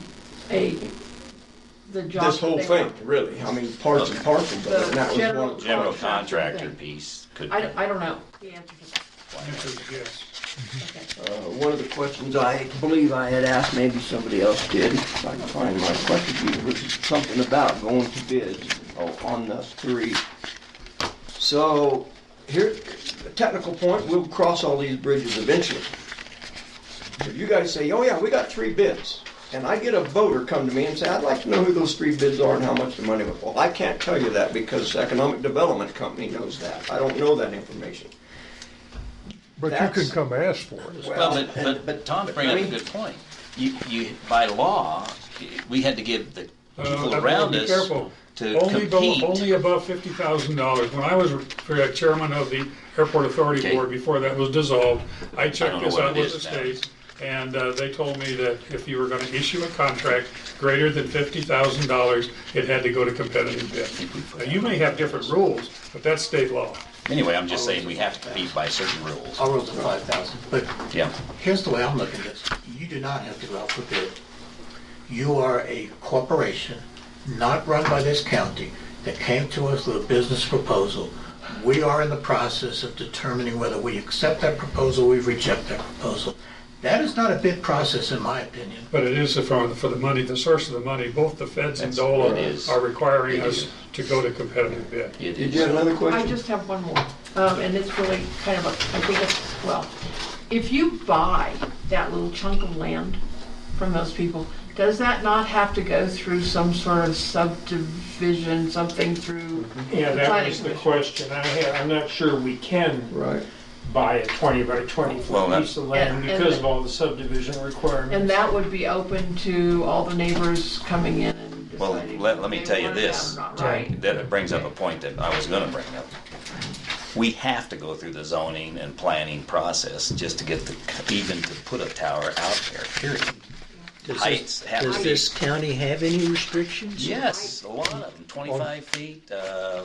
The job. This whole thing, really. I mean, parts and parcels of it, and that was one of the. general contractor piece could. I don't know the answer to that. Answer is yes. Okay. One of the questions I believe I had asked, maybe somebody else did, if I can find my question, was something about going to bids on the 3. So, here, a technical point, we'll cross all these bridges eventually. If you guys say, oh yeah, we got 3 bids, and I get a voter come to me and say, I'd like to know who those 3 bids are and how much the money was. Well, I can't tell you that because the Economic Development Company knows that. I don't know that information. But you can come ask for it. Well, but Tom's bringing up a good point. You by law, we had to give the people around be us careful. to Only compete. only above $50,000. When I was chairman of the Airport Authority Okay. Board, before that was dissolved, I I checked don't know this what out it with the is now. states, and they told me that if you were going to issue a contract greater than $50,000, it had to go to competitive bid. Now, you may have different rules, but that's state law. Anyway, I'm just saying we have to compete by certain rules. Our rules are 5,000, but Yeah. here's the way I'm looking at this. You do not have to go out for bid. You are a corporation, not run by this county, that came to us with a business proposal. We are in the process of determining whether we accept that proposal, we reject that proposal. That is not a bid process, in my opinion. But it is for the money, the source of the money. Both the feds and DOLA it is. are requiring It us is. to go to competitive bid. It Did is. you have another I question? just have one more, and it's really kind of I think it's, well, if you buy that little chunk of land from those people, does that not have to go through some sort of subdivision, something through? Yeah, the that planning was the commission? question I had. I'm not sure we can buy a 20 by 20 Well, foot piece of land And- because of all the subdivision requirements. And that would be open to all the neighbors coming in and Well, deciding. let me if they tell you want that this, or not, right? that brings up a point that I was gonna bring up. We have to go through the zoning and planning process just to get even to put a tower out there, period. Heights have to Does be. this county have any restrictions? Yes, a lot of them, 25 feet. There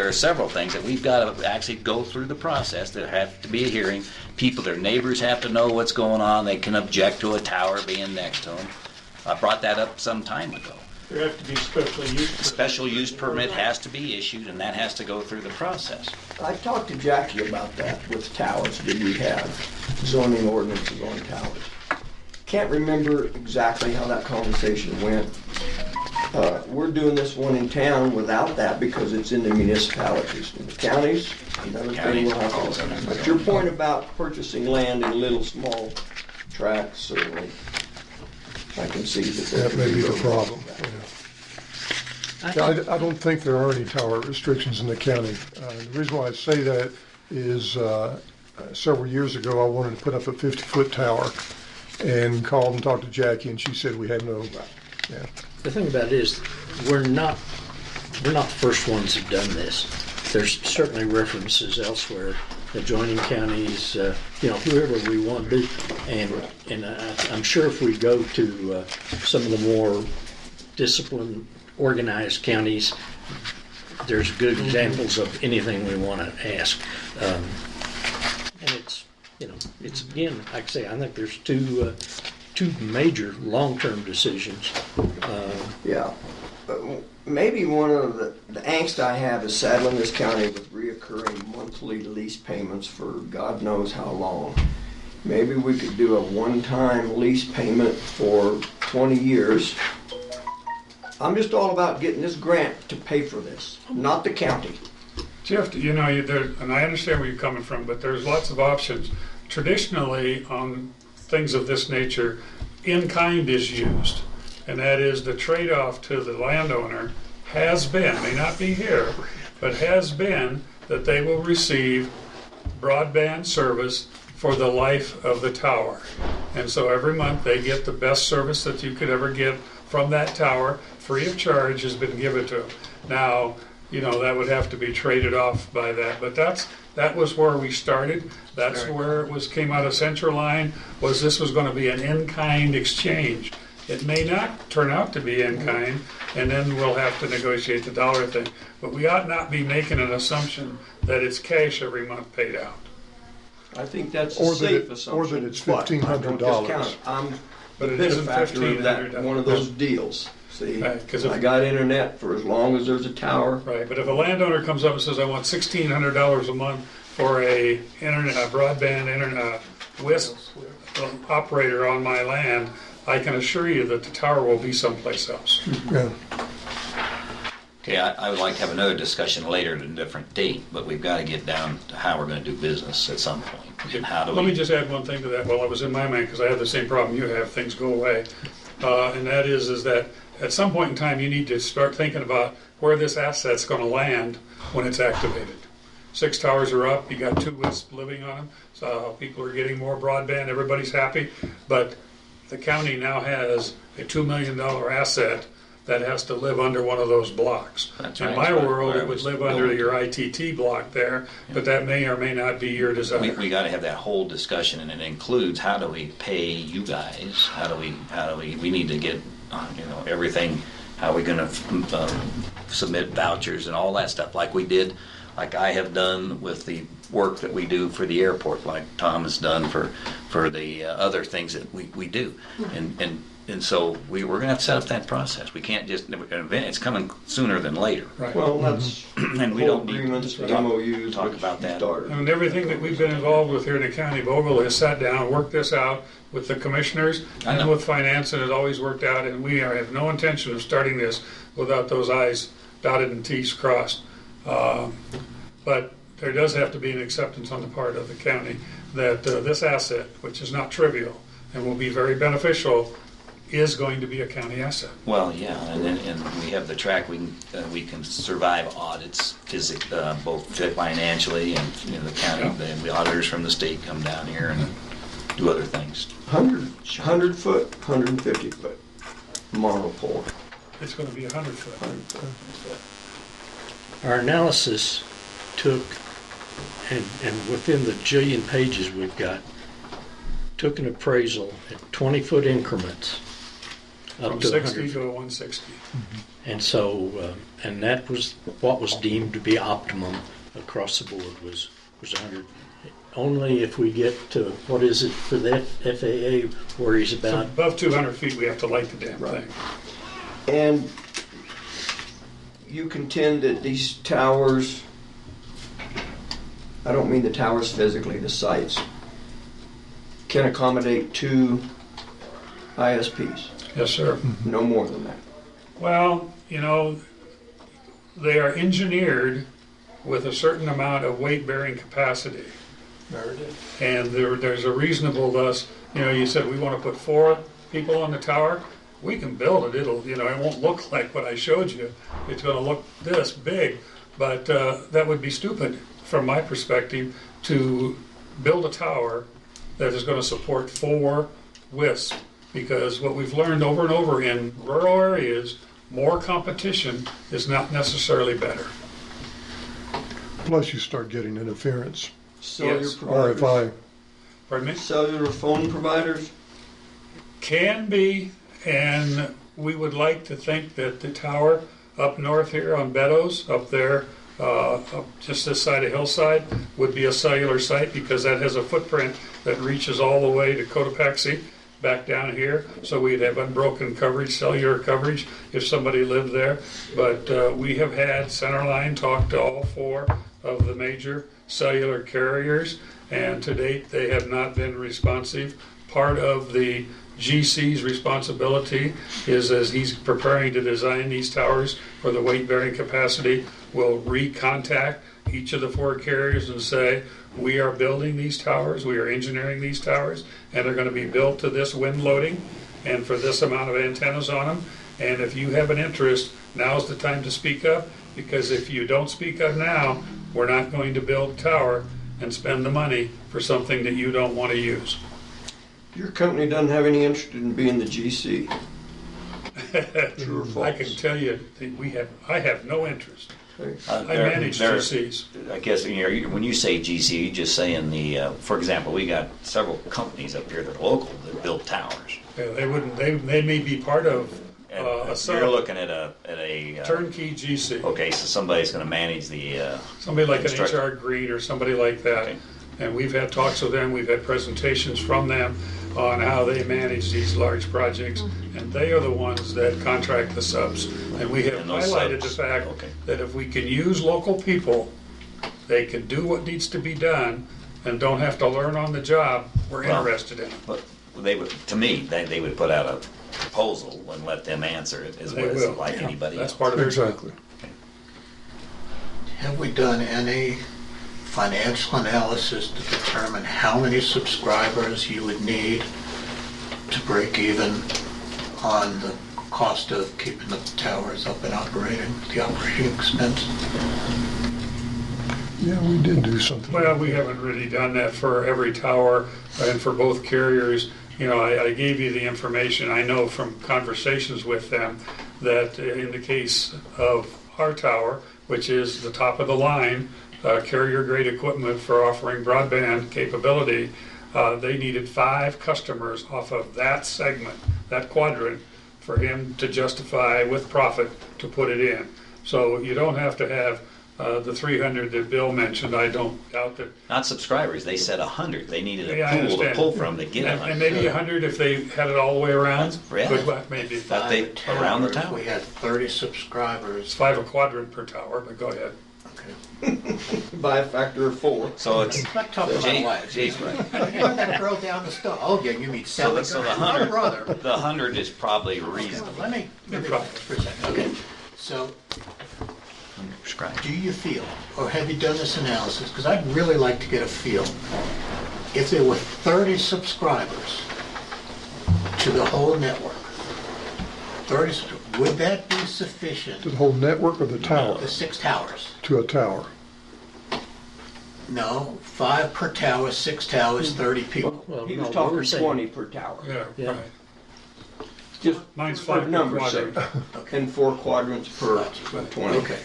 are several things that we've got to actually go through the process. There have to be a hearing. People, their neighbors have to know what's going on. They can object to a tower being next to them. I brought that up some time ago. There have to be special use. Special use permit has to be issued, and that has to go through the process. I talked to Jackie about that with towers. Did we have zoning ordinances on towers? Can't remember exactly how that conversation went. We're doing this one in town without that because it's in the municipalities. In the counties, another thing we'll have to. But your point about purchasing land in little small tracts, certainly, I can see that. That may be the problem. Yeah, I don't think there are any tower restrictions in the county. The reason why I say that is several years ago, I wanted to put up a 50-foot tower and called and talked to Jackie, and she said we had no. Yeah. The thing about it is, we're not the first ones who've done this. There's certainly references elsewhere, adjoining counties, whoever we want to do. And I'm sure if we go to some of the more disciplined, organized counties, there's good examples of anything we want to ask. And it's again, like I say, I think there's two major long-term decisions. Yeah. Maybe one of the angst I have is saddling this county with reoccurring monthly lease payments for God knows how long. Maybe we could do a one-time lease payment for 20 years. I'm just all about getting this grant to pay for this, not the county. Jeff, and I understand where you're coming from, but there's lots of options. Traditionally, on things of this nature, in-kind is used, and that is the trade-off to the landowner has been, may not be here, but has been that they will receive broadband service for the life of the tower. And so every month they get the best service that you could ever get from that tower, free of charge, has been given to them. Now, that would have to be traded off by that, but that was where we started. That's where it came out of CenturyLine, this was going to be an in-kind exchange. It may not turn out to be in-kind, and then we'll have to negotiate the dollar thing. But we ought not be making an assumption that it's cash every month paid out. I think that's Or a that safe it- assumption. or that it's but I don't $1,500. discount it. I'm But the it isn't benefactor of that, $1,500. one of those deals. See, Right, 'cause if- I got internet for as long as there's a tower. Right, but if a landowner comes up and says, I want $1,600 a month for a broadband internet operator on my land, I can assure you that the tower will be someplace else. Yeah. Okay, I would like to have another discussion later at a different date, but we've got to get down to how we're going to do business at some point. And how do Let me we, just add one thing to that while I was in my mind, because I have the same problem you have, things go away. And that is that at some point in time, you need to start thinking about where this asset's going to land when it's activated. 6 towers are up, you got 2 WISP living on them, so people are getting more broadband, everybody's happy, but the county now has a $2 million asset that has to live under one of those blocks. That's In right. my That's what world, I it would was live under going your ITT block there, but that may or may not be your desire. we got to have that whole discussion, and it includes how do we pay you guys? How do we need to get, everything, how are we going to submit vouchers and all that stuff like we did, like I have done with the work that we do for the airport, like Tom has done for the other things that we do. And so we're going to have to set up that process. We can't just, it's coming sooner than later. Right. Well, that's And we don't need agreements, to MOUs, talk which about that. started. And everything that we've been involved with here in the county of Ogle has sat down and worked this out with the commissioners I and know. with finance, and it always worked out, and we have no intention of starting this without those I's dotted and T's crossed. But there does have to be an acceptance on the part of the county that this asset, which is not trivial and will be very beneficial, is going to be a county asset. Well, yeah, and we have the track, we can survive audits, both financially, and the county, the auditors from the state come down here and do other things. 100 foot, 150 foot monopole. It's going to be 100 foot. Our analysis took, and within the jillion pages we've got, took an appraisal at 20-foot increments up From to 60 100. to 160. And so, and that was what was deemed to be optimum across the board was 100. Only if we get to, what is it for that FAA worries So about? above 200 feet, we have to light the damn thing. And you contend that these towers, I don't mean the towers physically, the sites, can accommodate 2 ISPs? Yes, sir. No more than that. Well, they are engineered with a certain amount of weight-bearing capacity. And there's a reasonable, thus, you said we want to put 4 people on the tower. We can build it. It'll, it won't look like what I showed you. It's going to look this big, but that would be stupid from my perspective to build a tower that is going to support 4 WISP. Because what we've learned over and over in rural areas, more competition is not necessarily better. Plus you start getting interference. Cellular Yes. providers. RFI. Pardon me? Cellular phone providers. Can be, and we would like to think that the tower up north here on Beddoes, up there, up just this side of Hillside, would be a cellular site because that has a footprint that reaches all the way to Cotopaxi, back down here, so we'd have unbroken coverage, cellular coverage, if somebody lived there. But we have had Centerline talk to all 4 of the major cellular carriers, and to date, they have not been responsive. Part of the GC's responsibility is, as he's preparing to design these towers for the weight-bearing capacity, will recontact each of the 4 carriers and say, we are building these towers, we are engineering these towers, and they're going to be built to this wind loading and for this amount of antennas on them. And if you have an interest, now's the time to speak up, because if you don't speak up now, we're not going to build a tower and spend the money for something that you don't want to use. Your company doesn't have any interest in being the GC. True or false? I can tell you that I have no interest. I There- manage there- GCs. I guess when you say GC, you're just saying for example, we got several companies up here that are local that build towers. Yeah, they wouldn't. They may be part of a You're looking at a turnkey GC. Okay, so somebody's going to manage the Somebody like an construction. HR Green or somebody like that. Okay. And we've had talks with them. We've had presentations from them on how they manage these large projects, and they are the ones that contract the subs. And we have And those highlighted subs, the fact okay. that if we can use local people, they can do what needs to be done and don't have to learn on the job. We're Well, interested in it. But they would, to me, they would put out a proposal and let them answer it as They well as will. like anybody That's else. part of their job. Exactly. Have we done any financial analysis to determine how many subscribers you would need to break even on the cost of keeping the towers up and operating, the operating expense? Yeah, we did do something. Well, we haven't really done that for every tower and for both carriers. I gave you the information. I know from conversations with them that in the case of our tower, which is the top of the line, carrier-grade equipment for offering broadband capability, they needed 5 customers off of that segment, that quadrant, for him to justify with profit to put it in. So you don't have to have the 300 that Bill mentioned. I don't doubt that. Not subscribers. They said 100. They needed a Yeah, I pool to understand. pull from to get And 100. maybe 100 if they had it all the way around. Yeah. Good luck, maybe. But they around the If tower. we had 30 It's subscribers, 5 a quadrant per tower, but go ahead. By a factor of 4. So it's I'm not talking about Jay- wives. Jay's right. You know that girl down the stove? Oh, yeah, you mean So Sally? the Her 100, brother. the 100 is probably Okay, reasonable. let me No back problem. for a second. Okay, so subscribe. Do you feel, or have you done this analysis? Because I'd really like to get a feel. If there were 30 subscribers to the whole network, 30, would that be sufficient? To the whole network or the tower? The 6 towers? To a tower. No, 5 per tower, 6 towers, 30 people. Well, He no, was we talking were saying- 20 per tower. Yeah, right. Just Mine's for 5 per numbers sake. quadrant. And 4 quadrants per 20. Okay.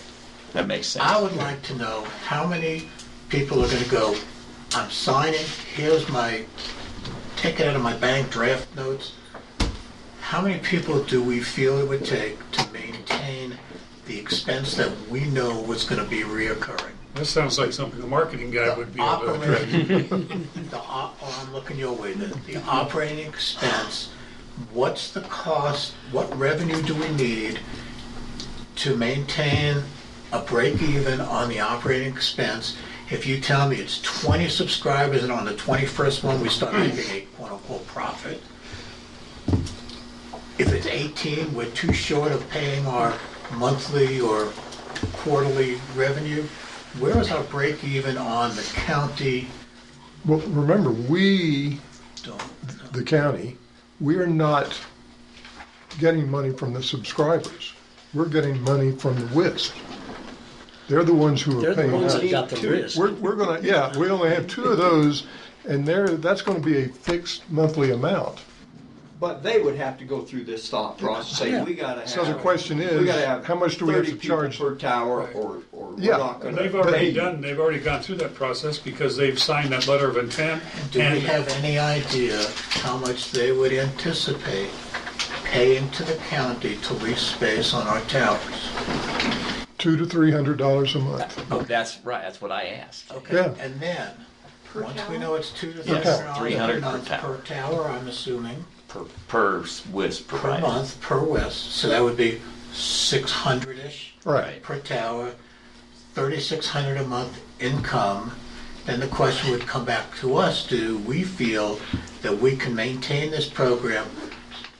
That makes sense. I would like to know how many people are going to go, I'm signing, here's my ticket out of my bank draft notes. How many people do we feel it would take to maintain the expense that we know was going to be reoccurring? That sounds like something a marketing guy would be able to address. I'm looking your way, the operating expense, what's the cost, what revenue do we need to maintain a break even on the operating expense? If you tell me it's 20 subscribers and on the 21st one we start making a quote unquote profit. If it's 18, we're too short of paying our monthly or quarterly revenue. Where is our break even on the county? Well, remember, the county, we are not getting money from the subscribers. We're getting money from the WISP. They're the ones who are They're the paying ones us. that got the risk. We're gonna, yeah, we only have 2 of those, and that's gonna be a fixed monthly amount. But they would have to go through this thought process, say, Yeah. we gotta have. So the question we is, gotta have how much do we have 30 to people charge? per tower, or we're Yeah. not gonna. They've already gone through that process because they've signed that letter of intent. Do we have any idea how much they would anticipate paying to the county to lease space on our towers? $200 to $300 a month. Oh, that's right, that's what I asked. Okay, Yeah. and then, once we know it's $200 to Yes, $300 300 per month tower. per tower, I'm assuming, Per WISP per provided. month, per west, so that would be 600-ish Right. per tower, 3,600 a month income. Then the question would come back to us, do we feel that we can maintain this program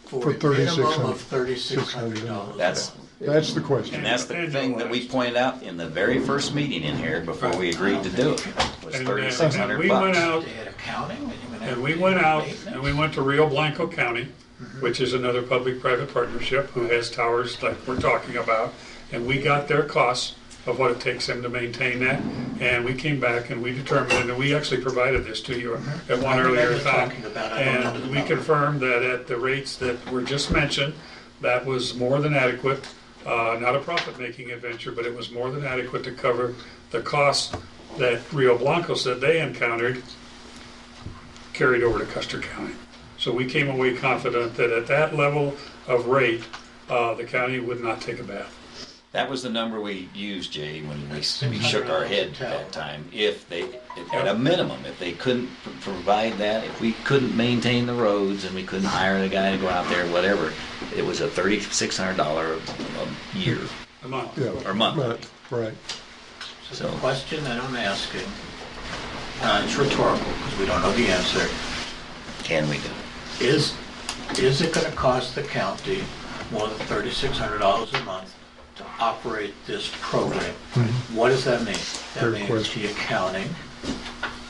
for For a minimum of $3,600. $3,600? That's the question. And that's the thing that we pointed out in the very first meeting in here before we agreed to do it, was And 3,600 we went bucks. out, They had accounting, and you're gonna have and we went out, maintenance. and we went to Rio Blanco County, which is another public-private partnership who has towers like we're talking about, and we got their costs of what it takes them to maintain that, and we came back and we determined, and we actually provided this to you at one I earlier remember time. talking about it. I don't remember And the we number. confirmed that at the rates that were just mentioned, that was more than adequate, not a profit-making adventure, but it was more than adequate to cover the costs that Rio Blanco said they encountered carried over to Custer County. So we came away confident that at that level of rate, the county would not take a bath. That was the number we used, Jay, when we shook our head at that time. If they, at a minimum, if they couldn't provide that, if we couldn't maintain the roads and we couldn't hire the guy to go out there, whatever, it was a $3,600 a year A month. Yeah. or month. Right. So the question that I'm asking, it's rhetorical because we don't know the answer, Can we do it? is it going to cost the county more than $3,600 a month to operate this program? What does that mean? That Fair means question. the accounting,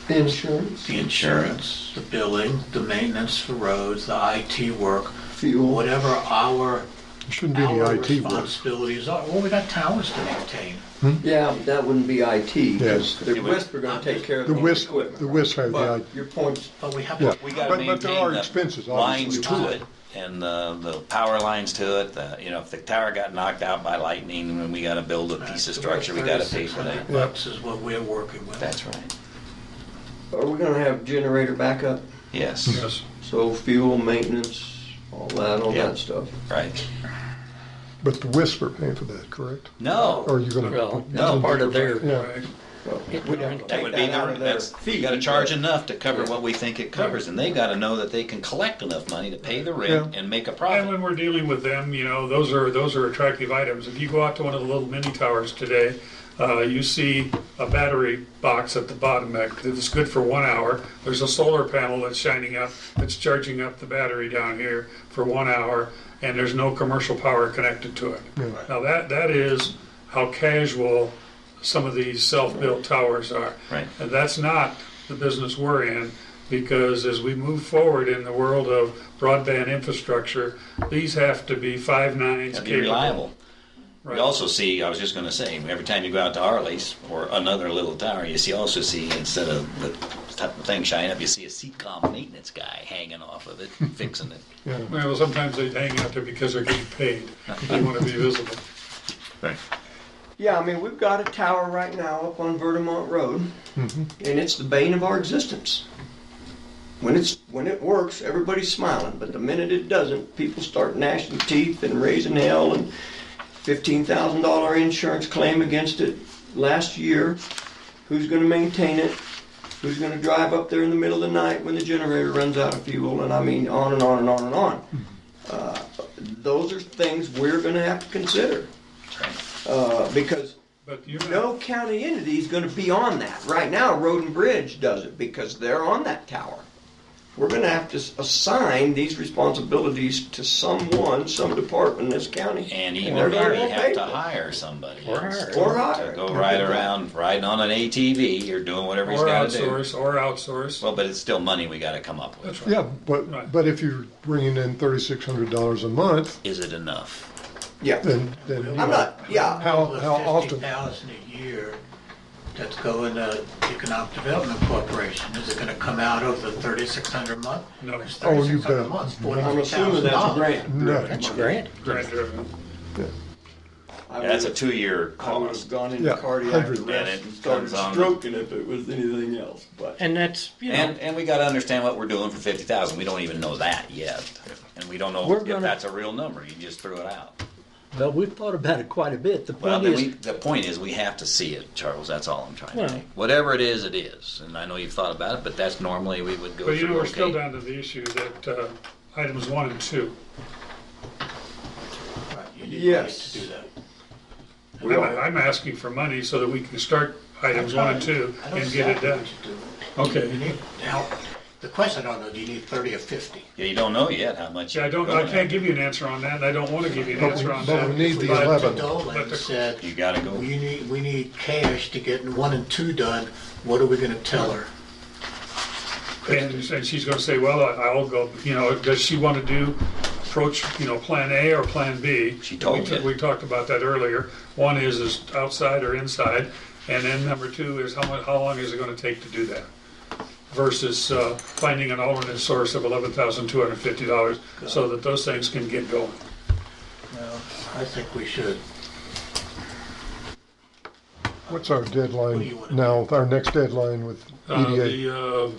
The insurance, the insurance, the billing, the maintenance for roads, the IT work, fuel. whatever our There shouldn't be any IT work. responsibilities are. Well, we got towers to maintain. Yeah, that wouldn't be IT, because Yes. the WISP are gonna take care of The the WISP, equipment. the WISP have the But IT. your point's, But we have Yeah. to We gotta But there are maintain expenses, the lines obviously. to it and the power lines to it. If the tower got knocked out by lightning and we gotta build a piece of structure, we gotta pay for that. $3,600 is what we're working with. That's right. are we gonna have generator backup? Yes, Yes. So fuel, maintenance, all Yeah. that stuff. right. But the WISP are paying for that, correct? No, Or are you gonna? Well, No. that's part of their, Yeah. We don't that take would be that out of their that's, fee. you gotta charge but- enough to cover what we think it covers, and they gotta know that they can collect enough money to pay the rent and make a And profit. when we're dealing with them, those are attractive items. If you go out to one of the little mini towers today, you see a battery box at the bottom that's good for 1 hour. There's a solar panel that's shining up, that's charging up the battery down here for 1 hour, and there's no commercial power connected to it. Now that is how casual some of these self-built towers are. Right. And that's not the business we're in, because as we move forward in the world of broadband infrastructure, these have to be 5.9s Gotta be capable. reliable. Right. You also see, I was just going to say, every time you go out to Harley's or another little tower, you also see, instead of the type of thing shining up, you see a CCOM maintenance guy hanging off of it, fixing it. Yeah. Well, sometimes they hang out there because they're getting paid. They want to be visible. Right. Yeah, I mean, we've got a tower right now up on Vermont Road, and it's the bane of our existence. When it works, everybody's smiling, but the minute it doesn't, people start gnashing teeth and raising hell, and $15,000 insurance claim against it last year. Who's going to maintain it? Who's going to drive up there in the middle of the night when the generator runs out of fuel? And I mean, on and on and on and on. Those are things we're going to have to consider. Because no county entity is going to be on that. Right now, Road and Bridge does it because they're on that tower. We're going to have to assign these responsibilities to someone, some department in this county. And even they're gonna maybe want have to paper. hire somebody Or else hire. Or hire. to go ride around, riding on an ATV or doing whatever he's got to do. Or outsource. Well, but it's still money we got to come up with. Yeah, but if you're bringing in $3,600 a month, Is it enough? Yeah. then you I'm know, not, yeah. how often? $50,000 a year that's going to Economic Development Corporation, is it gonna come out of the 3,600 a month? No. Oh, you $3,600 a bet. month, I'm assuming that's $43,000. grant. No. That's grant. Grant driven. That's a 2-year I would have cost. gone into Yeah, cardiac 100. arrest And it and started comes on- stroking if it was anything else. But And that's, you know, And we got to understand what we're doing for 50,000. We don't even know that yet, and we don't know We're if gonna- that's a real number. You just threw it out. well, we've thought about it quite a bit. The Well, point then is, the point is we have to see it, Charles. That's all I'm trying to Well- make. Whatever it is, it is. And I know you've thought about it, but that's normally we would go But you through. know, we're still Okay. down to the issue that items 1 and 2. Right, you need Yes. money to do that. We are. I'm asking for money so that we can start items 1 and 2 I don't and get it exactly done. what you do. Okay. You need help. The question I don't know, do you need 30 or 50? Yeah, you don't know yet how much. See, I you're can't give you an answer on that, and I don't want to give you an answer on that. But we need the But- 11. Dolan But the- said, You got to go. we need cash to get 1 and 2 done. What are we gonna tell her? And she's going to say, well, I'll go, does she want to approach, plan A or plan B? She told you. We talked about that earlier. One is outside or inside, and then number 2 is how long is it going to take to do that? Versus finding an alternate source of $11,250 so that those things can get going. Well, I think we should. What's our What do you deadline wanna now? Our next deadline with EDA?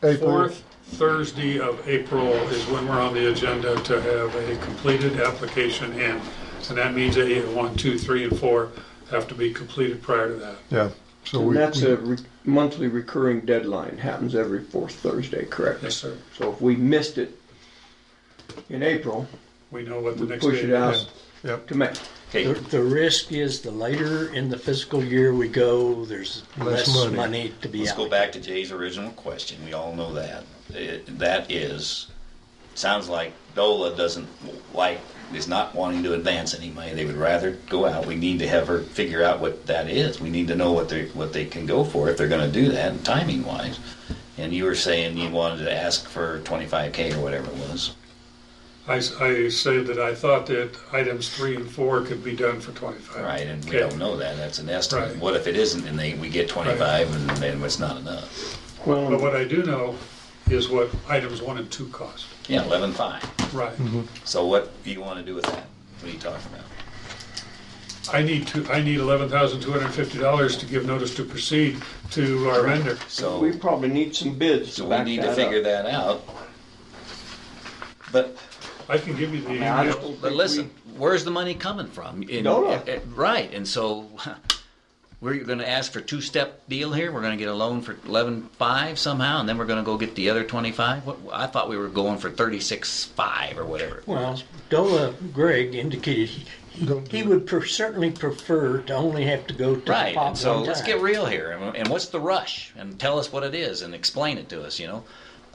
The April? fourth Thursday of April is when we're on the agenda to have a completed application in. And that means A, 1, 2, 3, and 4 have to be completed prior to that. Yeah. So and we, that's a monthly recurring deadline. Happens every fourth Thursday, correct? Yes, sir. So if we missed it in April, We know what the we next push date it out is. Yep. to May. Okay. the risk is the later in the fiscal year we go, there's Less less money. money to be Let's go out. back to Jay's original question. We all know that. That is, sounds like DOLA is not wanting to advance any money. They would rather go out. We need to have her figure out what that is. We need to know what they can go for if they're going to do that, and timing wise. And you were saying you wanted to ask for 25K or whatever it was. I said that I thought that items 3 and 4 could be done for 25. Right, and we Okay. don't know that. That's an estimate. Right. What if it isn't, and we get 25, and then it's not enough? But what I do know is what items 1 and 2 cost. Yeah, 11.5. Right. So what do you want to do with that? What are you talking about? I need $11,250 to give notice to proceed to our vendor. So We probably need some bids So to we back need to that figure up. that out. But I can give you the I just email. don't but think listen, where's the money coming from? DOLA. Right, and so we're going to ask for a two-step deal here. We're going to get a loan for 11.5 somehow, and then we're going to go get the other 25. I thought we were going for 36.5 or whatever. Well, DOLA Greg indicated he would certainly prefer to only have to go to the Right, pot and so one let's time. get real here. And what's the rush? And tell us what it is and explain it to us,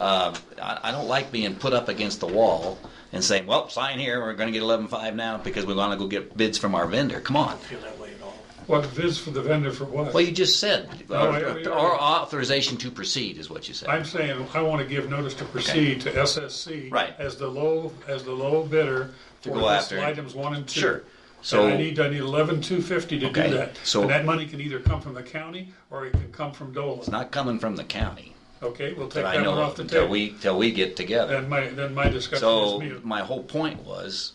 I don't like being put up against the wall and saying, well, sign here, we're going to get 11.5 now because we want to go get bids from our vendor. Come on. I feel that way What bids for the vendor for what? Well, you just said, I- or authorization to proceed is what you said. I'm saying I want to give notice to proceed to SSC Right. as the low bidder To for go this after. items 1 and 2. Sure. So So I need 11,250 to Okay, do that. so- And that money can either come from the county or it can come from DOLA. it's not coming from the county Okay, we'll take that I that one know off of the until table. till we get together. Then my discussion So is mute. my whole point was,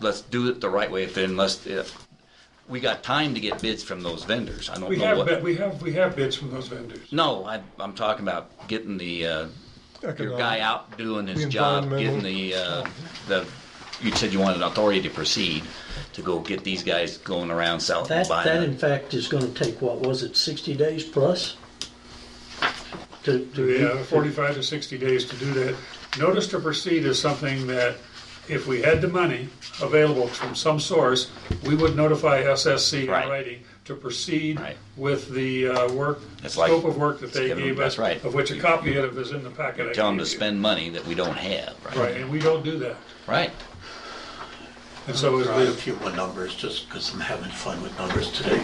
let's do it the right way. If we got time to get bids from those vendors. I don't We know have, what. we have bids from those vendors. No, I'm talking about getting your guy out doing his The job, environmental. getting the. You said you wanted authority to proceed to go get these guys going around selling, That buying. in fact is going to take, what was it, 60 days plus? To Yeah, 45 to 60 days to do that. Notice to proceed is something that if we had the money available from some source, we would notify SSC in Right. writing to proceed Right. with the It's like- scope of work that they give them- gave that's us, right. of which a copy of it is in the packet. I Tell them to gave you. spend money that we don't have. Right, and we don't do that. Right. And so I'll as try a we, few more numbers just because I'm having fun with numbers today.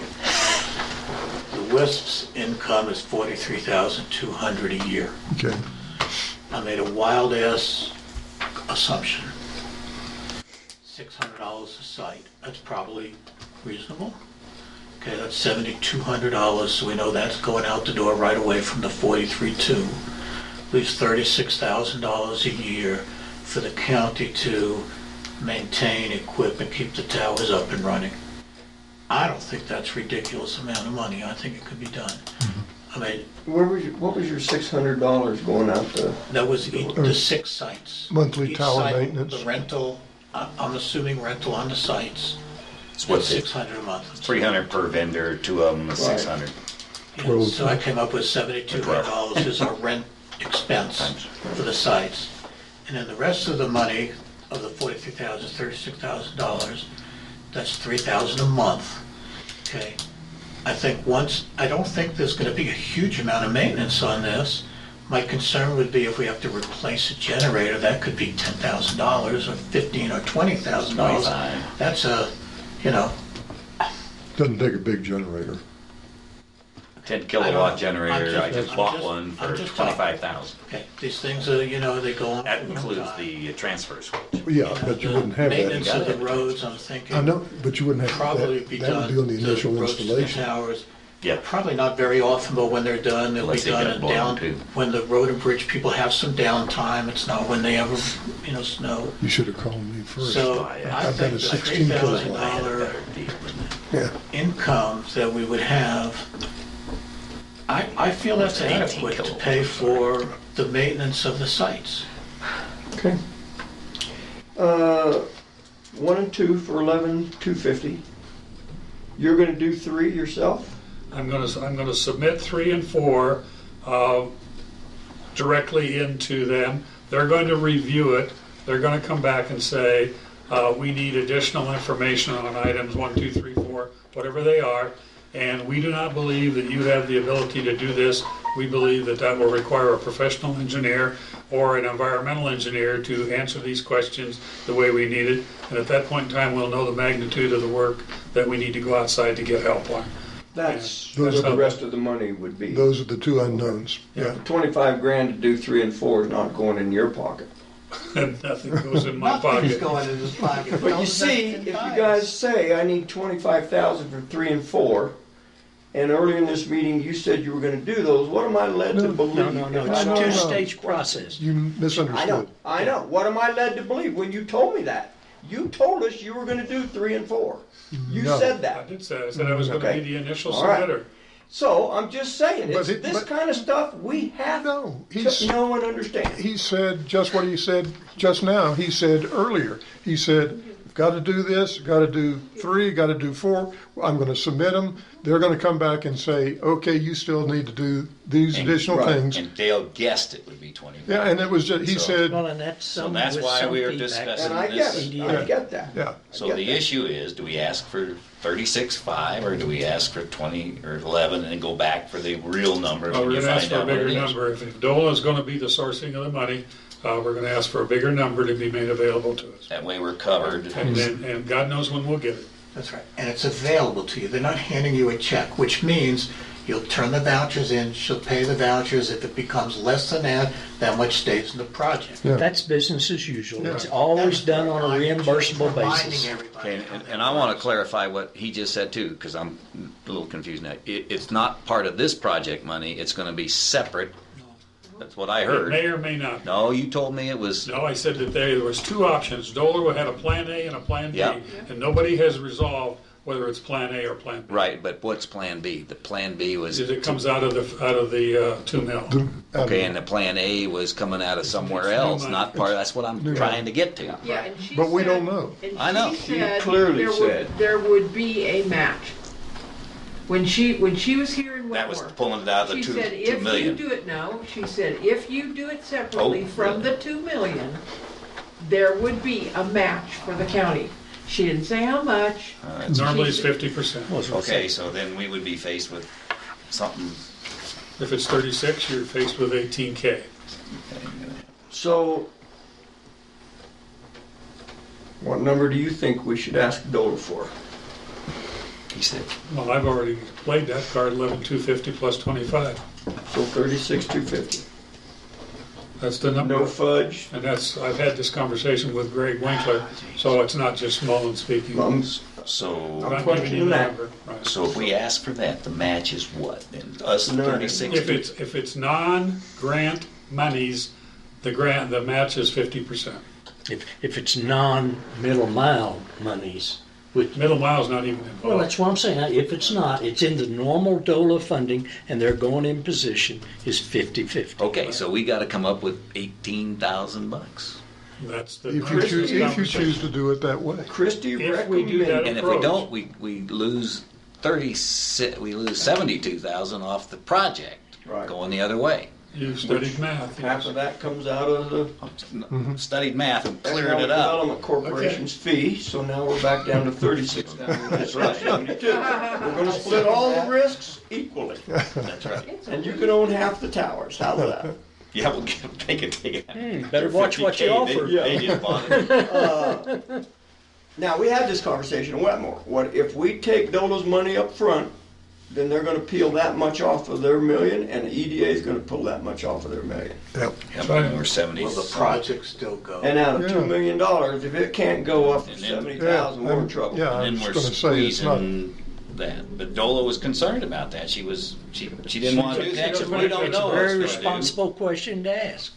The WISP's income is $43,200 a year. Okay. I made a wild ass assumption. $600 a site. That's probably reasonable. Okay, that's $7,200, so we know that's going out the door right away from the 43.2. Leaves $36,000 a year for the county to maintain, equip, and keep the towers up and running. I don't think that's a ridiculous amount of money. I think it could be done. I mean, What was your $600 going out to? that was the 6 sites. Monthly Each tower site, maintenance. The rental, I'm assuming rental on the sites. It's what It's $600 a month. 300 per vendor, 2 of them is Right. 600. Yeah, Well, so I came up with $7,200 as our rent expense for the sites. And then the rest of the money of the $43,000, $36,000, that's $3,000 a month. Okay. I don't think there's going to be a huge amount of maintenance on this. My concern would be if we have to replace a generator, that could be $10,000 or $15,000 or $20,000. 25. That's Doesn't take a big generator. 10 I don't kilowatt know. generator, I just I'm bought just- one for I'm just talking. 25,000. Okay, these things are, they go on. That for a long includes time. the transfer switch. Yeah, but you wouldn't have Maintenance that. of the roads, I'm thinking. I know, but you wouldn't have Probably that. be That done. would be on the initial roads to the installation. towers. Yeah. Probably not very often, but when they're done, they'll be Unless they done get in blown down, too. when the road and bridge people have some downtime, it's not when they ever, snow. You should have called me first. So Oh, yeah. I I've got think a the 16 kilowatt. $3,000 Yeah. income that we would have, I feel that's 18 adequate to kilowatts. pay for the maintenance of the sites. Okay. 1 and 2 for 11,250. You're gonna do 3 yourself? I'm gonna submit 3 and 4 directly into them. They're going to review it. They're gonna come back and say, we need additional information on items 1, 2, 3, 4, whatever they are. And we do not believe that you have the ability to do this. We believe that that will require a professional engineer or an environmental engineer to answer these questions the way we need it. And at that point in time, we'll know the magnitude of the work that we need to go outside to get help on. That's Those what are the the- rest of the money would be. Those are the two unknowns. Yeah. 25 grand to do 3 and 4 is not going in your pocket. And nothing goes in my Nothing's pocket. going in his pocket. But you see, if you guys say, I need 25,000 for 3 and 4, and earlier in this meeting, you said you were gonna do those, what am I led to believe? No, If it's I a don't know- two-stage process. You I know, misunderstood. I know. What am I led to believe when you told me that? You told us you were gonna do 3 and 4. You No. said I that. did say, I said I was gonna Okay. be the initial All right. submitter. So I'm just saying, But it's it- this but- kind of stuff we have No, to know and understand. He said just what he said just now. He said earlier. He said, got to do this, got to do 3, got to do 4. I'm going to submit them. They're going to come back and say, okay, you still need to do these additional right. things. And Dale guessed it would be 25. Yeah, and it was just, he So- said, Well, and that's So some, that's with why some we are feedback. discussing And I this. get it. I get that. yeah. So the issue is, do we ask for 36.5 or do we ask for 20 or 11 and then go back for the real number Well, when we're you gonna ask find for a out what bigger it is? number. If DOLA is gonna be the sourcing of the money, we're gonna ask for a bigger number to be made available to us. That way we're covered. And God knows when we'll get it. That's right. And it's available to you. They're not handing you a check, which means you'll turn the vouchers in, she'll pay the vouchers. If it becomes less than that much stays in the project. Yeah. That's business as usual. It's always done on a reimbursable basis. Okay, and I want to clarify what he just said too, because I'm a little confused now. It's not part of this project money. It's going to be separate. That's what I It heard. may or may not. No, you told me it was. No, I said that there was two options. Doler had a plan A and a plan B, Yeah. and nobody has resolved whether it's plan A or plan B. Right, but what's Plan B? The Plan B was. It comes out of the 2 mil. Okay, and the Plan A was coming out of somewhere else, not part. That's what I'm trying to get to. Yeah, and she But we said- don't know. and I know. She said clearly there said. there would be a match. When she was here in That was Wetmore, pulling it out of the she two said if you million. do it she said if you do it separately Oh, from really? the 2 million, there would be a match for the county. She didn't say how much. Normally it's She- 50%. Okay, so then we would be faced with something. If it's 36, you're faced with 18K. So, what number do you think we should ask Doler for? He said, Well, I've already played that card, 11,250 plus 25. So 36,250. That's the number. No fudge. And I've had this conversation with Greg Winkler, so it's not just Mullen speaking. so. I'm not giving you the that. number. Right. So if we ask for that, the match is what? Then us None. 36. If it's non-grant monies, the match is 50%. If it's non-middle mile monies, which, Middle mile's not even involved. well, that's what I'm saying. If it's not, it's in the normal DOLA funding and they're going in position is 50-50. Okay, so we got to come up with $18,000. That's the If you choose to do it that way. Christie If we do that And if we approach. don't, we lose 72,000 off the project. Right. Going the other way. You studied math. Half yes. of that comes out of the Studied math and cleared Economic it up. Development Corporation's fee, so now we're back down to 36,000. That's right, 72. We're gonna split all the risks equally. That's right. And you can own half the towers. How's that? Yeah, we'll take it. Better watch what you offer. They didn't bother. Now, we had this conversation in Wetmore. What if we take Dola's money up front, then they're gonna peel that much off of their million, and the EDA is gonna pull that much off of their million. Yep. Yep, we're 70. Will the project still go? And out of Yeah. $2 million, if it can't go up to And then- 70,000, we're in trouble. Yeah, I And was then we're gonna say, it's not, squeezing that. But Dola was concerned about that. She didn't want to do that. She said, we don't It's know. a what Very it's gonna do." responsible question to ask.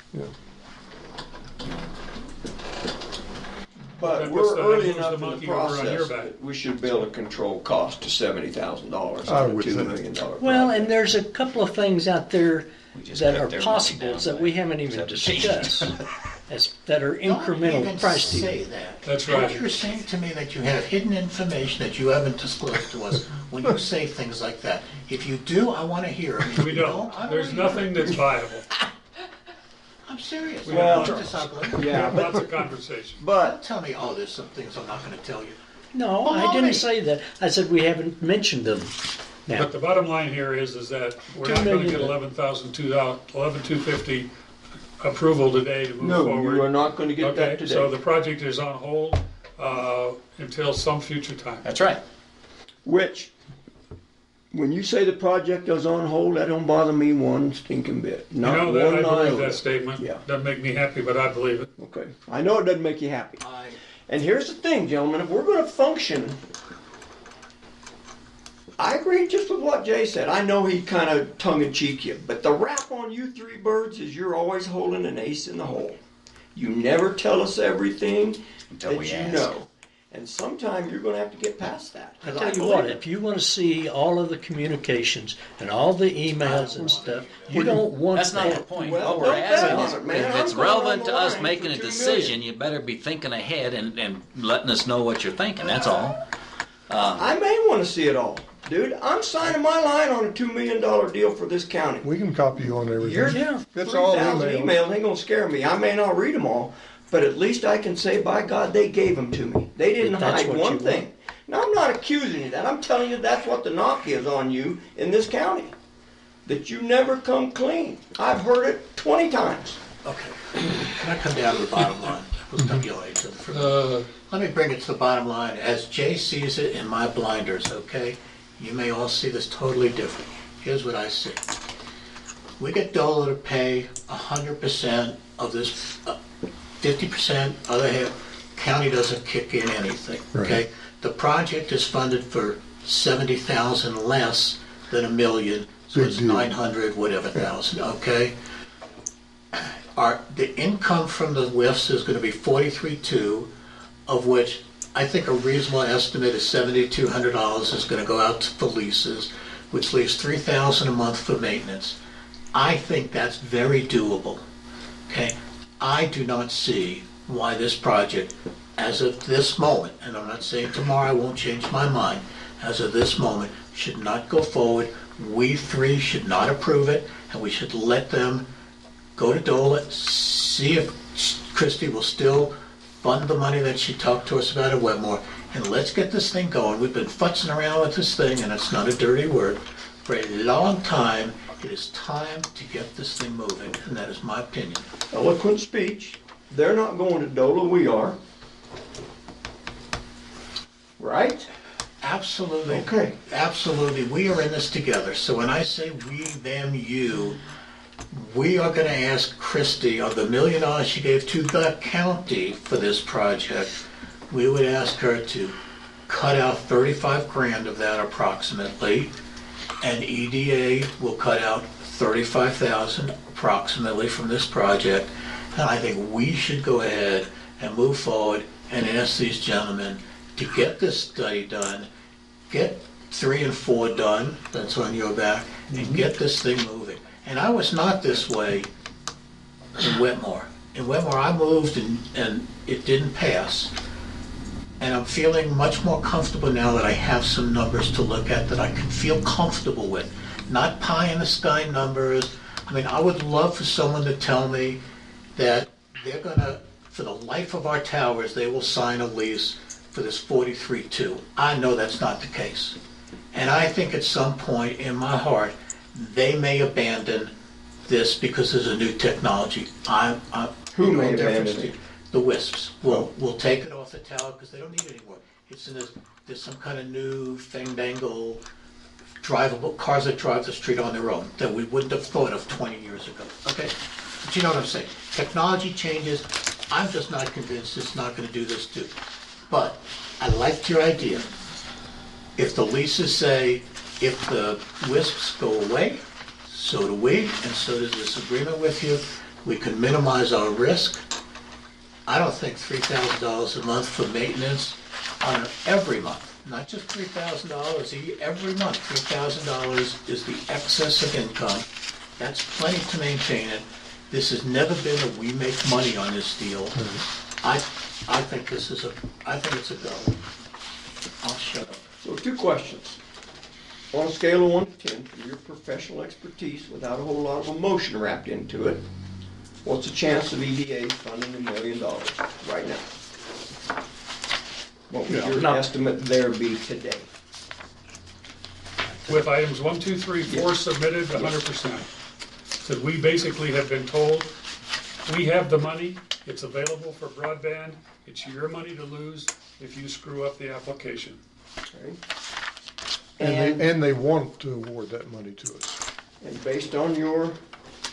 But That we're puts the- early puts the enough in the monkey over on your process back. that we should be able to control cost to $70,000 I on a would $2 think. million project. Well, and there's a couple of things out there We just that cut are their money possibles down that we by haven't even 17. discussed that are Don't incremental even price say deals. that. That's right. You're saying to me that you have hidden information that you haven't disclosed to us when you say things like that. If you do, I want to hear it. If We you don't. I There's wanna hear nothing it. that's viable. I'm serious. Well, I'm not this ugly. Yeah, Lots but, of conversation. but Tell me, oh, there's some things I'm not going to tell you. No, Well, I how many? didn't say that. I said we haven't mentioned them. Now, But the bottom line here is that we're $2 not going to million. get 11,250 approval today to move no, forward. you are not going to get that Okay, so the today. project is on hold until some future time. That's right. Which, when you say the project is on hold, that don't bother me one stinking bit. You Not know that, I one believe iota. that statement. Yeah. Doesn't make me happy, but I believe it. Okay, I know it doesn't make you happy. And here's the thing, gentlemen, if we're gonna function, I agree just with what Jay said. I know he kind of tongue-in-cheek you, but the rap on you three birds is you're always holding an ace in the hole. You never tell us everything Until that we you ask. know. And sometime you're gonna have to get past that. I tell you what, if you want to see all of the communications and all the emails and stuff, you don't want That's not the that. point. Well, What we're don't bet asking on is, it, man. if I'm it's going relevant on to the us line making for a $2 decision, you better be thinking ahead and letting us know what you're thinking. That's all. I may wanna see it all. Dude, I'm signing my line on a $2 million deal for this county. we can copy you on everything. Your Yeah. It's all 3,000 emails. emails ain't gonna scare me. I may not read them all, but at least I can say, by God, they gave them to me. They didn't If that's hide what one you thing. Now, I'm not accusing you of that. I'm telling you that's what the knock is on you in this county. That you never come clean. I've heard it 20 times. Okay. Can I come down to the bottom line? We'll stop yelling at each other for a minute. Let me bring it to the bottom line. As Jay sees it in my blinders, okay? You may all see this totally different. Here's what I see. We get DOLA to pay 100% of this, 50%, other half, county doesn't kick in anything, okay? The project is funded for 70,000 less than $1 million, so it's 900 whatever thousand, okay? The income from the WIFs is gonna be 43.2, of which I think a reasonable estimate is $7,200 is gonna go out for leases, which leaves $3,000 a month for maintenance. I think that's very doable, okay? I do not see why this project, as of this moment, and I'm not saying tomorrow I won't change my mind, as of this moment, should not go forward. We three should not approve it, and we should let them go to DOLA, see if Christie will still fund the money that she talked to us about at Wetmore, and let's get this thing going. We've been futzing around with this thing, and it's not a dirty word, for a long time. It is time to get this thing moving, and that is my opinion. Eloquent speech. They're not going to DOLA, we are. Right? Absolutely. Okay. Absolutely. We are in this together. So when I say we, them, you, we are going to ask Christie of the $1 million she gave to the county for this project, we would ask her to cut out 35 grand of that approximately, and EDA will cut out 35,000 approximately from this project. And I think we should go ahead and move forward and ask these gentlemen to get this study done, get 3 and 4 done, that's on your back, and get this thing moving. And I was not this way in Wetmore. In Wetmore, I moved and it didn't pass. And I'm feeling much more comfortable now that I have some numbers to look at that I can feel comfortable with. Not pie in the sky numbers. I mean, I would love for someone to tell me that they're gonna, for the life of our towers, they will sign a lease for this 43.2. I know that's not the case. And I think at some point in my heart, they may abandon this because there's a new technology. Who may abandon it? The WISPs. We'll take it off the tower because they don't need it anymore. It's in this, there's some kind of new thing-dangle, drivable, cars that drive the street on their own that we wouldn't have thought of 20 years ago, okay? But you know what I'm saying? Technology changes. I'm just not convinced it's not gonna do this too. But I liked your idea. If the leases say, if the WISPs go away, so do we, and so does this agreement with you. We can minimize our risk. I don't think $3,000 a month for maintenance on every month, not just $3,000 every month. $3,000 is the excess of income. That's plenty to maintain it. This has never been a we make money on this deal. I think this is I think it's a go. I'll shut up. So 2 questions. On a scale of 1 to 10, from your professional expertise without a whole lot of emotion wrapped into it, what's the chance of EDA funding $1 million right now? What would your estimate there be today? With items 1, 2, 3, 4 submitted, 100%. So we basically have been told, we have the money, it's available for broadband, it's your money to lose if you screw up the application. Okay. And they want to award that money to us. And based on your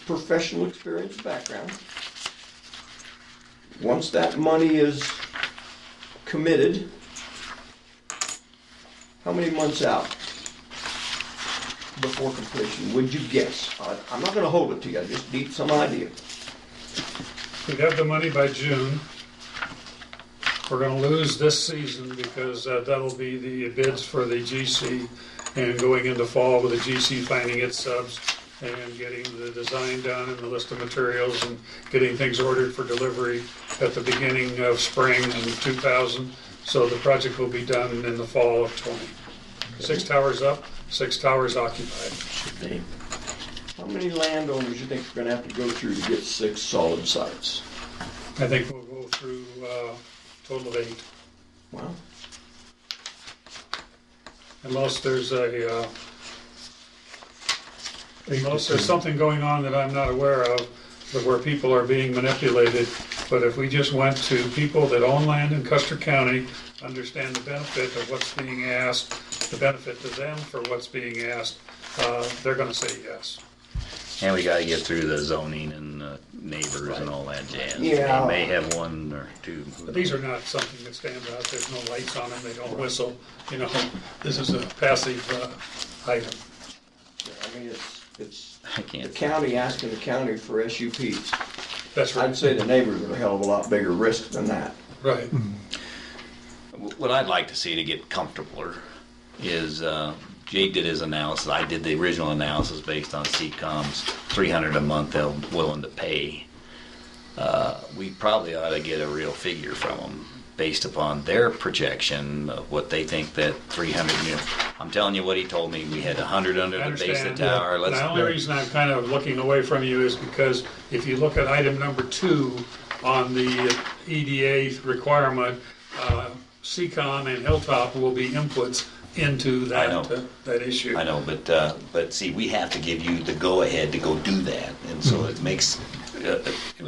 professional experience background, once that money is committed, how many months out before completion would you guess? I'm not going to hold it to you, I just need some idea. We'd have the money by June. We're going to lose this season because that'll be the bids for the GC, and going into fall with the GC finding its subs and getting the design done and the list of materials and getting things ordered for delivery at the beginning of spring in 2000. So the project will be done in the fall of 20. 6 towers up, 6 towers occupied. Should be. How many landowners you think are going to have to go through to get 6 solid sites? I think we'll go through a total of 8. Wow. Unless there's unless there's something going on that I'm not aware of, where people are being manipulated. But if we just went to people that own land in Custer County, understand the benefit of what's being asked, the benefit to them for what's being asked, they're gonna say yes. And we gotta get through the zoning and neighbors and all that jazz. Yeah. They may have one or two. But these are not something that stands out, there's no lights on them, they don't whistle, you know, this is a passive item. I mean, it's I the can't. county asking the county for SUPs. That's right. I'd say the neighbors are a hell of a lot bigger risk than that. Right. What I'd like to see to get comfortabler is Jake did his analysis. I did the original analysis based on CCOM's $300 a month they're willing to pay. We probably ought to get a real figure from them based upon their projection of what they think that 300. You know, I'm telling you what he told me. We had 100 under the base of the tower. Yeah. The only reason I'm kind of looking away from you is because if you look at item number 2 on the EDA requirement, CCOM and Hilltop will be inputs into that that issue. I know, but see, we have to give you the go-ahead to go do that, and so it makes.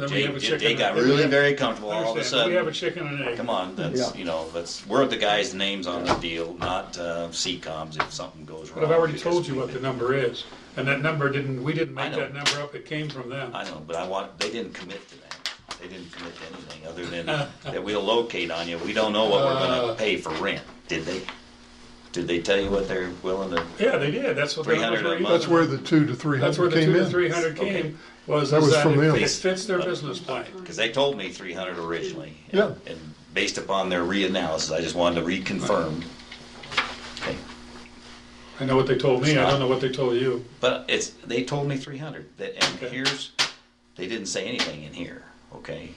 Jay got really very comfortable all of a sudden. We have a chicken and an egg. Come on, that's we're the guys' names on the deal, not CCOMs if something goes wrong. But I've already told you what the number is, and that number we didn't make that number up. It came from them. I know, but they didn't commit to that. They didn't commit to anything other than that we'll locate on you. We don't know what we're going to pay for rent. Did they? Did they tell you what they're willing to? Yeah, they did. That's what 300 a month. That's where the 200 to 300 That's where the came 200 in. to 300 came. Okay. That was from them. It fits their business plan. Because they told me 300 originally. Yeah. And based upon their reanalysis, I just wanted to reconfirm. Okay. I know what they told me. I don't know what they told you. But they told me 300. They didn't say anything in here. Okay.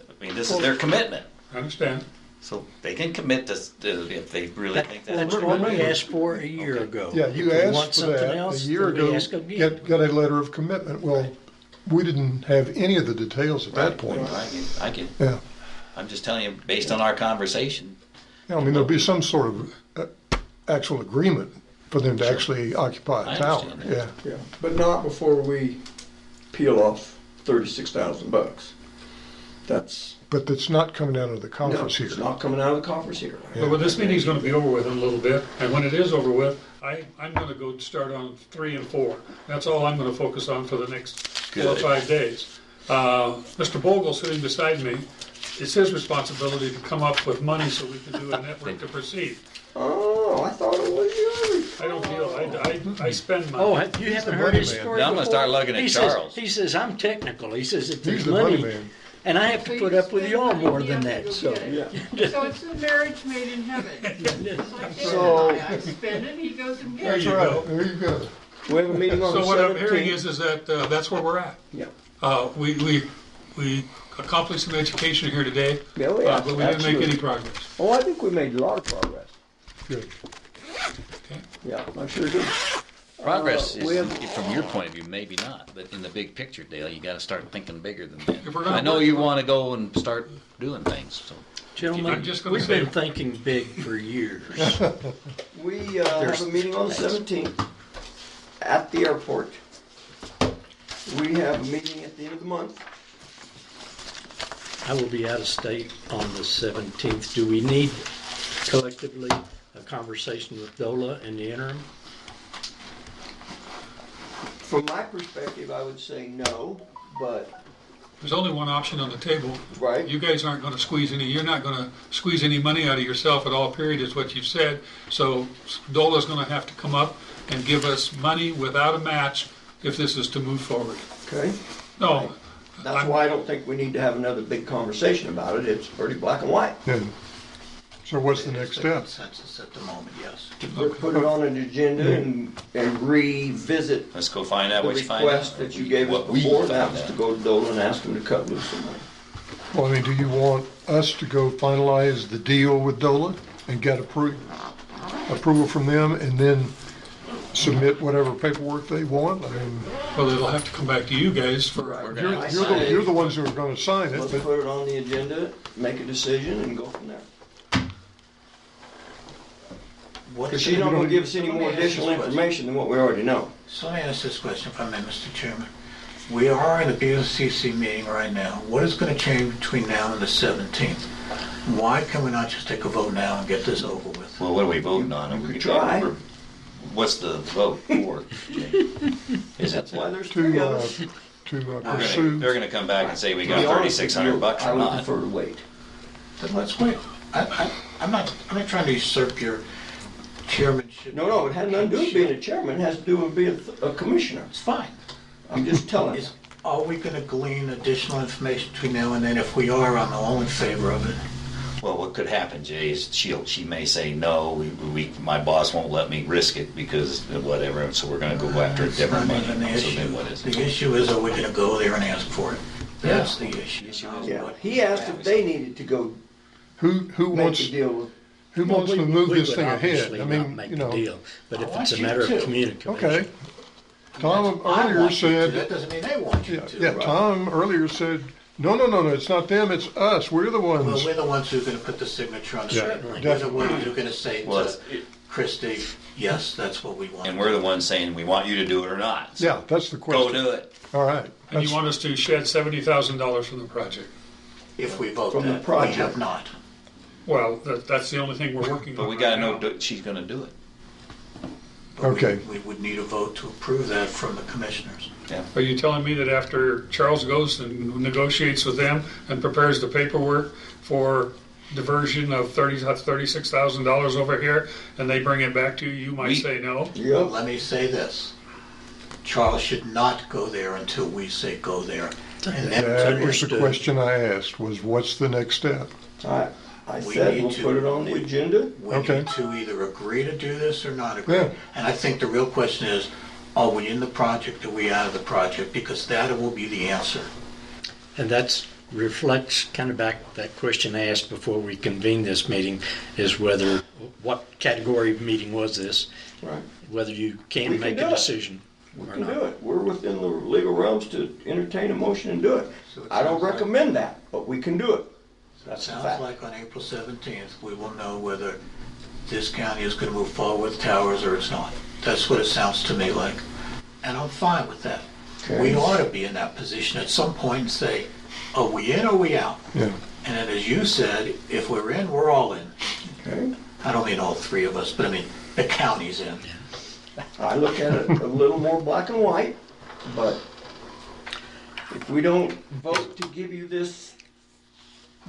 I mean, this is their commitment. I understand. So they can commit to if they really think that's That's what we asked for a year ago. Yeah, you If we want asked for something that else, a year then we ago, ask again. got a letter of commitment. Well, we didn't have any of the details at that point. I get. Yeah. I'm just telling you, based on our conversation. Yeah, I mean, there'll be some sort of actual agreement for them to actually occupy I a tower. understand Yeah. Yeah, but not before we peel off $36,000. But it's not coming out of the conference here. It's not coming out of the conference here. But when this meeting's going to be over with in a little bit, and when it is over with, I'm going to go start on 3 and 4. That's all I'm going to focus on for the next 4 or 5 days. Mr. Bogle sitting beside me, it's his responsibility to come up with money so we can do a network to proceed. Oh, I thought it was yours. I don't deal. I spend money. Oh, you haven't heard his story Now I'm going to start before? looking at He Charles. he says, I'm technical. He says, if He's there's the money money, man. and I have to put up with y'all more than that, so. So it's a marriage made in heaven. It's like So- I spend it, he goes and There gets you it. go. There you go. We have a meeting on the 17th. So what I'm hearing is that that's where we're at. Yeah. We accomplished some education here today, Yeah, but we didn't make any progress. Oh, I think we made a lot of progress. Good. Okay. Yeah, I sure do. Progress we is, have- from your point of view, maybe not, but in the big picture, Dale, you got to start thinking bigger than that. If we're gonna I know work- you want to go and start doing things. So Gentlemen, I'm just gonna we've say- been thinking big for years. We have a meeting on the 17th at the airport. We have a meeting at the end of the month. I will be out of state on the 17th. Do we need collectively a conversation with DOLA in the interim? From my perspective, I would say no, but, There's only one option on the table. right? You guys aren't going to you're not going to squeeze any money out of yourself at all, period, is what you've said. So DOLA's going to have to come up and give us money without a match if this is to move forward. Okay. No, That's why I don't think we need to have another big conversation about it. It's pretty black and white. Yeah. So what's the next step? Consensus at the moment, yes. To put it on an agenda and revisit let's go find out the what you find request out. that you gave us What we before. found That was out. to go to Dolan and ask them to cut loose some money. Well, I mean, do you want us to go finalize the deal with DOLA and get approval from them and then submit whatever paperwork they want? I mean, well, it'll have to come back to you guys for, you're the ones who are going to sign it, Let's but put it on the agenda, make a decision, and go from there. Because she's not going to give us any more additional information than what we already know. So let me ask this question, if I may, Mr. Chairman. We are in the BOCC meeting right now. What is going to change between now and the 17th? Why can we not just take a vote now and get this over with? Well, what are we voting on? You could try. What's the vote for? Is it? That's why there's three of us. Pursue. They're gonna come back and say we got $3,600 I or would not. prefer to wait. Then let's wait. I'm not trying to usurp your chairmanship. No, it has nothing to do with being a chairman, it has to do with being a commissioner. It's fine. I'm just telling you. Are we going to glean additional information between now and then? If we are, I'm all in favor of it. Well, what could happen, Jay, is she may say no. My boss won't let me risk it because of whatever. And so we're going to go after a different money. So then what is it? The issue is, are we going to go there and ask for it? That's the issue. Yeah, he asked if they needed to go Who make wants a deal with. who wants to move We this would thing ahead? obviously I not mean, make you the know. deal, but if I it's a want you matter of to. communication. Okay. Tom I earlier want you to. said. That doesn't mean they want you to. Yeah, Tom earlier said, no, it's not them, it's us. We're the Well, ones. we're the ones who are going to put the signature on the Yeah, paper. We're the definitely. ones who are going to say Well, to Christie, yes, that's what we want. And we're the ones saying we want you to do it or not. So Yeah, that's the question. go do it. All right. And That's- you want us to shed $70,000 from the project? If we vote From the that, we project. have not. Well, that's the only thing we're working on. But we right got to now. know she's going to do it. But Okay. We would need a vote to approve that from the commissioners. Are you telling me that after Charles goes and negotiates with them and prepares the paperwork for diversion of $36,000 over here, and they bring it back to you, you might say no? Yep. Let me say this. Charles should not go there until we say go there. And then That we was the question I asked, was what's the next step? I We said need we'll to- put it on the agenda. We Okay. need to either agree to do this or not agree. Yeah. And I think the real question is, are we in the project, are we out of the project? Because that will be the answer. And that reflects kind of back that question I asked before we convened this meeting, is whether, what category of meeting was this? Right. Whether you We can can make do a it. decision We or can not. do it. We're within the legal realms to entertain a motion and do it. So it I don't sounds like- recommend that, but we can do it. It That's a sounds fact. like on April 17th, we will know whether this county is going to move forward with towers or it's not. That's what it sounds to me like. And I'm fine with that. Okay. We ought to be in that position at some point and say, are we in or are we out? Yeah. And then as you said, if we're in, we're all in. Okay? I don't mean all three of us, but I mean the county's in. I look at it a little more black and white, but if we don't vote to give you this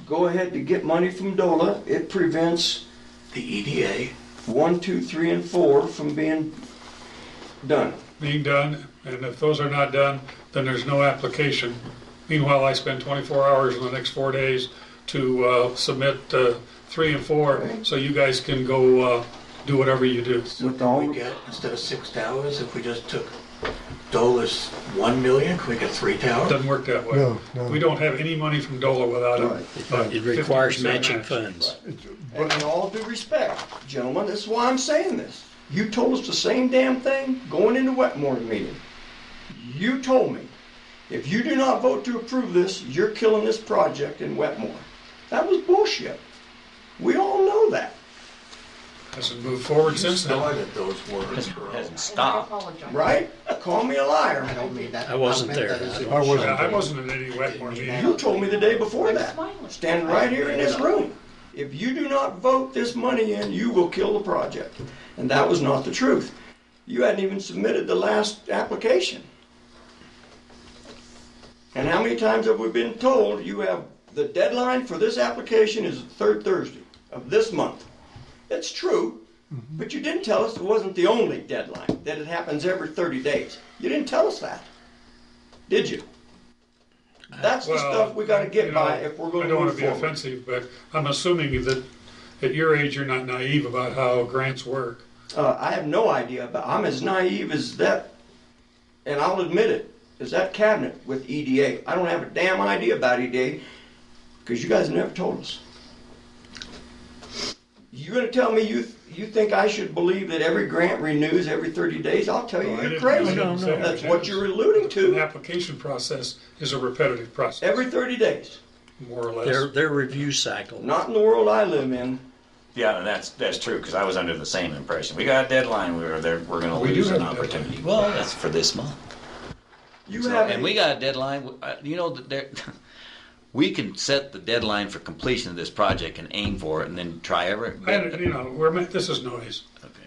go ahead to get money from DOLA, it prevents The EDA, 1, 2, 3, and 4 from being done. Being done, and if those are not done, then there's no application. Meanwhile, I spend 24 hours in the next 4 days to submit 3 and 4, so you guys can go do whatever you do. With all, we get, instead of 6 towers, if we just took DOLA's 1 million, can we get 3 towers? Doesn't work that way. No. We don't have any money from DOLA without It requires 50% matching match. funds. and in all due respect, gentlemen, this is why I'm saying this. You told us the same damn thing going into Wetmore meeting. You told me, if you do not vote to approve this, you're killing this project in Wetmore. That was bullshit. We all know that. Hasn't moved forward You since then. started those words, Earl. Hasn't stopped. Right? Call me a liar. I don't mean that. I wasn't meant there. that as a- I wasn't. I wasn't in any Wetmore meeting. You told me the day before that, standing right here in this room. If you do not vote this money in, you will kill the project. And that was not the truth. You hadn't even submitted the last application. And how many times have we been told you have the deadline for this application is the third Thursday of this month? It's true, but you didn't tell us it wasn't the only deadline, that it happens every 30 days. You didn't tell us that, did you? That's the Well, stuff we gotta get you know, by if we're I gonna don't want move to be forward. offensive, but I'm assuming that at your age, you're not naive about how grants work. I have no idea, but I'm as naive as that, and I'll admit it, as that cabinet with EDA. I don't have a damn idea about EDA, because you guys never told us. You gonna tell me you think I should believe that every grant renews every 30 days? I'll tell you, I you're didn't- crazy. I didn't say That's every what 10. you're alluding An to. application process is a repetitive process, Every 30 days. more or less. Their review cycle. Not in the world I live in. Yeah, and that's true, because I was under the same impression. We got a deadline, we're going to We do lose have an a deadline. opportunity. Well, that's for this month. You have and a- we got a deadline. You know that there. We can set the deadline for completion of this project and aim for it, and then try every. This is noise.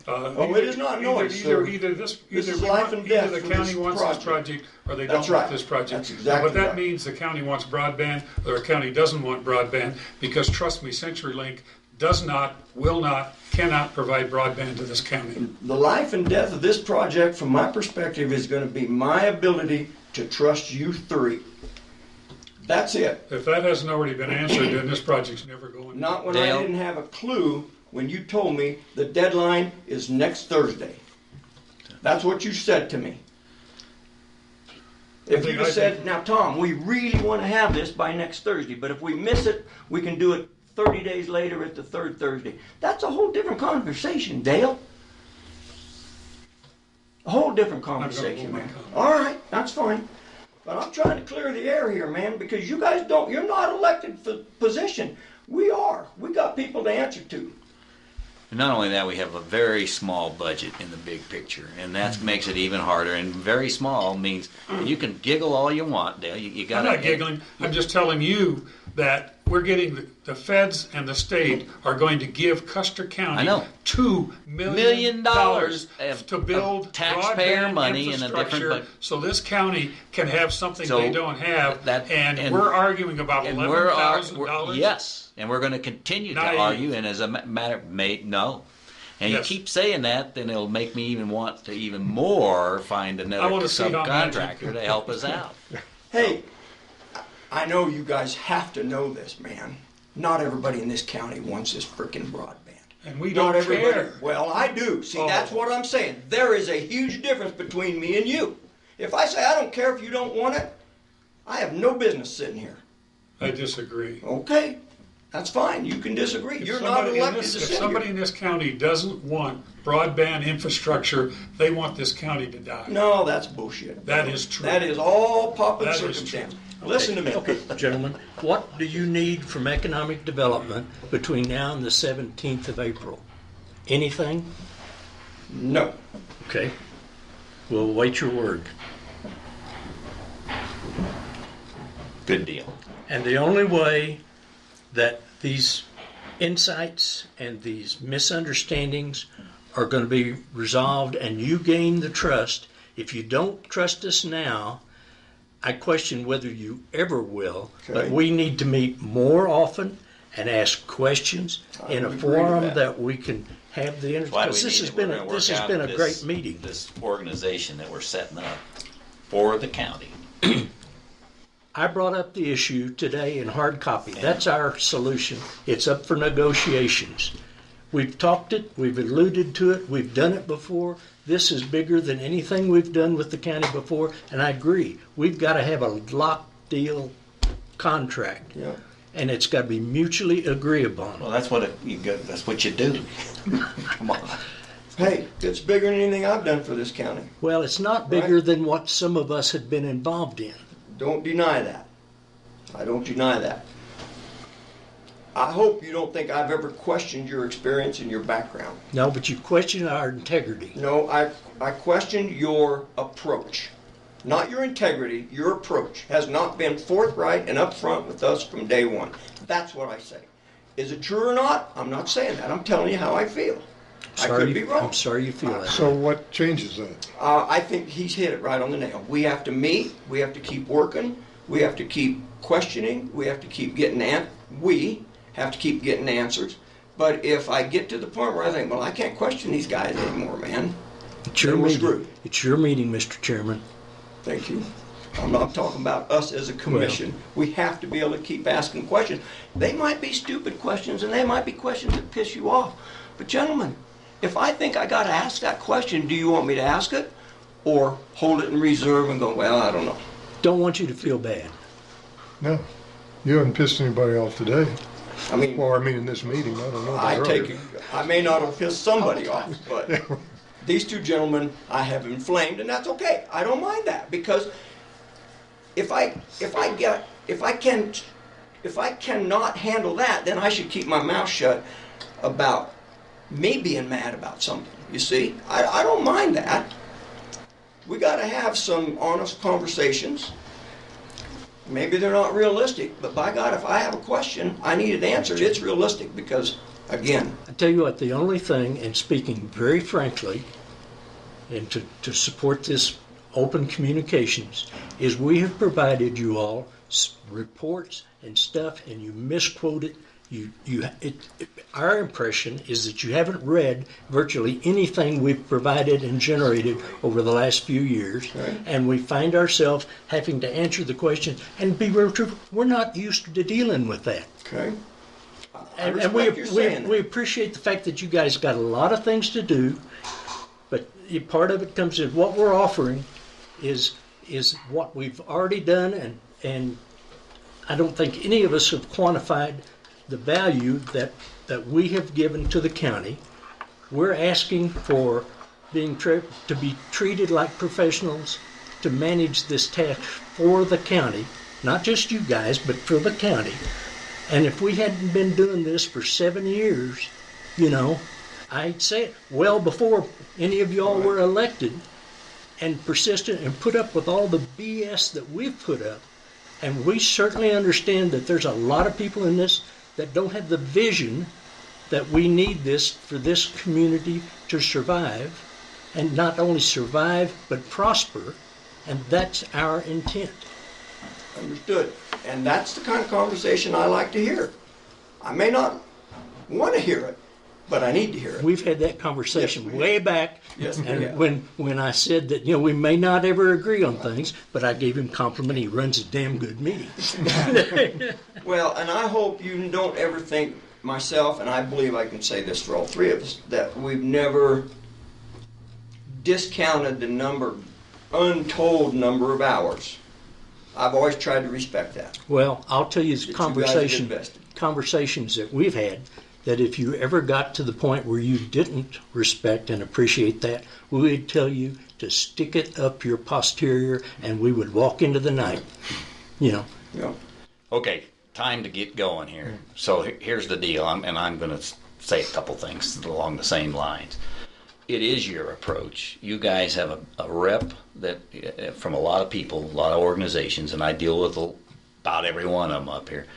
Oh, it is not noise, sir. Either This is life and death the for county this wants project. this project, or they That's don't want right. this project. That's exactly But that right. means the county wants broadband, or the county doesn't want broadband, because trust me, CenturyLink does not, will not, cannot provide broadband to this county. The life and death of this project, from my perspective, is going to be my ability to trust you three. That's it. If that hasn't already been answered, then this project's never going. Not when Dale? I didn't have a clue when you told me the deadline is next Thursday. That's what you said to me. If you just said, now Tom, we really want to have this by next Thursday, but if we miss it, we can do it 30 days later at the third Thursday. That's a whole different conversation, Dale. A whole different conversation, man. All right, that's fine. But I'm trying to clear the air here, man, because you guys don't, you're not elected for position. We are. We got people to answer to. Not only that, we have a very small budget in the big picture, and that makes it even harder. And very small means you can giggle all you want, Dale. You got. I'm not giggling. I'm just telling you that we're getting the feds and the state are going to give Custer County I know. $2 million to build of taxpayer broadband money in a different. infrastructure so this county can have something So they don't have. and We're arguing about and $11,000. Yes, and we're going to continue to Naive. argue. And as a matter, no. And Yes. you keep saying that, then it'll make me even want to even more find I another wanna see how subcontractor to help us out. Hey, I know you guys have to know this, man. Not everybody in this county wants this freaking broadband. And we Not don't everybody. care. Well, I do. See, Oh. that's what I'm saying. There is a huge difference between me and you. If I say I don't care if you don't want it, I have no business sitting here. I disagree. Okay, that's fine. You can disagree. If You're not somebody in elected this- to If sit somebody here. in this county doesn't want broadband infrastructure, they want this county to die. No, that's bullshit. That is true. That is all pop and That is circumstance. true. Listen to me. Okay, gentlemen, what do you need from economic development between now and the 17th of April? Anything? No. Okay. We'll wait your word. Good deal. And the only way that these insights and these misunderstandings are going to be resolved and you gain the trust, if you don't trust us now, I question whether you ever will, but Okay. we need to meet more often and ask questions in a would agree to forum that. that we can have the That's why because we this need has it. been We're a, gonna this work has out been a this- great meeting. This organization that we're setting up for the county. I brought up the issue today in hard copy. That's our solution. It's up for negotiations. We've talked it, we've alluded to it, we've done it before. This is bigger than anything we've done with the county before, and I agree. We've got to have a lock deal contract. Yeah. And it's got to be mutually agreeable. Well, that's what that's what you do. Come on. Hey, it's bigger than anything I've done for this county. Well, it's not bigger than what some of us had been involved in. Don't deny that. I don't deny that. I hope you don't think I've ever questioned your experience and your background. No, but you question our integrity. No, I question your approach. Not your integrity, your approach has not been forthright and upfront with us from day one. That's what I say. Is it true or not? I'm not saying that. I'm telling you how I feel. I could be wrong. I'm sorry you feel that. So what changes that? I think he's hit it right on the nail. We have to meet. We have to keep working. We have to keep questioning. We have to keep getting we have to keep getting answers. But if I get to the point where I think, well, I can't question these guys anymore, man. It's your then we're meeting. screwed. It's your meeting, Mr. Chairman. Thank you. I'm not talking about us as a commission. We have to be able to keep asking questions. They might be stupid questions, and they might be questions that piss you off. But gentlemen, if I think I got to ask that question, do you want me to ask it? Or hold it in reserve and go, well, I don't know. Don't want you to feel bad. No, you haven't pissed anybody off today. I mean, Well, I mean in this meeting, I don't know. about I earlier. take it, I may not have pissed somebody off, but these two gentlemen I have inflamed, and that's okay. I don't mind that, because if I cannot handle that, then I should keep my mouth shut about me being mad about something. You see, I don't mind that. we gotta have some honest conversations. Maybe they're not realistic, but by God, if I have a question, I need it answered, it's realistic, because, again, I tell you what, the only thing, and speaking very frankly, and to support this open communications, is we have provided you all reports and stuff, and you misquote it. Our impression is that you haven't read virtually anything we've provided and generated over the last few years, right. And we find ourselves having to answer the question, and be real true, we're not used to dealing with that. okay? And we appreciate the fact that you guys got a lot of things to do, but part of it comes in what we're offering is what we've already done, and I don't think any of us have quantified the value that we have given to the county. We're asking for to be treated like professionals, to manage this task for the county, not just you guys, but for the county. And if we hadn't been doing this for 7 years, I'd say it well before any of y'all were elected, and persistent and put up with all the BS that we've put up. And we certainly understand that there's a lot of people in this that don't have the vision that we need this for this community to survive, and not only survive, but prosper. And that's our intent. Understood. And that's the kind of conversation I like to hear. I may not want to hear it, but I need to hear it. We've had that conversation way back. Yes, and when I said that, we may not ever agree on things, but I gave him compliment. He runs a damn good meeting. Well, and I hope you don't ever think, myself, and I believe I can say this for all three of us, that we've never discounted the untold number of hours. I've always tried to respect that. Well, I'll tell you, Conversations that we've had, that if you ever got to the point where you didn't respect and appreciate that, we would tell you to stick it up your posterior, and we would walk into the night. Yeah. Okay, time to get going here. So here's the deal, and I'm going to say a couple things along the same lines. It is your approach. You guys have a rep that from a lot of people, a lot of organizations, and I deal with about every one of them up here.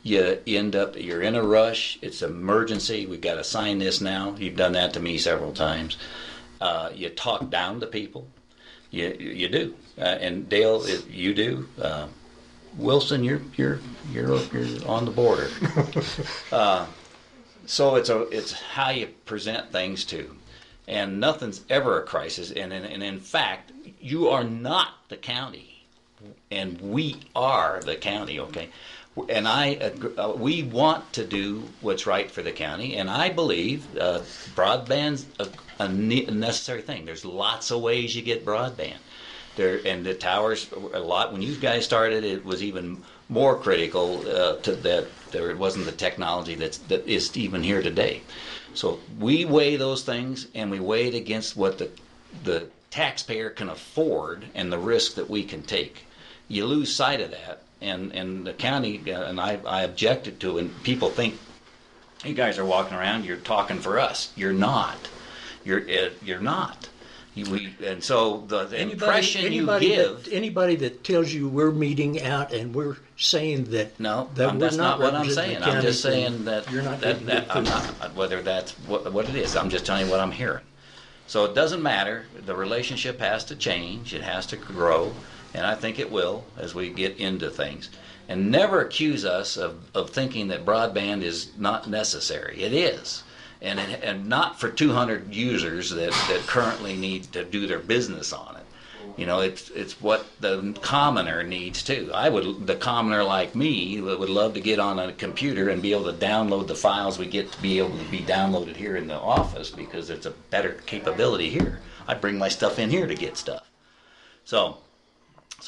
You end up, you're in a rush. It's an emergency. We've got to sign this now. You've done that to me several times. You talk down to people. You do, and Dale, you do. Wilson, you're on the border. So it's how you present things too. And nothing's ever a crisis. And in fact, you are not the county, and we are the county. Okay, and we want to do what's right for the county, and I believe broadband's a necessary thing. There's lots of ways you get broadband. And the towers a lot. When you guys started, it was even more critical to that. There wasn't the technology that is even here today. So we weigh those things, and we weigh it against what the taxpayer can afford and the risk that we can take. You lose sight of that, and the county, and I objected to, and people think you guys are walking around, you're talking for us. You're not. You're not. And so the impression you give... Anybody that tells you we're meeting out and we're saying that... No, that that's not what I'm representing saying. the county, I'm just saying that... You're not I'm not, whether that's what it is. I'm just telling you what I'm hearing. So it doesn't matter. The relationship has to change. It has to grow. And I think it will as we get into things. And never accuse us of thinking that broadband is not necessary. It is. And not for 200 users that currently need to do their business on it. It's what the commoner needs too. The commoner like me would love to get on a computer and be able to download the files we get to be able to be downloaded here in the office, because it's a better capability here. I bring my stuff in here to get stuff. So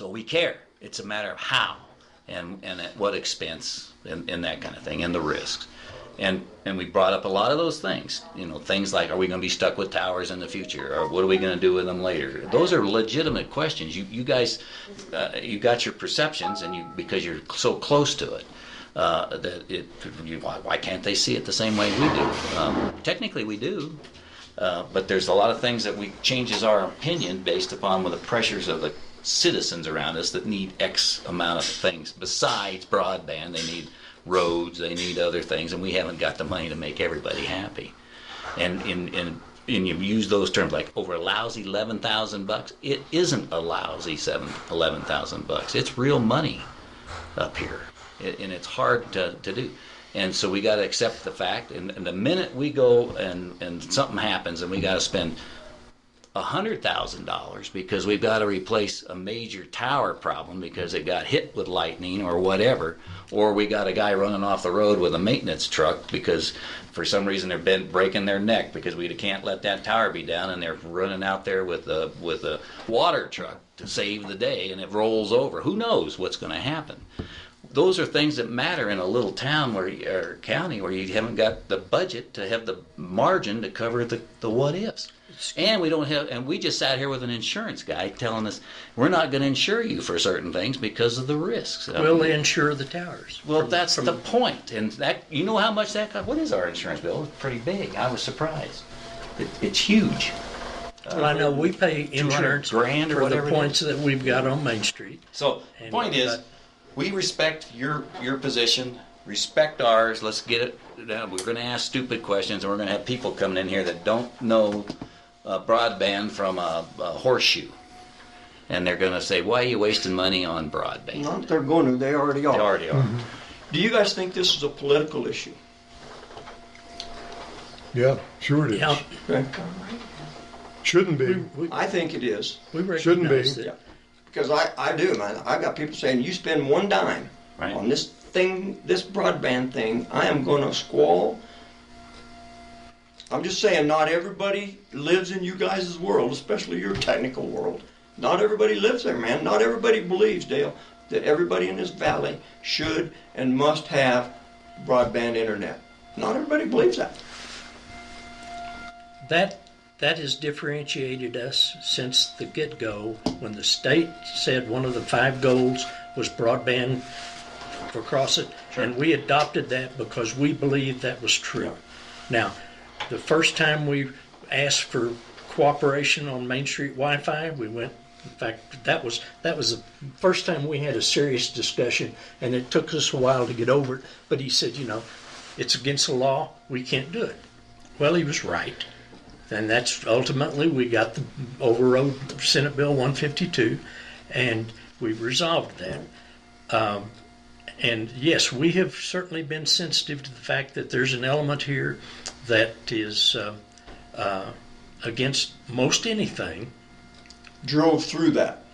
we care. It's a matter of how and at what expense and that kind of thing, and the risks. And we brought up a lot of those things, things like, are we going to be stuck with towers in the future, or what are we going to do with them later? Those are legitimate questions. You guys, you got your perceptions, and because you're so close to it, why can't they see it the same way we do? Technically we do, But there's a lot of things that we changes our opinion based upon the pressures of the citizens around us that need X amount of things besides broadband. They need roads, they need other things, and we haven't got the money to make everybody happy. And you use those terms like over a lousy $11,000. It isn't a lousy $11,000. It's real money up here, and it's hard to do. And so we got to accept the fact. And the minute we go and something happens and we got to spend $100,000 because we've got to replace a major tower problem because it got hit with lightning or whatever, or we got a guy running off the road with a maintenance truck because for some reason they're breaking their neck because we can't let that tower be down, and they're running out there with a water truck to save the day, and it rolls over. Who knows what's going to happen? Those are things that matter in a little town or county where you haven't got the budget to have the margin to cover the what ifs. And we don't have, and we just sat here with an insurance guy telling us we're not going to insure you for certain things because of the risks. Will they insure the towers? Well, that's the point. And that, you know how much that costs? What is our insurance bill? It's pretty big. I was surprised. It's huge. Well, I know we pay insurance $200,000 or for the whatever points that we've got on Main Street. So the point is, we respect your position, respect ours. Let's get it down. We're going to ask stupid questions, and we're going to have people coming in here that don't know broadband from a horseshoe. And they're going to say, why are you wasting money on broadband? Not they're going to, they already are. They already are. Mm-hmm. Do you guys think this is a political issue? Yeah, sure it is. Yeah. Okay. Shouldn't be. I think it is. We Shouldn't be. recognize that. Yeah. Because I do, man. I've got people saying, you spend one dime on this thing, this broadband thing, I am going to squall. I'm just saying, not everybody lives in you guys' world, especially your technical world. Not everybody lives there, man. Not everybody believes, Dale, that everybody in this valley should and must have broadband internet. Not everybody believes that. That has differentiated us since the get-go when the state said one of the 5 goals was broadband across it, and we adopted that because we believed that was true. Now, the first time we asked for cooperation on Main Street Wi-Fi, we went. In fact, that was the first time we had a serious discussion, and it took us a while to get over it. But he said, it's against the law. We can't do it. Well, he was right. And that's ultimately we got the overrode Senate Bill 152, and we resolved that. And yes, we have certainly been sensitive to the fact that there's an element here that is against most anything. Drove through that.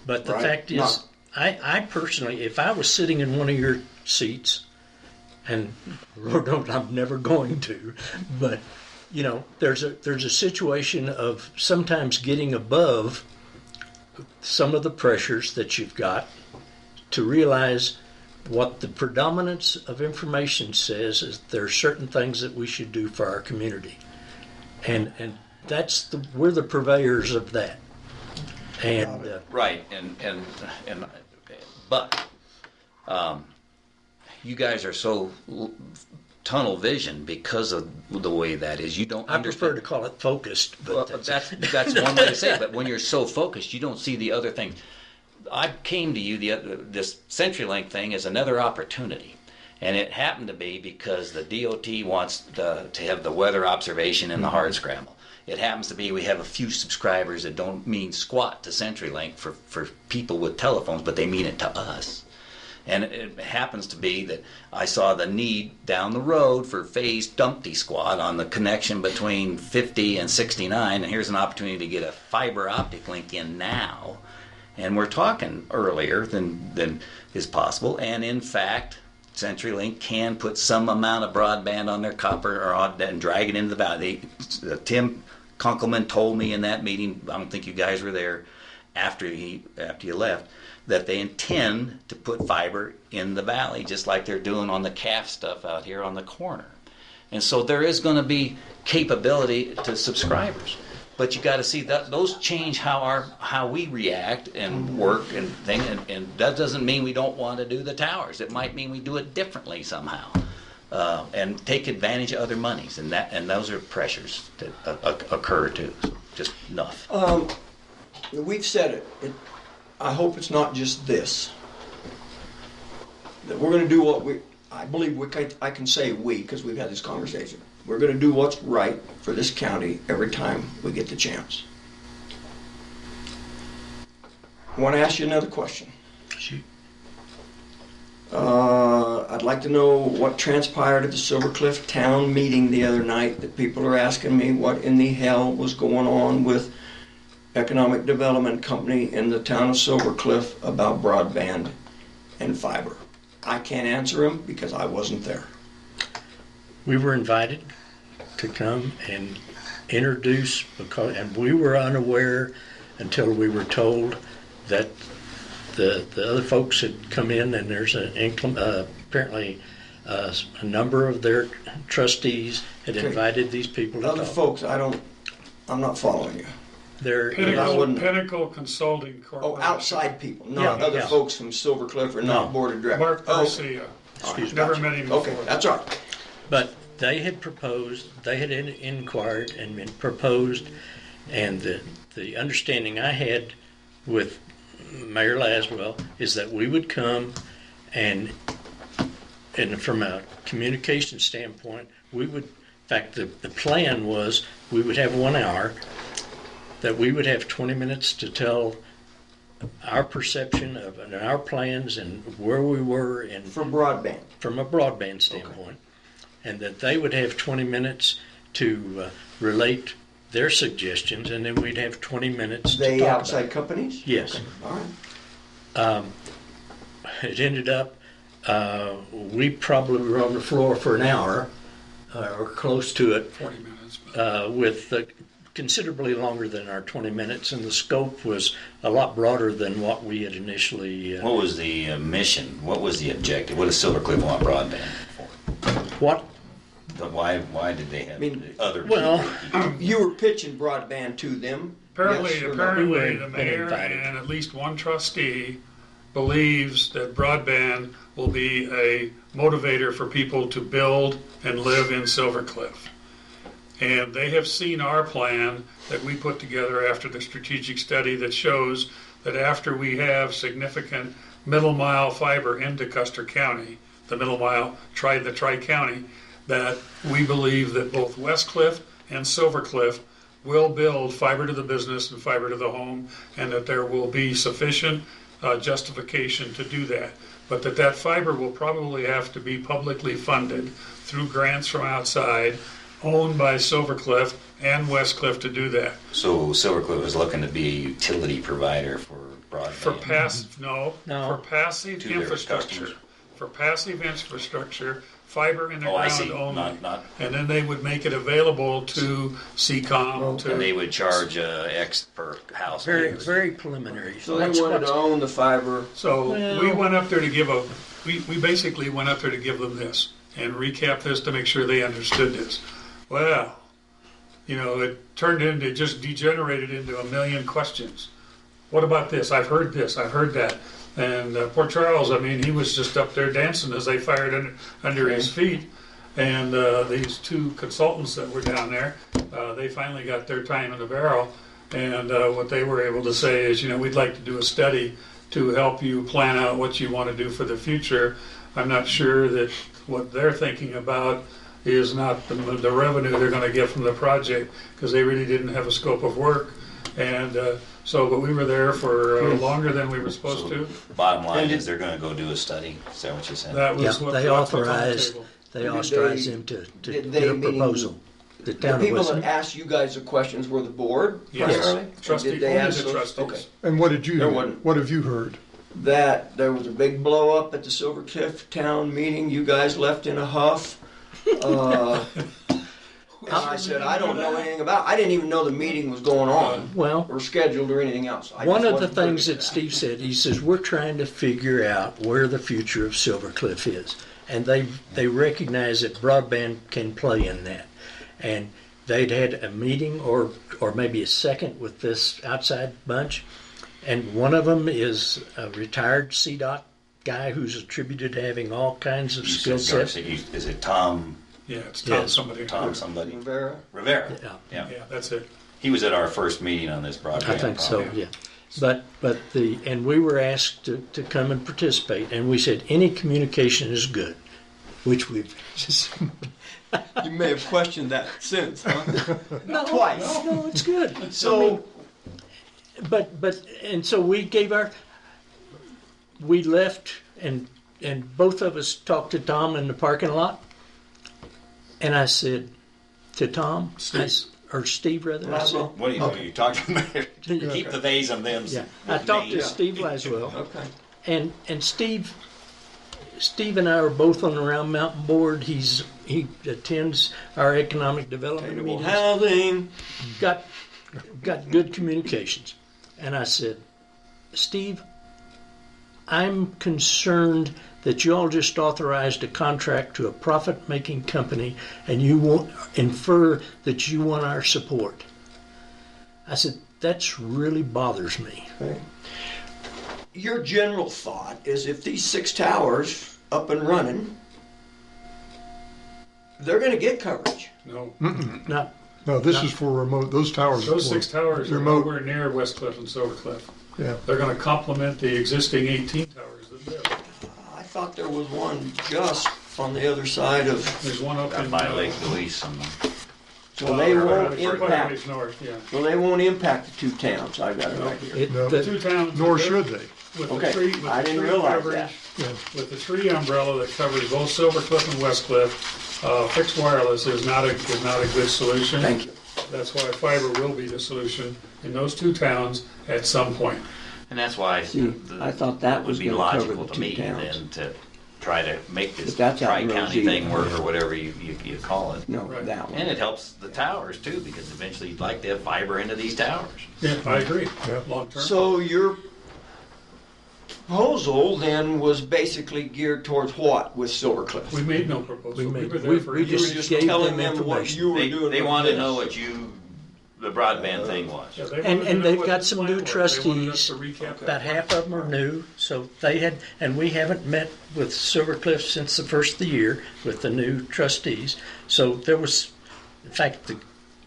But the fact is, I personally, if I was sitting in one of your seats, and Lord knows I'm never going to, but there's a situation of sometimes getting above some of the pressures that you've got to realize what the predominance of information says is there are certain things that we should do for our community, and we're the purveyors of that. And right, but you guys are so tunnel vision because of the way that is. You don't. I prefer to call it focused, but that's one way to say it. But when you're so focused, you don't see the other things. I came to you this CenturyLink thing is another opportunity, and it happened to be because the DOT wants to have the weather observation in the hard scramble. It happens to be we have a few subscribers that don't mean squat to CenturyLink for people with telephones, but they mean it to us. And it happens to be that I saw the need down the road for phased dumpty squat on the connection between 50 and 69, and here's an opportunity to get a fiber optic link in now. And we're talking earlier than is possible, and in fact, CenturyLink can put some amount of broadband on their copper and drag it into the valley. Tim Kunkelman told me in that meeting, I don't think you guys were there after you left, that they intend to put fiber in the valley, just like they're doing on the calf stuff out here on the corner. And so there is going to be capability to subscribers. But you got to see that those change how we react and work and thing, and that doesn't mean we don't want to do the towers. It might mean we do it differently somehow. and take advantage of other monies, and those are pressures that occur too. So just enough. We've said it. I hope it's not just this. That we're going to do what I believe I can say we, because we've had this conversation. We're going to do what's right for this county every time we get the chance. I want to ask you another question. Shoot. I'd like to know what transpired at the Silver Cliff town meeting the other night, that people are asking me what in the hell was going on with Economic Development Company in the town of Silver Cliff about broadband and fiber. I can't answer them because I wasn't there. We were invited to come and introduce, and we were unaware until we were told that the other folks had come in, and there's apparently a number of their trustees had invited these people to Other talk. folks, I'm not following you. They're Pinnacle Consulting Corporation. Oh, outside people, not other folks from Silver Cliff or not board of directors. Mark Garcia. Excuse me. Never met him before. Okay, that's all right. But they had proposed, they had inquired and been proposed, and the understanding I had with Mayor Laswell is that we would come and from a communication standpoint, we would, in fact, the plan was we would have 1 hour, that we would have 20 minutes to tell our perception of and our plans and where we were in from a broadband standpoint, and that they would have 20 minutes to relate their suggestions, and then we'd have 20 minutes to talk outside about it. Companies? Yes. Okay. All right. It ended up, we probably were on the floor for an hour, or close to it. 40 minutes. With considerably longer than our 20 minutes, and the scope was a lot broader than what we had initially. What was the mission? What was the objective? What does Silver Cliff want broadband for? What? Why did they have other? Well, you were pitching broadband to them. Apparently, yes or no? the mayor and at least one trustee believes that broadband will be a motivator for people to build and live in Silver Cliff. And they have seen our plan that we put together after the strategic study that shows that after we have significant middle mile fiber into Custer County, the middle mile, the tri-county, that we believe that both West Cliff and Silver Cliff will build fiber to the business and fiber to the home, and that there will be sufficient justification to do that. But that fiber will probably have to be publicly funded through grants from outside, owned by Silver Cliff and West Cliff to do that. So Silver Cliff is looking to be a utility provider for broadband. For passive To their infrastructure. customers. For passive infrastructure, fiber in the Oh, I ground see. only. Not. And then they would make it available to CCOM. And they would charge X per house. very preliminary. So they wanted to own the fiber. So we went up there to we basically went up there to give them this and recap this to make sure they understood this. Well, it just degenerated into a million questions. What about this? I've heard this. I've heard that. And poor Charles, he was just up there dancing as they fired under his feet. And these two consultants that were down there, they finally got their time in the barrel. And what they were able to say is, we'd like to do a study to help you plan out what you want to do for the future. I'm not sure that what they're thinking about is not the revenue they're going to get from the project, because they really didn't have a scope of work. And but we were there for longer than we were supposed to. Bottom line is they're going to go do a study. Is that what you said? That was what they what's on the authorized. table. They authorized them to did get they a mean proposal. The The town of people Wilson. that asked you guys the questions were the board? Yes. primarily? And Trustee- did they only ask the those? trustees. Okay. And what did you, There wasn't- what have you heard? That there was a big blow up at the Silver Cliff town meeting. You guys left in a huff. And I said, I don't know anything about it. I didn't even know the meeting was going on Well, or scheduled or anything else. I one just of the wasn't privy things to that Steve said, he says, we're trying to figure out where the future of Silver Cliff is. And they recognize that broadband can play in that. And they'd had a meeting or maybe a second with this outside bunch. And one of them is a retired CDOT guy who's attributed to having all kinds of You skill said sets. Garcia. Is it Tom? Yeah, it's Tom Yes. somebody. Tom somebody? Rivera? Rivera. Yeah. Yeah. Yeah, that's it. He was at our first meeting on this broadband. I think so, problem. yeah. But and we were asked to come and participate, and we said any communication is good, which we've just You may have questioned that since, huh? no, Twice. No, it's good. So, And so we left, and both of us talked to Tom in the parking lot, and I said to Tom, or Steve rather, I said, What are you talking about? Keep the vase on them. yeah, I talked to Steve Laswell, okay. and Steve and I are both on the Round Mountain Board. He attends our economic development Sustainable meetings. housing. Got good communications. And I said, Steve, I'm concerned that you all just authorized a contract to a profit-making company and you won't infer that you want our support. I said, that's really bothers me. Okay. Your general thought is if these 6 towers up and running, they're going to get coverage. No. Not, No, this is for remote, those towers. Those are 6 towers are remote. nowhere near West Cliff and Silver Cliff. Yeah. They're going to complement the existing 18 towers that there. I thought there was one just on the other side of, There's one up in By Lake Louise. so they won't quite a impact, ways north, yeah. so they won't impact the 2 towns. I got it right here. No. The 2 towns. Nor should they. With Okay, the tree, with I the didn't tree realize coverage, that. Yeah. with the tree umbrella that covers both Silver Cliff and West Cliff, fixed wireless is not a good solution. Thank you. That's why fiber will be the solution in those 2 towns at some point. And that's why I thought that would was be gonna cover logical the to me 2 towns. then to try to make this But that's out in tri-county Rosita. thing work or whatever you call it. No, Right. that one. And it helps the towers too, because eventually you'd like to have fiber into these towers. Yeah, I agree. Yeah. Long term. So your proposal then was basically geared towards what with Silver Cliff? We made no proposal. We We, made- were there we- for we a You were just year. just gave telling them them what information. you were They, doing. they with want to this. know what the broadband thing was. Yeah, they And wanted to know they've what got the some plan new was. They wanted us trustees. to recap About half of them are new, so they had, and we haven't met with Silver Cliff since the first of the year with the new trustees. So there was, in fact,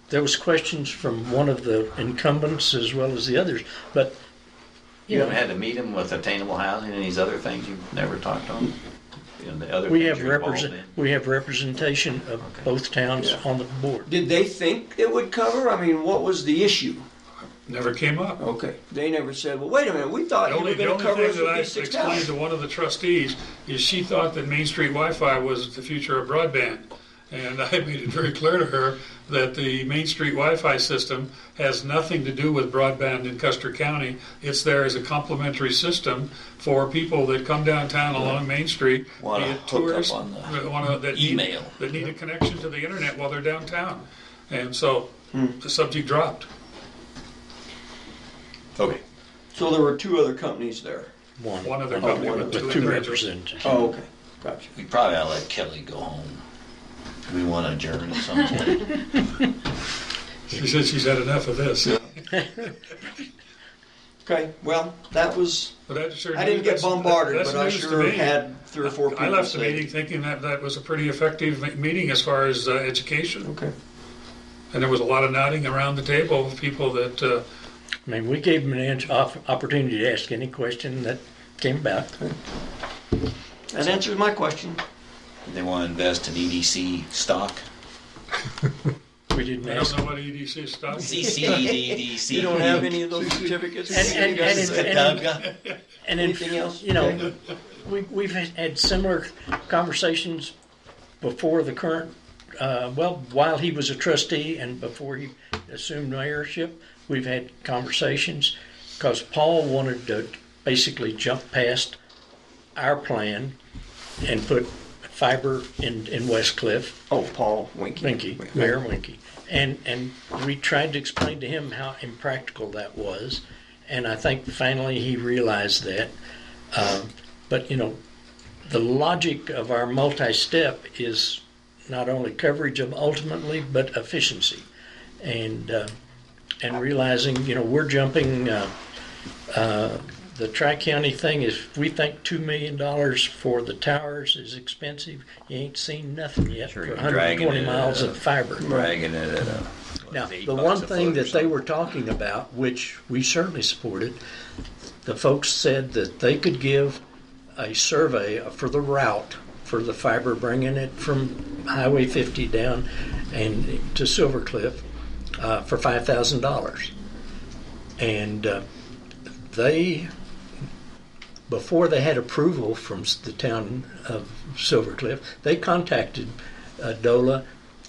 there was questions from one of the incumbents as well as the others, but You haven't had to meet them with attainable housing and these other things. You've never talked to them. The other we things have you're involved in. we have representation of both towns on the board. Did they think it would cover? I mean, what was the issue? Never came up. Okay, they never said, well, wait a minute, we thought The you only, were the going to only cover us thing that with I these 6 explained towers. to one of the trustees is she thought that Main Street Wi-Fi was the future of broadband. And I made it very clear to her that the Main Street Wi-Fi system has nothing to do with broadband in Custer County. It's there as a complementary system for people that come downtown along Main Street, Wanna be it hook up tourists, on the that email. need a connection to the internet while they're downtown. And so the subject dropped. Okay. So there were 2 other companies there. One other company with 2 Two individuals. representatives. Oh, okay, gotcha. We probably ought to let Kelly go home. We want to adjourn at some point. She said she's had enough of this. Okay, well, that was, But that sure I didn't get bombarded, that's but I news to sure me. had 3 or 4 people I left the say- meeting thinking that that was a pretty effective meeting as far as education. Okay. And there was a lot of nodding around the table of people that, I mean, we gave them an opportunity to ask any question that came about. That answers my question. They want to invest in EDC stock. We didn't I ask. don't know what EDC stock is. CCDDC. You don't have any of those certificates? And- You guys and- said, and- Doug? And Anything else? You know, Okay. we've had similar conversations before the current, while he was a trustee and before he assumed mayorship, we've had conversations because Paul wanted to basically jump past our plan and put fiber in West Cliff. Oh, Paul Winky. Mayor Winky. And we tried to explain to him how impractical that was. And I think finally he realized that. But, you know, the logic of our multi-step is not only coverage of ultimately, but efficiency. And realizing, you know, we're jumping the the Tri-County thing is, we think $2 million for the towers is expensive. You ain't seen nothing yet Sure, for you're 120 dragging it miles at of fiber. Dragging it at a. Now, $8 the one a thing foot or that they were something. talking about, which we certainly supported, the folks said that they could give a survey for the route for the fiber, bringing it from Highway 50 down and to Silver Cliff for $5,000. And they, before they had approval from the town of Silver Cliff, they contacted DOLA,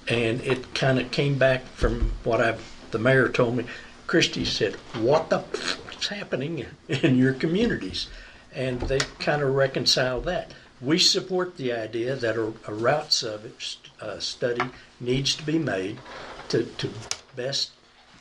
and it kind of came back from what the mayor told me. Christie said, "What the f***'s happening in your communities?" And they kind of reconciled that. We support the idea that a route study needs to be made to best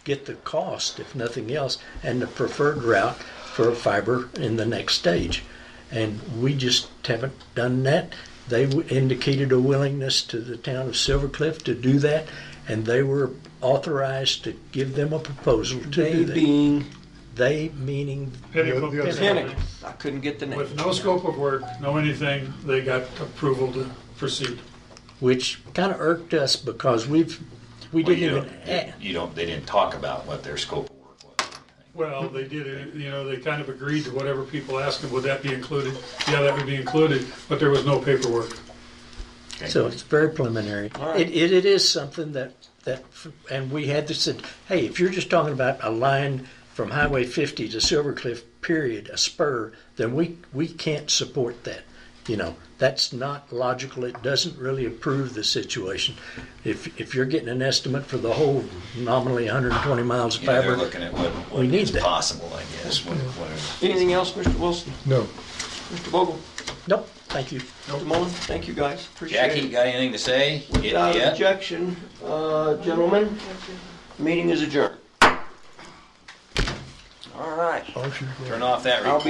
get the cost, if nothing else, and the preferred route for fiber in the next stage. And we just haven't done that. They indicated a willingness to the town of Silver Cliff to do that, and they were authorized to give them a proposal to do that. being They meaning Pinnacle The other- Pinnacle. I couldn't get the name. With no scope of work, no anything, they got approval to proceed. which kind of irked us because we Well, didn't you even. don't, they didn't talk about what their scope of work was. Well, they did, they kind of agreed to whatever people asked them, would that be included? Yeah, that would be included, but there was no paperwork. Okay. So it's very preliminary. All right. It is something that, and we had to say, hey, if you're just talking about a line from Highway 50 to Silver Cliff, period, a spur, then we can't support that. That's not logical. It doesn't really improve the situation. If you're getting an estimate for the whole nominally 120 miles of Yeah, fiber, they're looking at what we need is that. possible, I guess. Anything else, Mr. Wilson? No. Mr. Vogel? Nope, thank you. Mr. Mullen? Thank you, guys. Appreciate Jackie, it. you got anything to say? Without Yeah? objection, gentlemen, meeting is adjourned. All right. Oh, sure. Turn off that I'll be